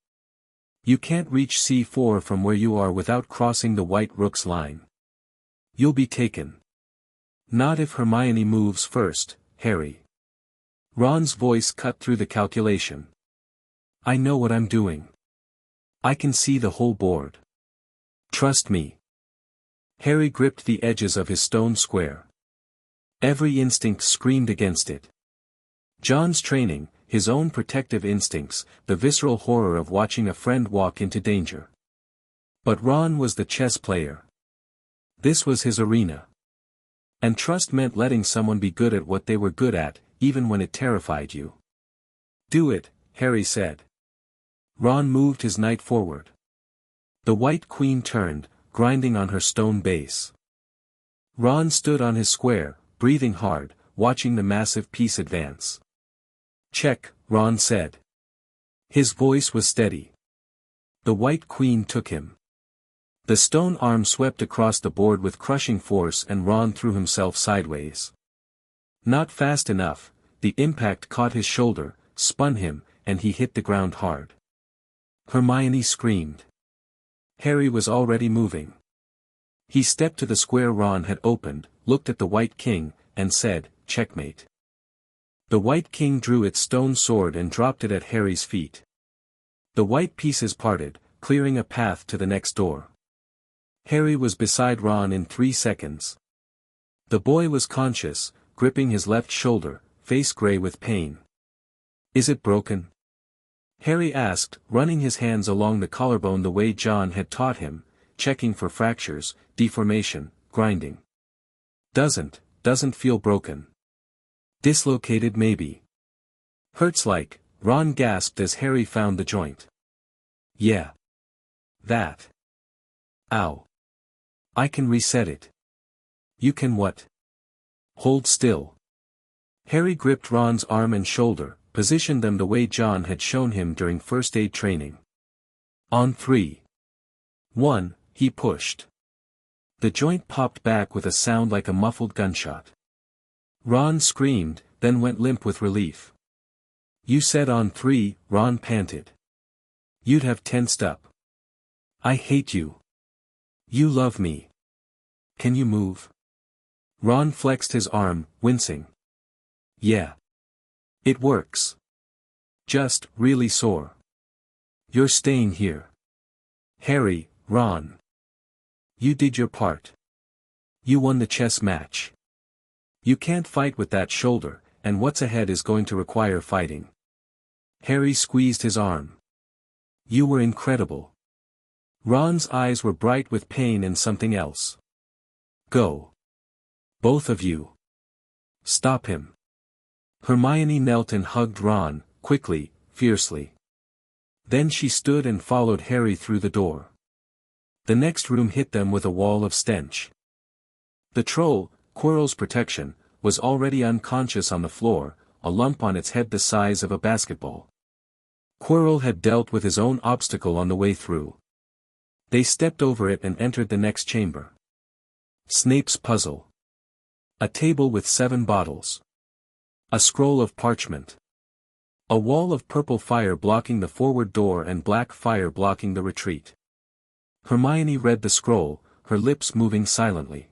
You can't reach c4 from where you are without crossing the white rook's line. You'll be taken. Not if Hermione moves first, Harry. Ron's voice cut through the calculation. I know what I'm doing. I can see the whole board. Trust me. Harry gripped the edges of his stone square. Every instinct screamed against it. John's training, his own protective instincts, the visceral horror of watching a friend walk into danger. But Ron was the chess player. This was his arena. And trust meant letting someone be good at what they were good at, even when it terrified you. Do it, Harry said. Ron moved his knight forward. The white queen turned, grinding on her stone base. Ron stood on his square, breathing hard, watching the massive piece advance. Check, Ron said. His voice was steady. The white queen took him. The stone arm swept across the board with crushing force and Ron threw himself sideways. Not fast enough, the impact caught his shoulder, spun him, and he hit the ground hard. Hermione screamed. Harry was already moving. He stepped to the square Ron had opened, looked at the white king, and said, checkmate. The white king drew its stone sword and dropped it at Harry's feet. The white pieces parted, clearing a path to the next door. Harry was beside Ron in 3 seconds. The boy was conscious, gripping his left shoulder, face gray with pain. Is it broken? Harry asked, running his hands along the collarbone the way John had taught him, checking for fractures, deformation, grinding. Doesn't feel broken. Dislocated maybe. Hurts like, Ron gasped as Harry found the joint. Yeah. That. Ow. I can reset it. You can what? Hold still. Harry gripped Ron's arm and shoulder, positioned them the way John had shown him during first aid training. On 3. 1, he pushed. The joint popped back with a sound like a muffled gunshot. Ron screamed, then went limp with relief. You said on 3, Ron panted. You'd have tensed up. I hate you. You love me. Can you move? Ron flexed his arm, wincing. Yeah. It works. Just, really sore. You're staying here. Harry, Ron. You did your part. You won the chess match. You can't fight with that shoulder, and what's ahead is going to require fighting. Harry squeezed his arm. You were incredible. Ron's eyes were bright with pain and something else. Go. Both of you. Stop him. Hermione knelt and hugged Ron, quickly, fiercely. Then she stood and followed Harry through the door. The next room hit them with a wall of stench. The troll, Quirrell's protection, was already unconscious on the floor, a lump on its head the size of a basketball. Quirrell had dealt with his own obstacle on the way through. They stepped over it and entered the next chamber. Snape's puzzle. A table with 7 bottles. A scroll of parchment. A wall of purple fire blocking the forward door and black fire blocking the retreat. Hermione read the scroll, her lips moving silently.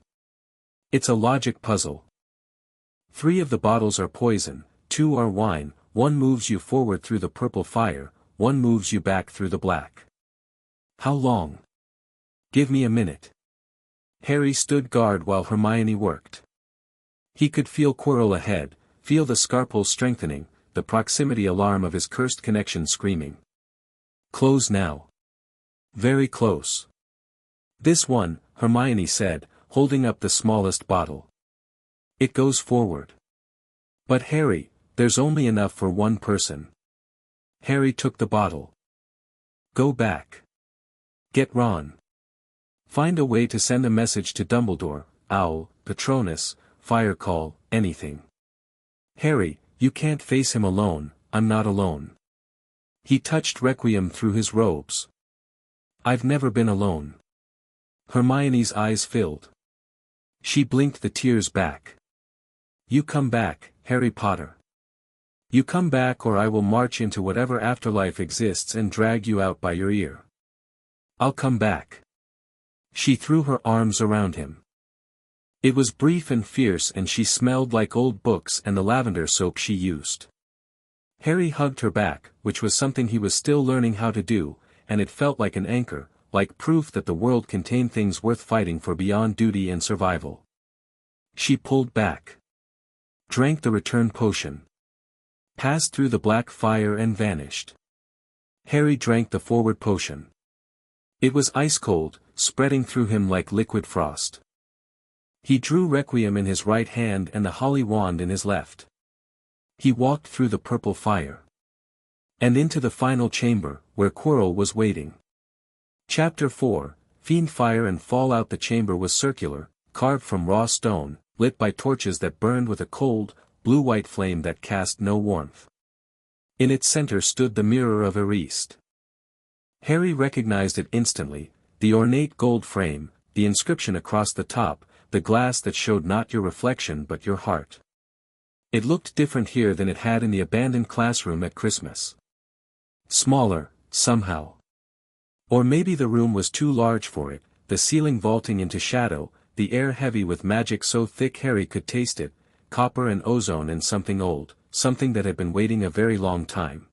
It's a logic puzzle. 3 of the bottles are poison, 2 are wine, 1 moves you forward through the purple fire, 1 moves you back through the black. How long? Give me a minute. Harry stood guard while Hermione worked. He could feel Quirrell ahead, feel the Scarpel strengthening, the proximity alarm of his cursed connection screaming. Close now. Very close. This one, Hermione said, holding up the smallest bottle. It goes forward. But Harry, there's only enough for 1 person. Harry took the bottle. Go back. Get Ron. Find a way to send a message to Dumbledore, Owl, Patronus, Fire Call, anything. Harry, you can't face him alone, I'm not alone. He touched Requiem through his robes. I've never been alone. Hermione's eyes filled. She blinked the tears back. You come back, Harry Potter. You come back or I will march into whatever afterlife exists and drag you out by your ear. I'll come back. She threw her arms around him. It was brief and fierce and she smelled like old books and the lavender soap she used. Harry hugged her back, which was something he was still learning how to do, and it felt like an anchor, like proof that the world contained things worth fighting for beyond duty and survival. She pulled back. Drank the return potion. Passed through the black fire and vanished. Harry drank the forward potion. It was ice-cold, spreading through him like liquid frost. He drew Requiem in his right hand and the holly wand in his left. He walked through the purple fire. And into the final chamber, where Quirrell was waiting. Chapter 4, Fiend Fire and Fallout. The chamber was circular, carved from raw stone, lit by torches that burned with a cold, blue-white flame that cast no warmth. In its center stood the mirror of Erist. Harry recognized it instantly, the ornate gold frame, the inscription across the top, the glass that showed not your reflection but your heart. It looked different here than it had in the abandoned classroom at Christmas. Smaller, somehow. Or maybe the room was too large for it, the ceiling vaulting into shadow, the air heavy with magic so thick Harry could taste it, copper and ozone and something old, something that had been waiting a very long time.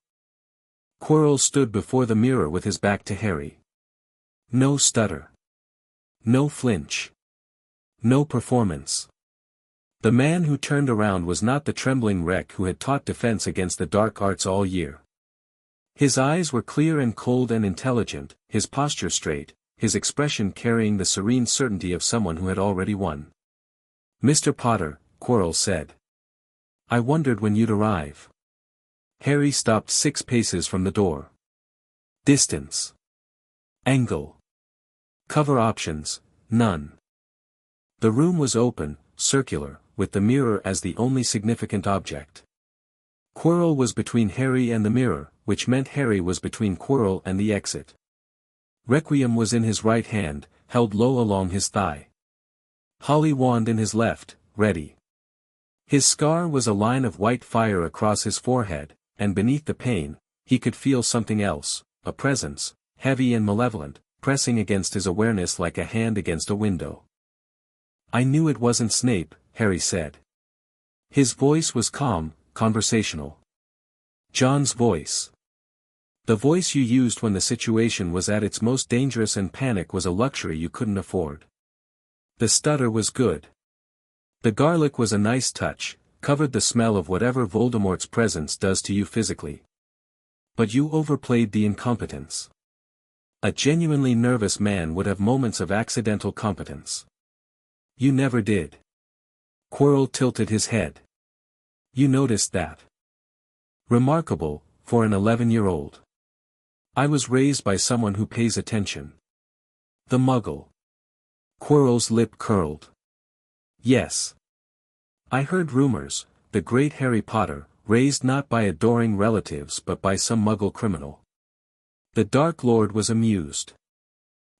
Quirrell stood before the mirror with his back to Harry. No stutter. No flinch. No performance. The man who turned around was not the trembling wreck who had taught defense against the dark arts all year. His eyes were clear and cold and intelligent, his posture straight, his expression carrying the serene certainty of someone who had already won. "Mr. Potter," Quirrell said. "I wondered when you'd arrive." Harry stopped 6 paces from the door. Distance. Angle. Cover options, none. The room was open, circular, with the mirror as the only significant object. Quirrell was between Harry and the mirror, which meant Harry was between Quirrell and the exit. Requiem was in his right hand, held low along his thigh. Holly wand in his left, ready. His scar was a line of white fire across his forehead, and beneath the pain, he could feel something else, a presence, heavy and malevolent, pressing against his awareness like a hand against a window. "I knew it wasn't Snape," Harry said. His voice was calm, conversational. "John's voice. The voice you used when the situation was at its most dangerous and panic was a luxury you couldn't afford. The stutter was good. The garlic was a nice touch, covered the smell of whatever Voldemort's presence does to you physically. But you overplayed the incompetence. A genuinely nervous man would have moments of accidental competence. You never did." Quirrell tilted his head. "You noticed that. Remarkable, for an 11-year-old. I was raised by someone who pays attention." "The Muggle." Quirrell's lip curled. "Yes. I heard rumors, the great Harry Potter, raised not by adoring relatives but by some Muggle criminal." The Dark Lord was amused.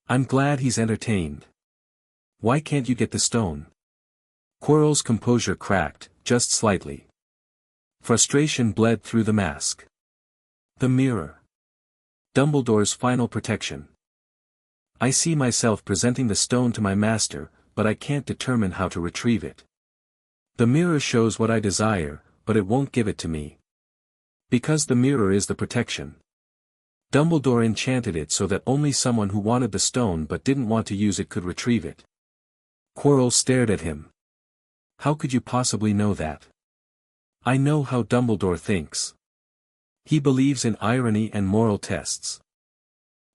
"I'm glad he's entertained. Why can't you get the stone?" Quirrell's composure cracked, just slightly. Frustration bled through the mask. "The mirror. Dumbledore's final protection. I see myself presenting the stone to my master, but I can't determine how to retrieve it. The mirror shows what I desire, but it won't give it to me. Because the mirror is the protection. Dumbledore enchanted it so that only someone who wanted the stone but didn't want to use it could retrieve it." Quirrell stared at him. "How could you possibly know that?" "I know how Dumbledore thinks. He believes in irony and moral tests.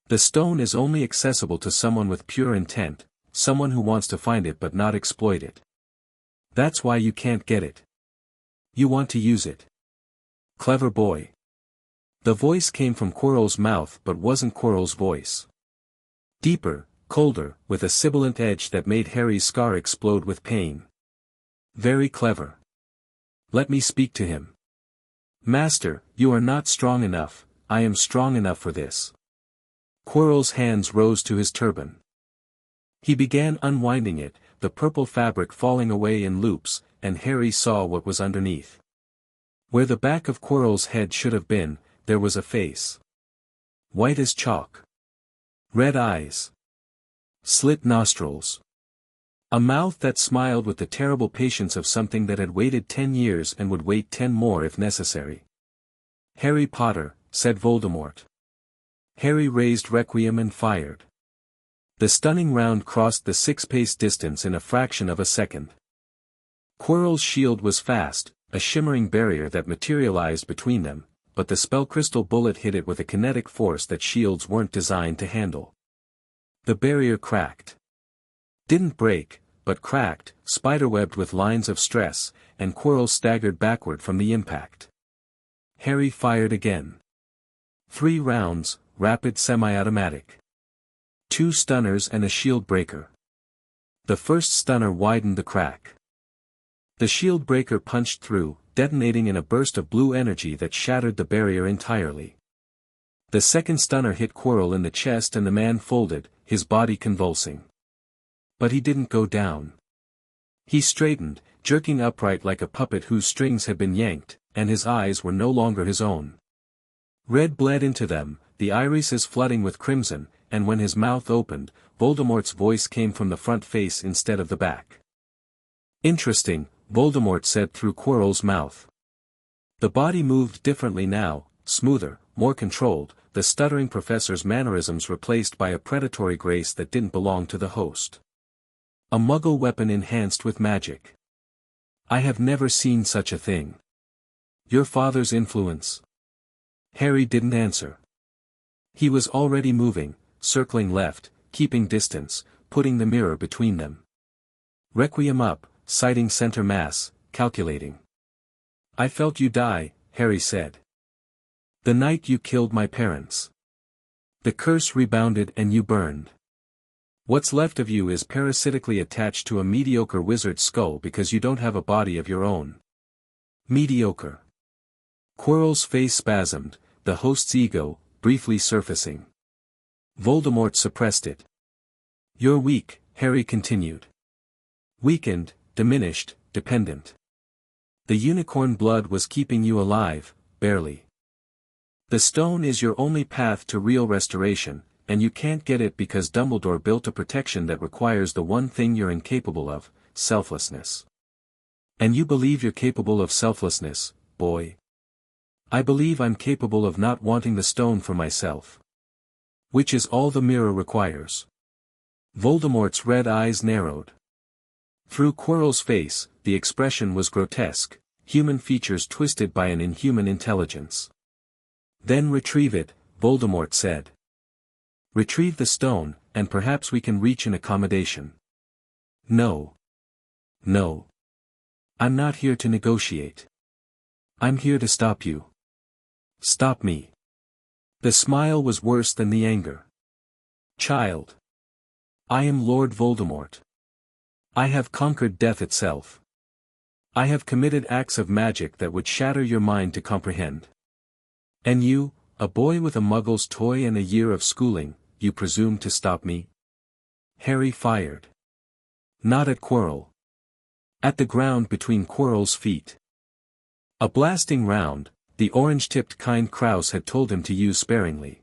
The stone is only accessible to someone with pure intent, someone who wants to find it but not exploit it. That's why you can't get it. You want to use it. Clever boy." The voice came from Quirrell's mouth but wasn't Quirrell's voice. Deeper, colder, with a sibilant edge that made Harry's scar explode with pain. "Very clever. Let me speak to him." "Master, you are not strong enough, I am strong enough for this." Quirrell's hands rose to his turban. He began unwinding it, the purple fabric falling away in loops, and Harry saw what was underneath. Where the back of Quirrell's head should have been, there was a face. White as chalk. Red eyes. Slit nostrils. A mouth that smiled with the terrible patience of something that had waited 10 years and would wait 10 more if necessary. "Harry Potter," said Voldemort. Harry raised Requiem and fired. The stunning round crossed the 6-pace distance in a fraction of a second. Quirrell's shield was fast, a shimmering barrier that materialized between them, but the spellcrystal bullet hit it with a kinetic force that shields weren't designed to handle. The barrier cracked. Didn't break, but cracked, spiderwebbed with lines of stress, and Quirrell staggered backward from the impact. Harry fired again. 3 rounds, rapid semi-automatic. 2 stunners and a shield breaker. The first stunner widened the crack. The shield breaker punched through, detonating in a burst of blue energy that shattered the barrier entirely. The second stunner hit Quirrell in the chest and the man folded, his body convulsing. But he didn't go down. He straightened, jerking upright like a puppet whose strings had been yanked, and his eyes were no longer his own. Red bled into them, the irises flooding with crimson, and when his mouth opened, Voldemort's voice came from the front face instead of the back. "Interesting," Voldemort said through Quirrell's mouth. The body moved differently now, smoother, more controlled, the stuttering professor's mannerisms replaced by a predatory grace that didn't belong to the host. A Muggle weapon enhanced with magic. "I have never seen such a thing." "Your father's influence?" Harry didn't answer. He was already moving, circling left, keeping distance, putting the mirror between them. Requiem up, sighting center mass, calculating. "I felt you die," Harry said. "The night you killed my parents. The curse rebounded and you burned. What's left of you is parasitically attached to a mediocre wizard's skull because you don't have a body of your own." Mediocre. Quirrell's face spasmed, the host's ego, briefly surfacing. Voldemort suppressed it. "You're weak," Harry continued. "Weakened, diminished, dependent. The unicorn blood was keeping you alive, barely. The stone is your only path to real restoration, and you can't get it because Dumbledore built a protection that requires the one thing you're incapable of, selflessness. And you believe you're capable of selflessness, boy. I believe I'm capable of not wanting the stone for myself. Which is all the mirror requires." Voldemort's red eyes narrowed. Through Quirrell's face, the expression was grotesque, human features twisted by an inhuman intelligence. "Then retrieve it," Voldemort said. "Retrieve the stone, and perhaps we can reach an accommodation." "No. No. I'm not here to negotiate. I'm here to stop you." "Stop me." The smile was worse than the anger. "Child. I am Lord Voldemort. I have conquered death itself. I have committed acts of magic that would shatter your mind to comprehend. And you, a boy with a muggle's toy and a year of schooling, you presume to stop me?" Harry fired. Not at Quirrell. At the ground between Quirrell's feet. A blasting round, the orange-tipped kind Kraus had told him to use sparingly.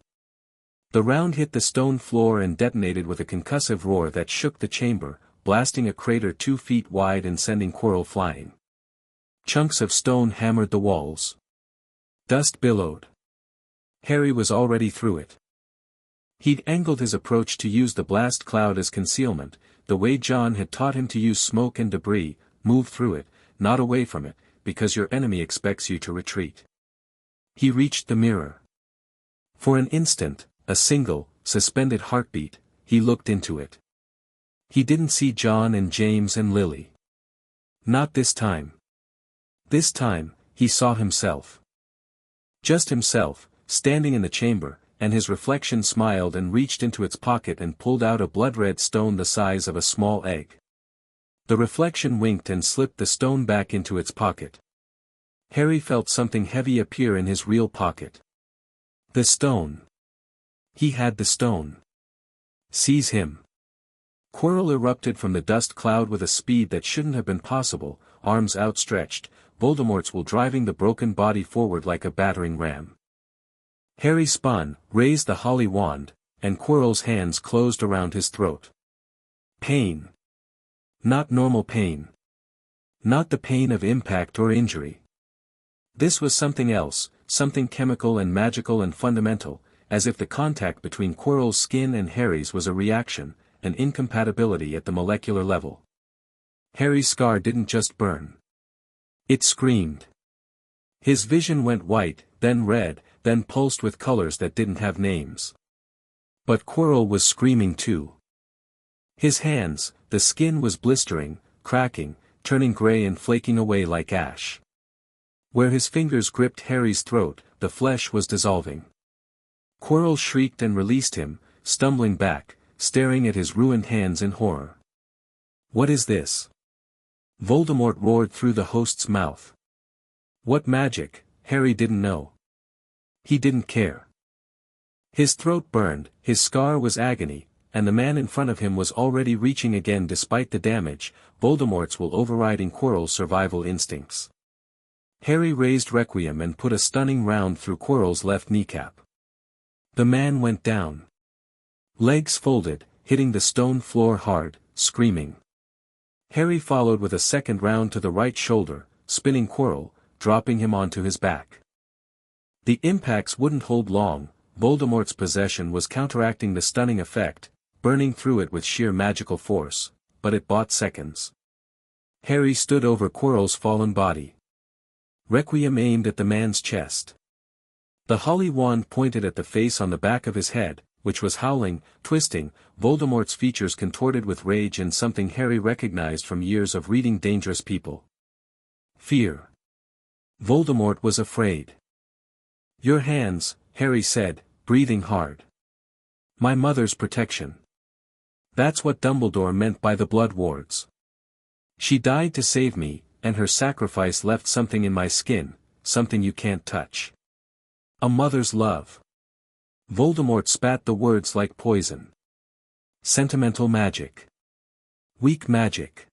The round hit the stone floor and detonated with a concussive roar that shook the chamber, blasting a crater 2 feet wide and sending Quirrell flying. Chunks of stone hammered the walls. Dust billowed. Harry was already through it. He'd angled his approach to use the blast cloud as concealment, the way John had taught him to use smoke and debris, move through it, not away from it, because your enemy expects you to retreat. He reached the mirror. For an instant, a single, suspended heartbeat, he looked into it. He didn't see John and James and Lily. Not this time. This time, he saw himself. Just himself, standing in the chamber, and his reflection smiled and reached into its pocket and pulled out a blood-red stone the size of a small egg. The reflection winked and slipped the stone back into its pocket. Harry felt something heavy appear in his real pocket. The stone. He had the stone. Seize him. Quirrell erupted from the dust cloud with a speed that shouldn't have been possible, arms outstretched, Voldemort's will driving the broken body forward like a battering ram. Harry spun, raised the holly wand, and Quirrell's hands closed around his throat. Pain. Not normal pain. Not the pain of impact or injury. This was something else, something chemical and magical and fundamental, as if the contact between Quirrell's skin and Harry's was a reaction, an incompatibility at the molecular level. Harry's scar didn't just burn. It screamed. His vision went white, then red, then pulsed with colors that didn't have names. But Quirrell was screaming too. His hands, the skin was blistering, cracking, turning gray and flaking away like ash. Where his fingers gripped Harry's throat, the flesh was dissolving. Quirrell shrieked and released him, stumbling back, staring at his ruined hands in horror. What is this? Voldemort roared through the host's mouth. What magic? Harry didn't know. He didn't care. His throat burned, his scar was agony, and the man in front of him was already reaching again despite the damage, Voldemort's will overriding Quirrell's survival instincts. Harry raised Requiem and put a stunning round through Quirrell's left kneecap. The man went down. Legs folded, hitting the stone floor hard, screaming. Harry followed with a second round to the right shoulder, spinning Quirrell, dropping him onto his back. The impacts wouldn't hold long, Voldemort's possession was counteracting the stunning effect, burning through it with sheer magical force, but it bought seconds. Harry stood over Quirrell's fallen body. Requiem aimed at the man's chest. The holly wand pointed at the face on the back of his head, which was howling, twisting, Voldemort's features contorted with rage and something Harry recognized from years of reading Dangerous People. Fear. Voldemort was afraid. Your hands, Harry said, breathing hard. My mother's protection. That's what Dumbledore meant by the Blood Wards. She died to save me, and her sacrifice left something in my skin, something you can't touch. A mother's love. Voldemort spat the words like poison. Sentimental magic. Weak magic.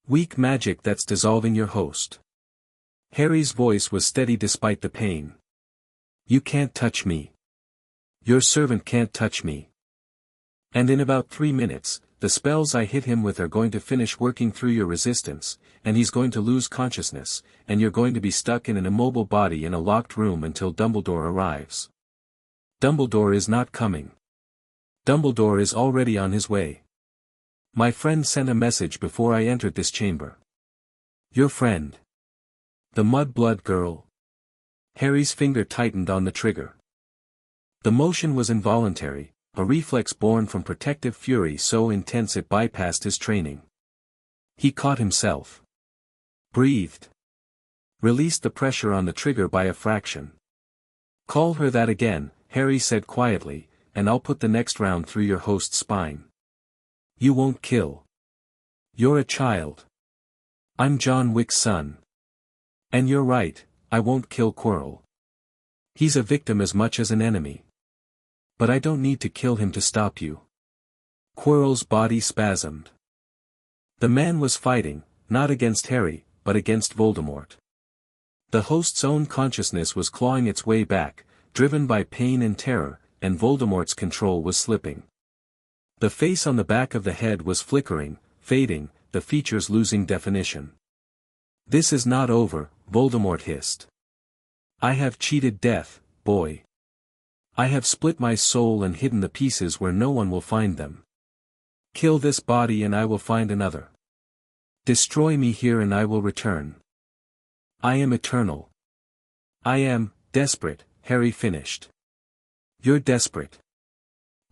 Weak magic that's dissolving your host. Harry's voice was steady despite the pain. You can't touch me. Your servant can't touch me. And in about 3 minutes, the spells I hit him with are going to finish working through your resistance, and he's going to lose consciousness, and you're going to be stuck in an immobile body in a locked room until Dumbledore arrives. Dumbledore is not coming. Dumbledore is already on his way. My friend sent a message before I entered this chamber. Your friend. The mud-blood girl. Harry's finger tightened on the trigger. The motion was involuntary, a reflex born from protective fury so intense it bypassed his training. He caught himself. Breathed. Released the pressure on the trigger by a fraction. Call her that again, Harry said quietly, and I'll put the next round through your host's spine. You won't kill. You're a child. I'm John Wick's son. And you're right, I won't kill Quirrell. He's a victim as much as an enemy. But I don't need to kill him to stop you. Quirrell's body spasmed. The man was fighting, not against Harry, but against Voldemort. The host's own consciousness was clawing its way back, driven by pain and terror, and Voldemort's control was slipping. The face on the back of the head was flickering, fading, the features losing definition. This is not over, Voldemort hissed. I have cheated death, boy. I have split my soul and hidden the pieces where no one will find them. Kill this body and I will find another. Destroy me here and I will return. I am eternal. I am, desperate, Harry finished. You're desperate.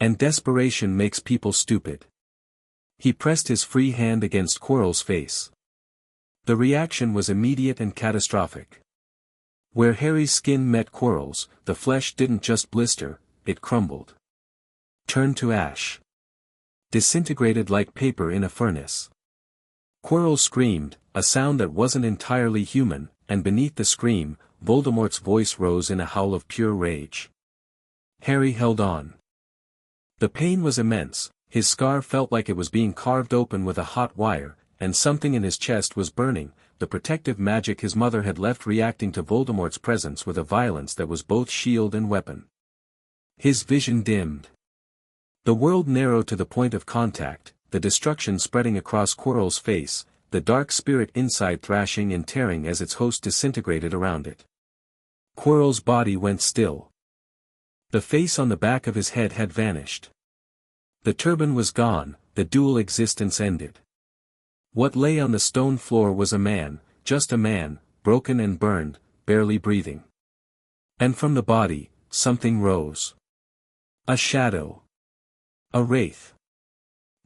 And desperation makes people stupid. He pressed his free hand against Quirrell's face. The reaction was immediate and catastrophic. Where Harry's skin met Quirrell's, the flesh didn't just blister, it crumbled. Turned to ash. Disintegrated like paper in a furnace. Quirrell screamed, a sound that wasn't entirely human, and beneath the scream, Voldemort's voice rose in a howl of pure rage. Harry held on. The pain was immense, his scar felt like it was being carved open with a hot wire, and something in his chest was burning, the protective magic his mother had left reacting to Voldemort's presence with a violence that was both shield and weapon. His vision dimmed. The world narrowed to the point of contact, the destruction spreading across Quirrell's face, the dark spirit inside thrashing and tearing as its host disintegrated around it. Quirrell's body went still. The face on the back of his head had vanished. The turban was gone, the dual existence ended. What lay on the stone floor was a man, just a man, broken and burned, barely breathing. And from the body, something rose. A shadow. A wraith.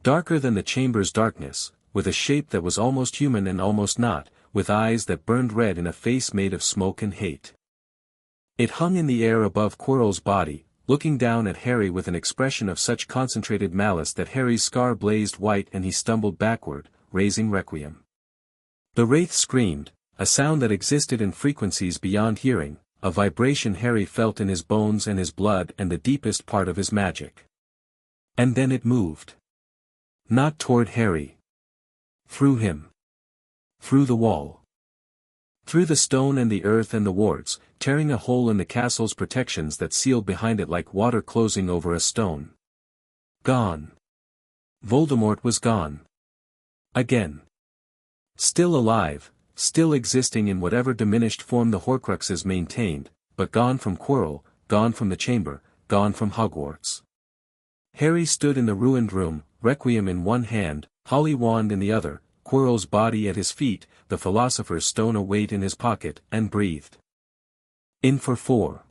Darker than the chamber's darkness, with a shape that was almost human and almost not, with eyes that burned red in a face made of smoke and hate. It hung in the air above Quirrell's body, looking down at Harry with an expression of such concentrated malice that Harry's scar blazed white and he stumbled backward, raising Requiem. The wraith screamed, a sound that existed in frequencies beyond hearing, a vibration Harry felt in his bones and his blood and the deepest part of his magic. And then it moved. Not toward Harry. Through him. Through the wall. Through the stone and the earth and the wards, tearing a hole in the castle's protections that sealed behind it like water closing over a stone. Gone. Voldemort was gone. Again. Still alive, still existing in whatever diminished form the Horcruxes maintained, but gone from Quirrell, gone from the chamber, gone from Hogwarts. Harry stood in the ruined room, Requiem in one hand, Holly wand in the other, Quirrell's body at his feet, the Philosopher's Stone a weight in his pocket, and breathed. In for 4.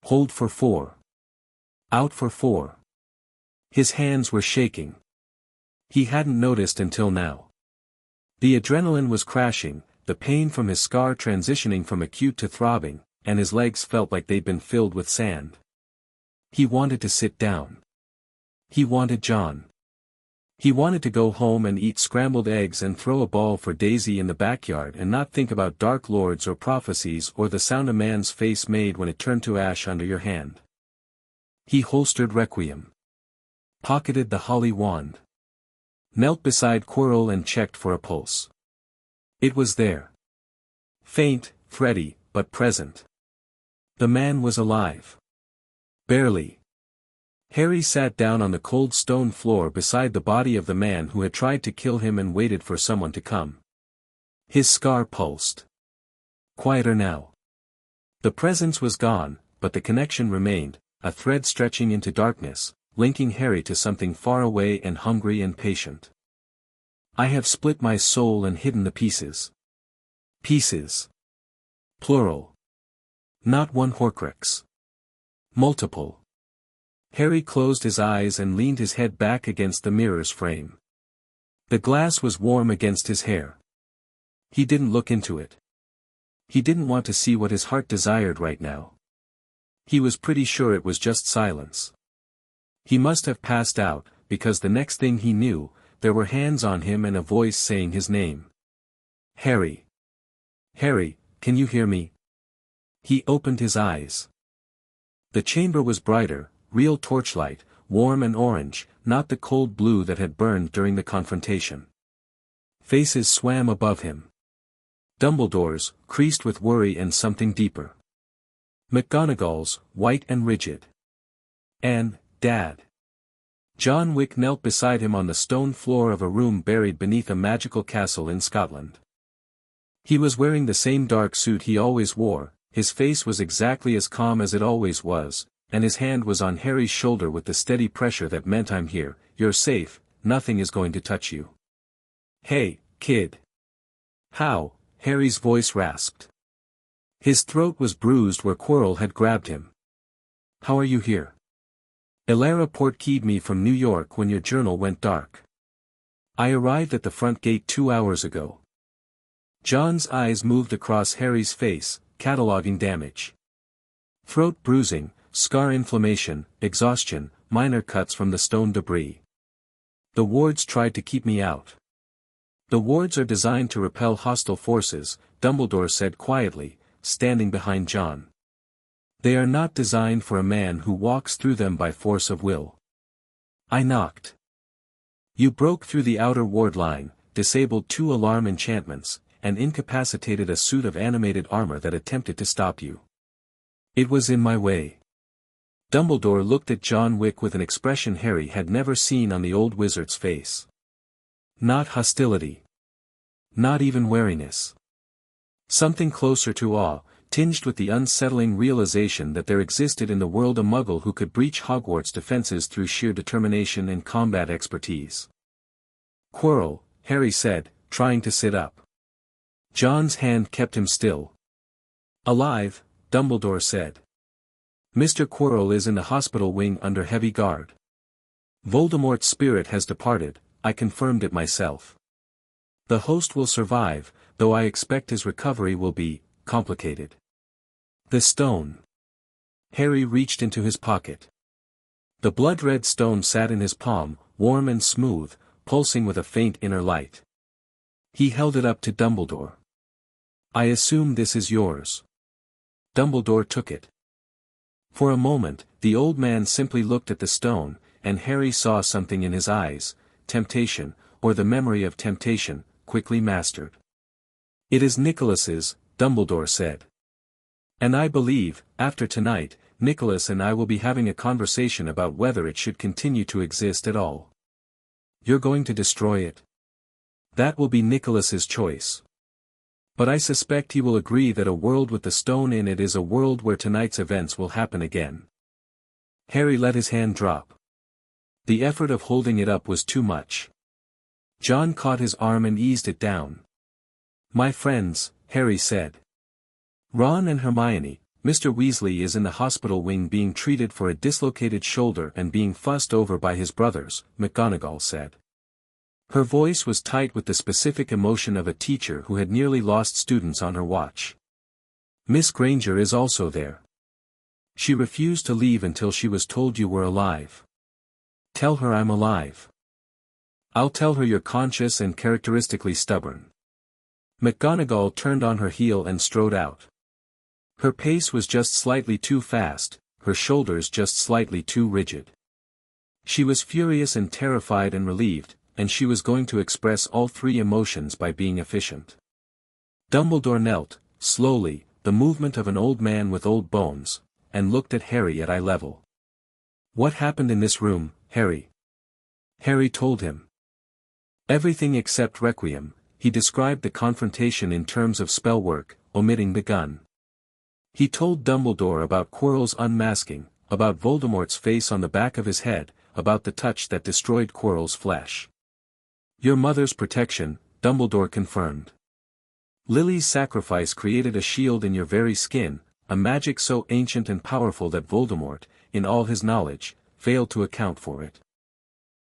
Hold for 4. Out for 4. His hands were shaking. He hadn't noticed until now. The adrenaline was crashing, the pain from his scar transitioning from acute to throbbing, and his legs felt like they'd been filled with sand. He wanted to sit down. He wanted John. He wanted to go home and eat scrambled eggs and throw a ball for Daisy in the backyard and not think about Dark Lords or prophecies or the sound a man's face made when it turned to ash under your hand. He holstered Requiem. Pocketed the holly wand. Knelt beside Quirrell and checked for a pulse. It was there. Faint, thready, but present. The man was alive. Barely. Harry sat down on the cold stone floor beside the body of the man who had tried to kill him and waited for someone to come. His scar pulsed. Quieter now. The presence was gone, but the connection remained, a thread stretching into darkness, linking Harry to something far away and hungry and patient. I have split my soul and hidden the pieces. Pieces. Plural. Not one Horcrux. Multiple. Harry closed his eyes and leaned his head back against the mirror's frame. The glass was warm against his hair. He didn't look into it. He didn't want to see what his heart desired right now. He was pretty sure it was just silence. He must have passed out, because the next thing he knew, there were hands on him and a voice saying his name. Harry. Harry, can you hear me? He opened his eyes. The chamber was brighter, real torchlight, warm and orange, not the cold blue that had burned during the confrontation. Faces swam above him. Dumbledore's, creased with worry and something deeper. McGonagall's, white and rigid. And, Dad. John Wick knelt beside him on the stone floor of a room buried beneath a magical castle in Scotland. He was wearing the same dark suit he always wore, his face was exactly as calm as it always was, and his hand was on Harry's shoulder with the steady pressure that meant I'm here, you're safe, nothing is going to touch you. Hey, kid. How? Harry's voice rasped. His throat was bruised where Quirrell had grabbed him. How are you here? Elara portkeyed me from New York when your journal went dark. I arrived at the front gate 2 hours ago. John's eyes moved across Harry's face, cataloging damage. Throat bruising, scar inflammation, exhaustion, minor cuts from the stone debris. The wards tried to keep me out. The wards are designed to repel hostile forces, Dumbledore said quietly, standing behind John. They are not designed for a man who walks through them by force of will. I knocked. You broke through the outer ward line, disabled 2 alarm enchantments, and incapacitated a suit of animated armor that attempted to stop you. It was in my way. Dumbledore looked at John Wick with an expression Harry had never seen on the old wizard's face. Not hostility. Not even wariness. Something closer to awe, tinged with the unsettling realization that there existed in the world a Muggle who could breach Hogwarts' defenses through sheer determination and combat expertise. Quirrell, Harry said, trying to sit up. John's hand kept him still. Alive, Dumbledore said. Mr. Quirrell is in the hospital wing under heavy guard. Voldemort's spirit has departed, I confirmed it myself. The host will survive, though I expect his recovery will be complicated. The stone. Harry reached into his pocket. The blood-red stone sat in his palm, warm and smooth, pulsing with a faint inner light. He held it up to Dumbledore. I assume this is yours. Dumbledore took it. For a moment, the old man simply looked at the stone, and Harry saw something in his eyes, temptation, or the memory of temptation, quickly mastered. It is Nicholas's, Dumbledore said. And I believe, after tonight, Nicholas and I will be having a conversation about whether it should continue to exist at all. You're going to destroy it? That will be Nicholas's choice. But I suspect he will agree that a world with the stone in it is a world where tonight's events will happen again. Harry let his hand drop. The effort of holding it up was too much. John caught his arm and eased it down. My friends, Harry said. Ron and Hermione, Mr. Weasley is in the hospital wing being treated for a dislocated shoulder and being fussed over by his brothers, McGonagall said. Her voice was tight with the specific emotion of a teacher who had nearly lost students on her watch. Miss Granger is also there. She refused to leave until she was told you were alive. Tell her I'm alive. I'll tell her you're conscious and characteristically stubborn. McGonagall turned on her heel and strode out. Her pace was just slightly too fast, her shoulders just slightly too rigid. She was furious and terrified and relieved, and she was going to express all 3 emotions by being efficient. Dumbledore knelt, slowly, the movement of an old man with old bones, and looked at Harry at eye level. What happened in this room, Harry? Harry told him. Everything except Requiem. He described the confrontation in terms of spell work, omitting the gun. He told Dumbledore about Quirrell's unmasking, about Voldemort's face on the back of his head, about the touch that destroyed Quirrell's flesh. Your mother's protection, Dumbledore confirmed. Lily's sacrifice created a shield in your very skin, a magic so ancient and powerful that Voldemort, in all his knowledge, failed to account for it.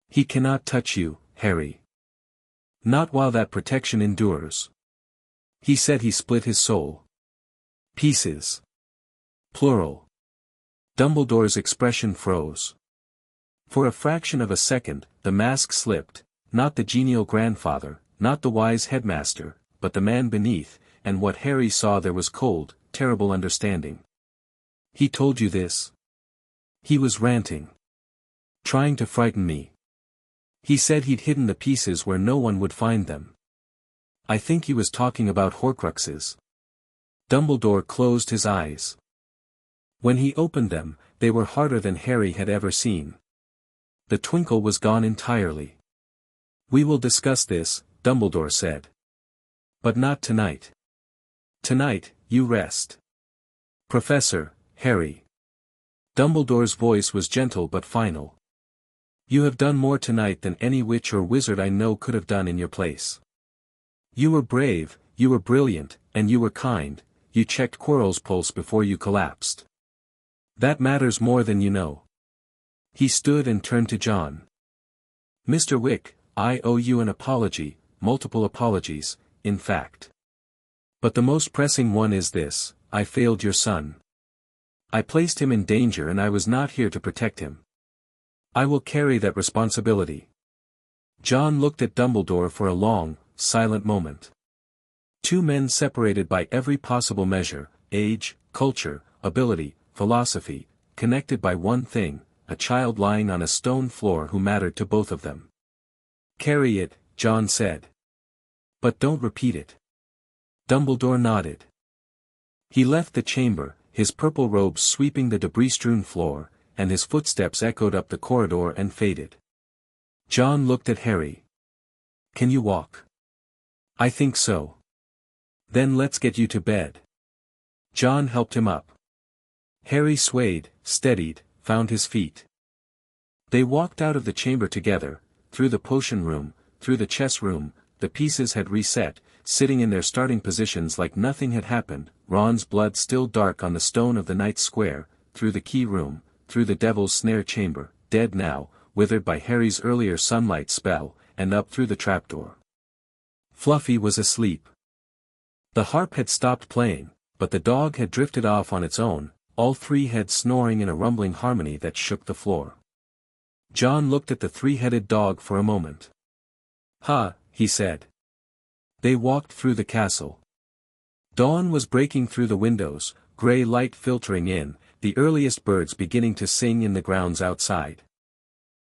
He cannot touch you, Harry. Not while that protection endures. He said he split his soul. Pieces. Plural. Dumbledore's expression froze. For a fraction of a second, the mask slipped, not the genial grandfather, not the wise headmaster, but the man beneath, and what Harry saw there was cold, terrible understanding. He told you this? He was ranting. Trying to frighten me. He said he'd hidden the pieces where no one would find them. I think he was talking about Horcruxes. Dumbledore closed his eyes. When he opened them, they were harder than Harry had ever seen. The twinkle was gone entirely. We will discuss this, Dumbledore said. But not tonight. Tonight, you rest. Professor, Harry. Dumbledore's voice was gentle but final. You have done more tonight than any witch or wizard I know could have done in your place. You were brave, you were brilliant, and you were kind, you checked Quirrell's pulse before you collapsed. That matters more than you know. He stood and turned to John. Mr. Wick, I owe you an apology, multiple apologies, in fact. But the most pressing one is this: I failed your son. I placed him in danger and I was not here to protect him. I will carry that responsibility. John looked at Dumbledore for a long, silent moment. 2 men separated by every possible measure, age, culture, ability, philosophy, connected by one thing, a child lying on a stone floor who mattered to both of them. Carry it, John said. But don't repeat it. Dumbledore nodded. He left the chamber, his purple robes sweeping the debris-strewn floor, and his footsteps echoed up the corridor and faded. John looked at Harry. Can you walk? I think so. Then let's get you to bed. John helped him up. Harry swayed, steadied, found his feet. They walked out of the chamber together, through the potion room, through the chess room. The pieces had reset, sitting in their starting positions like nothing had happened, Ron's blood still dark on the stone of the knight's square, through the key room, through the devil's snare chamber, dead now, withered by Harry's earlier sunlight spell, and up through the trapdoor. Fluffy was asleep. The harp had stopped playing, but the dog had drifted off on its own, all three heads snoring in a rumbling harmony that shook the floor. John looked at the three-headed dog for a moment. "Ha," he said. They walked through the castle. Dawn was breaking through the windows, grey light filtering in, the earliest birds beginning to sing in the grounds outside.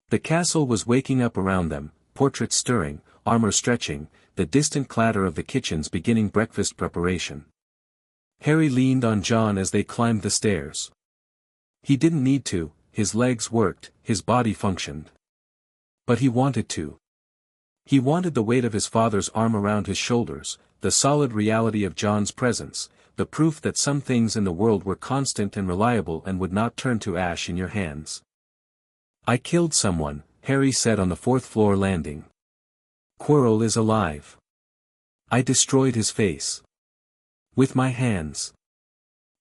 The castle was waking up around them, portraits stirring, armor stretching, the distant clatter of the kitchens beginning breakfast preparation. Harry leaned on John as they climbed the stairs. He didn't need to, his legs worked, his body functioned. But he wanted to. He wanted the weight of his father's arm around his shoulders, the solid reality of John's presence, the proof that some things in the world were constant and reliable and would not turn to ash in your hands. "I killed someone," Harry said on the fourth-floor landing. "Quirrell is alive. I destroyed his face. With my hands.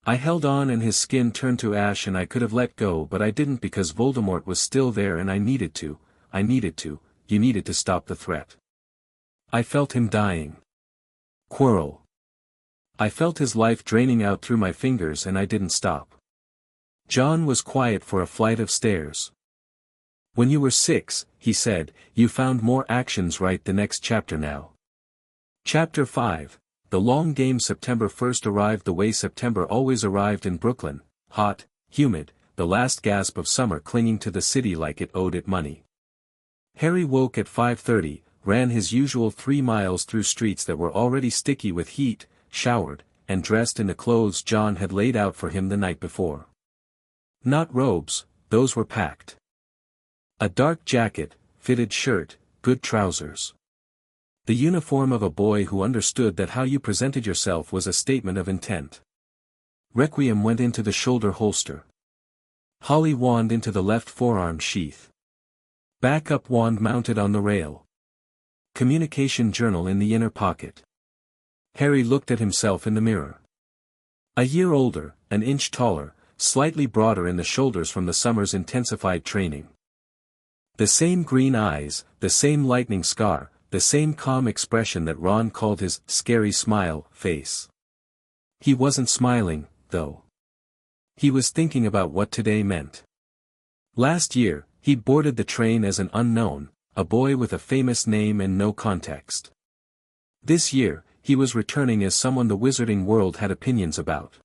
I held on and his skin turned to ash and I could have let go but I didn't because Voldemort was still there and I needed to, you needed to stop the threat. I felt him dying. Quirrell. I felt his life draining out through my fingers and I didn't stop." John was quiet for a flight of stairs. "When you were 6, he said, you found more actions right the next chapter now." Chapter 5, the long game. September 1st arrived the way September always arrived in Brooklyn, hot, humid, the last gasp of summer clinging to the city like it owed it money. Harry woke at 5:30, ran his usual 3 miles through streets that were already sticky with heat, showered, and dressed in the clothes John had laid out for him the night before. Not robes, those were packed. A dark jacket, fitted shirt, good trousers. The uniform of a boy who understood that how you presented yourself was a statement of intent. Requiem went into the shoulder holster. Holly wand into the left forearm sheath. Backup wand mounted on the rail. Communication journal in the inner pocket. Harry looked at himself in the mirror. A year older, an inch taller, slightly broader in the shoulders from the summer's intensified training. The same green eyes, the same lightning scar, the same calm expression that Ron called his scary smile face. He wasn't smiling, though. He was thinking about what today meant. Last year, he'd boarded the train as an unknown, a boy with a famous name and no context. This year, he was returning as someone the wizarding world had opinions about.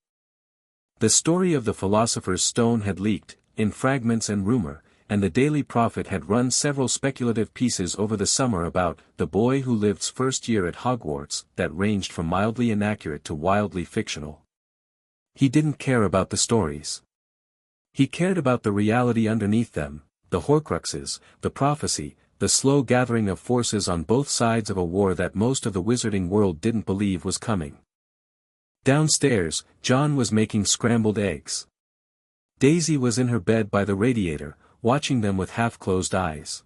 The story of the Philosopher's Stone had leaked, in fragments and rumor, and the Daily Prophet had run several speculative pieces over the summer about the boy who lived's first year at Hogwarts that ranged from mildly inaccurate to wildly fictional. He didn't care about the stories. He cared about the reality underneath them, the Horcruxes, the prophecy, the slow gathering of forces on both sides of a war that most of the wizarding world didn't believe was coming. Downstairs, John was making scrambled eggs. Daisy was in her bed by the radiator, watching them with half-closed eyes.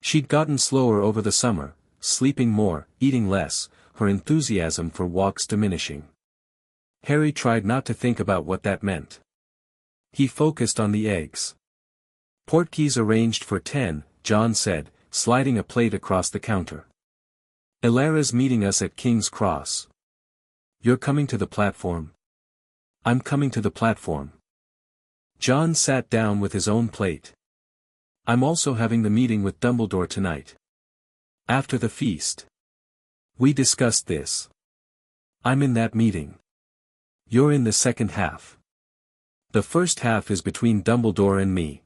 She'd gotten slower over the summer, sleeping more, eating less, her enthusiasm for walks diminishing. Harry tried not to think about what that meant. He focused on the eggs. "Portkeys arranged for 10, John said, sliding a plate across the counter. "Elara's meeting us at King's Cross. You're coming to the platform?" "I'm coming to the platform." John sat down with his own plate. "I'm also having the meeting with Dumbledore tonight. After the feast. We discussed this. I'm in that meeting. You're in the second half. The first half is between Dumbledore and me.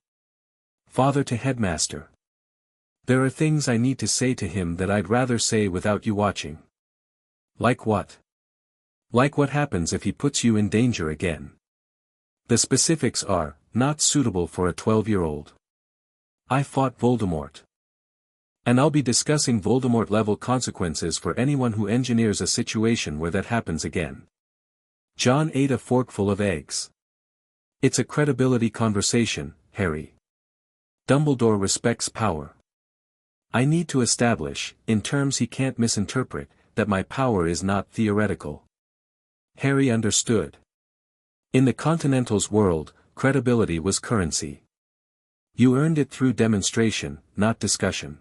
Father to headmaster. There are things I need to say to him that I'd rather say without you watching. Like what? Like what happens if he puts you in danger again. The specifics are, not suitable for a 12-year-old. I fought Voldemort. And I'll be discussing Voldemort-level consequences for anyone who engineers a situation where that happens again. John ate a forkful of eggs. It's a credibility conversation, Harry. Dumbledore respects power. I need to establish, in terms he can't misinterpret, that my power is not theoretical. Harry understood. In the Continental's world, credibility was currency. You earned it through demonstration, not discussion.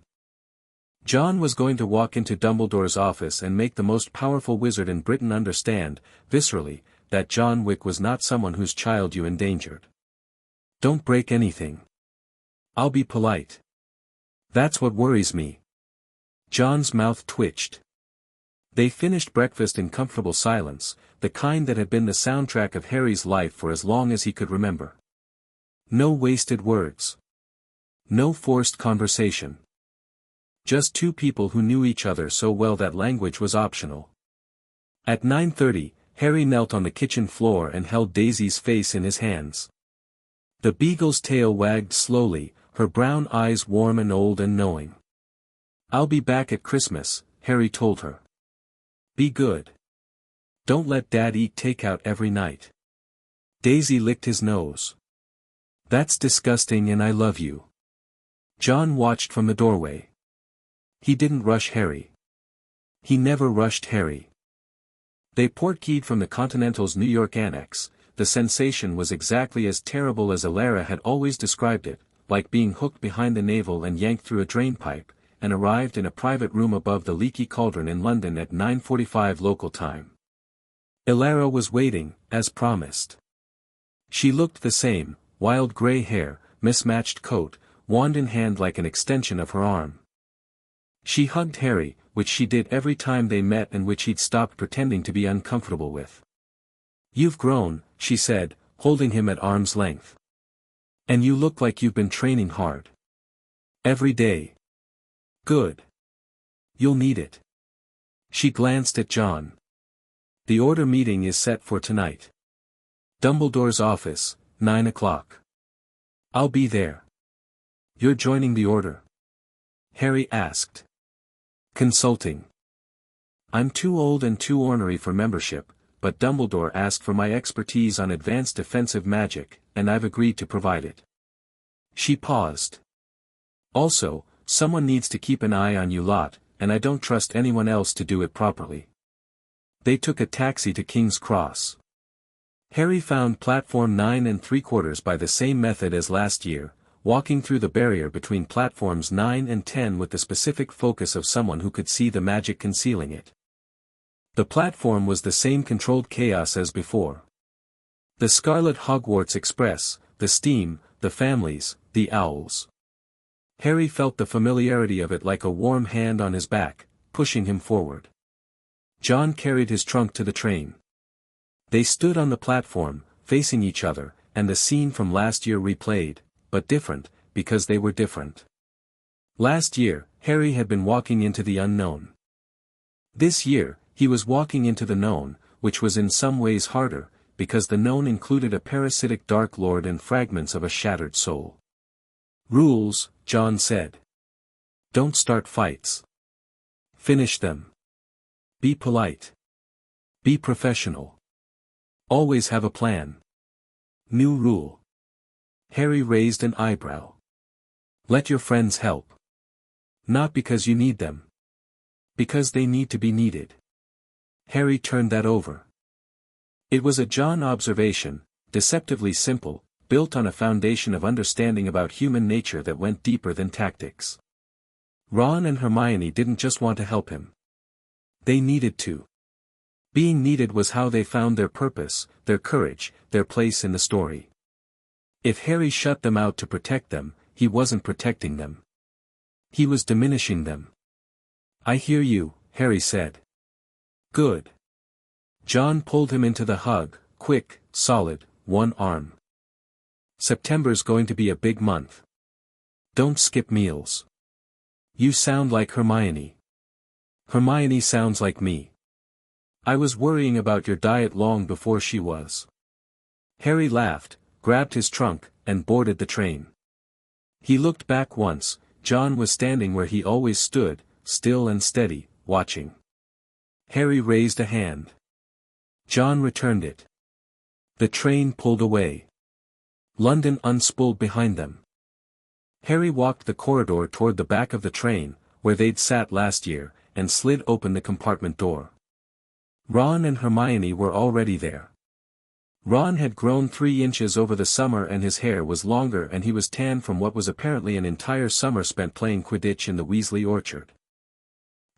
John was going to walk into Dumbledore's office and make the most powerful wizard in Britain understand, viscerally, that John Wick was not someone whose child you endangered. Don't break anything. I'll be polite. That's what worries me. John's mouth twitched. They finished breakfast in comfortable silence, the kind that had been the soundtrack of Harry's life for as long as he could remember. No wasted words. No forced conversation. Just two people who knew each other so well that language was optional. At 9:30, Harry knelt on the kitchen floor and held Daisy's face in his hands. The beagle's tail wagged slowly, her brown eyes warm and old and knowing. I'll be back at Christmas, Harry told her. Be good. Don't let Dad eat takeout every night. Daisy licked his nose. That's disgusting and I love you. John watched from the doorway. He didn't rush Harry. He never rushed Harry. They portkeyed from the Continental's New York annex. The sensation was exactly as terrible as Alara had always described it, like being hooked behind the navel and yanked through a drainpipe, and arrived in a private room above the leaky cauldron in London at 9:45 local time. Alara was waiting, as promised. She looked the same, wild grey hair, mismatched coat, wand in hand like an extension of her arm. She hugged Harry, which she did every time they met and which he'd stopped pretending to be uncomfortable with. You've grown, she said, holding him at arm's length. And you look like you've been training hard. Every day. Good. You'll need it. She glanced at John. The order meeting is set for tonight. Dumbledore's office, 9 o'clock. I'll be there. You're joining the order? Harry asked. Consulting. I'm too old and too ornery for membership, but Dumbledore asked for my expertise on advanced defensive magic, and I've agreed to provide it. She paused. Also, someone needs to keep an eye on you lot, and I don't trust anyone else to do it properly. They took a taxi to King's Cross. Harry found platform 9 3/4 by the same method as last year, walking through the barrier between platforms 9 and 10 with the specific focus of someone who could see the magic concealing it. The platform was the same controlled chaos as before. The Scarlet Hogwarts Express, the steam, the families, the owls. Harry felt the familiarity of it like a warm hand on his back, pushing him forward. John carried his trunk to the train. They stood on the platform, facing each other, and the scene from last year replayed, but different, because they were different. Last year, Harry had been walking into the unknown. This year, he was walking into the known, which was in some ways harder, because the known included a parasitic Dark Lord and fragments of a shattered soul. Rules, John said. Don't start fights. Finish them. Be polite. Be professional. Always have a plan. New rule. Harry raised an eyebrow. Let your friends help. Not because you need them. Because they need to be needed. Harry turned that over. It was a John observation, deceptively simple, built on a foundation of understanding about human nature that went deeper than tactics. Ron and Hermione didn't just want to help him. They needed to. Being needed was how they found their purpose, their courage, their place in the story. If Harry shut them out to protect them, he wasn't protecting them. He was diminishing them. I hear you, Harry said. Good. John pulled him into the hug, quick, solid, one arm. September's going to be a big month. Don't skip meals. You sound like Hermione. Hermione sounds like me. I was worrying about your diet long before she was. Harry laughed, grabbed his trunk, and boarded the train. He looked back once. John was standing where he always stood, still and steady, watching. Harry raised a hand. John returned it. The train pulled away. London unspooled behind them. Harry walked the corridor toward the back of the train, where they'd sat last year, and slid open the compartment door. Ron and Hermione were already there. Ron had grown 3 inches over the summer and his hair was longer and he was tan from what was apparently an entire summer spent playing Quidditch in the Weasley orchard.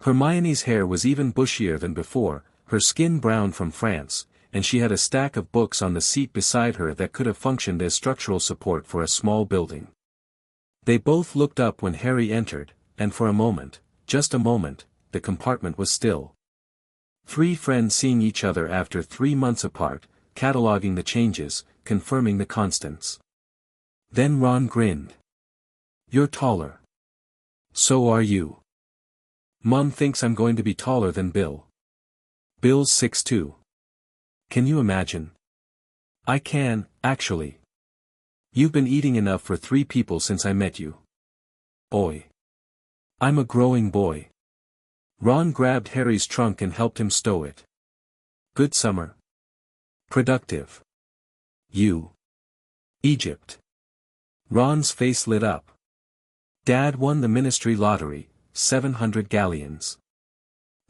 Hermione's hair was even bushier than before, her skin brown from France, and she had a stack of books on the seat beside her that could have functioned as structural support for a small building. They both looked up when Harry entered, and for a moment, just a moment, the compartment was still. 3 friends seeing each other after 3 months apart, cataloging the changes, confirming the constants. Then Ron grinned. You're taller. So are you. Mom thinks I'm going to be taller than Bill. Bill's 6'2". Can you imagine? I can, actually. You've been eating enough for 3 people since I met you. Oi. I'm a growing boy. Ron grabbed Harry's trunk and helped him stow it. Good summer. Productive. You. Egypt. Ron's face lit up. Dad won the ministry lottery, 700 galleons.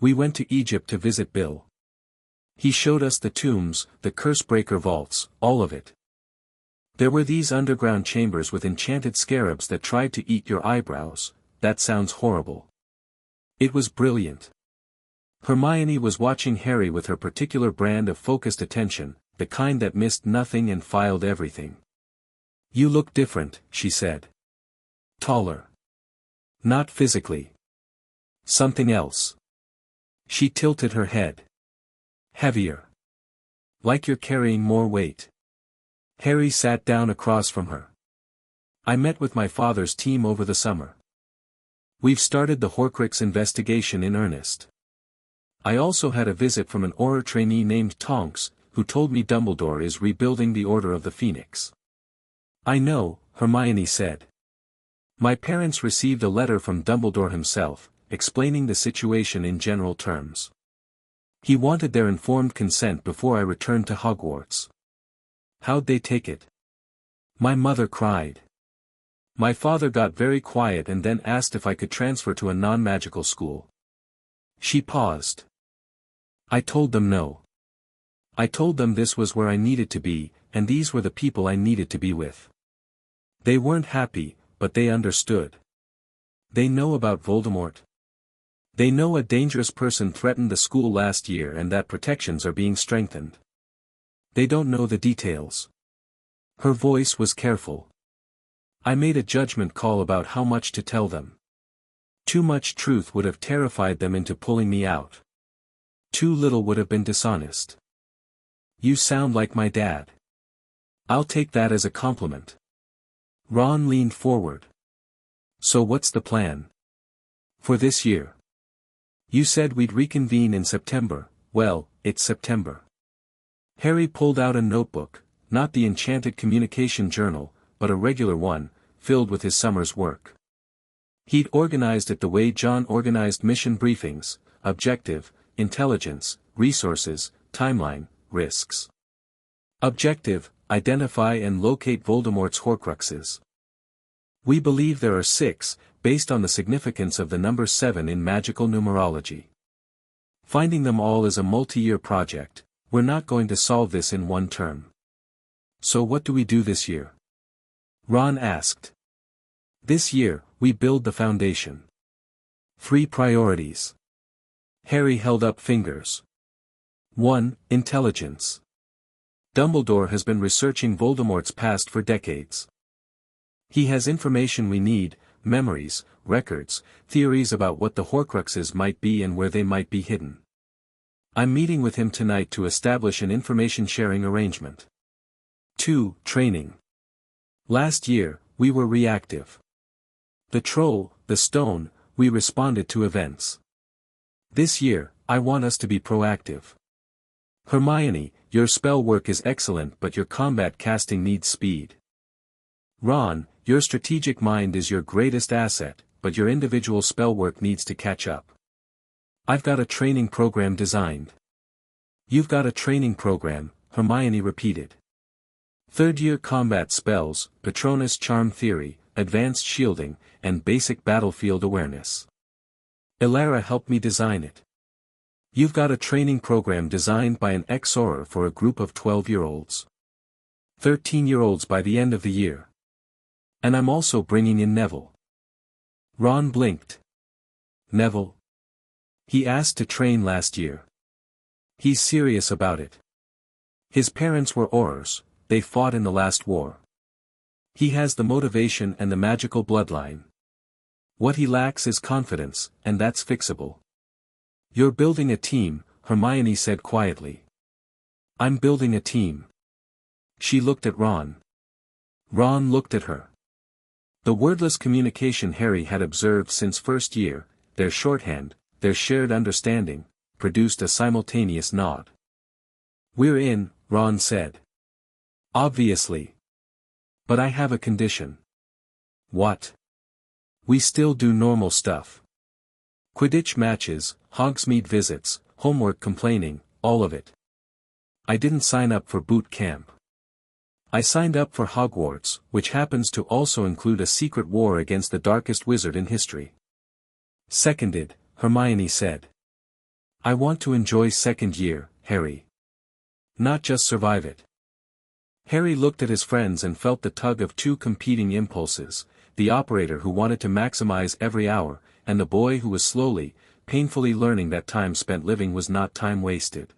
We went to Egypt to visit Bill. He showed us the tombs, the Cursebreaker vaults, all of it. There were these underground chambers with enchanted scarabs that tried to eat your eyebrows. That sounds horrible. It was brilliant. Hermione was watching Harry with her particular brand of focused attention, the kind that missed nothing and filed everything. You look different, she said. Taller. Not physically. Something else. She tilted her head. Heavier. Like you're carrying more weight. Harry sat down across from her. I met with my father's team over the summer. We've started the Horcrux investigation in earnest. I also had a visit from an Auror trainee named Tonks, who told me Dumbledore is rebuilding the Order of the Phoenix. I know, Hermione said. My parents received a letter from Dumbledore himself, explaining the situation in general terms. He wanted their informed consent before I returned to Hogwarts. How'd they take it? My mother cried. My father got very quiet and then asked if I could transfer to a non-magical school. She paused. I told them no. I told them this was where I needed to be, and these were the people I needed to be with. They weren't happy, but they understood. They know about Voldemort. They know a dangerous person threatened the school last year and that protections are being strengthened. They don't know the details. Her voice was careful. I made a judgment call about how much to tell them. Too much truth would have terrified them into pulling me out. Too little would have been dishonest. You sound like my dad. I'll take that as a compliment. Ron leaned forward. So what's the plan? For this year? You said we'd reconvene in September. Well, it's September. Harry pulled out a notebook, not the enchanted communication journal, but a regular one, filled with his summer's work. He'd organized it the way John organized mission briefings: objective, intelligence, resources, timeline, risks. Objective: identify and locate Voldemort's Horcruxes. We believe there are 6, based on the significance of the number 7 in magical numerology. Finding them all is a multi-year project. We're not going to solve this in one term. So what do we do this year? Ron asked. This year, we build the foundation. 3 priorities. Harry held up fingers. 1. Intelligence. Dumbledore has been researching Voldemort's past for decades. He has information we need, memories, records, theories about what the Horcruxes might be and where they might be hidden. I'm meeting with him tonight to establish an information-sharing arrangement. 2. Training. Last year, we were reactive. The troll, the stone, we responded to events. This year, I want us to be proactive. Hermione, your spell work is excellent but your combat casting needs speed. Ron, your strategic mind is your greatest asset, but your individual spell work needs to catch up. I've got a training program designed. You've got a training program, Hermione repeated. Third-year combat spells, Patronus Charm Theory, Advanced Shielding, and Basic Battlefield Awareness. Elara helped me design it. You've got a training program designed by an ex-Auror for a group of 12-year-olds. 13-year-olds by the end of the year. And I'm also bringing in Neville. Ron blinked. Neville? He asked to train last year. He's serious about it. His parents were Aurors, they fought in the last war. He has the motivation and the magical bloodline. What he lacks is confidence, and that's fixable. You're building a team, Hermione said quietly. I'm building a team. She looked at Ron. Ron looked at her. The wordless communication Harry had observed since first year, their shorthand, their shared understanding, produced a simultaneous nod. We're in, Ron said. Obviously. But I have a condition. What? We still do normal stuff. Quidditch matches, Hogsmeade visits, homework complaining, all of it. I didn't sign up for boot camp. I signed up for Hogwarts, which happens to also include a secret war against the darkest wizard in history. Seconded, Hermione said. I want to enjoy second year, Harry. Not just survive it. Harry looked at his friends and felt the tug of two competing impulses, the operator who wanted to maximize every hour, and the boy who was slowly, painfully learning that time spent living was not time wasted.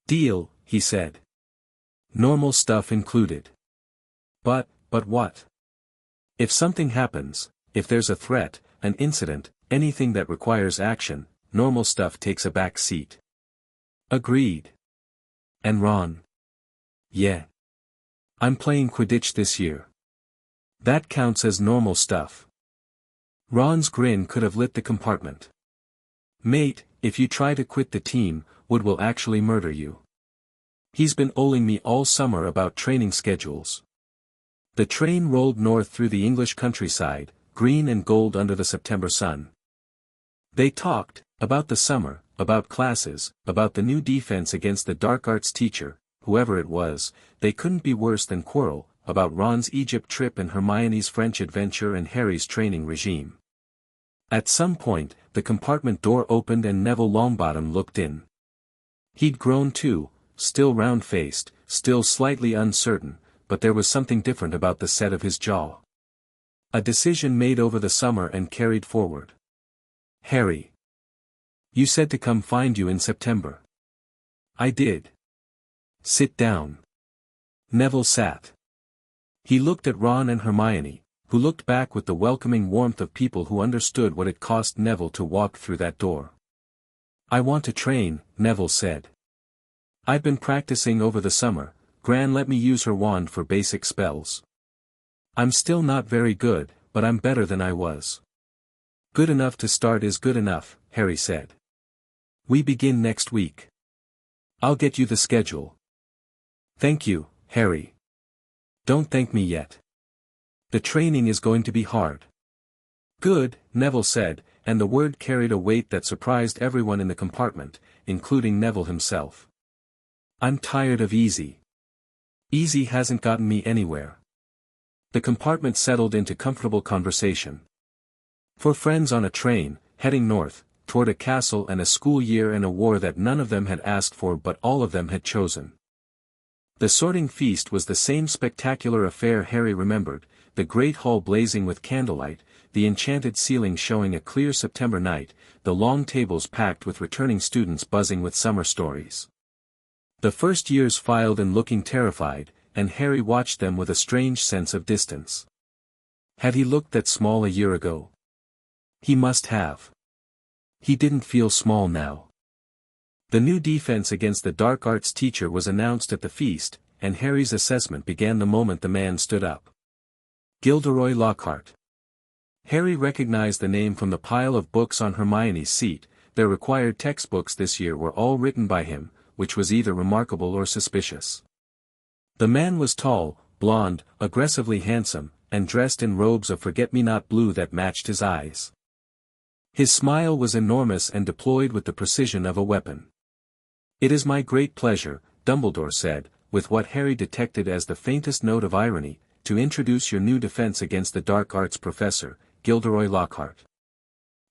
Deal, he said. Normal stuff included. But what? If something happens, if there's a threat, an incident, anything that requires action, normal stuff takes a back seat. Agreed. And Ron? Yeah. I'm playing Quidditch this year. That counts as normal stuff. Ron's grin could have lit the compartment. Mate, if you try to quit the team, Wood will actually murder you. He's been owing me all summer about training schedules. The train rolled north through the English countryside, green and gold under the September sun. They talked, about the summer, about classes, about the new defense against the dark arts teacher, whoever it was, they couldn't be worse than quarrel, about Ron's Egypt trip and Hermione's French adventure and Harry's training regime. At some point, the compartment door opened and Neville Longbottom looked in. He'd grown too, still round-faced, still slightly uncertain, but there was something different about the set of his jaw. A decision made over the summer and carried forward. Harry. You said to come find you in September. I did. Sit down. Neville sat. He looked at Ron and Hermione, who looked back with the welcoming warmth of people who understood what it cost Neville to walk through that door. I want to train, Neville said. I've been practicing over the summer, Gran let me use her wand for basic spells. I'm still not very good, but I'm better than I was. Good enough to start is good enough, Harry said. We begin next week. I'll get you the schedule. Thank you, Harry. Don't thank me yet. The training is going to be hard. Good, Neville said, and the word carried a weight that surprised everyone in the compartment, including Neville himself. I'm tired of easy. Easy hasn't gotten me anywhere. The compartment settled into comfortable conversation. For friends on a train, heading north, toward a castle and a school year and a war that none of them had asked for but all of them had chosen. The sorting feast was the same spectacular affair Harry remembered, the great hall blazing with candlelight, the enchanted ceiling showing a clear September night, the long tables packed with returning students buzzing with summer stories. The first years filed and looking terrified, and Harry watched them with a strange sense of distance. Had he looked that small a year ago? He must have. He didn't feel small now. The new defense against the dark arts teacher was announced at the feast, and Harry's assessment began the moment the man stood up. Gilderoy Lockhart. Harry recognized the name from the pile of books on Hermione's seat. Their required textbooks this year were all written by him, which was either remarkable or suspicious. The man was tall, blond, aggressively handsome, and dressed in robes of forget-me-not blue that matched his eyes. His smile was enormous and deployed with the precision of a weapon. "It is my great pleasure," Dumbledore said, with what Harry detected as the faintest note of irony, "to introduce your new defense against the dark arts professor, Gilderoy Lockhart.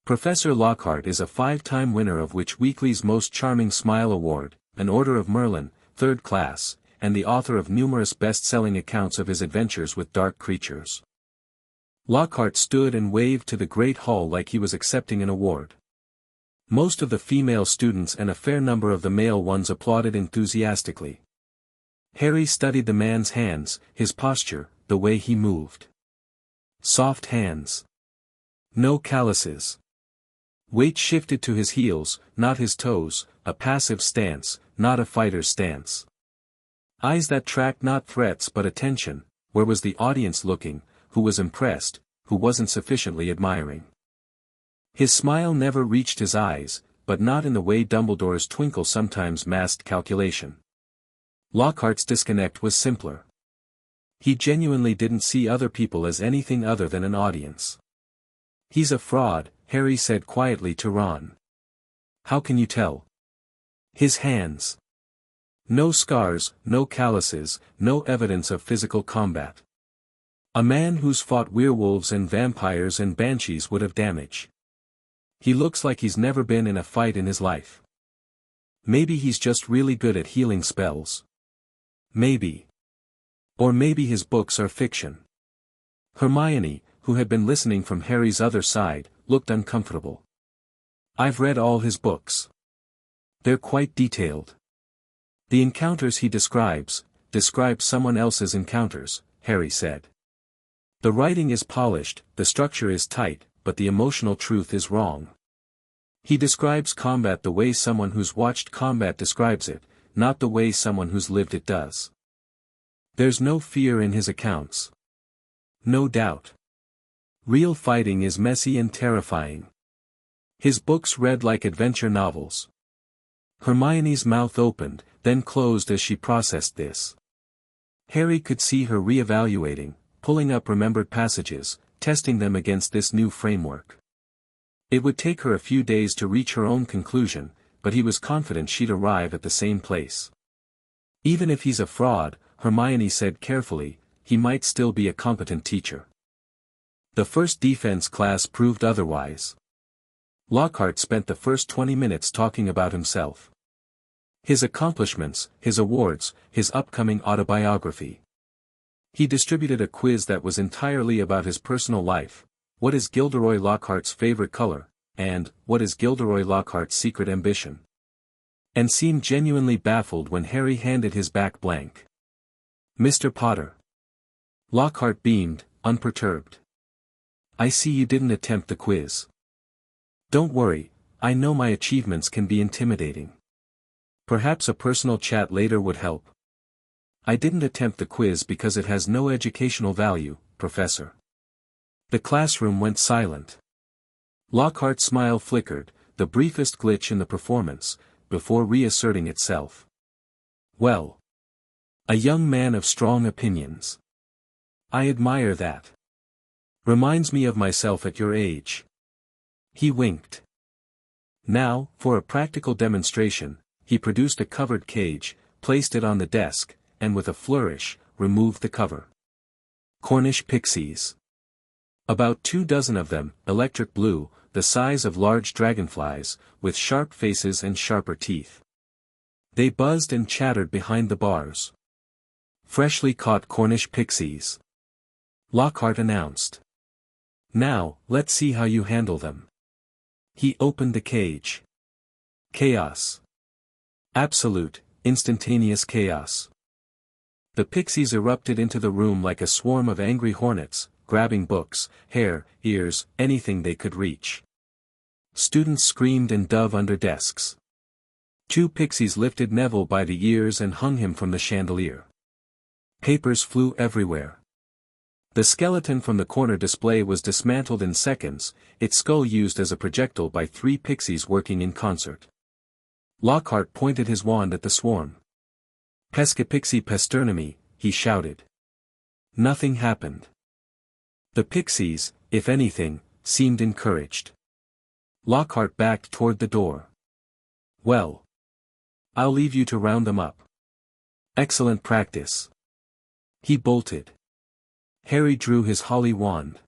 Professor Lockhart is a 5-time winner of Witch Weekly's Most Charming Smile Award, an Order of Merlin, 3rd class, and the author of numerous best-selling accounts of his adventures with dark creatures." Lockhart stood and waved to the great hall like he was accepting an award. Most of the female students and a fair number of the male ones applauded enthusiastically. Harry studied the man's hands, his posture, the way he moved. Soft hands. No calluses. Weight shifted to his heels, not his toes, a passive stance, not a fighter's stance. Eyes that tracked not threats but attention. Where was the audience looking? Who was impressed? Who wasn't sufficiently admiring? His smile never reached his eyes, but not in the way Dumbledore's twinkle sometimes masked calculation. Lockhart's disconnect was simpler. He genuinely didn't see other people as anything other than an audience. "He's a fraud," Harry said quietly to Ron. "How can you tell?" "His hands. No scars, no calluses, no evidence of physical combat. A man who's fought werewolves and vampires and banshees would have damage. He looks like he's never been in a fight in his life. Maybe he's just really good at healing spells. Maybe. Or maybe his books are fiction." Hermione, who had been listening from Harry's other side, looked uncomfortable. "I've read all his books. They're quite detailed. The encounters he describes someone else's encounters," Harry said. "The writing is polished, the structure is tight, but the emotional truth is wrong. He describes combat the way someone who's watched combat describes it, not the way someone who's lived it does. There's no fear in his accounts. No doubt. Real fighting is messy and terrifying. His books read like adventure novels." Hermione's mouth opened, then closed as she processed this. Harry could see her re-evaluating, pulling up remembered passages, testing them against this new framework. It would take her a few days to reach her own conclusion, but he was confident she'd arrive at the same place. "Even if he's a fraud," Hermione said carefully, "he might still be a competent teacher." The first defense class proved otherwise. Lockhart spent the first 20 minutes talking about himself. His accomplishments, his awards, his upcoming autobiography. He distributed a quiz that was entirely about his personal life. What is Gilderoy Lockhart's favorite color? And, what is Gilderoy Lockhart's secret ambition? And seemed genuinely baffled when Harry handed his back blank. "Mr. Potter." Lockhart beamed, unperturbed. "I see you didn't attempt the quiz. Don't worry, I know my achievements can be intimidating. Perhaps a personal chat later would help." "I didn't attempt the quiz because it has no educational value, Professor." The classroom went silent. Lockhart's smile flickered, the briefest glitch in the performance, before reasserting itself. "Well. A young man of strong opinions. I admire that. Reminds me of myself at your age." He winked. Now, for a practical demonstration, he produced a covered cage, placed it on the desk, and with a flourish, removed the cover. Cornish pixies. About 24 of them, electric blue, the size of large dragonflies, with sharp faces and sharper teeth. They buzzed and chattered behind the bars. "Freshly caught Cornish pixies," Lockhart announced. "Now, let's see how you handle them." He opened the cage. Chaos. Absolute, instantaneous chaos. The pixies erupted into the room like a swarm of angry hornets, grabbing books, hair, ears, anything they could reach. Students screamed and dove under desks. 2 pixies lifted Neville by the ears and hung him from the chandelier. Papers flew everywhere. The skeleton from the corner display was dismantled in seconds, its skull used as a projectile by 3 pixies working in concert. Lockhart pointed his wand at the swarm. "Pescapixie pesternami," he shouted. Nothing happened. The pixies, if anything, seemed encouraged. Lockhart backed toward the door. "Well, I'll leave you to round them up." "Excellent practice." He bolted. Harry drew his holly wand.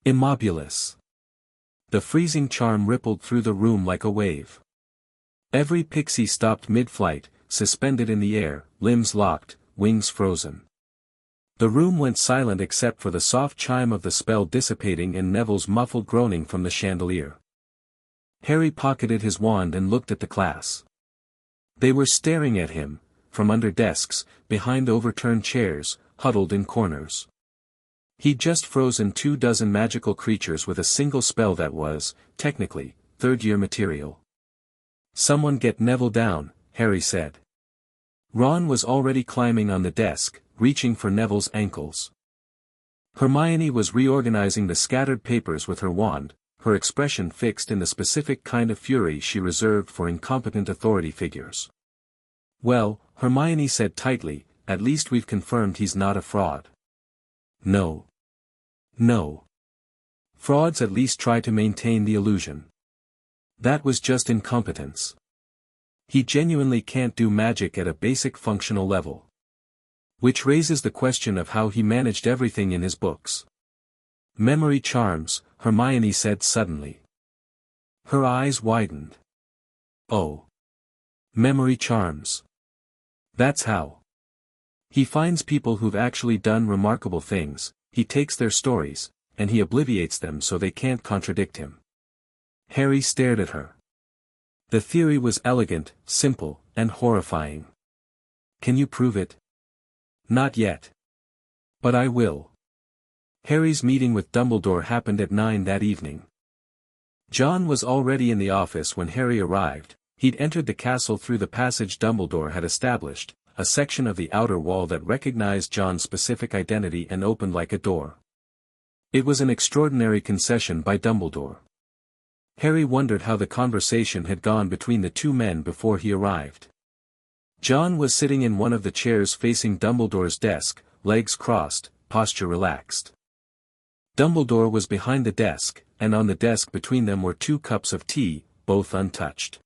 Immobilis. The freezing charm rippled through the room like a wave. Every pixie stopped mid-flight, suspended in the air, limbs locked, wings frozen. The room went silent except for the soft chime of the spell dissipating and Neville's muffled groaning from the chandelier. Harry pocketed his wand and looked at the class. They were staring at him, from under desks, behind overturned chairs, huddled in corners. He'd just frozen 24 magical creatures with a single spell that was, technically, third-year material. "Someone get Neville down," Harry said. Ron was already climbing on the desk, reaching for Neville's ankles. Hermione was reorganizing the scattered papers with her wand, her expression fixed in the specific kind of fury she reserved for incompetent authority figures. "Well," Hermione said tightly, "at least we've confirmed he's not a fraud." No. No. Frauds at least try to maintain the illusion. That was just incompetence. He genuinely can't do magic at a basic functional level. Which raises the question of how he managed everything in his books. "Memory charms," Hermione said suddenly. Her eyes widened. "Oh. Memory charms. That's how. He finds people who've actually done remarkable things, he takes their stories, and he obliviates them so they can't contradict him." Harry stared at her. The theory was elegant, simple, and horrifying. "Can you prove it?" "Not yet. But I will." Harry's meeting with Dumbledore happened at 9 that evening. John was already in the office when Harry arrived. He'd entered the castle through the passage Dumbledore had established, a section of the outer wall that recognized John's specific identity and opened like a door. It was an extraordinary concession by Dumbledore. Harry wondered how the conversation had gone between the two men before he arrived. John was sitting in one of the chairs facing Dumbledore's desk, legs crossed, posture relaxed. Dumbledore was behind the desk, and on the desk between them were 2 cups of tea, both untouched.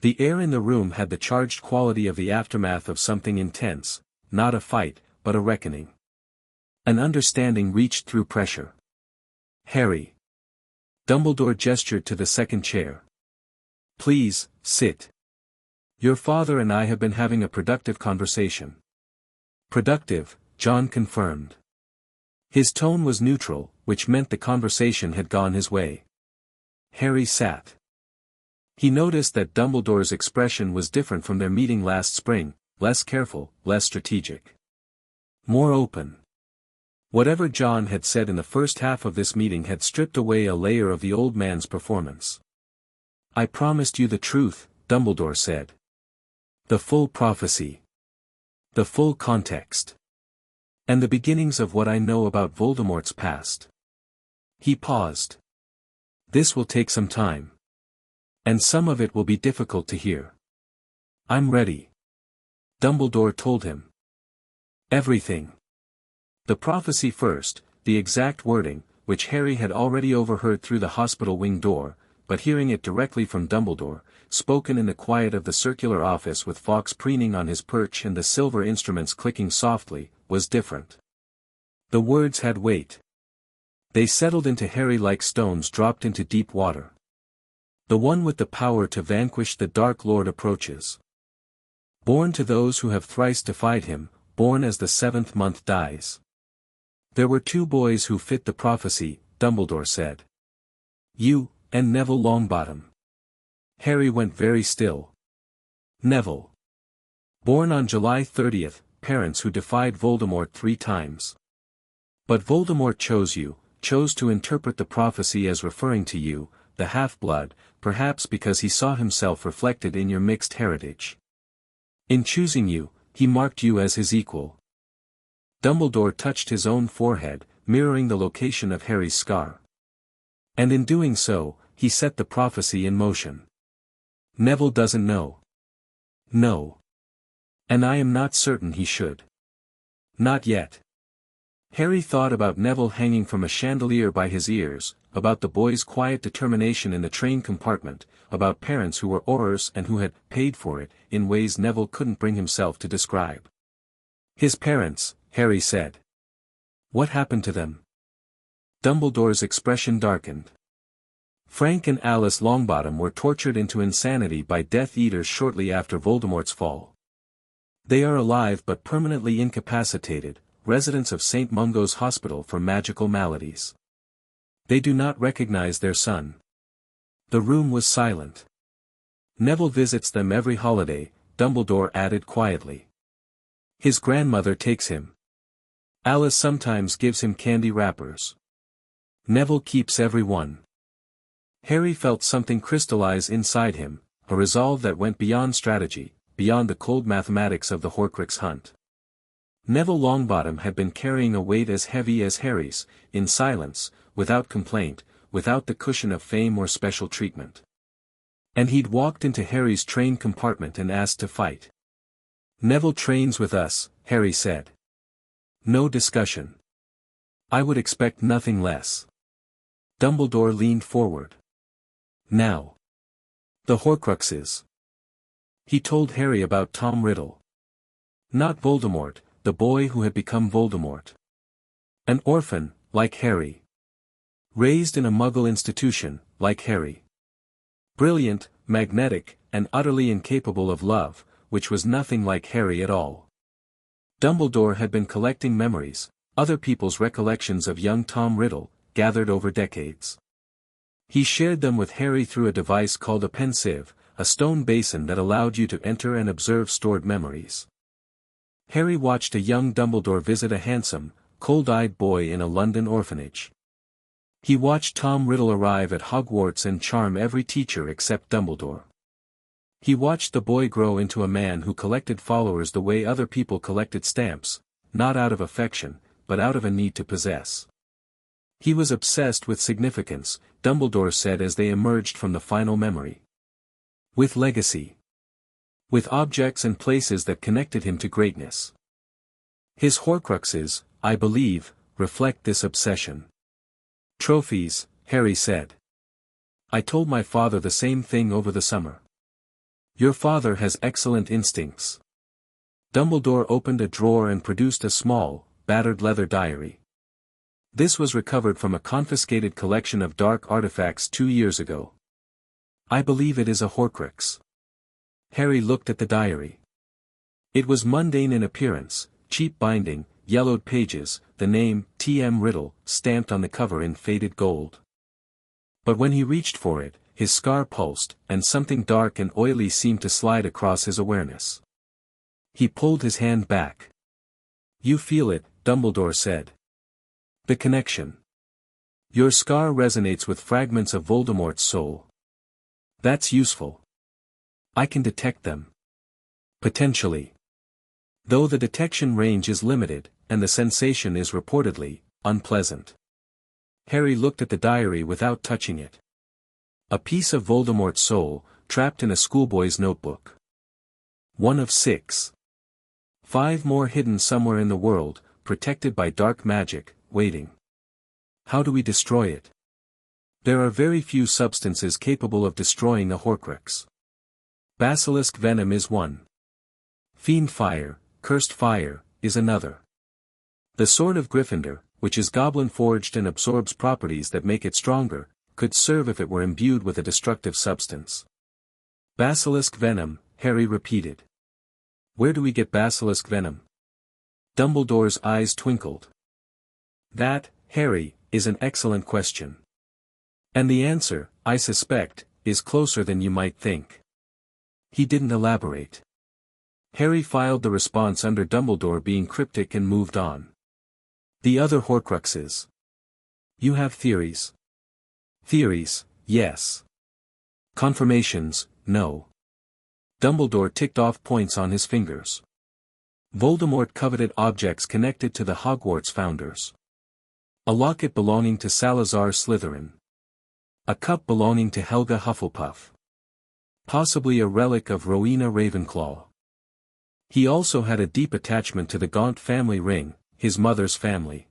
The air in the room had the charged quality of the aftermath of something intense, not a fight, but a reckoning. An understanding reached through pressure. "Harry." Dumbledore gestured to the second chair. "Please, sit. Your father and I have been having a productive conversation." "Productive," John confirmed. His tone was neutral, which meant the conversation had gone his way. Harry sat. He noticed that Dumbledore's expression was different from their meeting last spring, less careful, less strategic. More open. Whatever John had said in the first half of this meeting had stripped away a layer of the old man's performance. "I promised you the truth," Dumbledore said. "The full prophecy. The full context. And the beginnings of what I know about Voldemort's past." He paused. "This will take some time. And some of it will be difficult to hear." "I'm ready." Dumbledore told him. "Everything. The prophecy first, the exact wording, which Harry had already overheard through the hospital wing door, but hearing it directly from Dumbledore, spoken in the quiet of the circular office with Fawkes preening on his perch and the silver instruments clicking softly, was different. The words had weight. They settled into Harry like stones dropped into deep water. "The one with the power to vanquish the Dark Lord approaches. Born to those who have thrice defied him, born as the 7th month dies." "There were 2 boys who fit the prophecy," Dumbledore said. "You, and Neville Longbottom." Harry went very still. "Neville. Born on July 30th, parents who defied Voldemort 3 times. But Voldemort chose you, chose to interpret the prophecy as referring to you, the half-blood, perhaps because he saw himself reflected in your mixed heritage. In choosing you, he marked you as his equal. Dumbledore touched his own forehead, mirroring the location of Harry's scar. And in doing so, he set the prophecy in motion. Neville doesn't know. No. And I am not certain he should. Not yet. Harry thought about Neville hanging from a chandelier by his ears, about the boy's quiet determination in the train compartment, about parents who were Aurors and who had paid for it, in ways Neville couldn't bring himself to describe. His parents, Harry said. What happened to them? Dumbledore's expression darkened. Frank and Alice Longbottom were tortured into insanity by Death Eaters shortly after Voldemort's fall. They are alive but permanently incapacitated, residents of St. Mungo's Hospital for Magical Maladies. They do not recognize their son. The room was silent. Neville visits them every holiday, Dumbledore added quietly. His grandmother takes him. Alice sometimes gives him candy wrappers. Neville keeps every one. Harry felt something crystallize inside him, a resolve that went beyond strategy, beyond the cold mathematics of the Horcrux hunt. Neville Longbottom had been carrying a weight as heavy as Harry's, in silence, without complaint, without the cushion of fame or special treatment. And he'd walked into Harry's train compartment and asked to fight. Neville trains with us, Harry said. No discussion. I would expect nothing less. Dumbledore leaned forward. Now. The Horcruxes. He told Harry about Tom Riddle. Not Voldemort, the boy who had become Voldemort. An orphan, like Harry. Raised in a Muggle institution, like Harry. Brilliant, magnetic, and utterly incapable of love, which was nothing like Harry at all. Dumbledore had been collecting memories, other people's recollections of young Tom Riddle, gathered over decades. He shared them with Harry through a device called a pensieve, a stone basin that allowed you to enter and observe stored memories. Harry watched a young Dumbledore visit a handsome, cold-eyed boy in a London orphanage. He watched Tom Riddle arrive at Hogwarts and charm every teacher except Dumbledore. He watched the boy grow into a man who collected followers the way other people collected stamps, not out of affection, but out of a need to possess. He was obsessed with significance, Dumbledore said as they emerged from the final memory. With legacy. With objects and places that connected him to greatness. His Horcruxes, I believe, reflect this obsession. Trophies, Harry said. I told my father the same thing over the summer. Your father has excellent instincts. Dumbledore opened a drawer and produced a small, battered leather diary. This was recovered from a confiscated collection of dark artifacts 2 years ago. I believe it is a Horcrux. Harry looked at the diary. It was mundane in appearance, cheap binding, yellowed pages, the name, T.M. Riddle, stamped on the cover in faded gold. But when he reached for it, his scar pulsed, and something dark and oily seemed to slide across his awareness. He pulled his hand back. You feel it, Dumbledore said. The connection. Your scar resonates with fragments of Voldemort's soul. That's useful. I can detect them. Potentially. Though the detection range is limited, and the sensation is reportedly unpleasant. Harry looked at the diary without touching it. A piece of Voldemort's soul, trapped in a schoolboy's notebook. 1 of 6. 5 more hidden somewhere in the world, protected by dark magic, waiting. How do we destroy it? There are very few substances capable of destroying a Horcrux. Basilisk venom is one. Fiend fire, cursed fire, is another. The sword of Gryffindor, which is goblin-forged and absorbs properties that make it stronger, could serve if it were imbued with a destructive substance. Basilisk venom, Harry repeated. Where do we get basilisk venom? Dumbledore's eyes twinkled. That, Harry, is an excellent question. And the answer, I suspect, is closer than you might think. He didn't elaborate. Harry filed the response under Dumbledore being cryptic and moved on. The other Horcruxes. You have theories. Theories, yes. Confirmations, no. Dumbledore ticked off points on his fingers. Voldemort coveted objects connected to the Hogwarts founders. A locket belonging to Salazar Slytherin. A cup belonging to Helga Hufflepuff. Possibly a relic of Rowena Ravenclaw. He also had a deep attachment to the Gaunt family ring, his mother's family.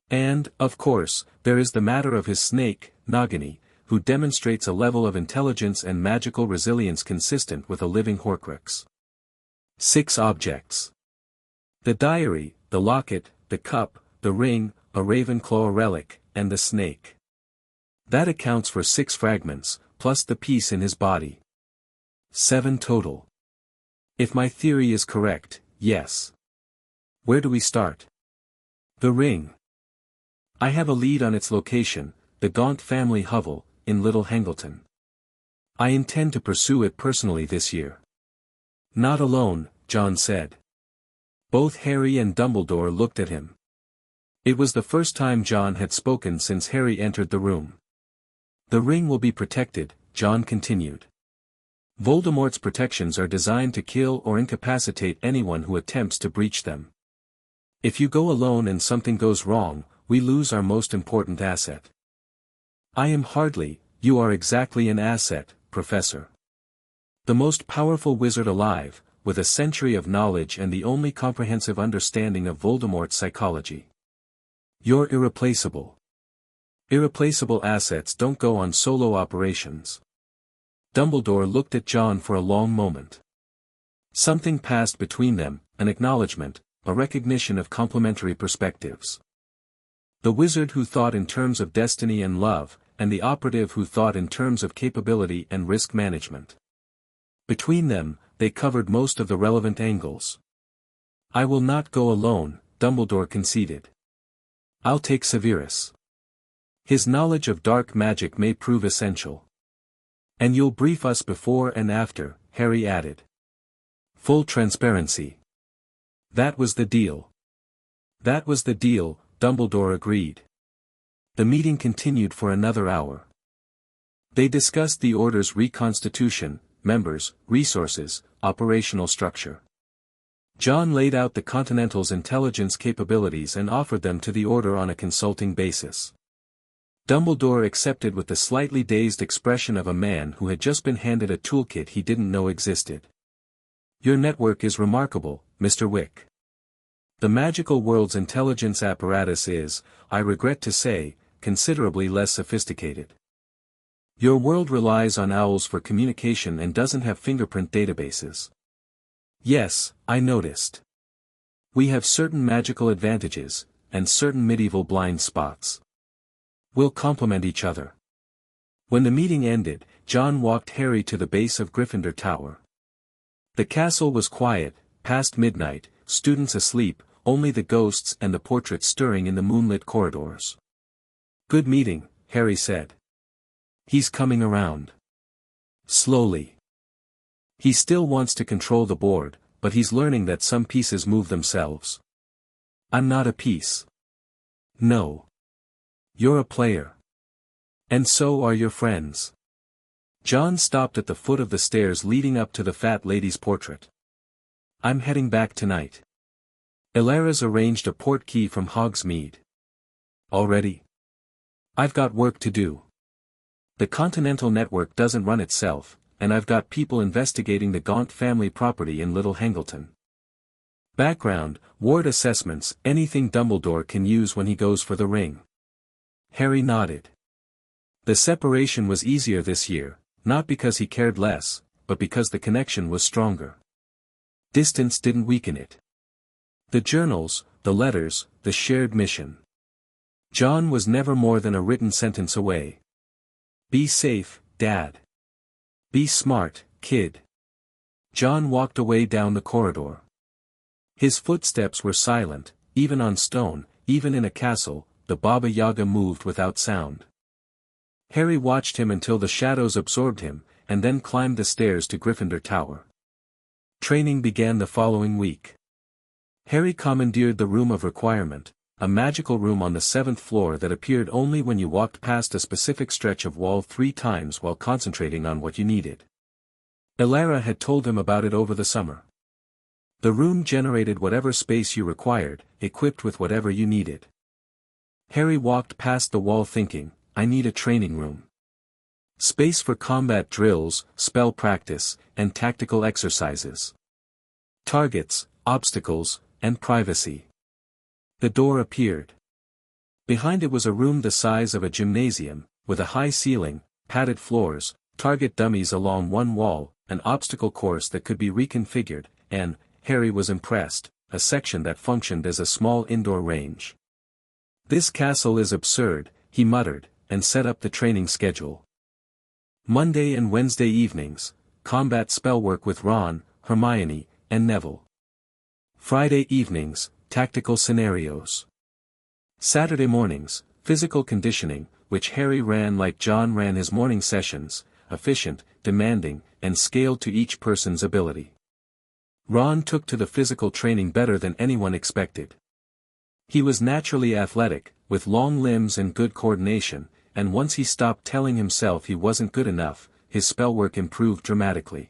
And, of course, there is the matter of his snake, Nagini, who demonstrates a level of intelligence and magical resilience consistent with a living Horcrux. 6 objects. The diary, the locket, the cup, the ring, a Ravenclaw relic, and the snake. That accounts for 6 fragments, plus the piece in his body. 7 total. If my theory is correct, yes. Where do we start? The ring. I have a lead on its location, the Gaunt family hovel, in Little Hangleton. I intend to pursue it personally this year. Not alone, John said. Both Harry and Dumbledore looked at him. It was the first time John had spoken since Harry entered the room. The ring will be protected, John continued. Voldemort's protections are designed to kill or incapacitate anyone who attempts to breach them. If you go alone and something goes wrong, we lose our most important asset. I am hardly, you are exactly an asset, Professor. The most powerful wizard alive, with a century of knowledge and the only comprehensive understanding of Voldemort's psychology. You're irreplaceable. Irreplaceable assets don't go on solo operations. Dumbledore looked at John for a long moment. Something passed between them, an acknowledgement, a recognition of complementary perspectives. The wizard who thought in terms of destiny and love, and the operative who thought in terms of capability and risk management. Between them, they covered most of the relevant angles. I will not go alone, Dumbledore conceded. I'll take Severus. His knowledge of dark magic may prove essential. And you'll brief us before and after, Harry added. Full transparency. That was the deal. That was the deal, Dumbledore agreed. The meeting continued for another hour. They discussed the Order's reconstitution, members, resources, operational structure. John laid out the Continental's intelligence capabilities and offered them to the Order on a consulting basis. Dumbledore accepted with the slightly dazed expression of a man who had just been handed a toolkit he didn't know existed. Your network is remarkable, Mr. Wick. The magical world's intelligence apparatus is, I regret to say, considerably less sophisticated. Your world relies on owls for communication and doesn't have fingerprint databases. Yes, I noticed. We have certain magical advantages, and certain medieval blind spots. We'll complement each other. When the meeting ended, John walked Harry to the base of Gryffindor Tower. The castle was quiet, past midnight, students asleep, only the ghosts and the portraits stirring in the moonlit corridors. Good meeting, Harry said. He's coming around. Slowly. He still wants to control the board, but he's learning that some pieces move themselves. I'm not a piece. No. You're a player. And so are your friends. John stopped at the foot of the stairs leading up to the fat lady's portrait. I'm heading back tonight. Ilara's arranged a port key from Hogsmeade. Already? I've got work to do. The Continental Network doesn't run itself, and I've got people investigating the Gaunt family property in Little Hangleton. Background, ward assessments, anything Dumbledore can use when he goes for the ring. Harry nodded. The separation was easier this year, not because he cared less, but because the connection was stronger. Distance didn't weaken it. The journals, the letters, the shared mission. John was never more than a written sentence away. Be safe, Dad. Be smart, kid. John walked away down the corridor. His footsteps were silent, even on stone, even in a castle. The Baba Yaga moved without sound. Harry watched him until the shadows absorbed him, and then climbed the stairs to Gryffindor Tower. Training began the following week. Harry commandeered the Room of Requirement, a magical room on the 7th floor that appeared only when you walked past a specific stretch of wall 3 times while concentrating on what you needed. Ilara had told him about it over the summer. The room generated whatever space you required, equipped with whatever you needed. Harry walked past the wall thinking, I need a training room. Space for combat drills, spell practice, and tactical exercises. Targets, obstacles, and privacy. The door appeared. Behind it was a room the size of a gymnasium, with a high ceiling, padded floors, target dummies along one wall, an obstacle course that could be reconfigured, and, Harry was impressed, a section that functioned as a small indoor range. This castle is absurd, he muttered, and set up the training schedule. Monday and Wednesday evenings, combat spellwork with Ron, Hermione, and Neville. Friday evenings, tactical scenarios. Saturday mornings, physical conditioning, which Harry ran like John ran his morning sessions, efficient, demanding, and scaled to each person's ability. Ron took to the physical training better than anyone expected. He was naturally athletic, with long limbs and good coordination, and once he stopped telling himself he wasn't good enough, his spellwork improved dramatically.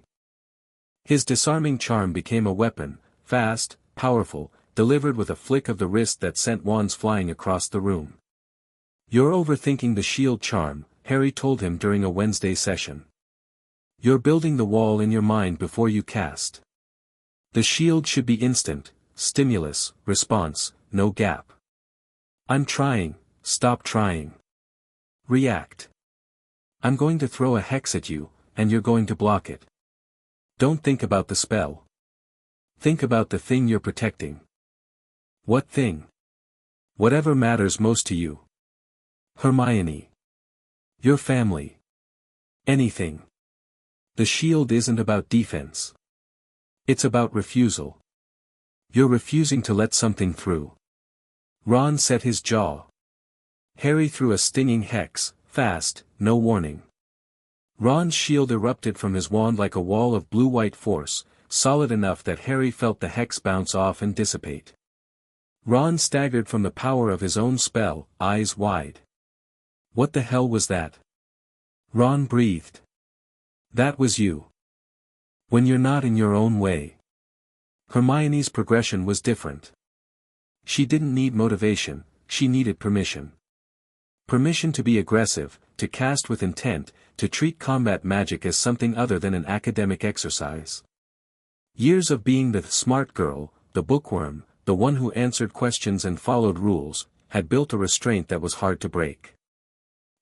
His disarming charm became a weapon, fast, powerful, delivered with a flick of the wrist that sent wands flying across the room. You're overthinking the shield charm, Harry told him during a Wednesday session. You're building the wall in your mind before you cast. The shield should be instant, stimulus, response, no gap. I'm trying, stop trying. React. I'm going to throw a hex at you, and you're going to block it. Don't think about the spell. Think about the thing you're protecting. What thing? Whatever matters most to you. Hermione. Your family. Anything. The shield isn't about defense. It's about refusal. You're refusing to let something through. Ron set his jaw. Harry threw a stinging hex, fast, no warning. Ron's shield erupted from his wand like a wall of blue-white force, solid enough that Harry felt the hex bounce off and dissipate. Ron staggered from the power of his own spell, eyes wide. What the hell was that? Ron breathed. That was you. When you're not in your own way. Hermione's progression was different. She didn't need motivation, she needed permission. Permission to be aggressive, to cast with intent, to treat combat magic as something other than an academic exercise. Years of being the smart girl, the bookworm, the one who answered questions and followed rules, had built a restraint that was hard to break.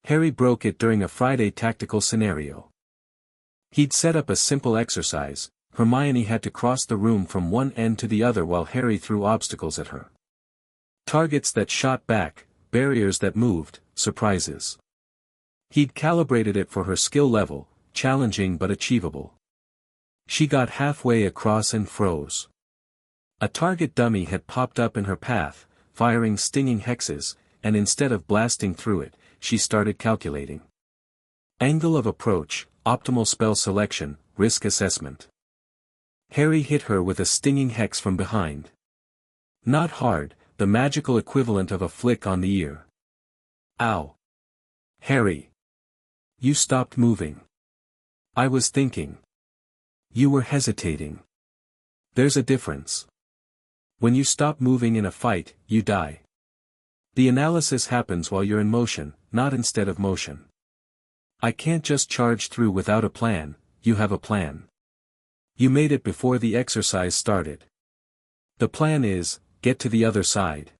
Harry broke it during a Friday tactical scenario. He'd set up a simple exercise. Hermione had to cross the room from one end to the other while Harry threw obstacles at her. Targets that shot back, barriers that moved, surprises. He'd calibrated it for her skill level, challenging but achievable. She got halfway across and froze. A target dummy had popped up in her path, firing stinging hexes, and instead of blasting through it, she started calculating. Angle of approach, optimal spell selection, risk assessment. Harry hit her with a stinging hex from behind. Not hard, the magical equivalent of a flick on the ear. Ow. Harry. You stopped moving. I was thinking. You were hesitating. There's a difference. When you stop moving in a fight, you die. The analysis happens while you're in motion, not instead of motion. I can't just charge through without a plan. You have a plan. You made it before the exercise started. The plan is, get to the other side.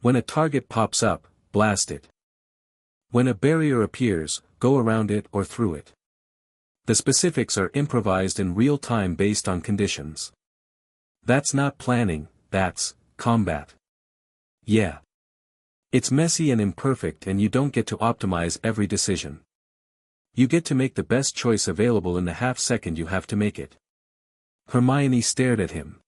When a target pops up, blast it. When a barrier appears, go around it or through it. The specifics are improvised in real time based on conditions. That's not planning, that's combat. Yeah. It's messy and imperfect and you don't get to optimize every decision. You get to make the best choice available in the half second you have to make it. Hermione stared at him.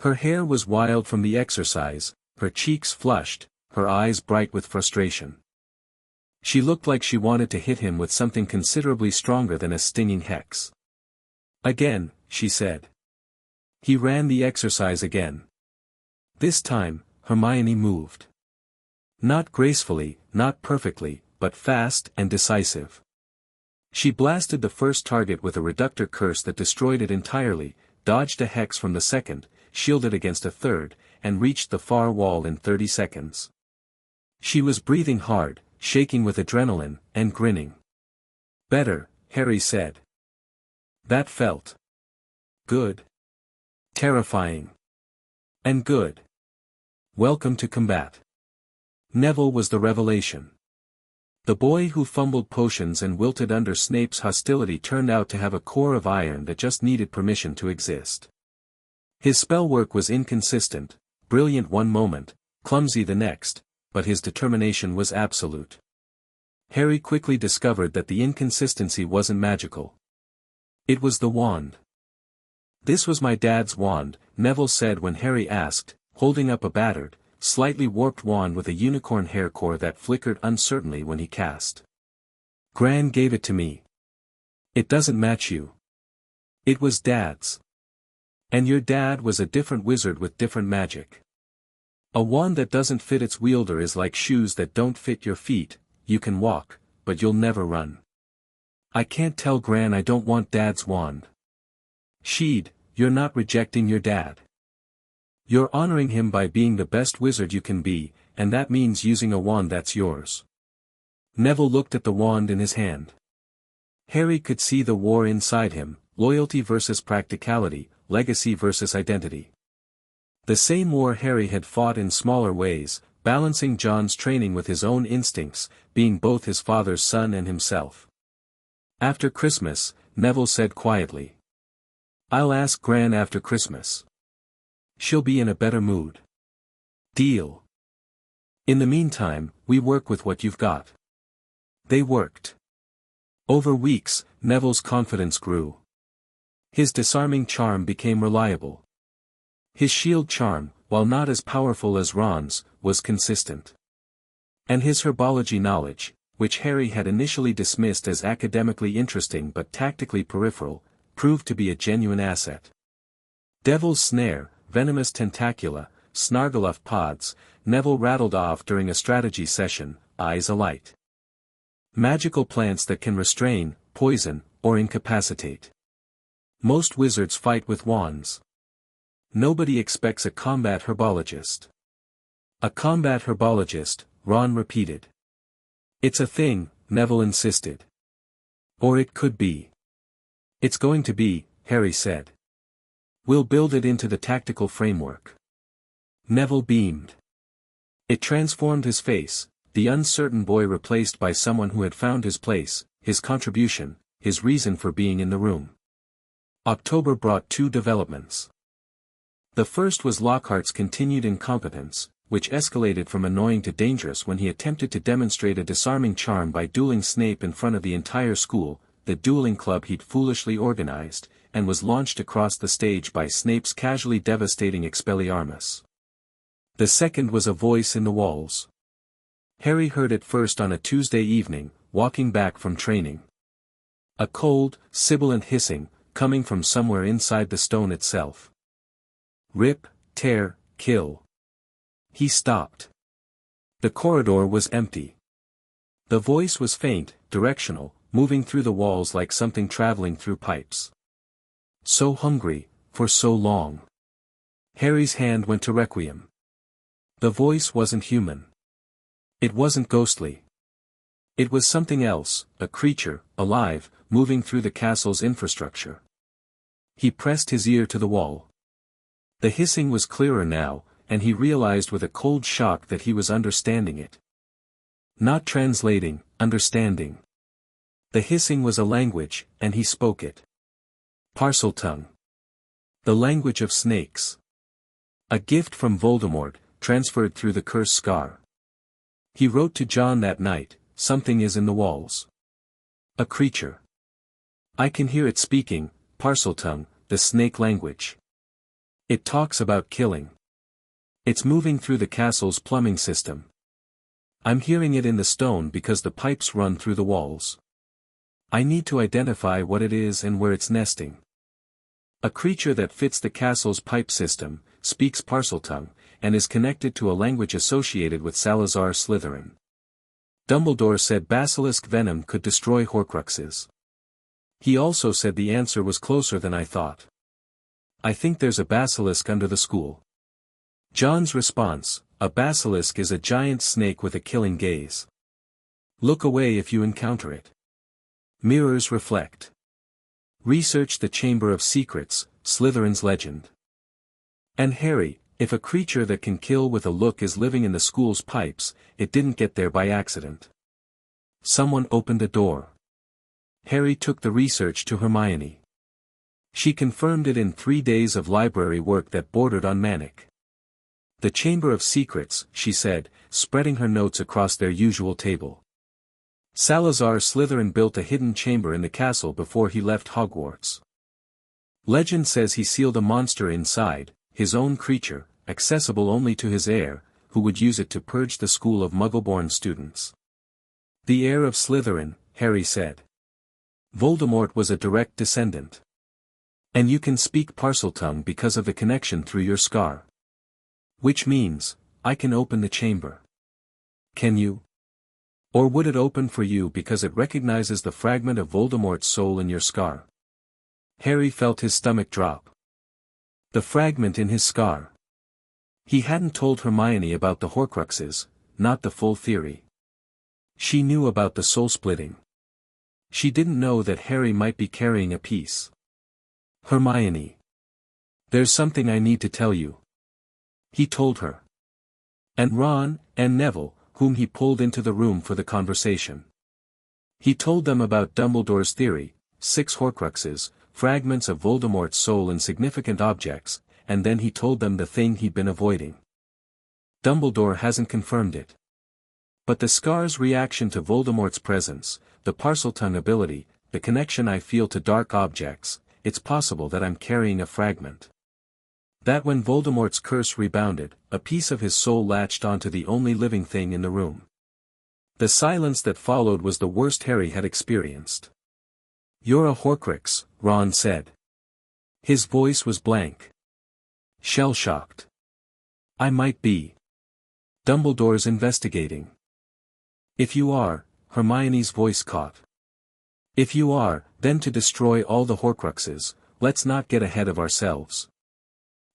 Her hair was wild from the exercise, her cheeks flushed, her eyes bright with frustration. She looked like she wanted to hit him with something considerably stronger than a stinging hex. Again, she said. He ran the exercise again. This time, Hermione moved. Not gracefully, not perfectly, but fast and decisive. She blasted the first target with a reductor curse that destroyed it entirely, dodged a hex from the second, shielded against a third, and reached the far wall in 30 seconds. She was breathing hard, shaking with adrenaline, and grinning. "Better," Harry said. "That felt good. Terrifying. And good. Welcome to combat." Neville was the revelation. The boy who fumbled potions and wilted under Snape's hostility turned out to have a core of iron that just needed permission to exist. His spellwork was inconsistent, brilliant one moment, clumsy the next, but his determination was absolute. Harry quickly discovered that the inconsistency wasn't magical. It was the wand. "This was my dad's wand," Neville said when Harry asked, holding up a battered, slightly warped wand with a unicorn hair core that flickered uncertainly when he cast. "Gran gave it to me." "It doesn't match you." "It was Dad's." "And your dad was a different wizard with different magic." "A wand that doesn't fit its wielder is like shoes that don't fit your feet. You can walk, but you'll never run." "I can't tell Gran I don't want Dad's wand." "Sheed, you're not rejecting your dad. You're honoring him by being the best wizard you can be, and that means using a wand that's yours." Neville looked at the wand in his hand. Harry could see the war inside him, loyalty versus practicality, legacy versus identity. The same war Harry had fought in smaller ways, balancing John's training with his own instincts, being both his father's son and himself. "After Christmas," Neville said quietly. "I'll ask Gran after Christmas. She'll be in a better mood." "Deal. In the meantime, we work with what you've got." They worked. Over weeks, Neville's confidence grew. His disarming charm became reliable. His shield charm, while not as powerful as Ron's, was consistent. And his herbology knowledge, which Harry had initially dismissed as academically interesting but tactically peripheral, proved to be a genuine asset. Devil's Snare, Venomous Tentacula, Snargaluff Pods, Neville rattled off during a strategy session, eyes alight. Magical plants that can restrain, poison, or incapacitate. Most wizards fight with wands. Nobody expects a combat herbologist. "A combat herbologist," Ron repeated. "It's a thing," Neville insisted. "Or it could be." "It's going to be," Harry said. "We'll build it into the tactical framework." Neville beamed. It transformed his face, the uncertain boy replaced by someone who had found his place, his contribution, his reason for being in the room. October brought two developments. The first was Lockhart's continued incompetence, which escalated from annoying to dangerous when he attempted to demonstrate a disarming charm by dueling Snape in front of the entire school, the dueling club he'd foolishly organized, and was launched across the stage by Snape's casually devastating Expelliarmus. The second was a voice in the walls. Harry heard it first on a Tuesday evening, walking back from training. A cold, sibilant hissing, coming from somewhere inside the stone itself. "Rip, tear, kill." He stopped. The corridor was empty. The voice was faint, directional, moving through the walls like something traveling through pipes. So hungry, for so long. Harry's hand went to Requiem. The voice wasn't human. It wasn't ghostly. It was something else, a creature, alive, moving through the castle's infrastructure. He pressed his ear to the wall. The hissing was clearer now, and he realized with a cold shock that he was understanding it. Not translating, understanding. The hissing was a language, and he spoke it. Parseltongue. The language of snakes. A gift from Voldemort, transferred through the curse scar. He wrote to John that night, "Something is in the walls. A creature. I can hear it speaking, Parseltongue, the snake language. It talks about killing. It's moving through the castle's plumbing system. I'm hearing it in the stone because the pipes run through the walls. I need to identify what it is and where it's nesting. A creature that fits the castle's pipe system, speaks Parseltongue, and is connected to a language associated with Salazar Slytherin. Dumbledore said basilisk venom could destroy Horcruxes. He also said the answer was closer than I thought. I think there's a basilisk under the school. John's response, a basilisk is a giant snake with a killing gaze. Look away if you encounter it. Mirrors reflect. Research the Chamber of Secrets, Slytherin's legend. And Harry, if a creature that can kill with a look is living in the school's pipes, it didn't get there by accident. Someone opened a door. Harry took the research to Hermione. She confirmed it in 3 days of library work that bordered on manic. The Chamber of Secrets, she said, spreading her notes across their usual table. Salazar Slytherin built a hidden chamber in the castle before he left Hogwarts. Legend says he sealed a monster inside, his own creature, accessible only to his heir, who would use it to purge the school of Muggle-born students. The heir of Slytherin, Harry said. Voldemort was a direct descendant. And you can speak Parseltongue because of the connection through your scar. Which means, I can open the chamber. Can you? Or would it open for you because it recognizes the fragment of Voldemort's soul in your scar? Harry felt his stomach drop. The fragment in his scar. He hadn't told Hermione about the Horcruxes, not the full theory. She knew about the soul-splitting. She didn't know that Harry might be carrying a piece. Hermione. There's something I need to tell you. He told her. And Ron, and Neville, whom he pulled into the room for the conversation. He told them about Dumbledore's theory, 6 Horcruxes, fragments of Voldemort's soul in significant objects, and then he told them the thing he'd been avoiding. Dumbledore hasn't confirmed it. But the scar's reaction to Voldemort's presence, the Parseltongue ability, the connection I feel to dark objects, it's possible that I'm carrying a fragment. That when Voldemort's curse rebounded, a piece of his soul latched onto the only living thing in the room. The silence that followed was the worst Harry had experienced. You're a Horcrux, Ron said. His voice was blank. Shell-shocked. I might be. Dumbledore's investigating. If you are, Hermione's voice caught. If you are, then to destroy all the Horcruxes, let's not get ahead of ourselves.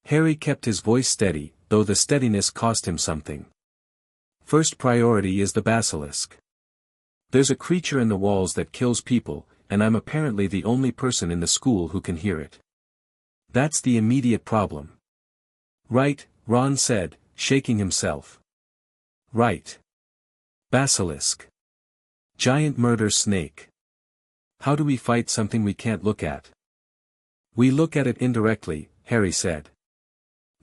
Harry kept his voice steady, though the steadiness cost him something. First priority is the basilisk. There's a creature in the walls that kills people, and I'm apparently the only person in the school who can hear it. That's the immediate problem. Right, Ron said, shaking himself. Right. Basilisk. Giant murder snake. How do we fight something we can't look at? We look at it indirectly, Harry said.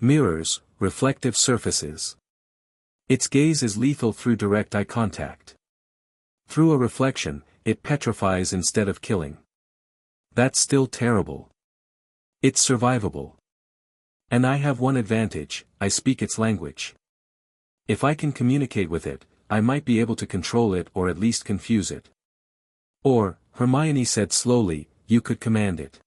Mirrors, reflective surfaces. Its gaze is lethal through direct eye contact. Through a reflection, it petrifies instead of killing. That's still terrible. It's survivable. And I have one advantage, I speak its language. If I can communicate with it, I might be able to control it or at least confuse it. Or, Hermione said slowly, you could command it.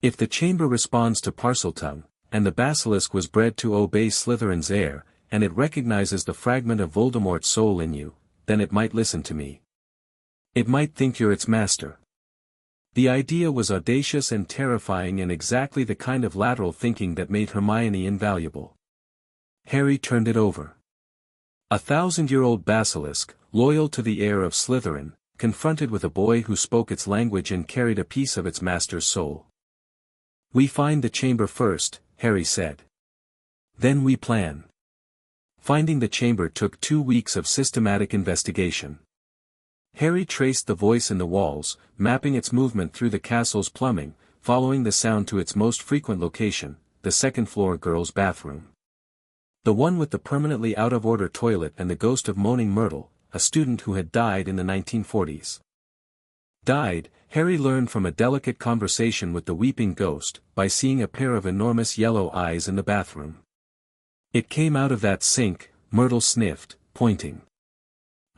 If the chamber responds to Parseltongue, and the basilisk was bred to obey Slytherin's heir, and it recognizes the fragment of Voldemort's soul in you, then it might listen to me. It might think you're its master. The idea was audacious and terrifying and exactly the kind of lateral thinking that made Hermione invaluable. Harry turned it over. 1,000-year-old basilisk, loyal to the heir of Slytherin, confronted with a boy who spoke its language and carried a piece of its master's soul. We find the chamber first, Harry said. Then we plan. Finding the chamber took 2 weeks of systematic investigation. Harry traced the voice in the walls, mapping its movement through the castle's plumbing, following the sound to its most frequent location, the second-floor girls' bathroom. The one with the permanently out-of-order toilet and the ghost of Moaning Myrtle, a student who had died in the 1940s. Died, Harry learned from a delicate conversation with the weeping ghost, by seeing a pair of enormous yellow eyes in the bathroom. It came out of that sink, Myrtle sniffed, pointing.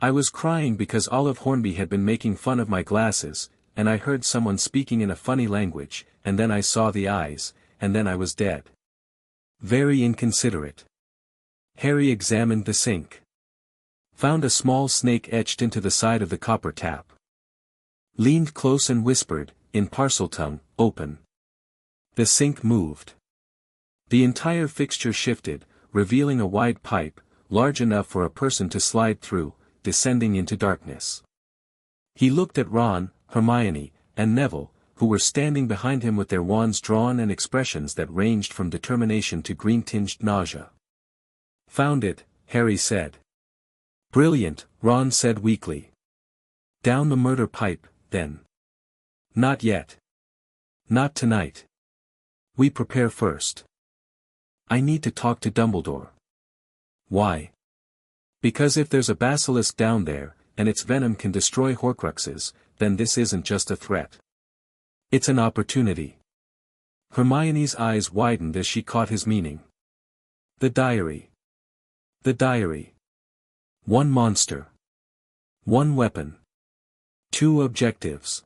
I was crying because Olive Hornby had been making fun of my glasses, and I heard someone speaking in a funny language, and then I saw the eyes, and then I was dead. Very inconsiderate. Harry examined the sink. Found a small snake etched into the side of the copper tap. Leaned close and whispered, in Parseltongue, open. The sink moved. The entire fixture shifted, revealing a wide pipe, large enough for a person to slide through, descending into darkness. He looked at Ron, Hermione, and Neville, who were standing behind him with their wands drawn and expressions that ranged from determination to green-tinged nausea. "Found it," Harry said. "Brilliant," Ron said weakly. "Down the murder pipe, then." "Not yet. Not tonight. We prepare first. I need to talk to Dumbledore." "Why?" "Because if there's a basilisk down there, and its venom can destroy Horcruxes, then this isn't just a threat. It's an opportunity." Hermione's eyes widened as she caught his meaning. "The diary. The diary. One monster. One weapon. Two objectives."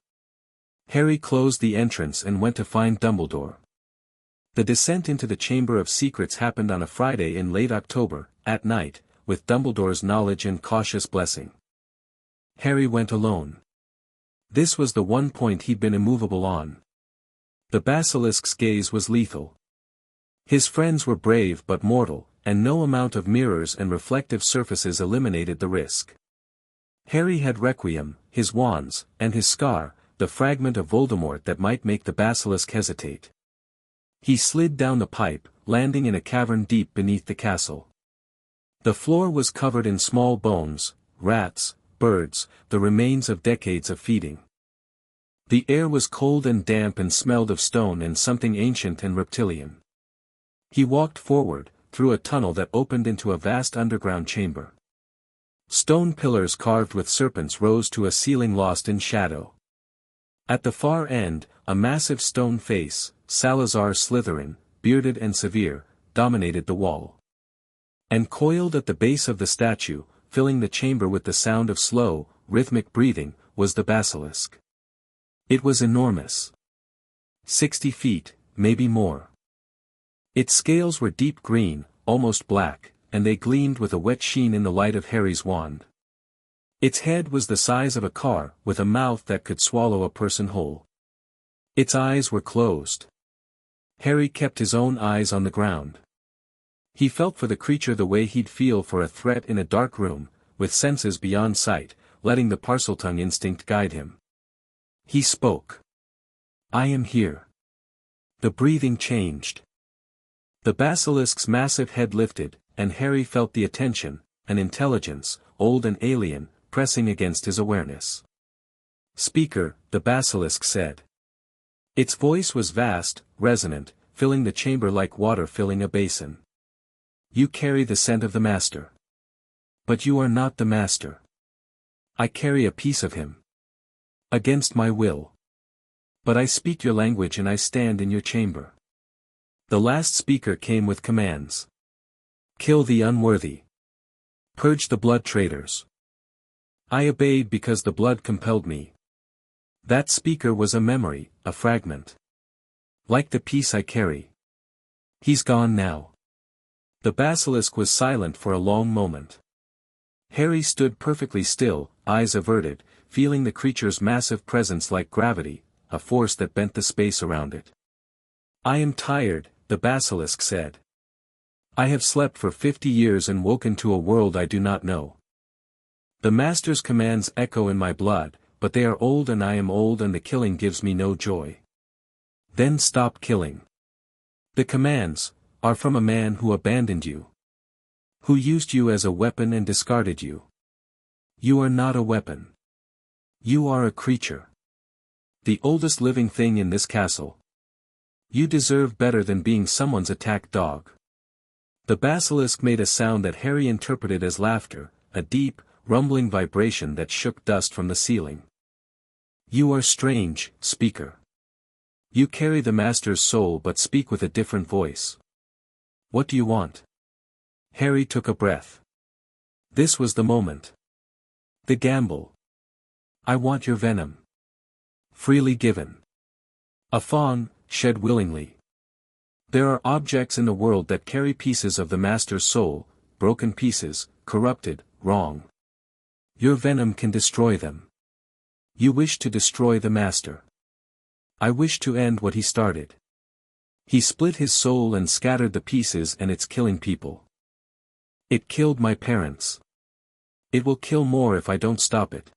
Harry closed the entrance and went to find Dumbledore. The descent into the Chamber of Secrets happened on a Friday in late October, at night, with Dumbledore's knowledge and cautious blessing. Harry went alone. This was the one point he'd been immovable on. The basilisk's gaze was lethal. His friends were brave but mortal, and no amount of mirrors and reflective surfaces eliminated the risk. Harry had Requiem, his wands, and his scar, the fragment of Voldemort that might make the basilisk hesitate. He slid down the pipe, landing in a cavern deep beneath the castle. The floor was covered in small bones, rats, birds, the remains of decades of feeding. The air was cold and damp and smelled of stone and something ancient and reptilian. He walked forward, through a tunnel that opened into a vast underground chamber. Stone pillars carved with serpents rose to a ceiling lost in shadow. At the far end, a massive stone face, Salazar Slytherin, bearded and severe, dominated the wall. And coiled at the base of the statue, filling the chamber with the sound of slow, rhythmic breathing, was the basilisk. It was enormous. 60 feet, maybe more. Its scales were deep green, almost black, and they gleamed with a wet sheen in the light of Harry's wand. Its head was the size of a car, with a mouth that could swallow a person whole. Its eyes were closed. Harry kept his own eyes on the ground. He felt for the creature the way he'd feel for a threat in a dark room, with senses beyond sight, letting the Parseltongue instinct guide him. He spoke. "I am here." The breathing changed. The basilisk's massive head lifted, and Harry felt the attention, an intelligence, old and alien, pressing against his awareness. "Speaker," the basilisk said. Its voice was vast, resonant, filling the chamber like water filling a basin. "You carry the scent of the Master. But you are not the Master. I carry a piece of him. Against my will. But I speak your language and I stand in your chamber." The last speaker came with commands. "Kill the unworthy. Purge the blood traitors." I obeyed because the blood compelled me. That speaker was a memory, a fragment. Like the piece I carry. He's gone now. The basilisk was silent for a long moment. Harry stood perfectly still, eyes averted, feeling the creature's massive presence like gravity, a force that bent the space around it. "I am tired," the basilisk said. "I have slept for 50 years and woken to a world I do not know. The Master's commands echo in my blood, but they are old and I am old and the killing gives me no joy." "Then stop killing. The commands are from a man who abandoned you. Who used you as a weapon and discarded you. You are not a weapon. You are a creature. The oldest living thing in this castle. You deserve better than being someone's attacked dog." The basilisk made a sound that Harry interpreted as laughter, a deep, rumbling vibration that shook dust from the ceiling. "You are strange, speaker. You carry the Master's soul but speak with a different voice. What do you want?" Harry took a breath. This was the moment. The gamble. "I want your venom. Freely given. A fawn, shed willingly. There are objects in the world that carry pieces of the Master's soul, broken pieces, corrupted, wrong. Your venom can destroy them. You wish to destroy the Master. I wish to end what he started. He split his soul and scattered the pieces, and it's killing people. It killed my parents. It will kill more if I don't stop it.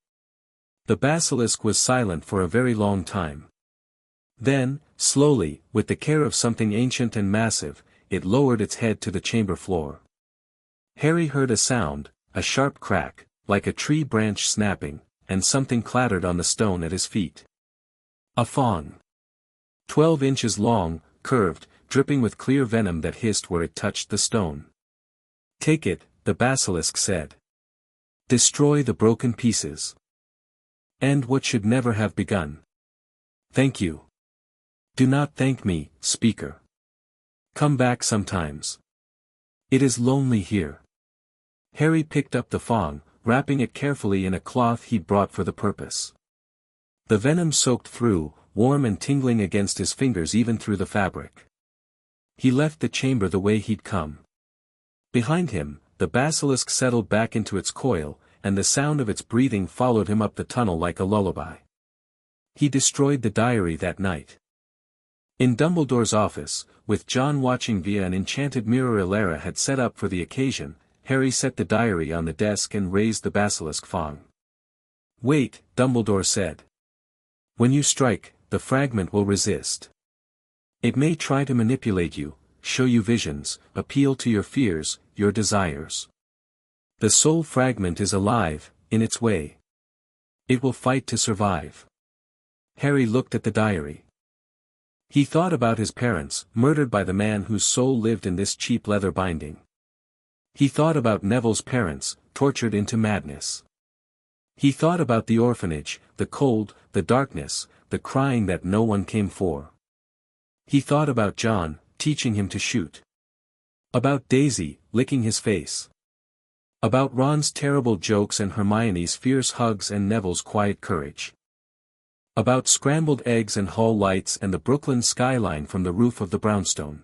The basilisk was silent for a very long time. Then, slowly, with the care of something ancient and massive, it lowered its head to the chamber floor. Harry heard a sound, a sharp crack, like a tree branch snapping, and something clattered on the stone at his feet. A fawn. 12 inches long, curved, dripping with clear venom that hissed where it touched the stone. Take it, the basilisk said. Destroy the broken pieces. End what should never have begun. Thank you. Do not thank me, speaker. Come back sometimes. It is lonely here. Harry picked up the fawn, wrapping it carefully in a cloth he'd brought for the purpose. The venom soaked through, warm and tingling against his fingers even through the fabric. He left the chamber the way he'd come. Behind him, the basilisk settled back into its coil, and the sound of its breathing followed him up the tunnel like a lullaby. He destroyed the diary that night. In Dumbledore's office, with John watching via an enchanted mirror Elara had set up for the occasion, Harry set the diary on the desk and raised the basilisk fawn. Wait, Dumbledore said. When you strike, the fragment will resist. It may try to manipulate you, show you visions, appeal to your fears, your desires. The soul fragment is alive, in its way. It will fight to survive. Harry looked at the diary. He thought about his parents, murdered by the man whose soul lived in this cheap leather binding. He thought about Neville's parents, tortured into madness. He thought about the orphanage, the cold, the darkness, the crying that no one came for. He thought about John, teaching him to shoot. About Daisy, licking his face. About Ron's terrible jokes and Hermione's fierce hugs and Neville's quiet courage. About scrambled eggs and hall lights and the Brooklyn skyline from the roof of the brownstone.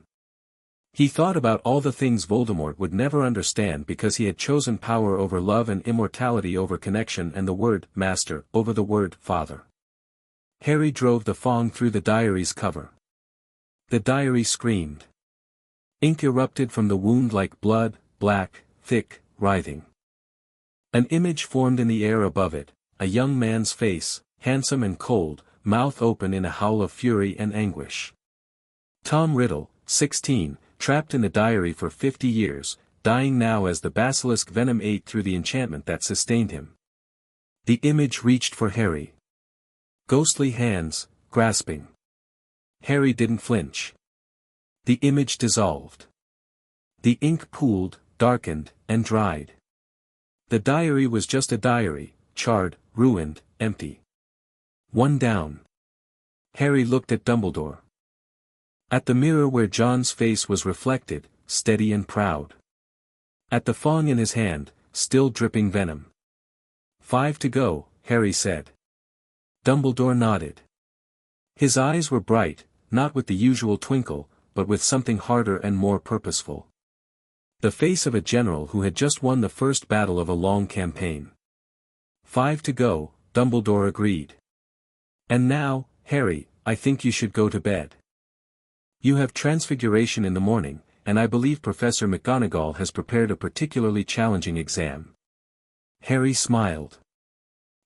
He thought about all the things Voldemort would never understand because he had chosen power over love and immortality over connection and the word master over the word father. Harry drove the fawn through the diary's cover. The diary screamed. Ink erupted from the wound like blood, black, thick, writhing. An image formed in the air above it, a young man's face, handsome and cold, mouth open in a howl of fury and anguish. Tom Riddle, 16, trapped in the diary for 50 years, dying now as the basilisk venom ate through the enchantment that sustained him. The image reached for Harry. Ghostly hands, grasping. Harry didn't flinch. The image dissolved. The ink pooled, darkened, and dried. The diary was just a diary, charred, ruined, empty. One down. Harry looked at Dumbledore. At the mirror where John's face was reflected, steady and proud. At the fawn in his hand, still dripping venom. 5 to go, Harry said. Dumbledore nodded. His eyes were bright, not with the usual twinkle, but with something harder and more purposeful. The face of a general who had just won the first battle of a long campaign. 5 to go, Dumbledore agreed. And now, Harry, I think you should go to bed. You have Transfiguration in the morning, and I believe Professor McGonagall has prepared a particularly challenging exam. Harry smiled.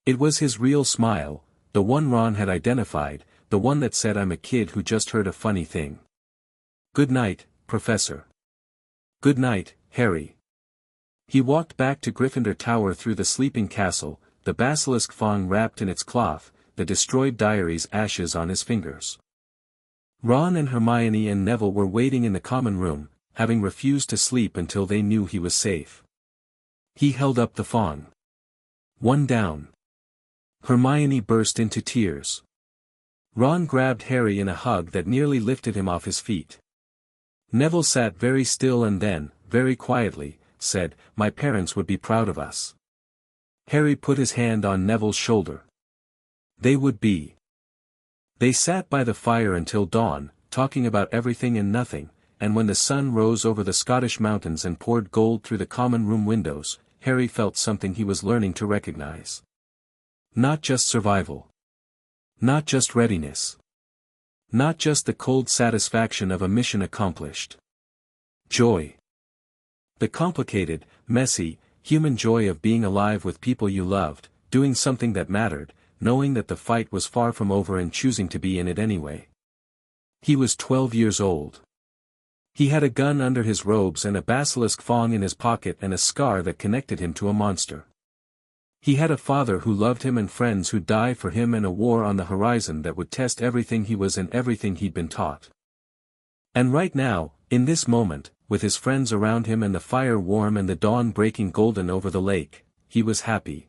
It was his real smile, the one Ron had identified, the one that said I'm a kid who just heard a funny thing. Good night, Professor. Good night, Harry. He walked back to Gryffindor Tower through the sleeping castle, the basilisk fawn wrapped in its cloth, the destroyed diary's ashes on his fingers. Ron and Hermione and Neville were waiting in the common room, having refused to sleep until they knew he was safe. He held up the fawn. One down. Hermione burst into tears. Ron grabbed Harry in a hug that nearly lifted him off his feet. Neville sat very still and then, very quietly, said, "My parents would be proud of us." Harry put his hand on Neville's shoulder. They would be. They sat by the fire until dawn, talking about everything and nothing, and when the sun rose over the Scottish mountains and poured gold through the common room windows, Harry felt something he was learning to recognize. Not just survival. Not just readiness. Not just the cold satisfaction of a mission accomplished. Joy. The complicated, messy, human joy of being alive with people you loved, doing something that mattered, knowing that the fight was far from over and choosing to be in it anyway. He was 12 years old. He had a gun under his robes and a basilisk fawn in his pocket and a scar that connected him to a monster. He had a father who loved him and friends who'd die for him and a war on the horizon that would test everything he was and everything he'd been taught. And right now, in this moment, with his friends around him and the fire warm and the dawn breaking golden over the lake, he was happy.